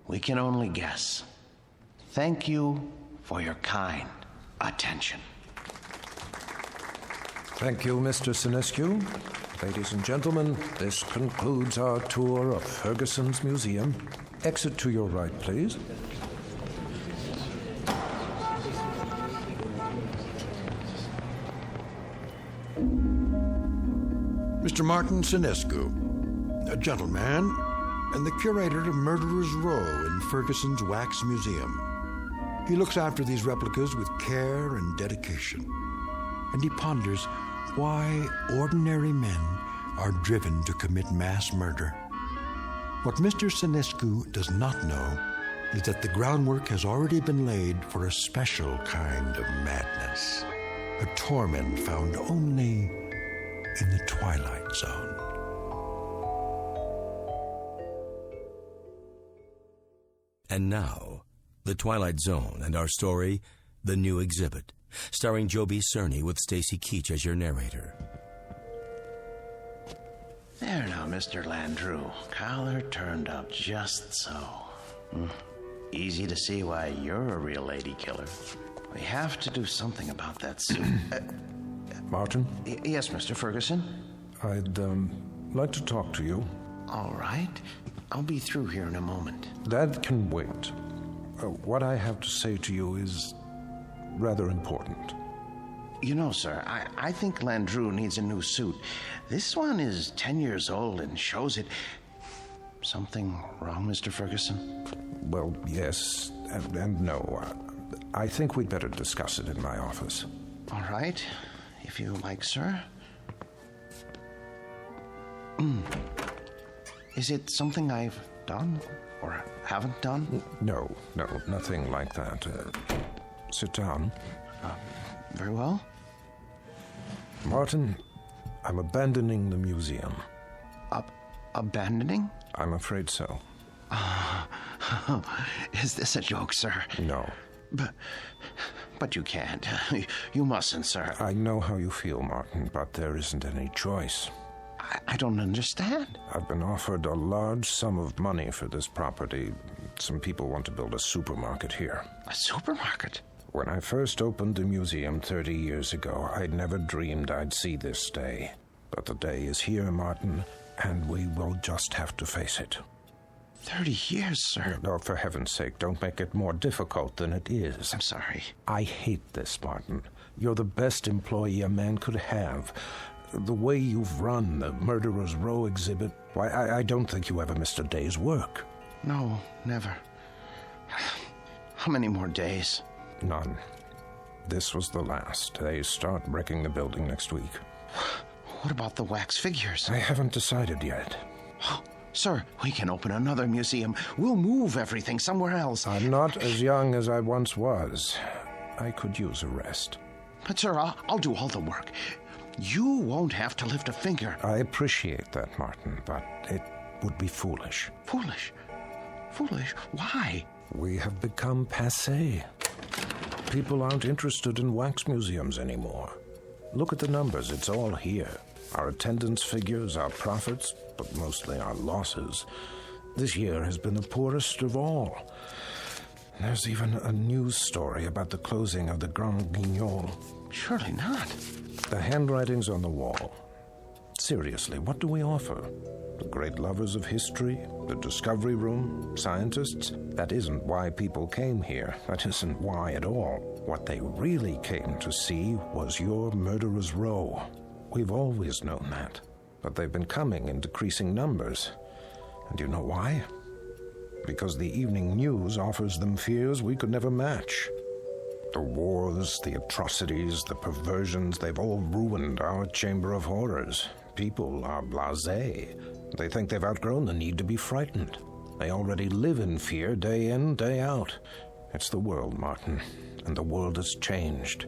We can only guess. Thank you for your kind attention. Thank you, Mr. Sinescu. Ladies and gentlemen, this concludes our tour of Ferguson's museum. Exit to your right, please. Mr. Martin Sinescu, a gentleman and the curator of Murderer's Row in Ferguson's Wax Museum. He looks after these replicas with care and dedication, and he ponders why ordinary men are driven to commit mass murder. What Mr. Sinescu does not know is that the groundwork has already been laid for a special kind of madness, a torment found only in the Twilight Zone. And now, The Twilight Zone and our story, The New Exhibit, starring Joby Cerny with Stacy Keach as your narrator. There now, Mr. Landrew. Collar turned up just so. Easy to see why you're a real lady killer. We have to do something about that suit. Martin? Yes, Mr. Ferguson? I'd like to talk to you. All right. I'll be through here in a moment. That can wait. What I have to say to you is rather important. You know, sir, I think Landrew needs a new suit. This one is 10 years old and shows it. Something wrong, Mr. Ferguson? Well, yes and no. I think we'd better discuss it in my office. All right, if you like, sir. Is it something I've done or haven't done? No, nothing like that. Sit down. Very well. Martin, I'm abandoning the museum. Abandoning? I'm afraid so. Is this a joke, sir? No. But you can't. You mustn't, sir. I know how you feel, Martin, but there isn't any choice. I don't understand. I've been offered a large sum of money for this property. Some people want to build a supermarket here. A supermarket? When I first opened the museum 30 years ago, I'd never dreamed I'd see this day. But the day is here, Martin, and we will just have to face it. 30 years, sir. No, for heaven's sake, don't make it more difficult than it is. I'm sorry. I hate this, Martin. You're the best employee a man could have. The way you've run the Murderer's Row exhibit, why, I don't think you ever missed a day's work. No, never. How many more days? None. This was the last. They start wrecking the building next week. What about the wax figures? I haven't decided yet. Sir, we can open another museum. We'll move everything somewhere else. I'm not as young as I once was. I could use a rest. But, sir, I'll do all the work. You won't have to lift a finger. I appreciate that, Martin, but it would be foolish. Foolish? Foolish? Why? We have become passé. People aren't interested in wax museums anymore. Look at the numbers. It's all here. Our attendance figures, our profits, but mostly our losses. This year has been the poorest of all. There's even a news story about the closing of the Grand Guignol. Surely not. The handwriting's on the wall. Seriously, what do we offer? The great lovers of history? The discovery room? Scientists? That isn't why people came here. That isn't why at all. What they really came to see was your Murderer's Row. We've always known that. But they've been coming in decreasing numbers. And you know why? Because the evening news offers them fears we could never match. The wars, the atrocities, the perversions, they've all ruined our chamber of horrors. People are blasé. They think they've outgrown the need to be frightened. They already live in fear day in, day out. It's the world, Martin, and the world has changed.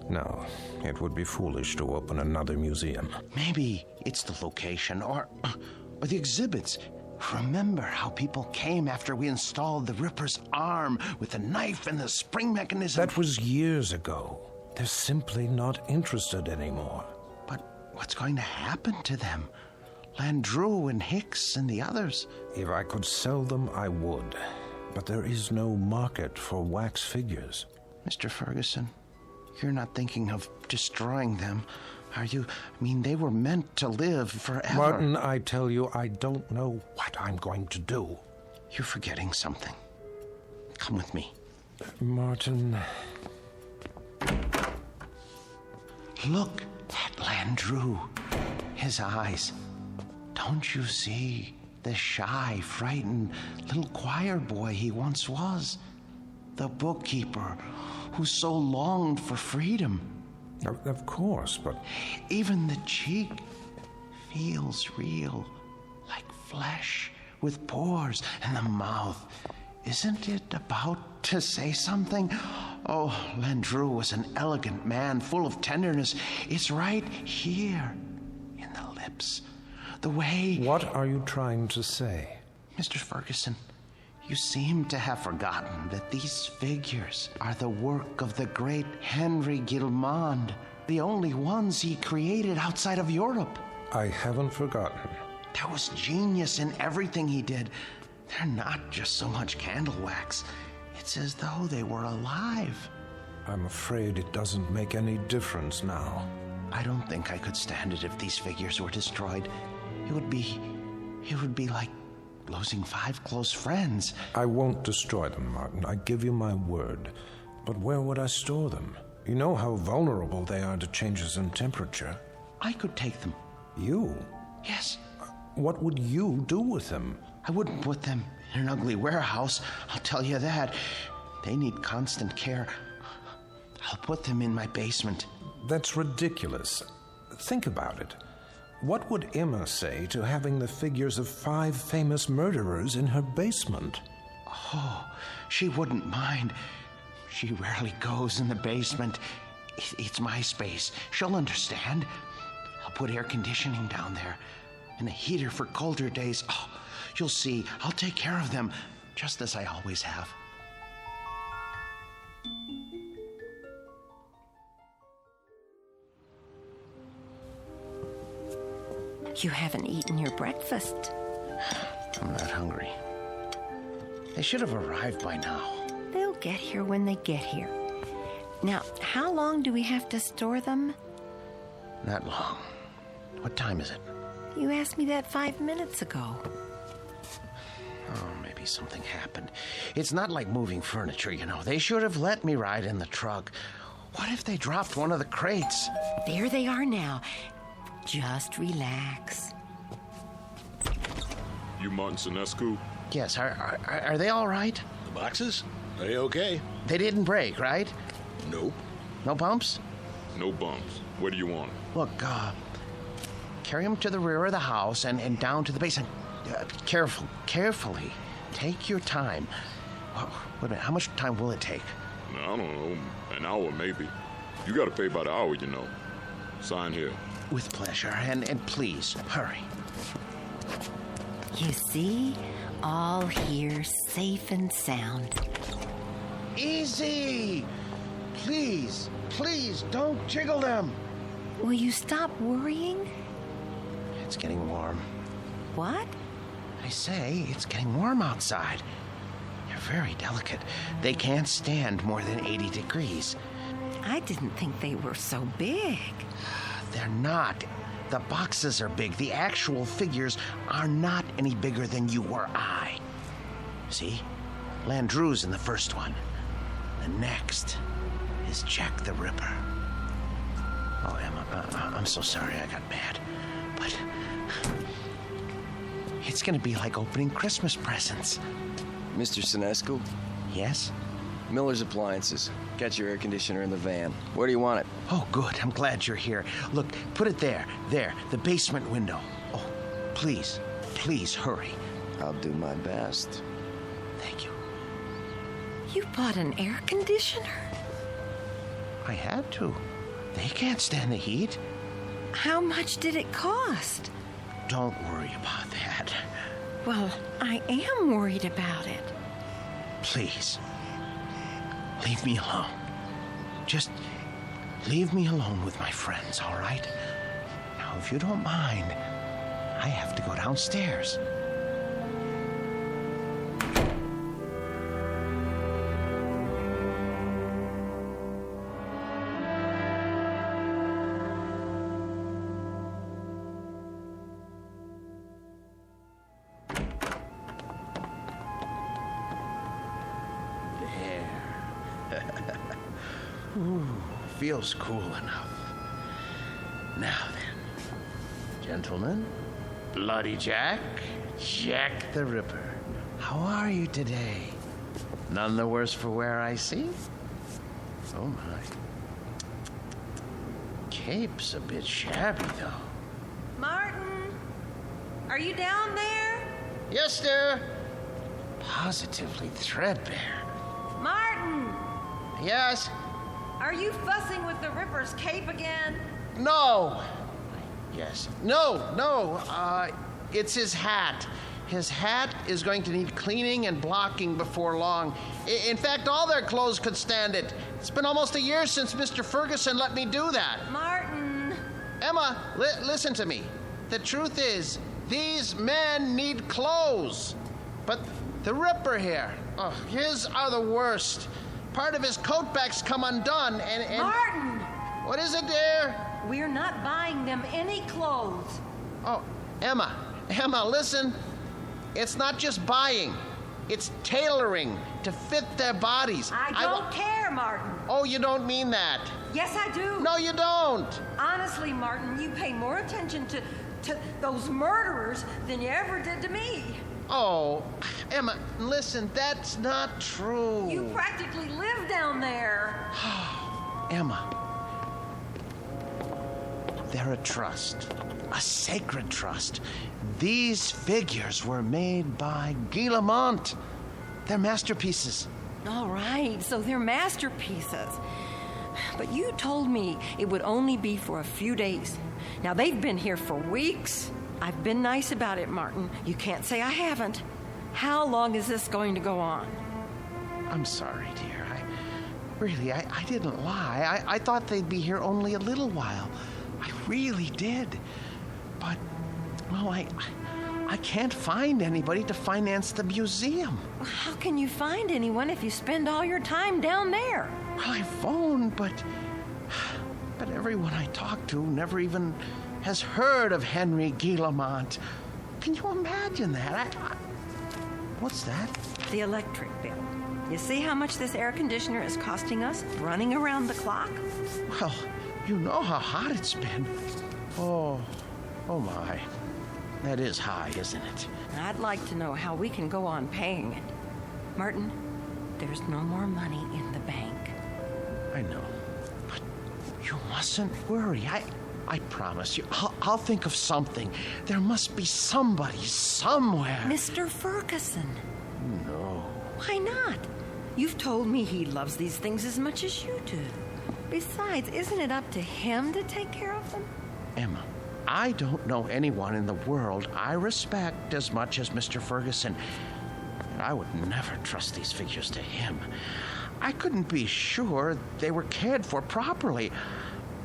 No, it would be foolish to open another museum. Maybe it's the location or the exhibits. Remember how people came after we installed the Ripper's arm with the knife and the spring mechanism? That was years ago. They're simply not interested anymore. But what's going to happen to them? Landrew and Hicks and the others. If I could sell them, I would. But there is no market for wax figures. Mr. Ferguson, you're not thinking of destroying them, Are you... I mean, they were meant to live forever. Martin, I tell you, I don't know what I'm going to do. You're forgetting something. Come with me. Martin... Look at Landru. His eyes. Don't you see the shy, frightened little choir boy he once was? The bookkeeper who so longed for freedom. Of course, but... Even the cheek feels real, like flesh with pores, and the mouth. Isn't it about to say something? Oh, Landru was an elegant man, full of tenderness. It's right here, in the lips. The way... What are you trying to say? Mr. Ferguson, you seem to have forgotten that these figures are the work of the great Henry Guillemond, the only ones he created outside of Europe. I haven't forgotten. There was genius in everything he did. They're not just so much candle wax. It's as though they were alive. I'm afraid it doesn't make any difference now. I don't think I could stand it if these figures were destroyed. It would be like losing 5 close friends. I won't destroy them, Martin. I give you my word. But where would I store them? You know how vulnerable they are to changes in temperature. I could take them. You? Yes. What would you do with them? I wouldn't put them in an ugly warehouse, I'll tell you that. They need constant care. I'll put them in my basement. That's ridiculous. Think about it. What would Emma say to having the figures of 5 famous murderers in her basement? Oh, she wouldn't mind. She rarely goes in the basement. It's my space. She'll understand. I'll put air conditioning down there and a heater for colder days. Oh, you'll see. I'll take care of them, just as I always have. You haven't eaten your breakfast. I'm not hungry. They should have arrived by now. They'll get here when they get here. Now, how long do we have to store them? Not long. What time is it? You asked me that 5 minutes ago. Oh, maybe something happened. It's not like moving furniture, you know. They should have let me ride in the truck. What if they dropped one of the crates? There they are now. Just relax. You Martin Sinescu? Yes, are they all right? The boxes? They okay. They didn't break, right? Nope. No bumps? No bumps. Where do you want them? Look, carry them to the rear of the house and down to the basement. Carefully. Take your time. Oh, wait a minute, how much time will it take? I don't know, an hour maybe. You gotta pay by the hour, you know. Sign here. With pleasure, and please, hurry. You see? All here, safe and sound. Easy! Please, don't jiggle them. Will you stop worrying? It's getting warm. What? I say, it's getting warm outside. They're very delicate. They can't stand more than 80 degrees. I didn't think they were so big. They're not. The boxes are big. The actual figures are not any bigger than you or I. See? Landru's in the first one. The next is Jack the Ripper. Oh, Emma, I'm so sorry I got mad. But it's going to be like opening Christmas presents. Mr. Sinescu? Yes? Miller's Appliances. Got your air conditioner in the van. Where do you want it? Oh, good. I'm glad you're here. Look, put it there, the basement window. Oh, please, hurry. I'll do my best. Thank you. You bought an air conditioner? I had to. They can't stand the heat. How much did it cost? Don't worry about that. Well, I am worried about it. Please. Leave me alone. Just leave me alone with my friends, all right? Now, if you don't mind, I have to go downstairs. Ooh, feels cool enough. Now then, gentlemen, Bloody Jack, Jack the Ripper, how are you today? None the worse for wear, I see? Oh, my. Cape's a bit shabby, though. Martin, are you down there? Yes, sir. Positively threadbare. Martin! Yes? Are you fussing with the Ripper's cape again? No. Yes. No. It's his hat. His hat is going to need cleaning and blocking before long. In fact, all their clothes could stand it. It's been almost a year since Mr. Ferguson let me do that. Martin! Emma, listen to me. The truth is, these men need clothes. But the Ripper here, his are the worst. Part of his coat back's come undone and... Martin! What is it, dear? We're not buying them any clothes. Oh, Emma, listen. It's not just buying. It's tailoring to fit their bodies. I don't care, Martin. Oh, you don't mean that. Yes, I do. No, you don't. Honestly, Martin, you pay more attention to those murderers than you ever did to me. Oh, Emma, listen, that's not true. You practically live down there. Emma, they're a trust, a sacred trust. These figures were made by Guillemont. They're masterpieces. All right, so they're masterpieces. But you told me it would only be for a few days. Now, they've been here for weeks. I've been nice about it, Martin. You can't say I haven't. How long is this going to go on? I'm sorry, dear. I didn't lie. I thought they'd be here only a little while. I really did. But, well, I can't find anybody to finance the museum. How can you find anyone if you spend all your time down there? Well, I phoned, but everyone I talked to never even has heard of Henry Guillemont. Can you imagine that? What's that? The electric bill. You see how much this air conditioner is costing us running around the clock? Well, you know how hot it's been. Oh my. That is high, isn't it? I'd like to know how we can go on paying it. Martin, there's no more money in the bank. I know. But you mustn't worry. I promise you, I'll think of something. There must be somebody somewhere. Mr. Ferguson. No. Why not? You've told me he loves these things as much as you do. Besides, isn't it up to him to take care of them? Emma, I don't know anyone in the world I respect as much as Mr. Ferguson. And I would never trust these figures to him. I couldn't be sure they were cared for properly.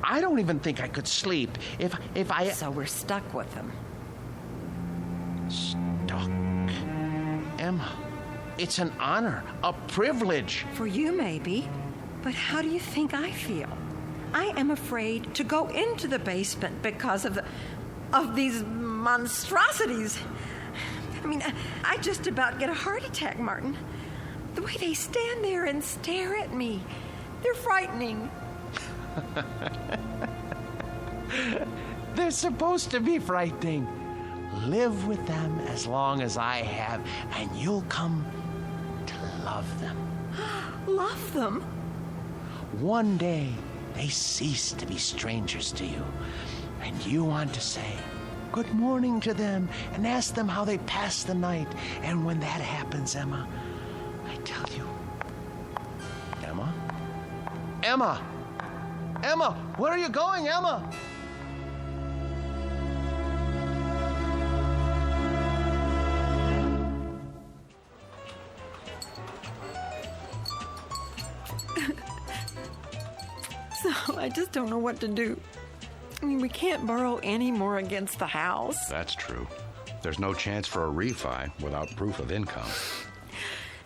I don't even think I could sleep if I... So we're stuck with them. Stuck? Emma, it's an honor, a privilege. For you, maybe. But how do you think I feel? I am afraid to go into the basement because of these monstrosities. I mean, I just about get a heart attack, Martin. The way they stand there and stare at me, they're frightening. They're supposed to be frightening. Live with them as long as I have, and you'll come to love them. Love them? One day, they cease to be strangers to you, and you want to say good morning to them and ask them how they passed the night. And when that happens, Emma, I tell you, Emma, where are you going, Emma? So I just don't know what to do. I mean, we can't borrow any more against the house. That's true. There's no chance for a refi without proof of income.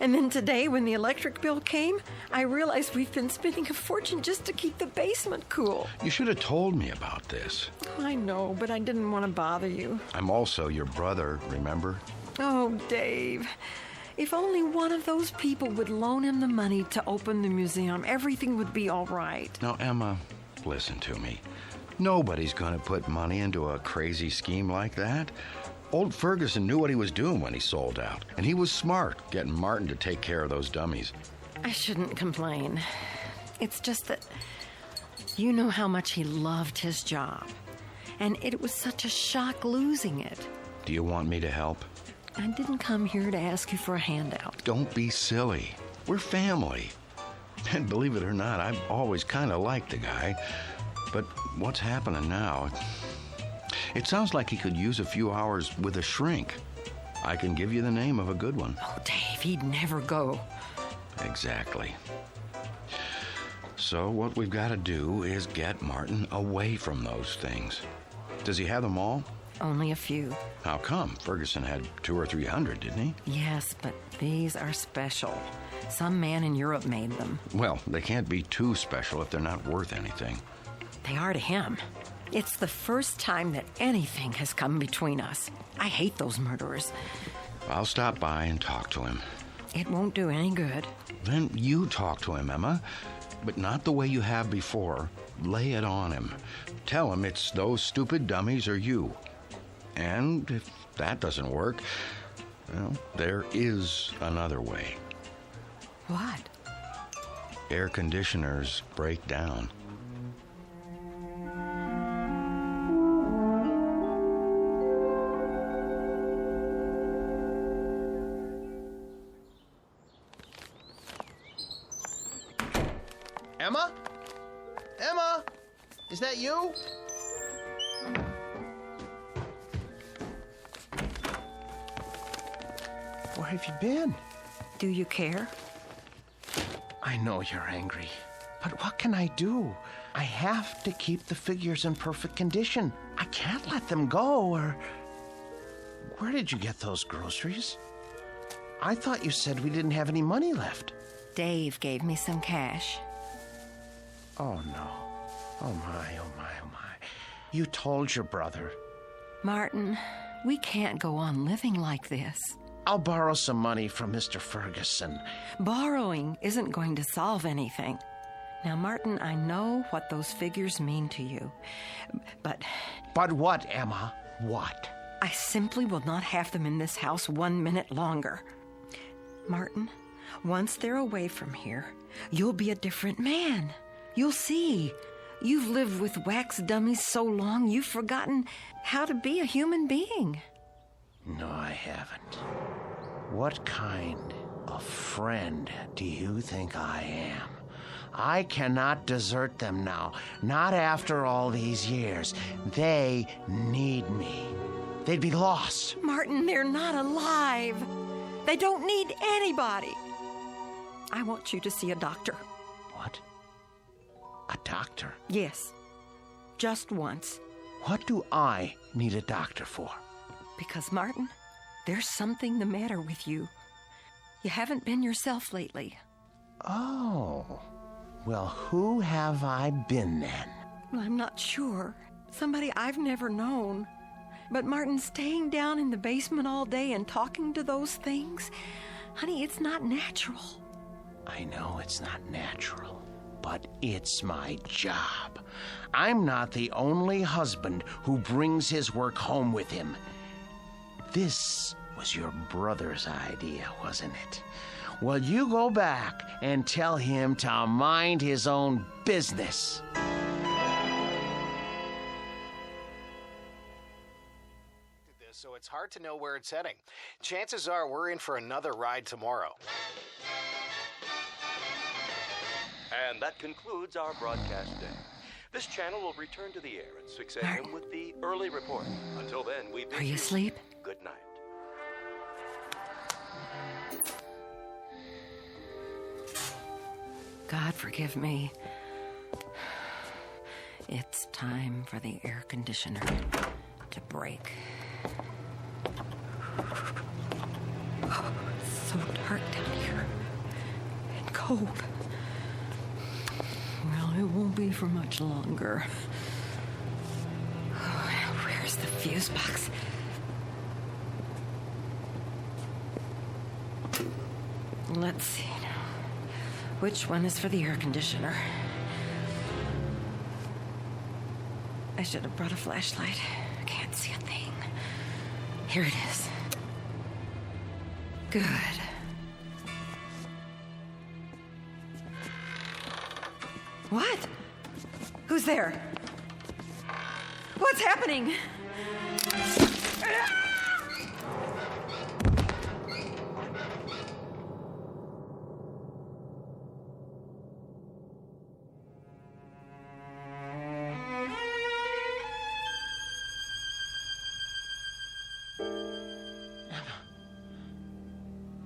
And then today, when the electric bill came, I realized we've been spending a fortune just to keep the basement cool. You should have told me about this. I know, but I didn't want to bother you. I'm also your brother, remember? Oh, Dave. If only one of those people would loan him the money to open the museum, everything would be all right. Now, Emma, listen to me. Nobody's going to put money into a crazy scheme like that. Old Ferguson knew what he was doing when he sold out, and he was smart getting Martin to take care of those dummies. I shouldn't complain. It's just that you know how much he loved his job, and it was such a shock losing it. Do you want me to help? I didn't come here to ask you for a handout. Don't be silly. We're family. And believe it or not, I've always kind of liked the guy. But what's happening now? It sounds like he could use a few hours with a shrink. I can give you the name of a good one. Oh, Dave, he'd never go. Exactly. So what we've got to do is get Martin away from those things. Does he have them all? Only a few. How come? Ferguson had 200 or 300, didn't he? Yes, but these are special. Some man in Europe made them. Well, they can't be too special if they're not worth anything. They are to him. It's the first time that anything has come between us. I hate those murderers. I'll stop by and talk to him. It won't do any good. Then you talk to him, Emma. But not the way you have before. Lay it on him. Tell him it's those stupid dummies or you. And if that doesn't work, well, there is another way. What? Air conditioners break down. Emma? Emma? Is that you? Where have you been? Do you care? I know you're angry, but what can I do? I have to keep the figures in perfect condition. I can't let them go, or... Where did you get those groceries? I thought you said we didn't have any money left. Dave gave me some cash. Oh, no. Oh, my, oh, my, oh, my. You told your brother. Martin, we can't go on living like this. I'll borrow some money from Mr. Ferguson. Borrowing isn't going to solve anything. Now, Martin, I know what those figures mean to you, but... But what, Emma? What? I simply will not have them in this house 1 minute longer. Martin, once they're away from here, you'll be a different man. You'll see. You've lived with wax dummies so long, you've forgotten how to be a human being. No, I haven't. What kind of friend do you think I am? I cannot desert them now, not after all these years. They need me. They'd be lost. Martin, they're not alive. They don't need anybody. I want you to see a doctor. What? A doctor? Yes. Just once. What do I need a doctor for? Because, Martin, there's something the matter with you. You haven't been yourself lately. Oh. Well, who have I been then? Well, I'm not sure. Somebody I've never known. But, Martin, staying down in the basement all day and talking to those things, honey, it's not natural. I know it's not natural, but it's my job. I'm not the only husband who brings his work home with him. This was your brother's idea, wasn't it? Well, you go back and tell him to mind his own business. So it's hard to know where it's heading. Chances are we're in for another ride tomorrow. And that concludes our broadcast day. This channel will return to the air at 6 a.m. with the early report. Until then, we bid Are you asleep? Good night. God forgive me. It's time for the air conditioner to break. Oh, it's so dark down here. And cold. Well, it won't be for much longer. Oh, where's the fuse box? Let's see now. Which one is for the air conditioner? I should have brought a flashlight. I can't see a thing. Here it is. Good. What? Who's there? What's happening?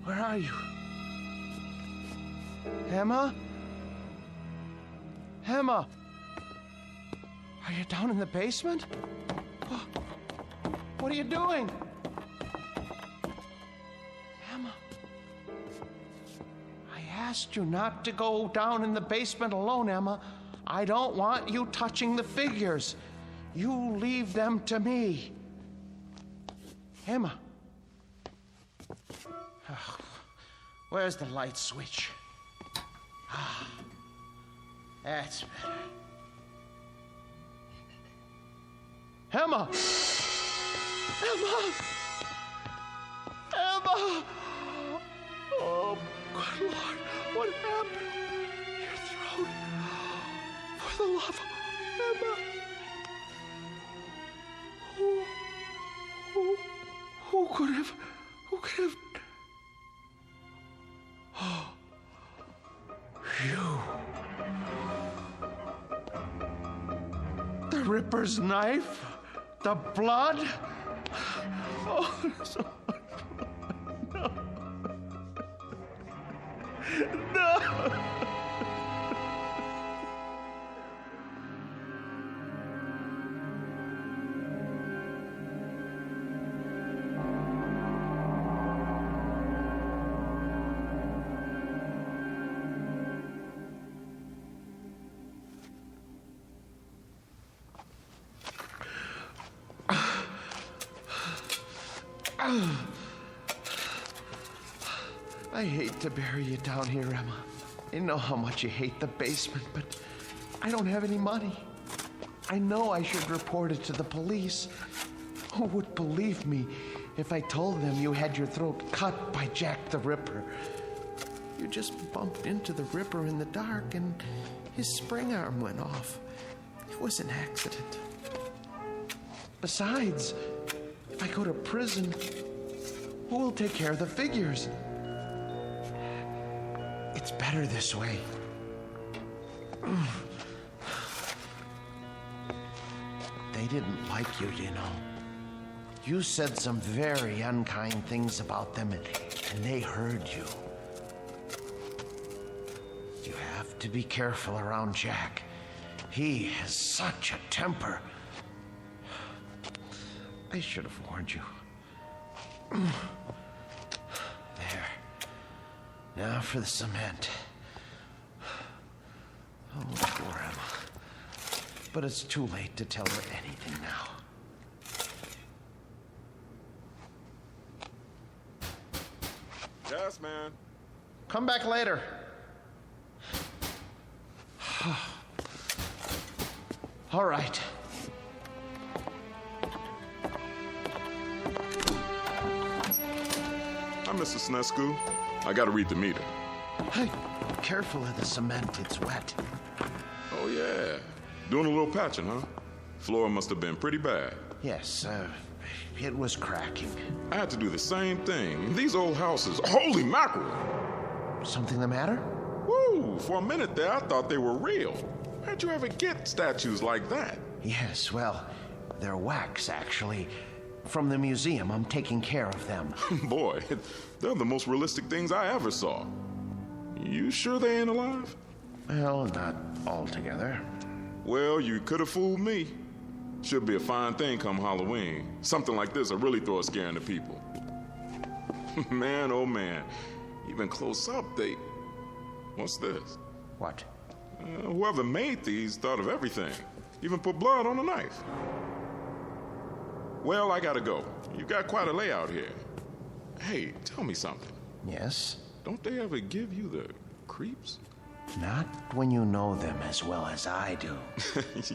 Where are you? Emma? Emma? Are you down in the basement? What are you doing? Emma? I asked you not to go down in the basement alone, Emma. I don't want you touching the figures. You leave them to me. Emma? Oh, where's the light switch? Ah, that's better. Emma! Emma! Emma! Oh, good Lord, what happened? Your throat. For the love of Emma. Who could have... Oh, you. The Ripper's knife? The blood? Oh, so much blood. No. No. I hate to bury you down here, Emma. I know how much you hate the basement, but I don't have any money. I know I should report it to the police. Who would believe me if I told them you had your throat cut by Jack the Ripper? You just bumped into the Ripper in the dark and his spring arm went off. It was an accident. Besides, if I go to prison, who will take care of the figures? It's better this way. They didn't like you, you know. You said some very unkind things about them, and they heard you. You have to be careful around Jack. He has such a temper. I should have warned you. There. Now for the cement. Oh, poor Emma. But it's too late to tell her anything now. Yes, man. Come back later. All right. Hi, Mr. Snesku. I gotta read the meter. Hey, careful of the cement, it's wet. Oh, yeah. Doing a little patching, huh? Floor must have been pretty bad. Yes, it was cracking. I had to do the same thing. These old houses, holy mackerel! Something the matter? Woo! For a minute there, I thought they were real. How'd you ever get statues like that? Yes, well, they're wax, actually. From the museum, I'm taking care of them. Boy, they're the most realistic things I ever saw. You sure they ain't alive? Well, not altogether. Well, you could have fooled me. Should be a fine thing come Halloween. Something like this will really throw a scare into people. Man, oh man. Even close up, they... What's this? What? Whoever made these thought of everything. Even put blood on a knife. Well, I gotta go. You got quite a layout here. Hey, tell me something. Yes? Don't they ever give you the creeps? Not when you know them as well as I do.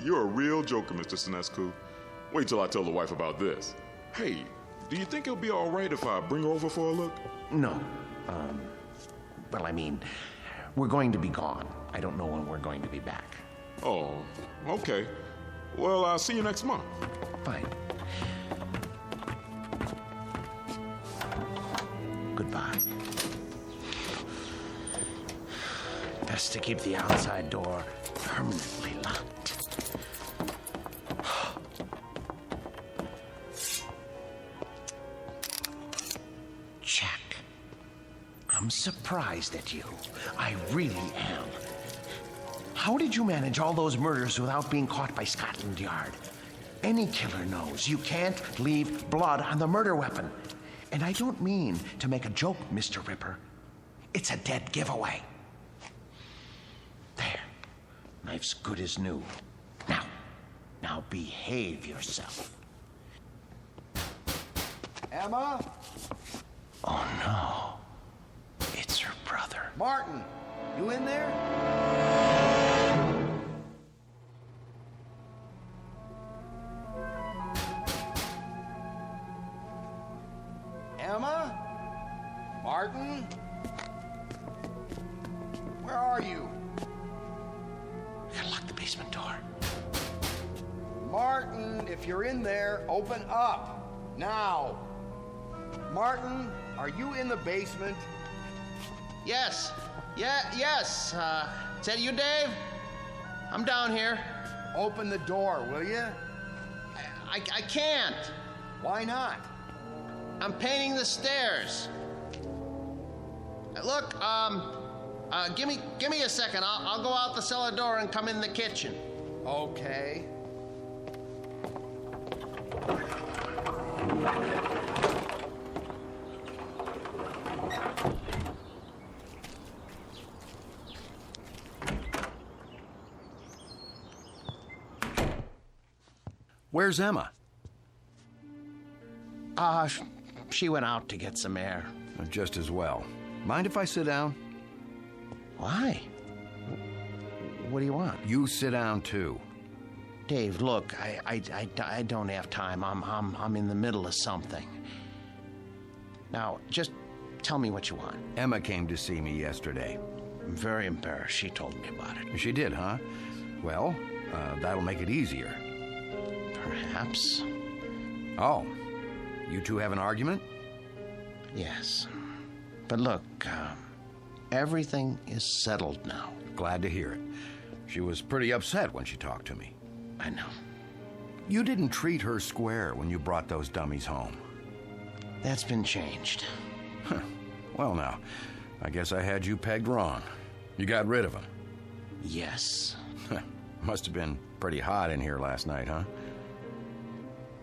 You're a real joker, Mr. Sinescu. Wait till I tell the wife about this. Hey, do you think it'll be all right if I bring her over for a look? No. Well, I mean, we're going to be gone. I don't know when we're going to be back. Oh, okay. Well, I'll see you next month. Fine. Goodbye. Best to keep the outside door permanently locked. Check. I'm surprised at you. I really am. How did you manage all those murders without being caught by Scotland Yard? Any killer knows you can't leave blood on the murder weapon. And I don't mean to make a joke, Mr. Ripper. It's a dead giveaway. There. Knife's good as new. Now behave yourself. Emma? Oh, no. It's her brother. Martin, you in there? Emma? Martin? Where are you? I gotta lock the basement door. Martin, if you're in there, open up. Now. Martin, are you in the basement? Yes. Yes. Is that you, Dave? I'm down here. Open the door, will you? I can't. Why not? I'm painting the stairs. Look, give me a second. I'll go out the cellar door and come in the kitchen. Okay. Where's Emma? She went out to get some air. Just as well. Mind if I sit down? Why? What do you want? You sit down too. Dave, look, I don't have time. I'm in the middle of something. Now, just tell me what you want. Emma came to see me yesterday. I'm very embarrassed. She told me about it. She did, huh? Well, that'll make it easier. Perhaps. Oh, you two have an argument? Yes. But look, everything is settled now. Glad to hear it. She was pretty upset when she talked to me. I know. You didn't treat her square when you brought those dummies home. That's been changed. Well, now, I guess I had you pegged wrong. You got rid of them. Yes. Must have been pretty hot in here last night, huh?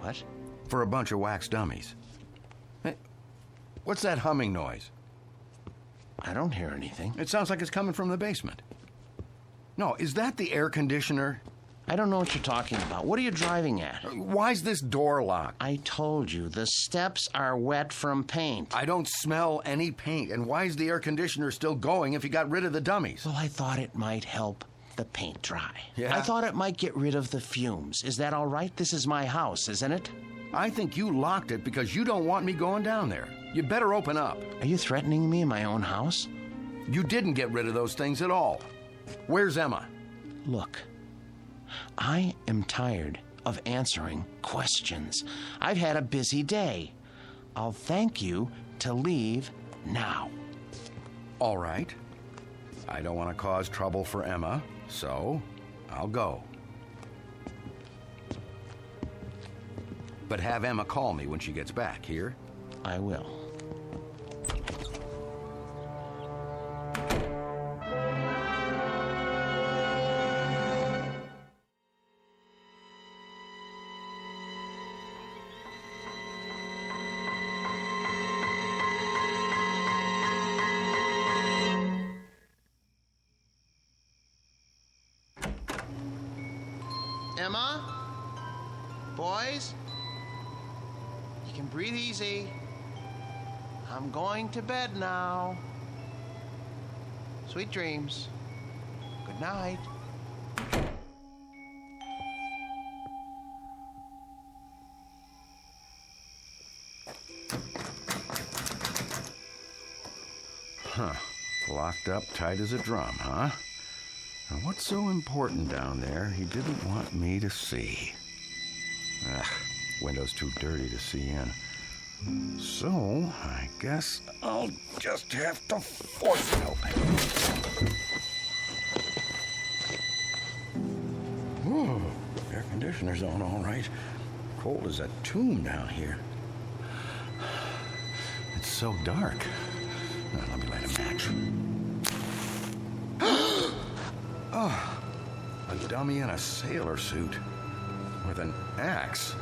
What? For a bunch of wax dummies. Hey, what's that humming noise? I don't hear anything. It sounds like it's coming from the basement. No, is that the air conditioner? I don't know what you're talking about. What are you driving at? Why's this door locked? I told you, the steps are wet from paint. I don't smell any paint. And why is the air conditioner still going if you got rid of the dummies? Well, I thought it might help the paint dry. Yeah? I thought it might get rid of the fumes. Is that all right? This is my house, isn't it? I think you locked it because you don't want me going down there. You better open up. Are you threatening me in my own house? You didn't get rid of those things at all. Where's Emma? Look, I am tired of answering questions. I've had a busy day. I'll thank you to leave now. All right. I don't want to cause trouble for Emma, so I'll go. But have Emma call me when she gets back, here? I will. Emma? Boys? You can breathe easy. I'm going to bed now. Sweet dreams. Good night. Huh. Locked up tight as a drum, huh? Now, what's so important down there he didn't want me to see? Ugh, window's too dirty to see in. So, I guess I'll just have to force it open. Whoa, air conditioner's on all right. Cold as a tomb down here. It's so dark. Now, let me light a match. Oh, a dummy in a sailor suit with an axe.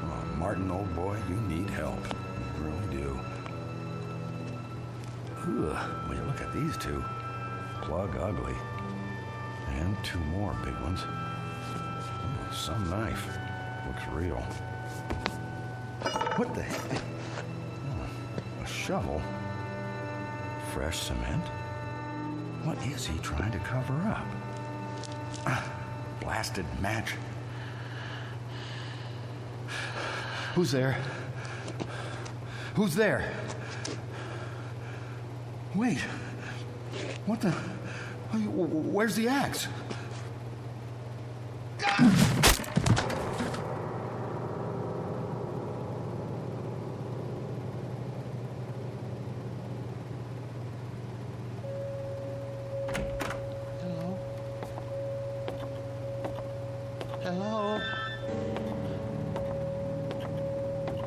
Oh, Martin, old boy, you need help. You really do. Ugh, will you look at these two? Plug ugly. And two more big ones. Oh, some knife. Looks real. What the heck? Oh, a shovel. Fresh cement? What is he trying to cover up? Blasted match. Who's there? Who's there? Wait. What the? Where's the axe? Hello?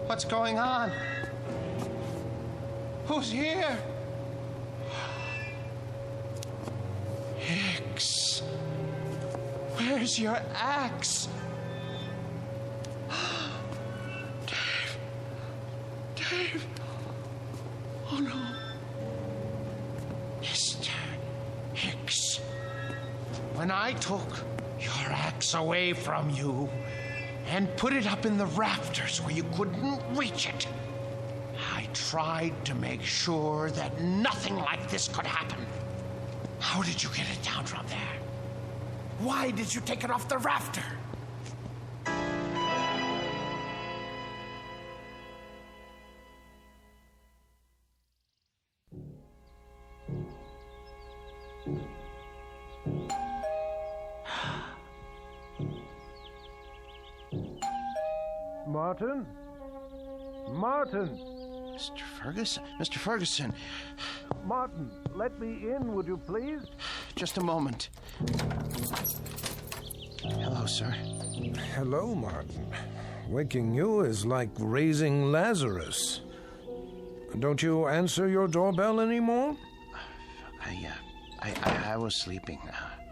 What's going on? Who's here? Hicks. Where's your axe? Dave. Dave. Oh no. Mr. Hicks. When I took your axe away from you and put it up in the rafters where you couldn't reach it, I tried to make sure that nothing like this could happen. How did you get it down from there? Why did you take it off the rafter? Martin? Martin! Mr. Ferguson? Mr. Ferguson! Martin, let me in, would you please? Just a moment. Hello, sir. Hello, Martin. Waking you is like raising Lazarus. Don't you answer your doorbell anymore? I was sleeping.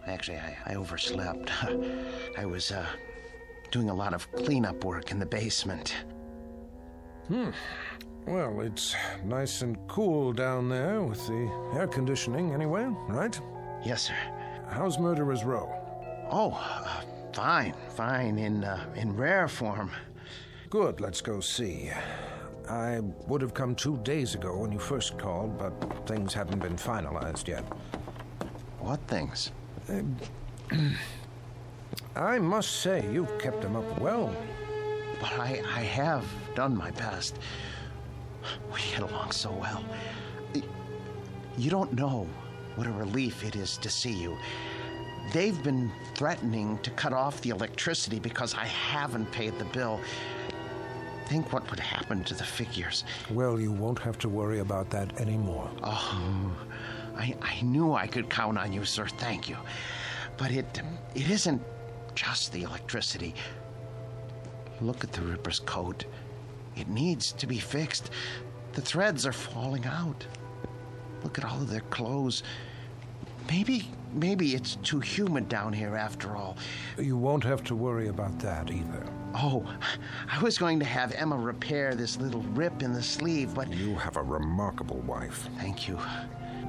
Actually, I overslept. I was, doing a lot of cleanup work in the basement. Well, it's nice and cool down there with the air conditioning anyway, right? Yes, sir. How's Murderer's Row? Oh, fine, in rare form. Good, let's go see. I would have come 2 days ago when you first called, but things hadn't been finalized yet. What things? I must say, you've kept them up well. But I have done my best. We get along so well. You don't know what a relief it is to see you. They've been threatening to cut off the electricity because I haven't paid the bill. Think what would happen to the figures. Well, you won't have to worry about that anymore. Oh, I knew I could count on you, sir. Thank you. But it isn't just the electricity. Look at the Ripper's coat. It needs to be fixed. The threads are falling out. Look at all of their clothes. Maybe it's too humid down here after all. You won't have to worry about that either. Oh, I was going to have Emma repair this little rip in the sleeve, but... You have a remarkable wife. Thank you.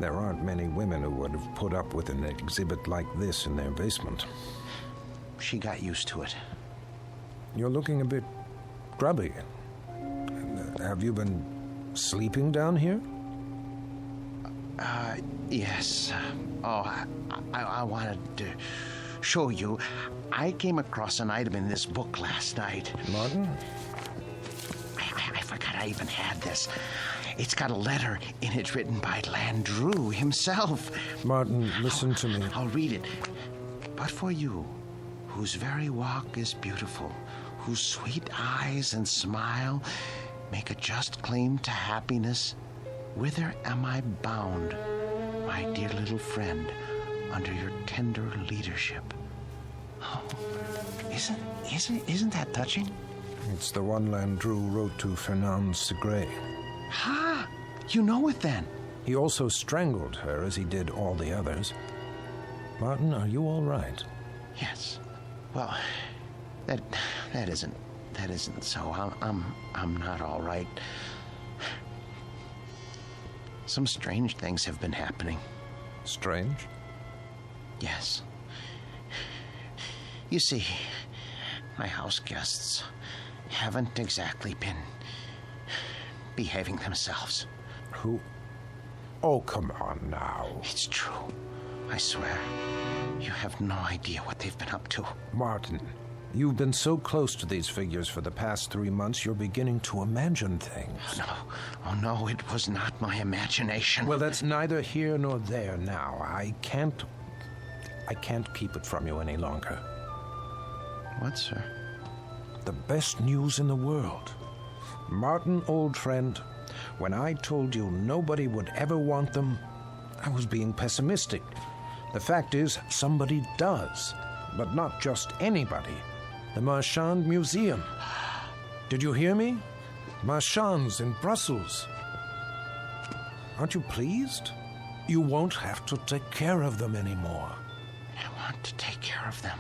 There aren't many women who would have put up with an exhibit like this in their basement. She got used to it. You're looking a bit grubby. Have you been sleeping down here? Yes. I wanted to show you. I came across an item in this book last night. Martin? I forgot I even had this. It's got a letter in it written by Landru himself. Martin, listen to me. I'll read it. But for you, whose very walk is beautiful, whose sweet eyes and smile make a just claim to happiness, whither am I bound, my dear little friend, under your tender leadership? Oh, isn't that touching? It's the one Landru wrote to Fernand Segre. Ha! You know it then. He also strangled her as he did all the others. Martin, are you all right? Yes. Well, that isn't so. I'm not all right. Some strange things have been happening. Strange? Yes. You see, my house guests haven't exactly been behaving themselves. Who? Oh, come on now. It's true. I swear. You have no idea what they've been up to. Martin, you've been so close to these figures for the past 3 months, you're beginning to imagine things. Oh, no, it was not my imagination. Well, that's neither here nor there now. I can't keep it from you any longer. What, sir? The best news in the world. Martin, old friend, when I told you nobody would ever want them, I was being pessimistic. The fact is, somebody does, but not just anybody. The Marchand Museum. Did you hear me? Marchands in Brussels. Aren't you pleased? You won't have to take care of them anymore. I want to take care of them.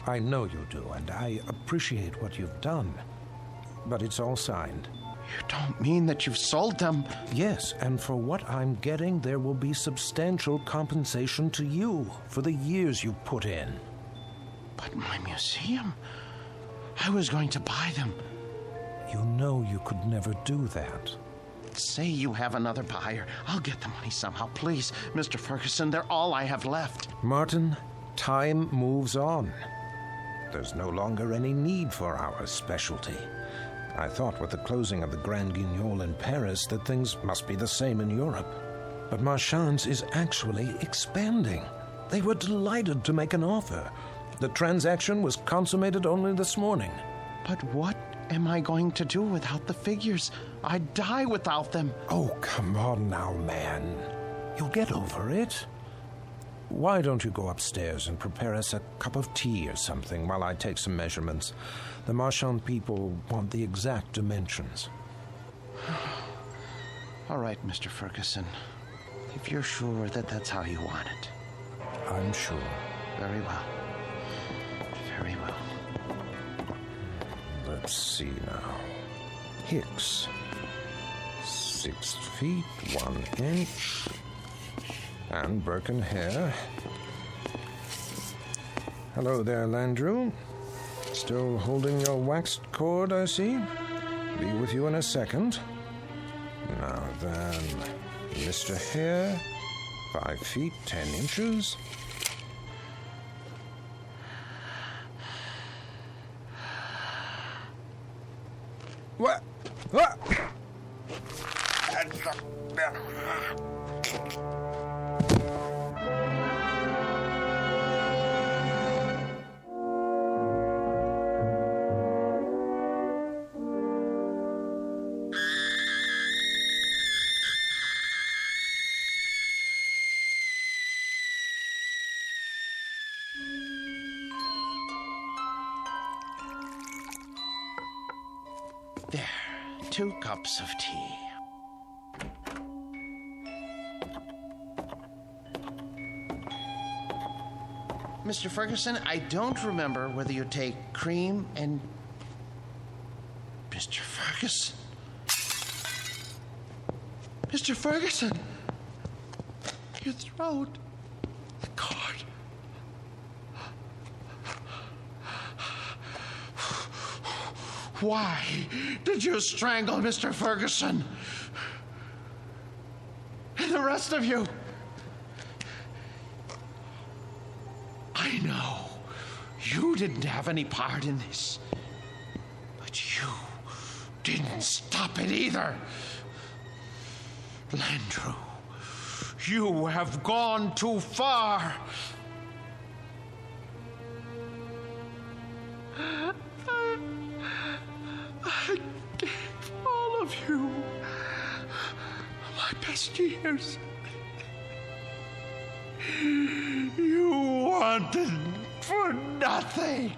I know you do, and I appreciate what you've done. But it's all signed. You don't mean that you've sold them? Yes, and for what I'm getting, there will be substantial compensation to you for the years you put in. But my museum? I was going to buy them. You know you could never do that. Say you have another buyer. I'll get the money somehow. Please, Mr. Ferguson, they're all I have left. Martin, time moves on. There's no longer any need for our specialty. I thought with the closing of the Grand Guignol in Paris that things must be the same in Europe. But Marchand's is actually expanding. They were delighted to make an offer. The transaction was consummated only this morning. But what am I going to do without the figures? I'd die without them. Oh, come on now, man. You'll get over it. Why don't you go upstairs and prepare us a cup of tea or something while I take some measurements? The Marchand people want the exact dimensions. All right, Mr. Ferguson. If you're sure that that's how you want it. I'm sure. Very well. Very well. Let's see now. Hicks. 6 feet, 1 inch. And Birkin hair. Hello there, Landru. Still holding your waxed cord, I see. Be with you in a second. Now then, Mr. Hare, 5 feet, 10 inches. What? What? There, 2 cups of tea. Mr. Ferguson, I don't remember whether you take cream and... Mr. Ferguson? Mr. Ferguson! Your throat. The cord. Why did you strangle Mr. Ferguson? the rest of you. I know you didn't have any part in this, but you didn't stop it either. Landru, you have gone too far. I gave all of you my best years. You wanted for nothing.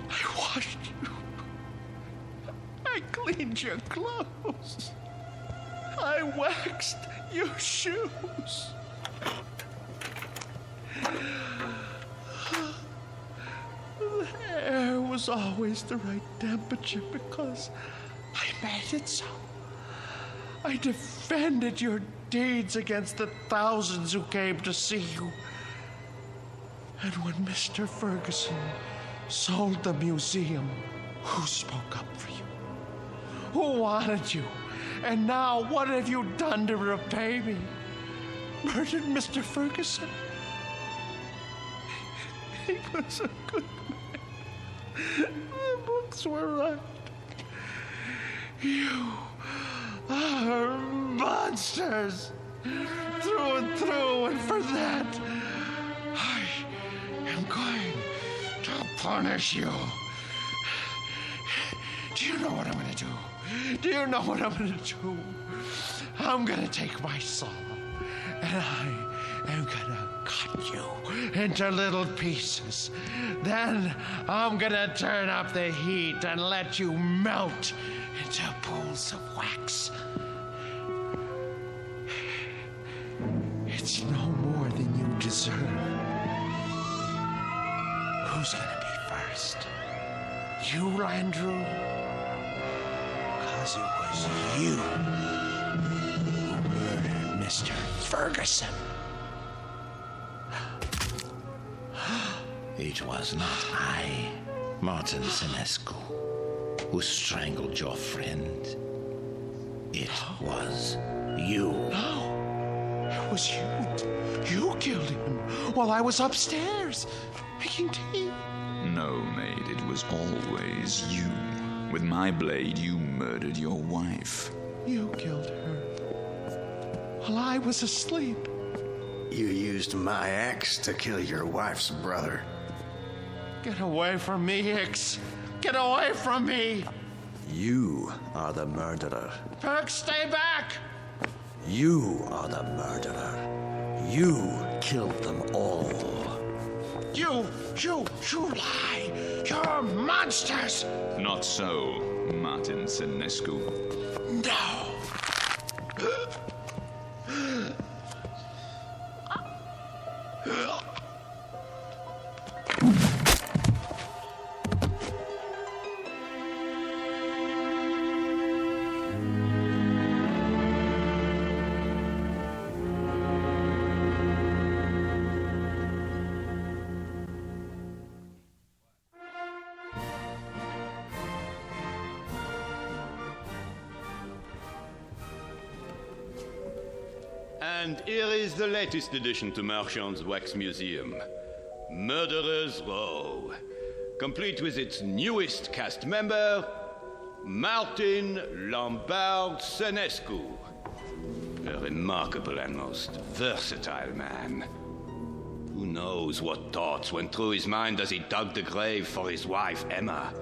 I washed you. I cleaned your clothes. I waxed your shoes. The air was always the right temperature because I made it so. I defended your deeds against the thousands who came to see you. And when Mr. Ferguson sold the museum, who spoke up for you? Who wanted you? And now, what have you done to repay me? Murdered Mr. Ferguson? He was a good man. The books were right. You are monsters through and through, and for that, I am going to punish you. Do you know what I'm going to do? Do you know what I'm going to do? I'm going to take my saw, and I am going to cut you into little pieces. Then I'm going to turn up the heat and let you melt into pools of wax. It's no more than you deserve. Who's going to be first? You, Landru? Because it was you who murdered Mr. Ferguson. It was not I, Martin Senescu, who strangled your friend. It was you. No, it was you. You killed him while I was upstairs making tea. No, maid, it was always you. With my blade, you murdered your wife. You killed her while I was asleep. You used my axe to kill your wife's brother. Get away from me, Hicks. Get away from me. You are the murderer. Perk, stay back. You are the murderer. You killed them all. You lie. You're monsters. Not so, Martin Senescu. No. And here is the latest addition to Marchand's Wax Museum, Murderer's Row, complete with its newest cast member, Martin Lombard Senescu, a remarkable and most versatile man. Who knows what thoughts went through his mind as he dug the grave for his wife, Emma,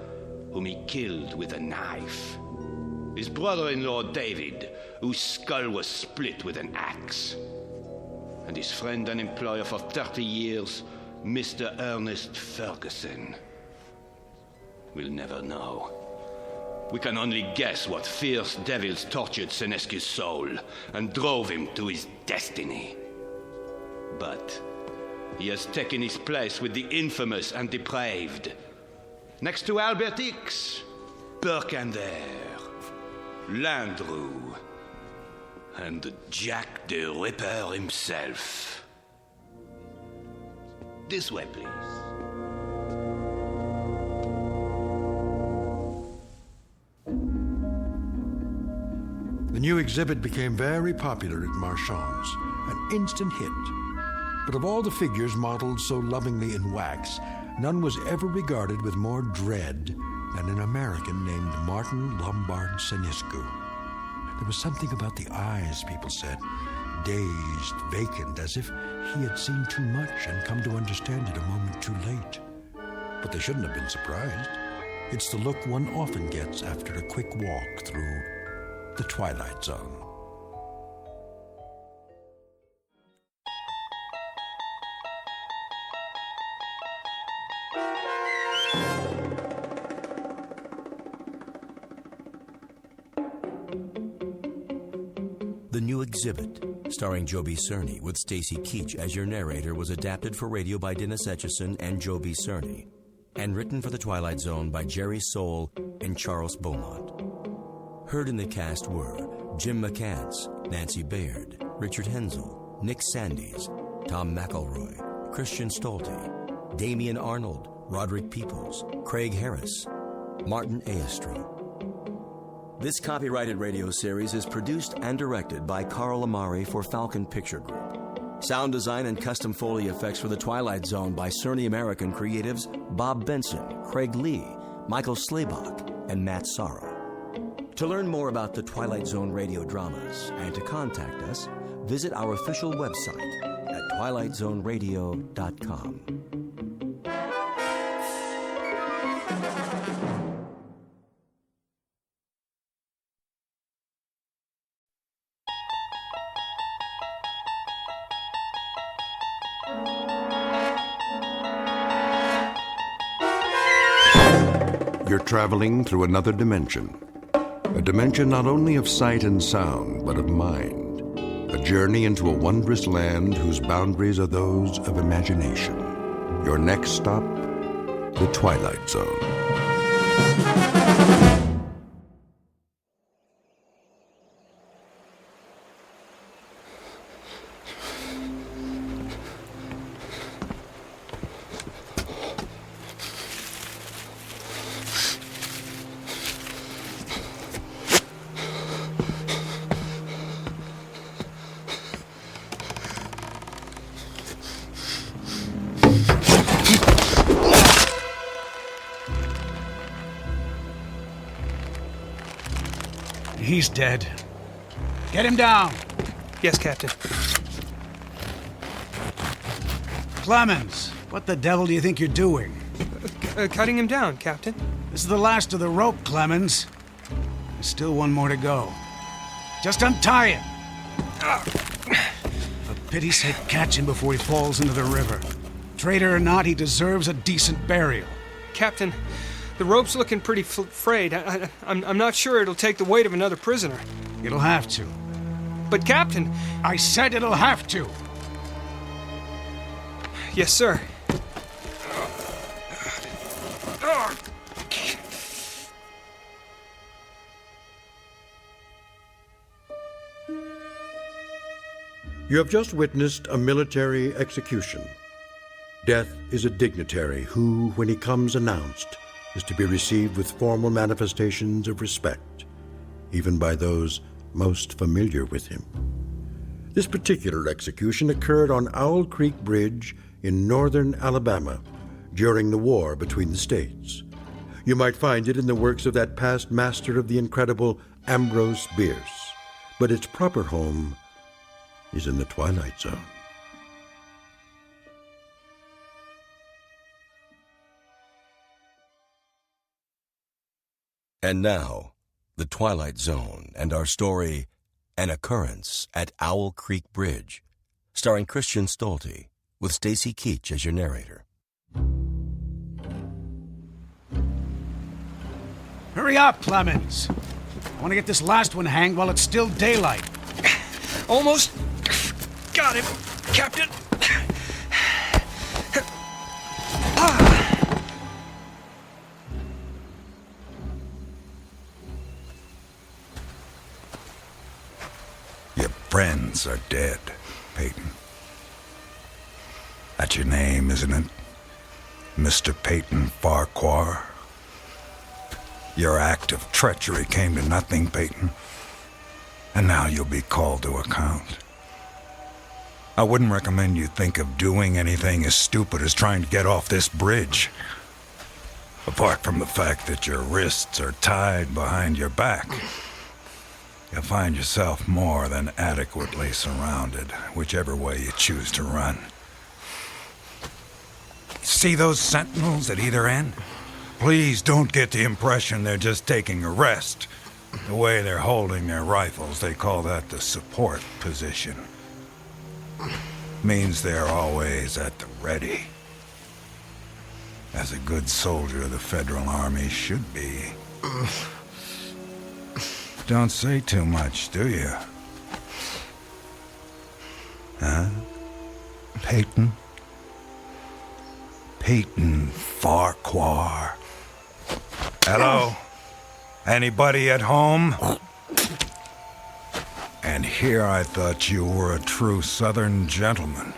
whom he killed with a knife. His brother-in-law, David, whose skull was split with an axe. And his friend and employer for 30 years, Mr. Ernest Ferguson. We'll never know. We can only guess what fierce devils tortured Senescu's soul and drove him to his destiny. But he has taken his place with the infamous and depraved. Next to Albert X, Burkander, Landru, and Jack the Ripper himself. This way, please. The new exhibit became very popular at Marchand's, an instant hit. But of all the figures modeled so lovingly in wax, none was ever regarded with more dread than an American named Martin Lombard Seniscu. There was something about the eyes, people said, dazed, vacant, as if he had seen too much and come to understand it a moment too late. But they shouldn't have been surprised. It's the look one often gets after a quick walk through the Twilight Zone. The new exhibit, starring Joby Cerny with Stacy Keach as your narrator, was adapted for radio by Dennis Etchison and Joby Cerny, and written for the Twilight Zone by Jerry Soule and Charles Beaumont. Heard in the cast were Jim McCants, Nancy Baird, Richard Hensel, Nick Sandys, Tom McElroy, Christian Stolte, Damian Arnold, Roderick Peoples, Craig Harris, Martin Aestro. This copyrighted radio series is produced and directed by Carl Amari for Falcon Picture Group. Sound design and custom Foley effects for The Twilight Zone by Cerny American creatives Bob Benson, Craig Lee, Michael Slaybach, and Matt Sorrow. To learn more about the Twilight Zone radio dramas and to contact us, visit our official website at twilightzoneradio.com. You're traveling through another dimension. A dimension not only of sight and sound, but of mind. A journey into a wondrous land whose boundaries are those of imagination. Your next stop, the Twilight Zone. He's dead. Get him down. Yes, Captain. Clemens, what the devil do you think you're doing? Cutting him down, Captain. This is the last of the rope, Clemens. There's still one more to go. Just untie it. For pity's sake, catch him before he falls into the river. Traitor or not, he deserves a decent burial. Captain, the rope's looking pretty frayed. I'm not sure it'll take the weight of another prisoner. It'll have to. But, Captain... I said it'll have to. Yes, sir. You have just witnessed a military execution. Death is a dignitary who, when he comes announced, is to be received with formal manifestations of respect, even by those most familiar with him. This particular execution occurred on Owl Creek Bridge in northern Alabama during the war between the states. You might find it in the works of that past master of the incredible Ambrose Bierce, but its proper home is in the Twilight Zone. And now, The Twilight Zone and our story, An Occurrence at Owl Creek Bridge, starring Christian Stolte, with Stacy Keach as your narrator. Hurry up, Clemens. I want to get this last one hanged while it's still daylight. Almost got him, Captain. Your friends are dead, Peyton. That's your name, isn't it? Mr. Peyton Farquhar. Your act of treachery came to nothing, Peyton. And now you'll be called to account. I wouldn't recommend you think of doing anything as stupid as trying to get off this bridge. Apart from the fact that your wrists are tied behind your back, you'll find yourself more than adequately surrounded, whichever way you choose to run. See those sentinels at either end? Please don't get the impression they're just taking a rest. The way they're holding their rifles, they call that the support position. Means they're always at the ready. As a good soldier of the Federal Army should be. Don't say too much, do you? Huh? Peyton? Peyton Farquhar. Hello? Anybody at home? And here I thought you were a true Southern gentleman.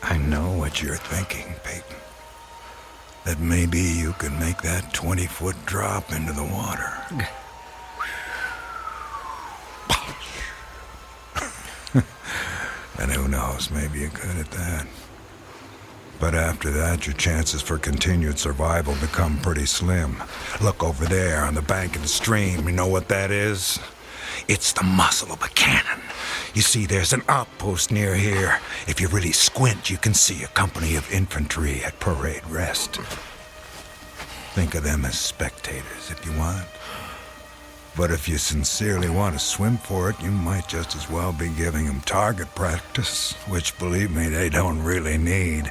I know what you're thinking, Peyton. That maybe you can make that 20-foot drop into the water. And who knows, maybe you're good at that. But after that, your chances for continued survival become pretty slim. Look over there on the bank of the stream. You know what that is? It's the muzzle of a cannon. You see, there's an outpost near here. If you really squint, you can see a company of infantry at parade rest. Think of them as spectators if you want. But if you sincerely want to swim for it, you might just as well be giving them target practice, which, believe me, they don't really need.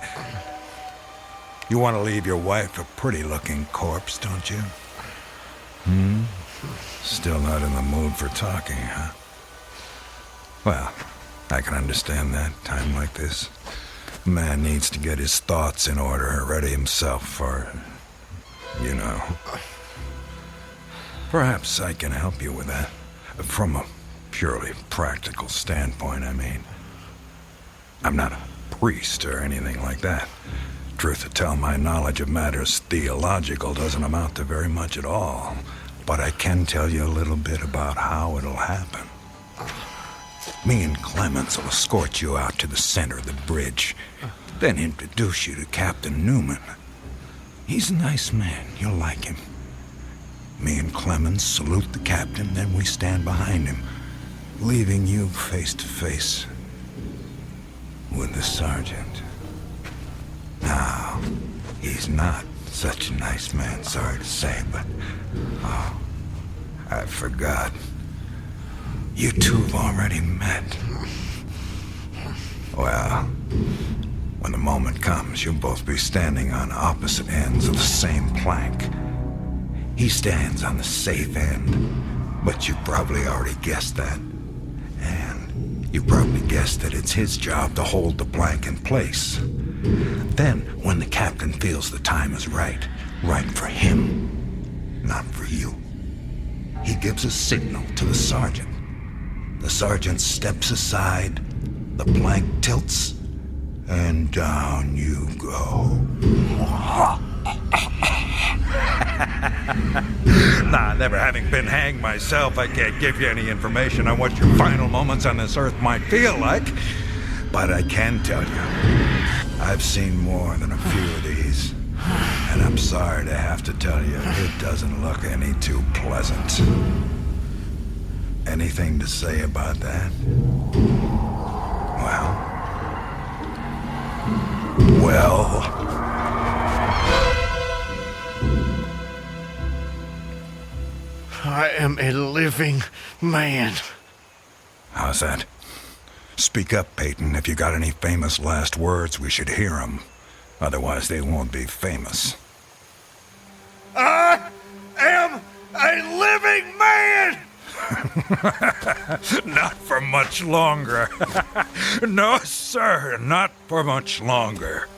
You want to leave your wife a pretty-looking corpse, don't you? Still not in the mood for talking, huh? Well, I can understand that, time like this. A man needs to get his thoughts in order, ready himself for, you know. Perhaps I can help you with that. From a purely practical standpoint, I mean. I'm not a priest or anything like that. Truth to tell, my knowledge of matters theological doesn't amount to very much at all. But I can tell you a little bit about how it'll happen. Me and Clemens will escort you out to the center of the bridge, then introduce you to Captain Newman. He's a nice man. You'll like him. Me and Clemens salute the captain, then we stand behind him, leaving you face to face with the sergeant. Now, he's not such a nice man, sorry to say, but... Oh, I forgot. You two have already met. Well, when the moment comes, you'll both be standing on opposite ends of the same plank. He stands on the safe end, but you've probably already guessed that. And you probably guessed that it's his job to hold the plank in place. Then, when the captain feels the time is right for him, not for you, he gives a signal to the sergeant. The sergeant steps aside, the plank tilts, and down you go. Nah, never having been hanged myself, I can't give you any information on what your final moments on this earth might feel like. But I can tell you, I've seen more than a few of these. And I'm sorry to have to tell you, it doesn't look any too pleasant. Anything to say about that? Well... I am a living man. How's that? Speak up, Peyton. If you got any famous last words, we should hear them. Otherwise, they won't be famous. I am a living man! Not for much longer. No, sir, not for much longer.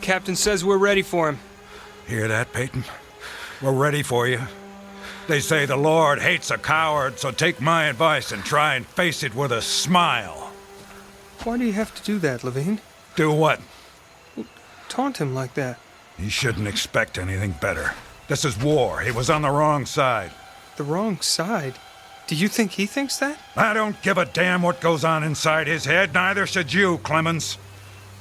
Captain says we're ready for him. Hear that, Peyton? We're ready for you. They say the Lord hates a coward, so take my advice and try and face it with a smile. Why do you have to do that, Levine? Do what? Taunt him like that. You shouldn't expect anything better. This is war. He was on the wrong side. The wrong side? Do you think he thinks that? I don't give a damn what goes on inside his head. Neither should you, Clemens.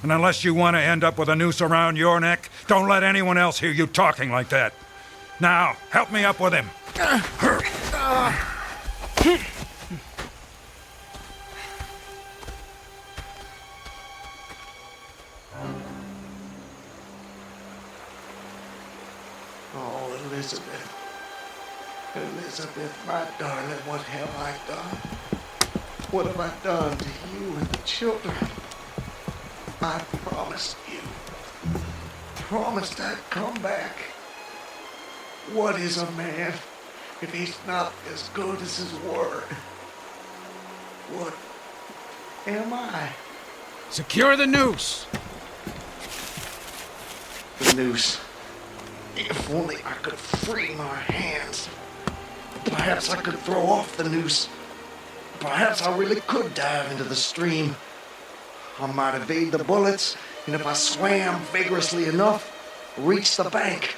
And unless you want to end up with a noose around your neck, don't let anyone else hear you talking like that. Now, help me up with him. Oh, Elizabeth. Elizabeth, my darling, what have I done? What have I done to you and the children? I promised you. Promised I'd come back. What is a man if he's not as good as his word? What am I? Secure the noose. The noose. If only I could free my hands. Perhaps I could throw off the noose. Perhaps I really could dive into the stream. I might evade the bullets, and if I swam vigorously enough, reach the bank,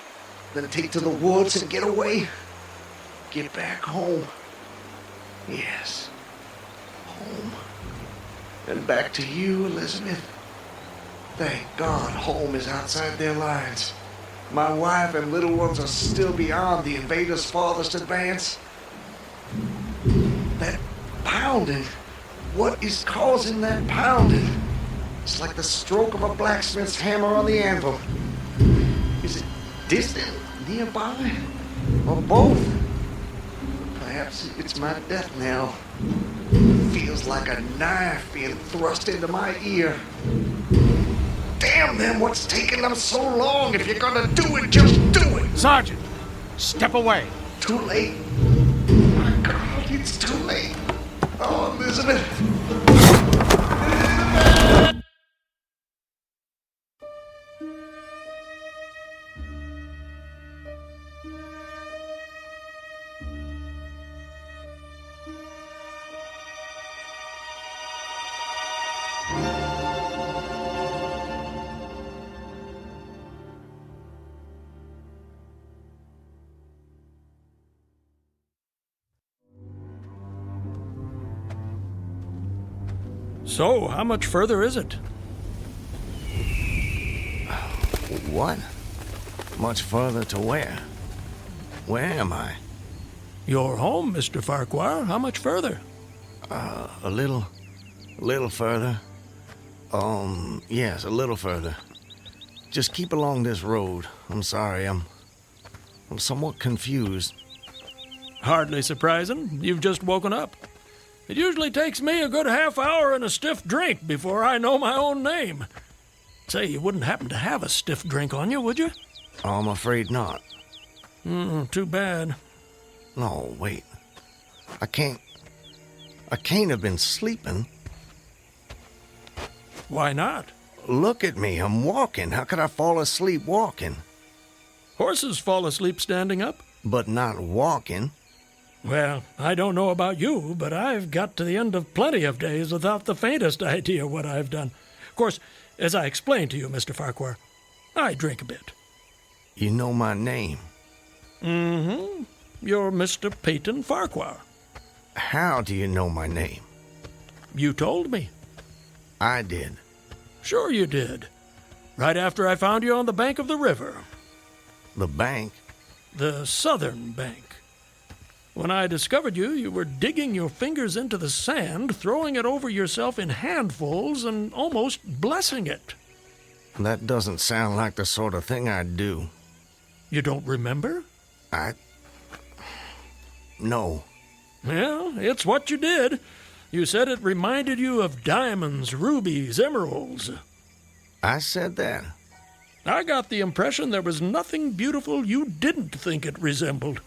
then take to the woods and get away. Get back home. Yes, home. And back to you, Elizabeth. Thank God home is outside their lines. My wife and little ones are still beyond the invaders' farthest advance. That pounding. What is causing that pounding? It's like the stroke of a blacksmith's hammer on the anvil. Is it distant, nearby, or both? Perhaps it's my death knell. Feels like a knife being thrust into my ear. Damn them, what's taking them so long? If you're gonna do it, just do it! Sergeant, step away. Too late. My God, it's too late. Oh, Elizabeth. So, how much further is it? What? Much further to where? Where am I? You're home, Mr. Farquhar. How much further? A little further. Yes, a little further. Just keep along this road. I'm sorry, I'm somewhat confused. Hardly surprising. You've just woken up. It usually takes me a good half hour and a stiff drink before I know my own name. Say, you wouldn't happen to have a stiff drink on you, would you? I'm afraid not. Too bad. No, wait. I can't have been sleeping. Why not? Look at me, I'm walking. How could I fall asleep walking? Horses fall asleep standing up. But not walking. Well, I don't know about you, but I've got to the end of plenty of days without the faintest idea what I've done. Of course, as I explained to you, Mr. Farquhar, I drink a bit. You know my name? Mm-hmm. You're Mr. Peyton Farquhar. How do you know my name? You told me. I did. Sure you did. Right after I found you on the bank of the river. The bank? The southern bank. When I discovered you, you were digging your fingers into the sand, throwing it over yourself in handfuls, and almost blessing it. That doesn't sound like the sort of thing I'd do. You don't remember? No. Well, it's what you did. You said it reminded you of diamonds, rubies, emeralds. I said that? I got the impression there was nothing beautiful you didn't think it resembled.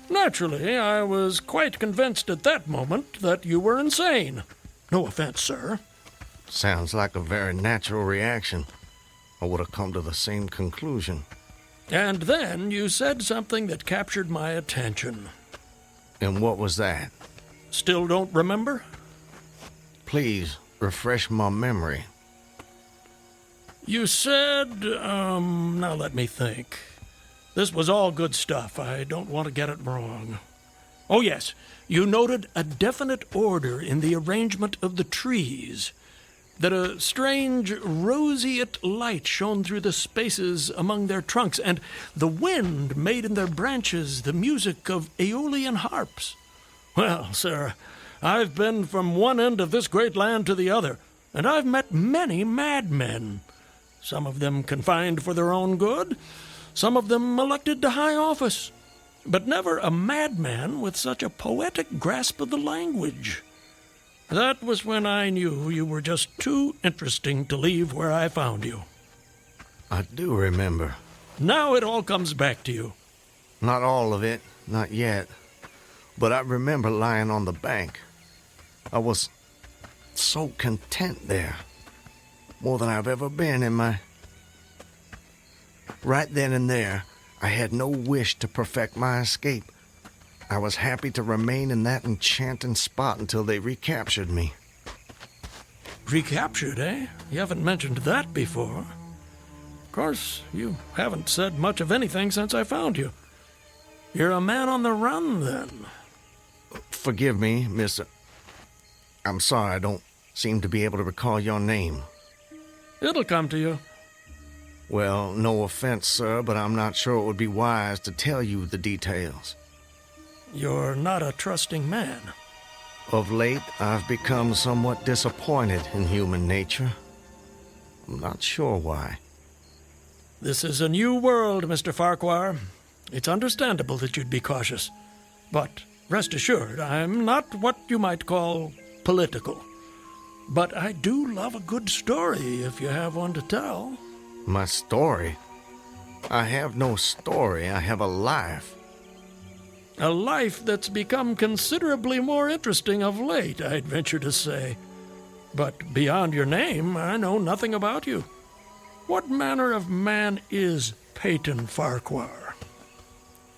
Naturally, I was quite convinced at that moment that you were insane. No offense, sir. Sounds like a very natural reaction. I would have come to the same conclusion. And then you said something that captured my attention. And what was that? Still don't remember? Please, refresh my memory. You said, now let me think. This was all good stuff. I don't want to get it wrong. Oh, yes, you noted a definite order in the arrangement of the trees, that a strange roseate light shone through the spaces among their trunks, and the wind made in their branches the music of aeolian harps. Well, sir, I've been from one end of this great land to the other, and I've met many madmen, some of them confined for their own good, some of them elected to high office, but never a madman with such a poetic grasp of the language. That was when I knew you were just too interesting to leave where I found you. I do remember. Now it all comes back to you. Not all of it, not yet. But I remember lying on the bank. I was so content there. More than I've ever been in my... Right then and there, I had no wish to perfect my escape. I was happy to remain in that enchanting spot until they recaptured me. Recaptured, eh? You haven't mentioned that before. Of course, you haven't said much of anything since I found you. You're a man on the run, then. Forgive me, Miss... I'm sorry I don't seem to be able to recall your name. It'll come to you. Well, no offense, sir, but I'm not sure it would be wise to tell you the details. You're not a trusting man. Of late, I've become somewhat disappointed in human nature. I'm not sure why. This is a new world, Mr. Farquhar. It's understandable that you'd be cautious. But rest assured, I'm not what you might call political. But I do love a good story if you have one to tell. My story? I have no story. I have a life. A life that's become considerably more interesting of late, I'd venture to say. But beyond your name, I know nothing about you. What manner of man is Peyton Farquhar?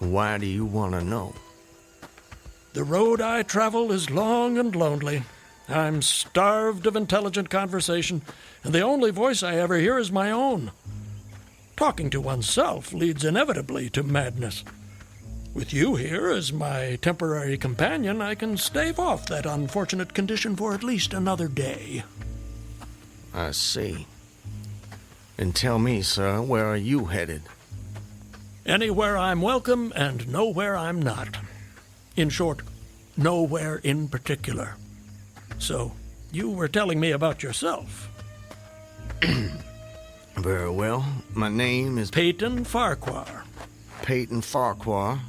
Why do you want to know? The road I travel is long and lonely. I'm starved of intelligent conversation, and the only voice I ever hear is my own. Talking to oneself leads inevitably to madness. With you here as my temporary companion, I can stave off that unfortunate condition for at least another day. I see. And tell me, sir, where are you headed? Anywhere I'm welcome and nowhere I'm not. In short, nowhere in particular. So, you were telling me about yourself. Very well. My name is... Peyton Farquhar. Peyton Farquhar.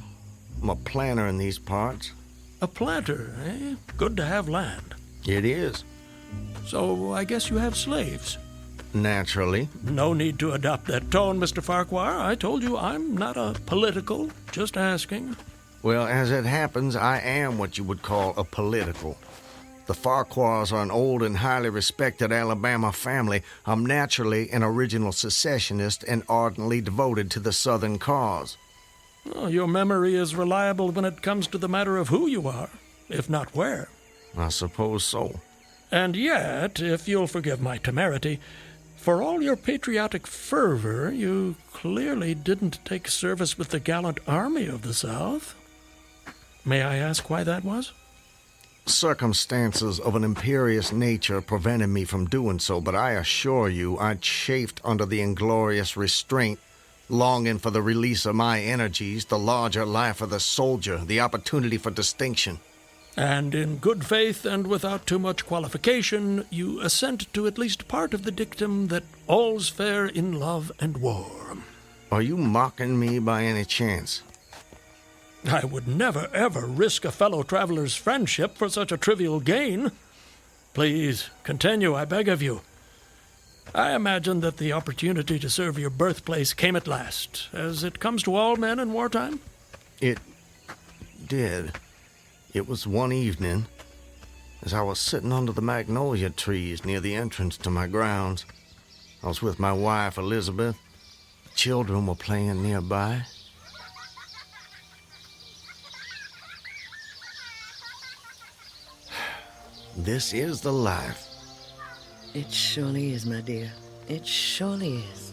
I'm a planter in these parts. A planter, eh? Good to have land. It is. So, I guess you have slaves. Naturally. No need to adopt that tone, Mr. Farquhar. I told you I'm not a political, just asking. Well, as it happens, I am what you would call a political. The Farquhars are an old and highly respected Alabama family. I'm naturally an original secessionist and ardently devoted to the Southern cause. Oh, your memory is reliable when it comes to the matter of who you are, if not where. I suppose so. And yet, if you'll forgive my temerity, for all your patriotic fervor, you clearly didn't take service with the gallant army of the South. May I ask why that was? Circumstances of an imperious nature prevented me from doing so, but I assure you I chafed under the inglorious restraint, longing for the release of my energies, the larger life of the soldier, the opportunity for distinction. And in good faith and without too much qualification, you assent to at least part of the dictum that all's fair in love and war. Are you mocking me by any chance? I would never, ever risk a fellow traveler's friendship for such a trivial gain. Please, continue, I beg of you. I imagine that the opportunity to serve your birthplace came at last, as it comes to all men in wartime. It did. It was one evening, as I was sitting under the magnolia trees near the entrance to my grounds. I was with my wife, Elizabeth. The children were playing nearby. This is the life. It surely is, my dear. It surely is.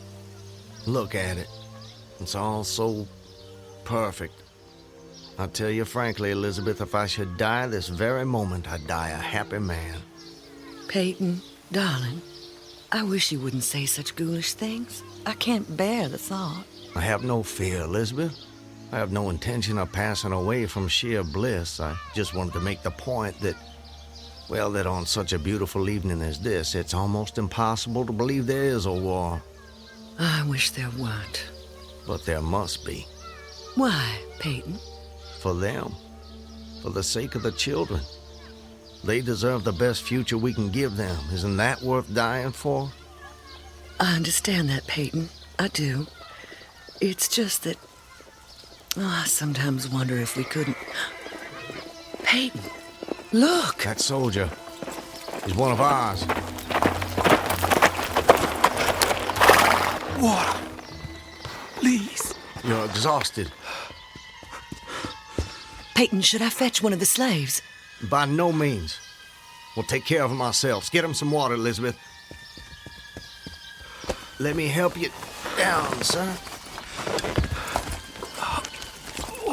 Look at it. It's all so Perfect. I'll tell you frankly, Elizabeth, if I should die this very moment, I'd die a happy man. Peyton, darling, I wish you wouldn't say such ghoulish things. I can't bear the thought. I have no fear, Elizabeth. I have no intention of passing away from sheer bliss. I just wanted to make the point that, well, that on such a beautiful evening as this, it's almost impossible to believe there is a war. I wish there weren't. But there must be. Why, Peyton? For them. For the sake of the children. They deserve the best future we can give them. Isn't that worth dying for? I understand that, Peyton. I do. It's just that... I sometimes wonder if we couldn't... Peyton, look! That soldier is one of ours. Water. Please. You're exhausted. Peyton, should I fetch one of the slaves? By no means. We'll take care of him ourselves. Get him some water, Elizabeth. Let me help you down, sir.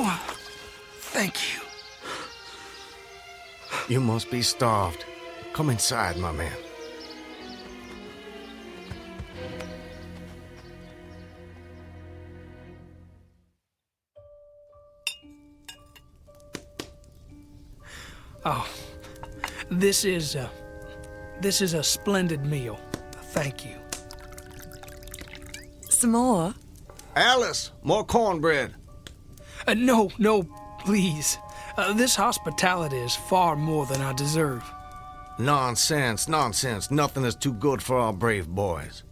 Oh, thank you. You must be starved. Come inside, my man. Oh, this is a splendid meal. Thank you. Some more? Alice, more cornbread. No, please. This hospitality is far more than I deserve. Nonsense. Nothing is too good for our brave boys.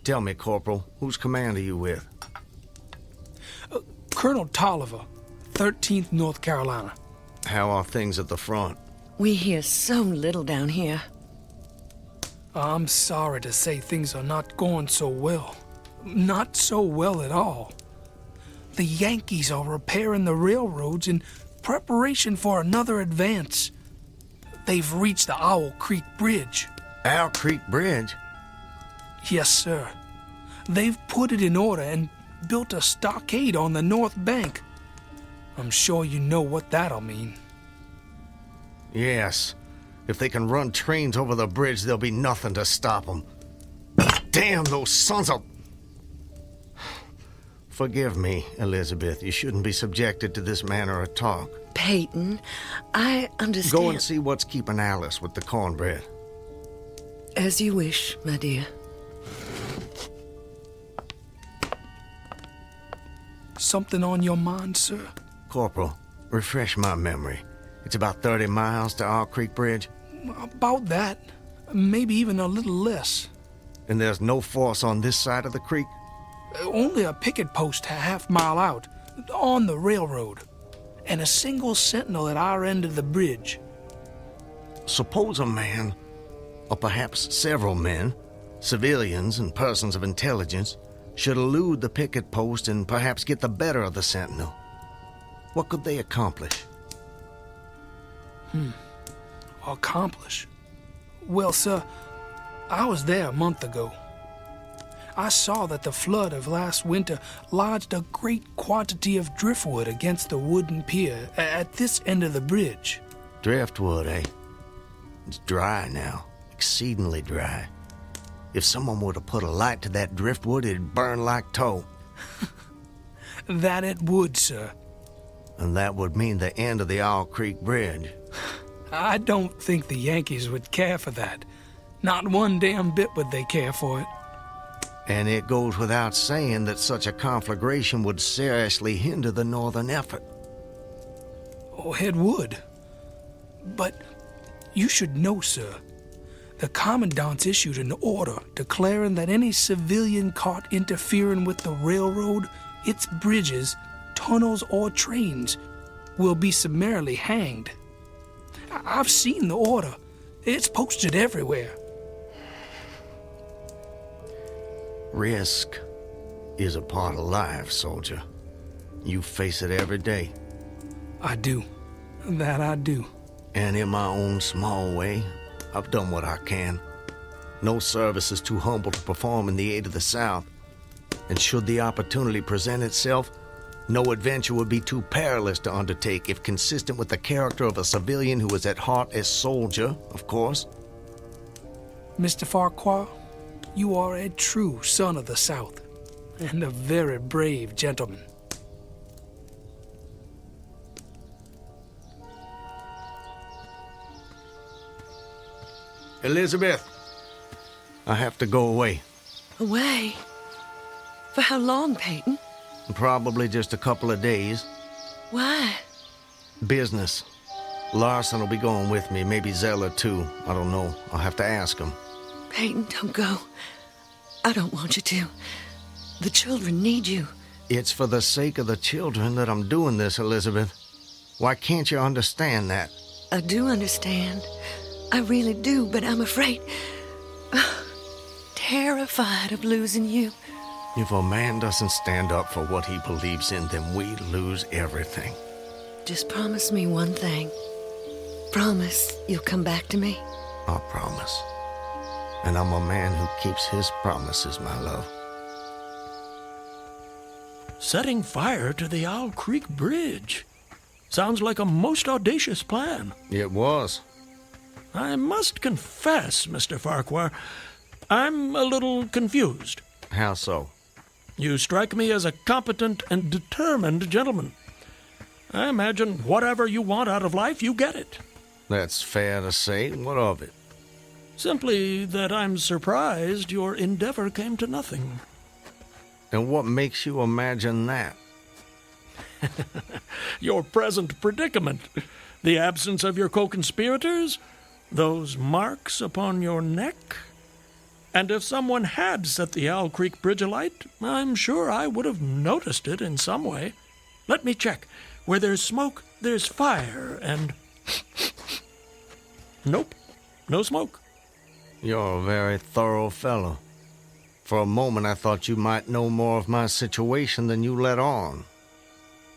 Tell me, Corporal, whose command are you with? Colonel Tolliver, 13th North Carolina. How are things at the front? We hear so little down here. I'm sorry to say things are not going so well. Not so well at all. The Yankees are repairing the railroads in preparation for another advance. They've reached the Owl Creek Bridge. Owl Creek Bridge? Yes, sir. They've put it in order and built a stockade on the north bank. I'm sure you know what that'll mean. Yes. If they can run trains over the bridge, there'll be nothing to stop them. Damn those sons of... Forgive me, Elizabeth. You shouldn't be subjected to this manner of talk. Peyton, I understand... Go and see what's keeping Alice with the cornbread. As you wish, my dear. Something on your mind, sir? Corporal, refresh my memory. It's about 30 miles to Owl Creek Bridge? About that. Maybe even a little less. And there's no force on this side of the creek? Only a picket post a half-mile out, on the railroad, and a single sentinel at our end of the bridge. Suppose a man, or perhaps several men, civilians and persons of intelligence, should elude the picket post and perhaps get the better of the sentinel. What could they accomplish? Accomplish? Well, sir, I was there a month ago. I saw that the flood of last winter lodged a great quantity of driftwood against the wooden pier at this end of the bridge. Driftwood, eh? It's dry now, exceedingly dry. If someone were to put a light to that driftwood, it'd burn like tow. That it would, sir. And that would mean the end of the Owl Creek Bridge. I don't think the Yankees would care for that. Not one damn bit would they care for it. And it goes without saying that such a conflagration would seriously hinder the northern effort. Oh, it would. But you should know, sir, the Commandant's issued an order declaring that any civilian caught interfering with the railroad, its bridges, tunnels, or trains will be summarily hanged. I've seen the order. It's posted everywhere. Risk is a part of life, soldier. You face it every day. I do. That I do. And in my own small way, I've done what I can. No service is too humble to perform in the aid of the South. And should the opportunity present itself, No adventure would be too perilous to undertake if consistent with the character of a civilian who is at heart a soldier, of course. Mr. Farquhar, you are a true son of the South, and a very brave gentleman. Elizabeth, I have to go away. Away? For how long, Peyton? Probably just a couple of days. Why? Business. Larson will be going with me, maybe Zeller too. I don't know. I'll have to ask him. Peyton, don't go. I don't want you to. The children need you. It's for the sake of the children that I'm doing this, Elizabeth. Why can't you understand that? I do understand. I really do, but I'm afraid... terrified of losing you. If a man doesn't stand up for what he believes in, then we lose everything. Just promise me one thing. Promise you'll come back to me. I promise. And I'm a man who keeps his promises, my love. Setting fire to the Owl Creek Bridge. Sounds like a most audacious plan. It was. I must confess, Mr. Farquhar, I'm a little confused. How so? You strike me as a competent and determined gentleman. I imagine whatever you want out of life, you get it. That's fair to say. What of it? Simply that I'm surprised your endeavor came to nothing. And what makes you imagine that? Your present predicament. The absence of your co-conspirators, those marks upon your neck. And if someone had set the Owl Creek Bridge alight, I'm sure I would have noticed it in some way. Let me check. Where there's smoke, there's fire, and... Nope, no smoke. You're a very thorough fellow. For a moment I thought you might know more of my situation than you let on.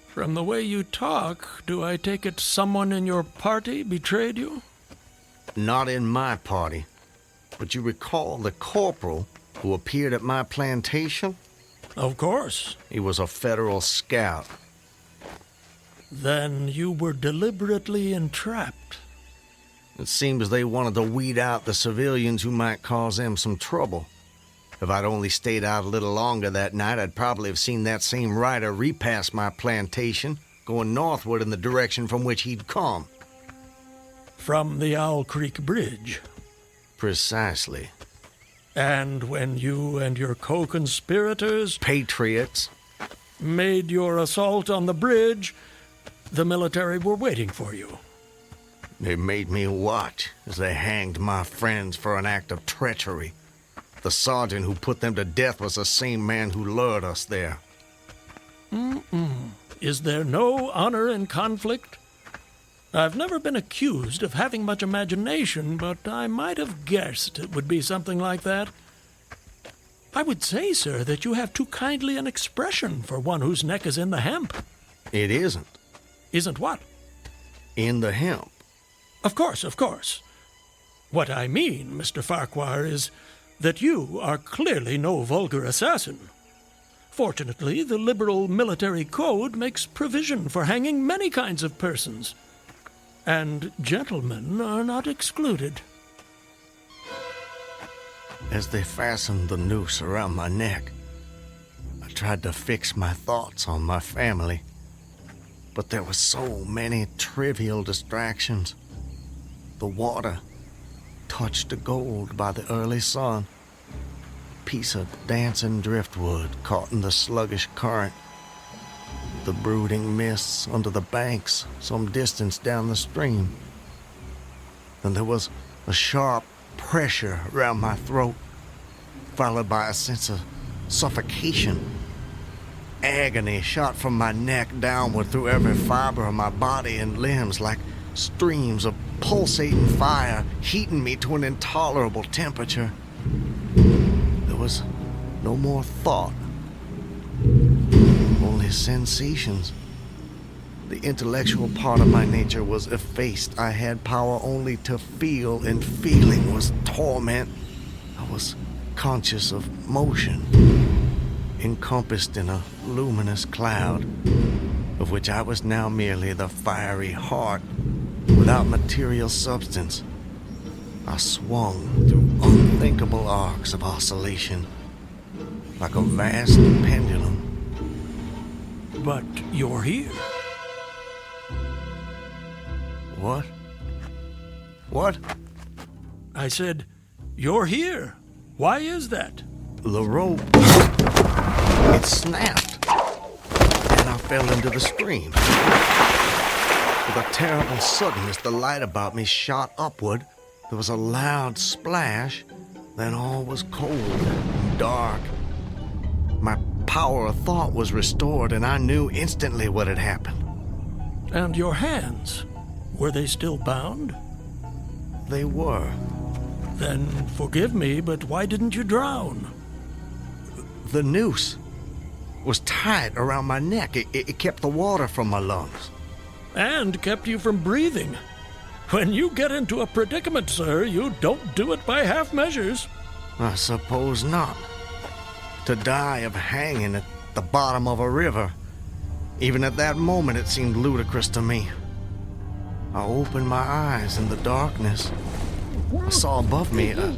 From the way you talk, do I take it someone in your party betrayed you? Not in my party. But you recall the corporal who appeared at my plantation? Of course. He was a federal scout. Then you were deliberately entrapped. It seems they wanted to weed out the civilians who might cause them some trouble. If I'd only stayed out a little longer that night, I'd probably have seen that same rider repass my plantation, going northward in the direction from which he'd come. From the Owl Creek Bridge. Precisely. And when you and your co-conspirators... Patriots. ...made your assault on the bridge, the military were waiting for you. They made me watch as they hanged my friends for an act of treachery. The sergeant who put them to death was the same man who lured us there. Is there no honor in conflict? I've never been accused of having much imagination, but I might have guessed it would be something like that. I would say, sir, that you have too kindly an expression for one whose neck is in the hemp. It isn't. Isn't what? In the hemp. Of course, of course. What I mean, Mr. Farquhar, is that you are clearly no vulgar assassin. Fortunately, the liberal military code makes provision for hanging many kinds of persons. And gentlemen are not excluded. As they fastened the noose around my neck, I tried to fix my thoughts on my family. But there were so many trivial distractions. The water, touched to gold by the early sun. A piece of dancing driftwood caught in the sluggish current. The brooding mists under the banks some distance down the stream. Then there was a sharp pressure around my throat, followed by a sense of suffocation. Agony shot from my neck downward through every fiber of my body and limbs like streams of pulsating fire, heating me to an intolerable temperature. There was no more thought, only sensations. The intellectual part of my nature was effaced. I had power only to feel, and feeling was torment. I was conscious of motion. encompassed in a luminous cloud, of which I was now merely the fiery heart without material substance. I swung through unthinkable arcs of oscillation, like a vast pendulum. But you're here. What? What? I said, you're here. Why is that? The rope, it snapped, and I fell into the stream. With a terrible suddenness, the light about me shot upward. There was a loud splash, then all was cold and dark. My power of thought was restored, and I knew instantly what had happened. And your hands, were they still bound? They were. Then forgive me, but why didn't you drown? The noose was tight around my neck. It kept the water from my lungs. And kept you from breathing. When you get into a predicament, sir, you don't do it by half measures. I suppose not. To die of hanging at the bottom of a river. Even at that moment, it seemed ludicrous to me. I opened my eyes in the darkness. I saw above me a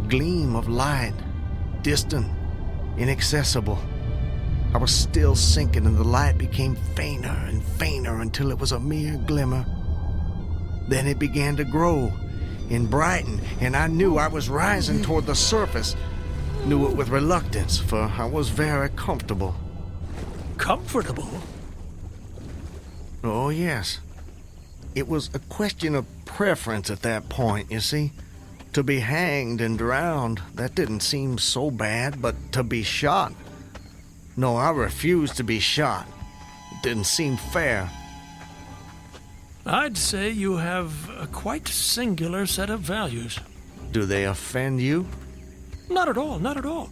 gleam of light, distant, inaccessible. I was still sinking, and the light became fainter and fainter until it was a mere glimmer. Then it began to grow and brighten, and I knew I was rising toward the surface. Knew it with reluctance, for I was very comfortable. Comfortable? Oh, yes. It was a question of preference at that point, you see. To be hanged and drowned, that didn't seem so bad, but to be shot? No, I refused to be shot. It didn't seem fair. I'd say you have a quite singular set of values. Do they offend you? Not at all, not at all.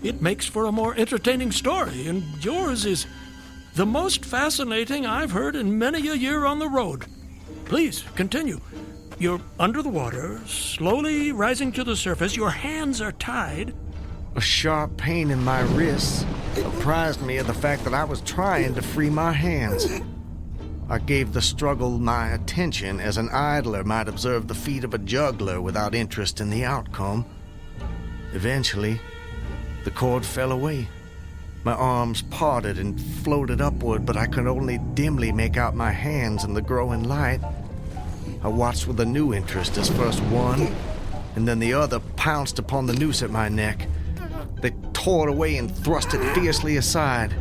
It makes for a more entertaining story, and yours is the most fascinating I've heard in many a year on the road. Please, continue. You're under the water, slowly rising to the surface. Your hands are tied. A sharp pain in my wrists apprised me of the fact that I was trying to free my hands. I gave the struggle my attention as an idler might observe the feat of a juggler without interest in the outcome. Eventually, the cord fell away. My arms parted and floated upward, but I could only dimly make out my hands in the growing light. I watched with a new interest as first one and then the other pounced upon the noose at my neck. They tore it away and thrust it fiercely aside.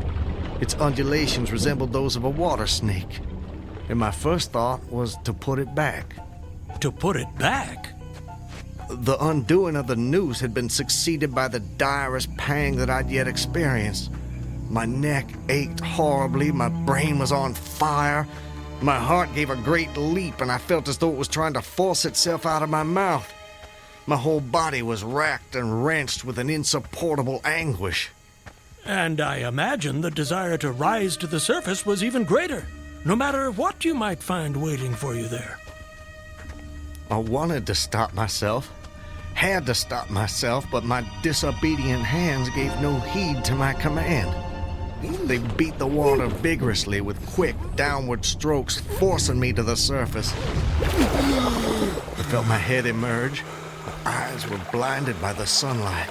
Its undulations resembled those of a water snake, and my first thought was to put it back. To put it back? The undoing of the noose had been succeeded by the direst pang that I'd yet experienced. My neck ached horribly, my brain was on fire, my heart gave a great leap, and I felt as though it was trying to force itself out of my mouth. My whole body was racked and wrenched with an insupportable anguish. And I imagine the desire to rise to the surface was even greater, no matter what you might find waiting for you there. I wanted to stop myself, had to stop myself, but my disobedient hands gave no heed to my command. They beat the water vigorously with quick downward strokes, forcing me to the surface. I felt my head emerge. My eyes were blinded by the sunlight.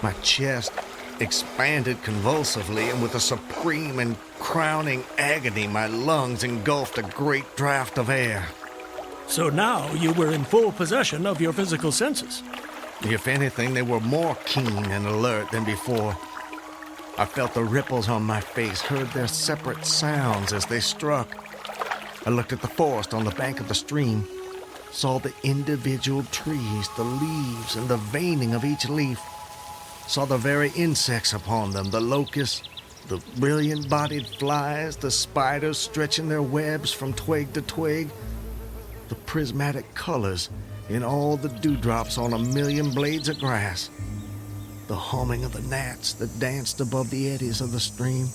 My chest expanded convulsively, and with a supreme and crowning agony, my lungs engulfed a great draught of air. So now you were in full possession of your physical senses. If anything, they were more keen and alert than before. I felt the ripples on my face, heard their separate sounds as they struck. I looked at the forest on the bank of the stream, saw the individual trees, the leaves, and the veining of each leaf, saw the very insects upon them, the locusts, the brilliant-bodied flies, the spiders stretching their webs from twig to twig, the prismatic colors in all the dewdrops on a million blades of grass, the humming of the gnats that danced above the eddies of the stream,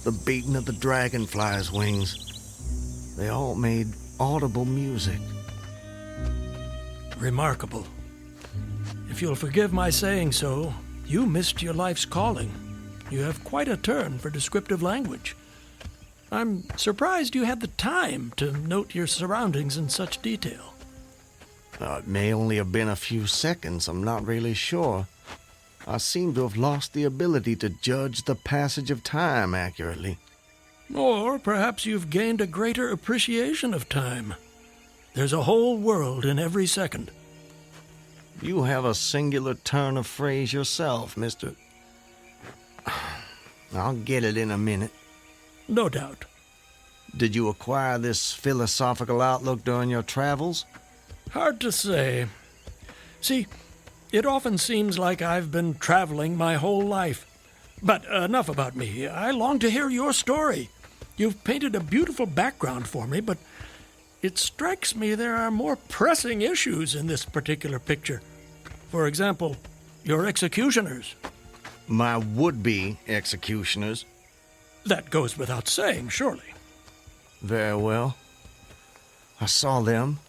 the beating of the dragonflies' wings. They all made audible music. Remarkable. If you'll forgive my saying so, you missed your life's calling. You have quite a turn for descriptive language. I'm surprised you had the time to note your surroundings in such detail. It may only have been a few seconds, I'm not really sure. I seem to have lost the ability to judge the passage of time accurately. Or perhaps you've gained a greater appreciation of time. There's a whole world in every second. You have a singular turn of phrase yourself, Mr. I'll get it in a minute. No doubt. Did you acquire this philosophical outlook during your travels? Hard to say. See, it often seems like I've been traveling my whole life. But enough about me. I long to hear your story. You've painted a beautiful background for me, but it strikes me there are more pressing issues in this particular picture. For example, your executioners. My would-be executioners? That goes without saying, surely. Very well. I saw them,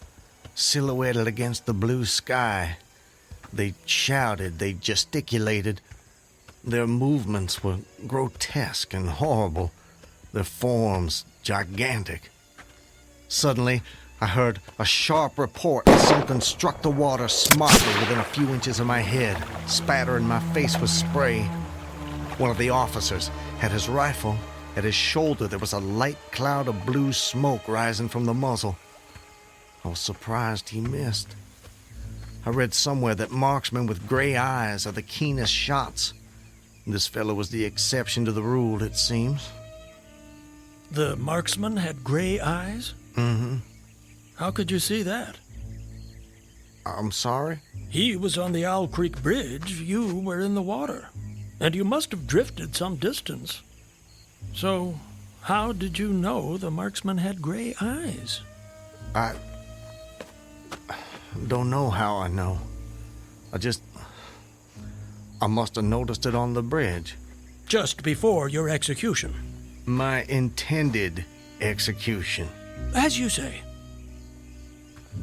silhouetted against the blue sky. They shouted, they gesticulated. Their movements were grotesque and horrible, their forms gigantic. Suddenly, I heard a sharp report and something struck the water smartly within a few inches of my head, spattering my face with spray. One of the officers had his rifle. At his shoulder, there was a light cloud of blue smoke rising from the muzzle. I was surprised he missed. I read somewhere that marksmen with gray eyes are the keenest shots. This fellow was the exception to the rule, it seems. The marksman had gray eyes? Mm-hmm. How could you see that? I'm sorry? He was on the Owl Creek Bridge. You were in the water. And you must have drifted some distance. So, how did you know the marksman had gray eyes? I don't know how I know. I must have noticed it on the bridge. Just before your execution? My intended execution. As you say.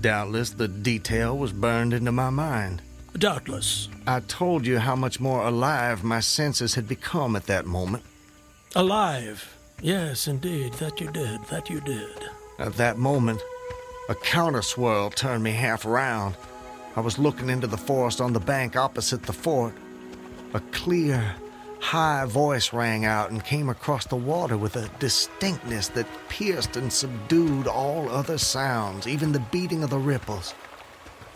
Doubtless the detail was burned into my mind. Doubtless. I told you how much more alive my senses had become at that moment. Alive. Yes, indeed. That you did. At that moment, a counter-swirl turned me half around. I was looking into the forest on the bank opposite the fort. A clear, high voice rang out and came across the water with a distinctness that pierced and subdued all other sounds, even the beating of the ripples.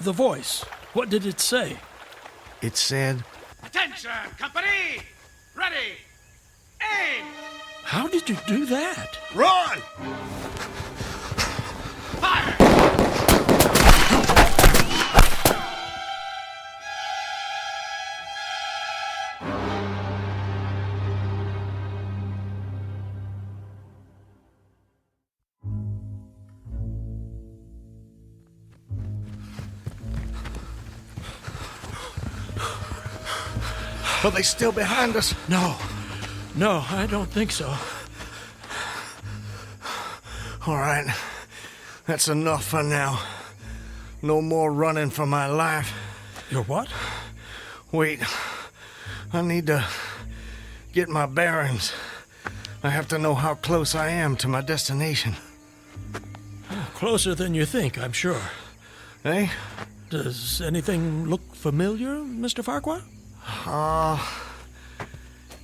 The voice, what did it say? It said, "Attention, company! Ready! Aim!" How did you do that? Run! Fire! Are they still behind us? No, I don't think so. All right, that's enough for now. No more running for my life. Your what? Wait, I need to get my bearings. I have to know how close I am to my destination. Closer than you think, I'm sure. Eh? Does anything look familiar, Mr. Farquhar?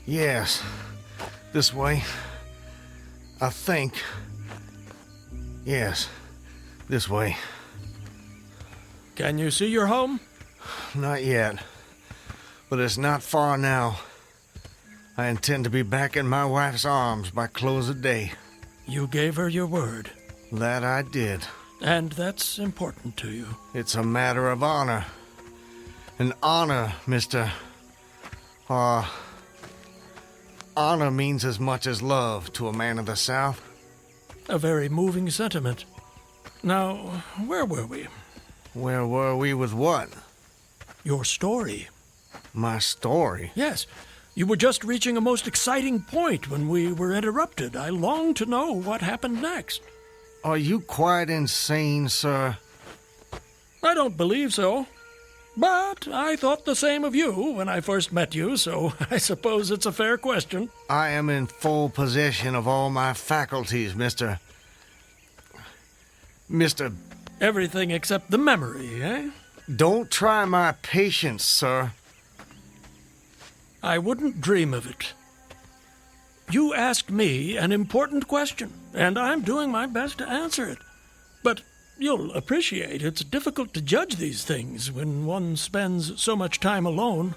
Yes. This way. I think. Yes, this way. Can you see your home? Not yet. But it's not far now. I intend to be back in my wife's arms by close of day. You gave her your word. That I did. And that's important to you. It's a matter of honor. An honor, Mr. Honor means as much as love to a man of the South. A very moving sentiment. Now, where were we? Where were we with what? Your story. My story? Yes. You were just reaching a most exciting point when we were interrupted. I long to know what happened next. Are you quite insane, sir? I don't believe so. But I thought the same of you when I first met you, so I suppose it's a fair question. I am in full possession of all my faculties, Mr. Everything except the memory, eh? Don't try my patience, sir. I wouldn't dream of it. You asked me an important question, and I'm doing my best to answer it. But you'll appreciate it's difficult to judge these things when one spends so much time alone.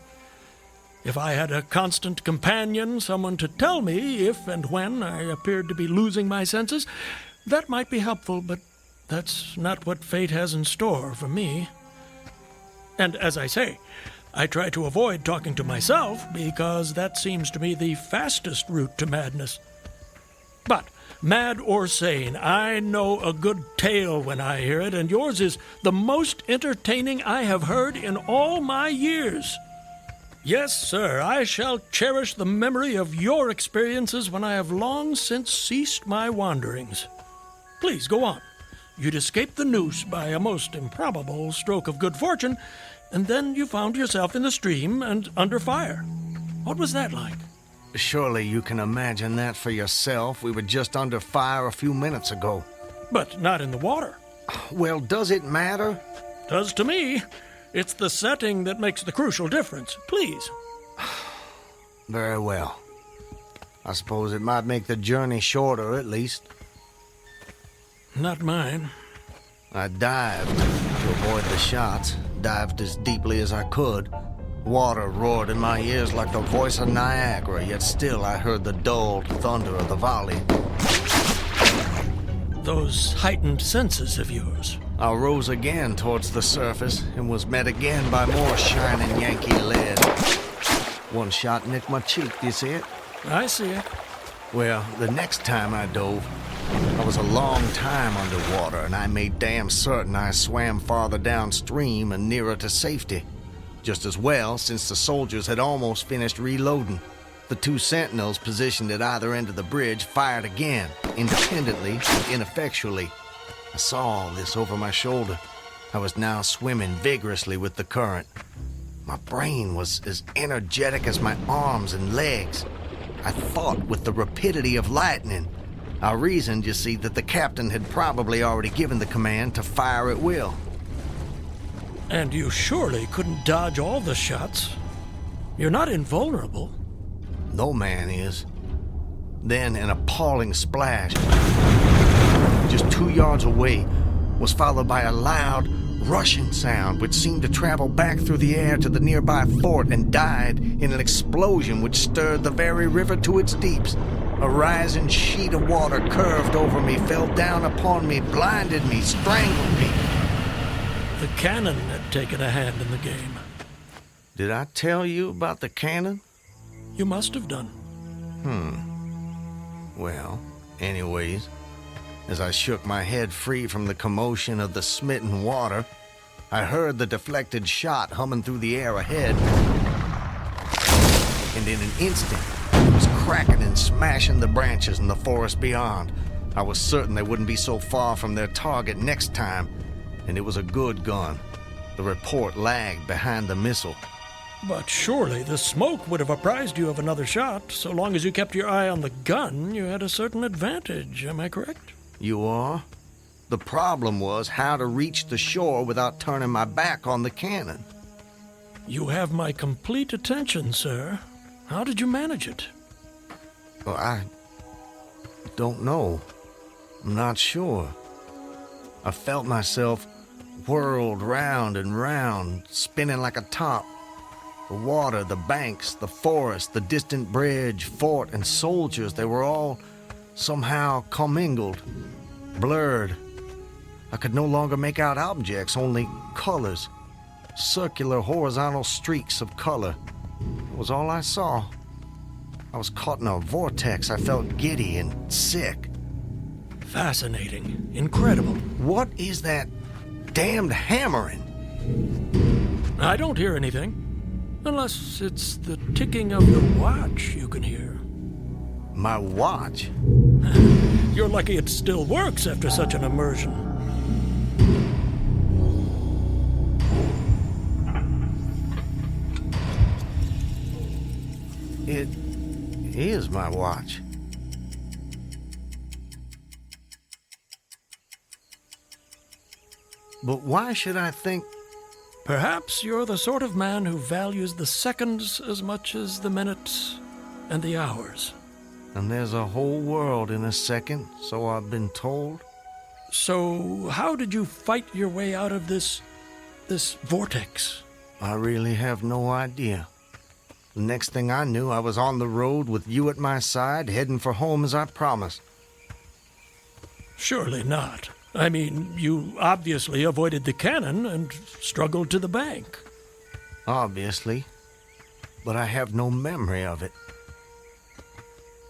If I had a constant companion, someone to tell me if and when I appeared to be losing my senses, that might be helpful, but that's not what fate has in store for me. And as I say, I try to avoid talking to myself because that seems to me the fastest route to madness. But, mad or sane, I know a good tale when I hear it, and yours is the most entertaining I have heard in all my years. Yes, sir, I shall cherish the memory of your experiences when I have long since ceased my wanderings. Please, go on. You'd escaped the noose by a most improbable stroke of good fortune, and then you found yourself in the stream and under fire. What was that like? Surely you can imagine that for yourself. We were just under fire a few minutes ago. But not in the water. Well, does it matter? Does to me. It's the setting that makes the crucial difference. Please. Very well. I suppose it might make the journey shorter, at least. Not mine. I dived to avoid the shots, dived as deeply as I could. Water roared in my ears like the voice of Niagara, yet still I heard the dulled thunder of the volley. Those heightened senses of yours. I rose again towards the surface and was met again by more shining Yankee lead. One shot nicked my cheek, do you see it? I see it. Well, the next time I dove, I was a long time underwater, and I made damn certain I swam farther downstream and nearer to safety. Just as well, since the soldiers had almost finished reloading. The two sentinels positioned at either end of the bridge fired again, independently and ineffectually. I saw all this over my shoulder. I was now swimming vigorously with the current. My brain was as energetic as my arms and legs. I thought with the rapidity of lightning. I reasoned, you see, that the captain had probably already given the command to fire at will. And you surely couldn't dodge all the shots. You're not invulnerable. No man is. Then an appalling splash, just 2 yards away, was followed by a loud, rushing sound which seemed to travel back through the air to the nearby fort and died in an explosion which stirred the very river to its deeps. A rising sheet of water curved over me, fell down upon me, blinded me, strangled me. The cannon had taken a hand in the game. Did I tell you about the cannon? You must have done. Well, anyways, as I shook my head free from the commotion of the smitten water, I heard the deflected shot humming through the air ahead. And in an instant, it was cracking and smashing the branches in the forest beyond. I was certain they wouldn't be so far from their target next time, and it was a good gun. The report lagged behind the missile. But surely the smoke would have apprised you of another shot. So long as you kept your eye on the gun, you had a certain advantage. Am I correct? You are? The problem was how to reach the shore without turning my back on the cannon. You have my complete attention, sir. How did you manage it? Well, I don't know. I'm not sure. I felt myself whirled round and round, spinning like a top. The water, the banks, the forest, the distant bridge, fort, and soldiers, they were all somehow commingled, blurred. I could no longer make out objects, only colors. Circular, horizontal streaks of color. It was all I saw. I was caught in a vortex. I felt giddy and sick. Fascinating. Incredible. What is that damned hammering? I don't hear anything. Unless it's the ticking of your watch you can hear. My watch? You're lucky it still works after such an immersion. my watch. But why should I think... Perhaps you're the sort of man who values the seconds as much as the minutes and the hours. And there's a whole world in a second, so I've been told. So how did you fight your way out of this vortex? I really have no idea. The next thing I knew, I was on the road with you at my side, heading for home as I promised. Surely not. I mean, you obviously avoided the cannon and struggled to the bank. Obviously. But I have no memory of it.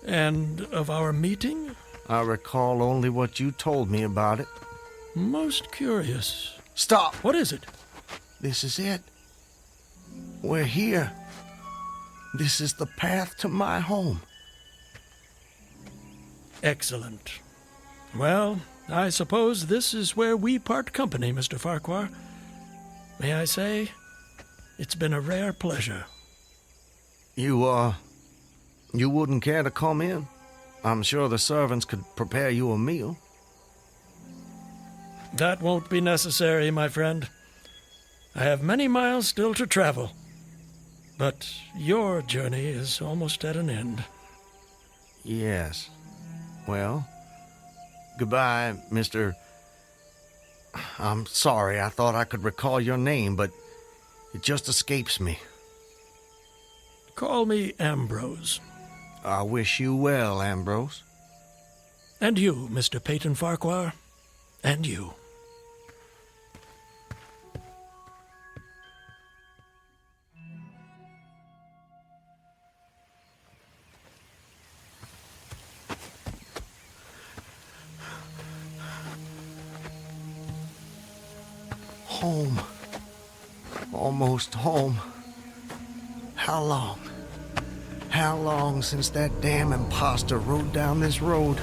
And of our meeting? I recall only what you told me about it. Most curious. Stop! What is it? This is it. We're here. This is the path to my home. Excellent. Well, I suppose this is where we part company, Mr. Farquhar. May I say, it's been a rare pleasure. You wouldn't care to come in? I'm sure the servants could prepare you a meal. That won't be necessary, my friend. I have many miles still to travel. But your journey is almost at an end. Yes. Well, goodbye, Mr. I'm sorry, I thought I could recall your name, but it just escapes me. Call me Ambrose. I wish you well, Ambrose. And you, Mr. Peyton Farquhar. And you. Home. Almost home. How long? How long since that damn imposter rode down this road?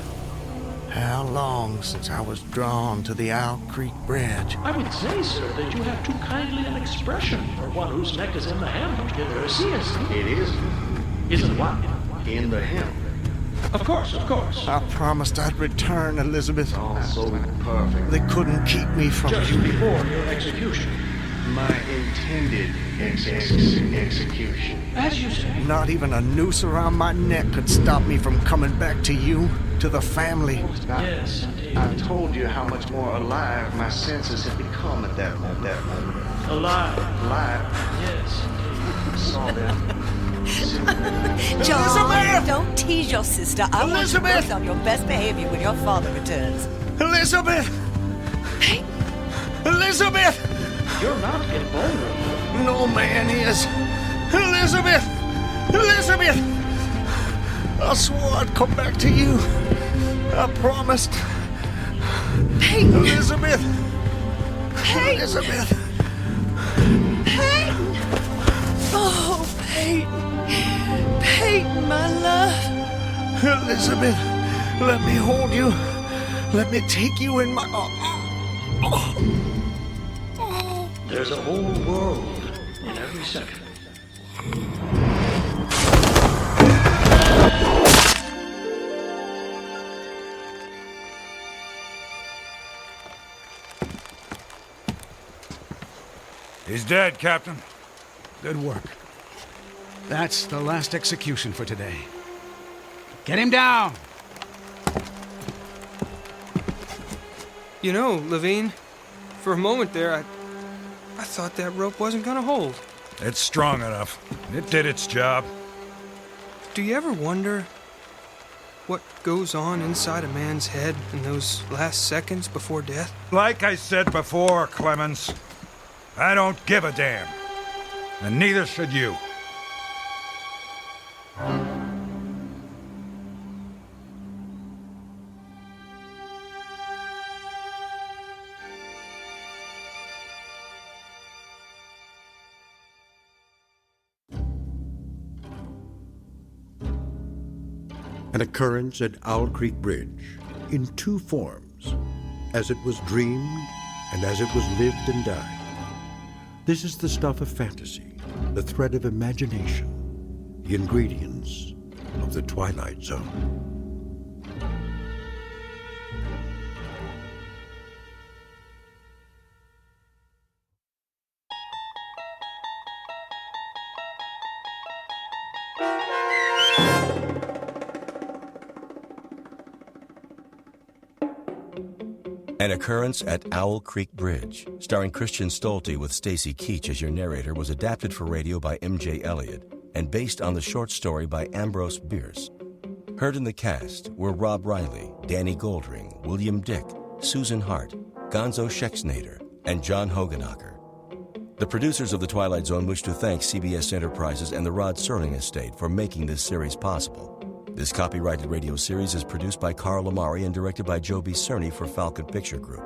How long since I was drawn to the Owl Creek Bridge? I would say, sir, that you have too kindly an expression for one whose neck is in the hem. Seriously. It is. Isn't what? In the hem. Of course, of course. I promised I'd return, Elizabeth. All so perfect. They couldn't keep me from Just you. before your execution. My intended execution. As you say. Not even a noose around my neck could stop me from coming back to you, to the family. Yes. I told you how much more alive my senses had become at that moment. Alive. Alive. Yes. I saw them. John, Elizabeth! don't tease your sister. I want you Elizabeth! both on your best behavior when your father returns. Elizabeth! Elizabeth! You're not invulnerable. No man is. Elizabeth! Elizabeth! I swore I'd come back to you. I promised. Peyton! Elizabeth! Peyton! Elizabeth! Peyton! Oh, Peyton! Peyton, my love! Elizabeth, let me hold you. Let me take you in my... There's a whole world in every second. He's dead, Captain. Good work. That's the last execution for today. Get him down! You know, Levine, for a moment there, I thought that rope wasn't gonna hold. It's strong enough. It did its job. Do you ever wonder what goes on inside a man's head in those last seconds before death? Like I said before, Clemens, I don't give a damn. And neither should you. An occurrence at Owl Creek Bridge in two forms, as it was dreamed and as it was lived and died. This is the stuff of fantasy, the thread of imagination, the ingredients of the Twilight Zone. An Occurrence at Owl Creek Bridge, starring Christian Stolte with Stacy Keach as your narrator, was adapted for radio by M.J. Elliott and based on the short story by Ambrose Bierce. Heard in the cast were Rob Riley, Danny Goldring, William Dick, Susan Hart, Gonzo Schexnader, and John Hoganacher. The producers of The Twilight Zone wish to thank CBS Enterprises and the Rod Serling Estate for making this series possible. This copyrighted radio series is produced by Carl Amari and directed by Joe B. Cerny for Falcon Picture Group.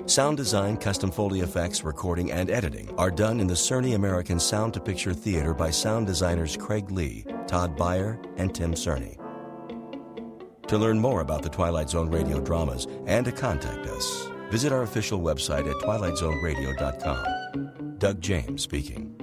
Sound design, custom Foley effects, recording, and editing are done in the Cerny American Sound to Picture Theater by sound designers Craig Lee, Todd Beyer, and Tim Cerny. To learn more about the Twilight Zone radio dramas and to contact us, visit our official website at twilightzoneradio.com. Doug James speaking.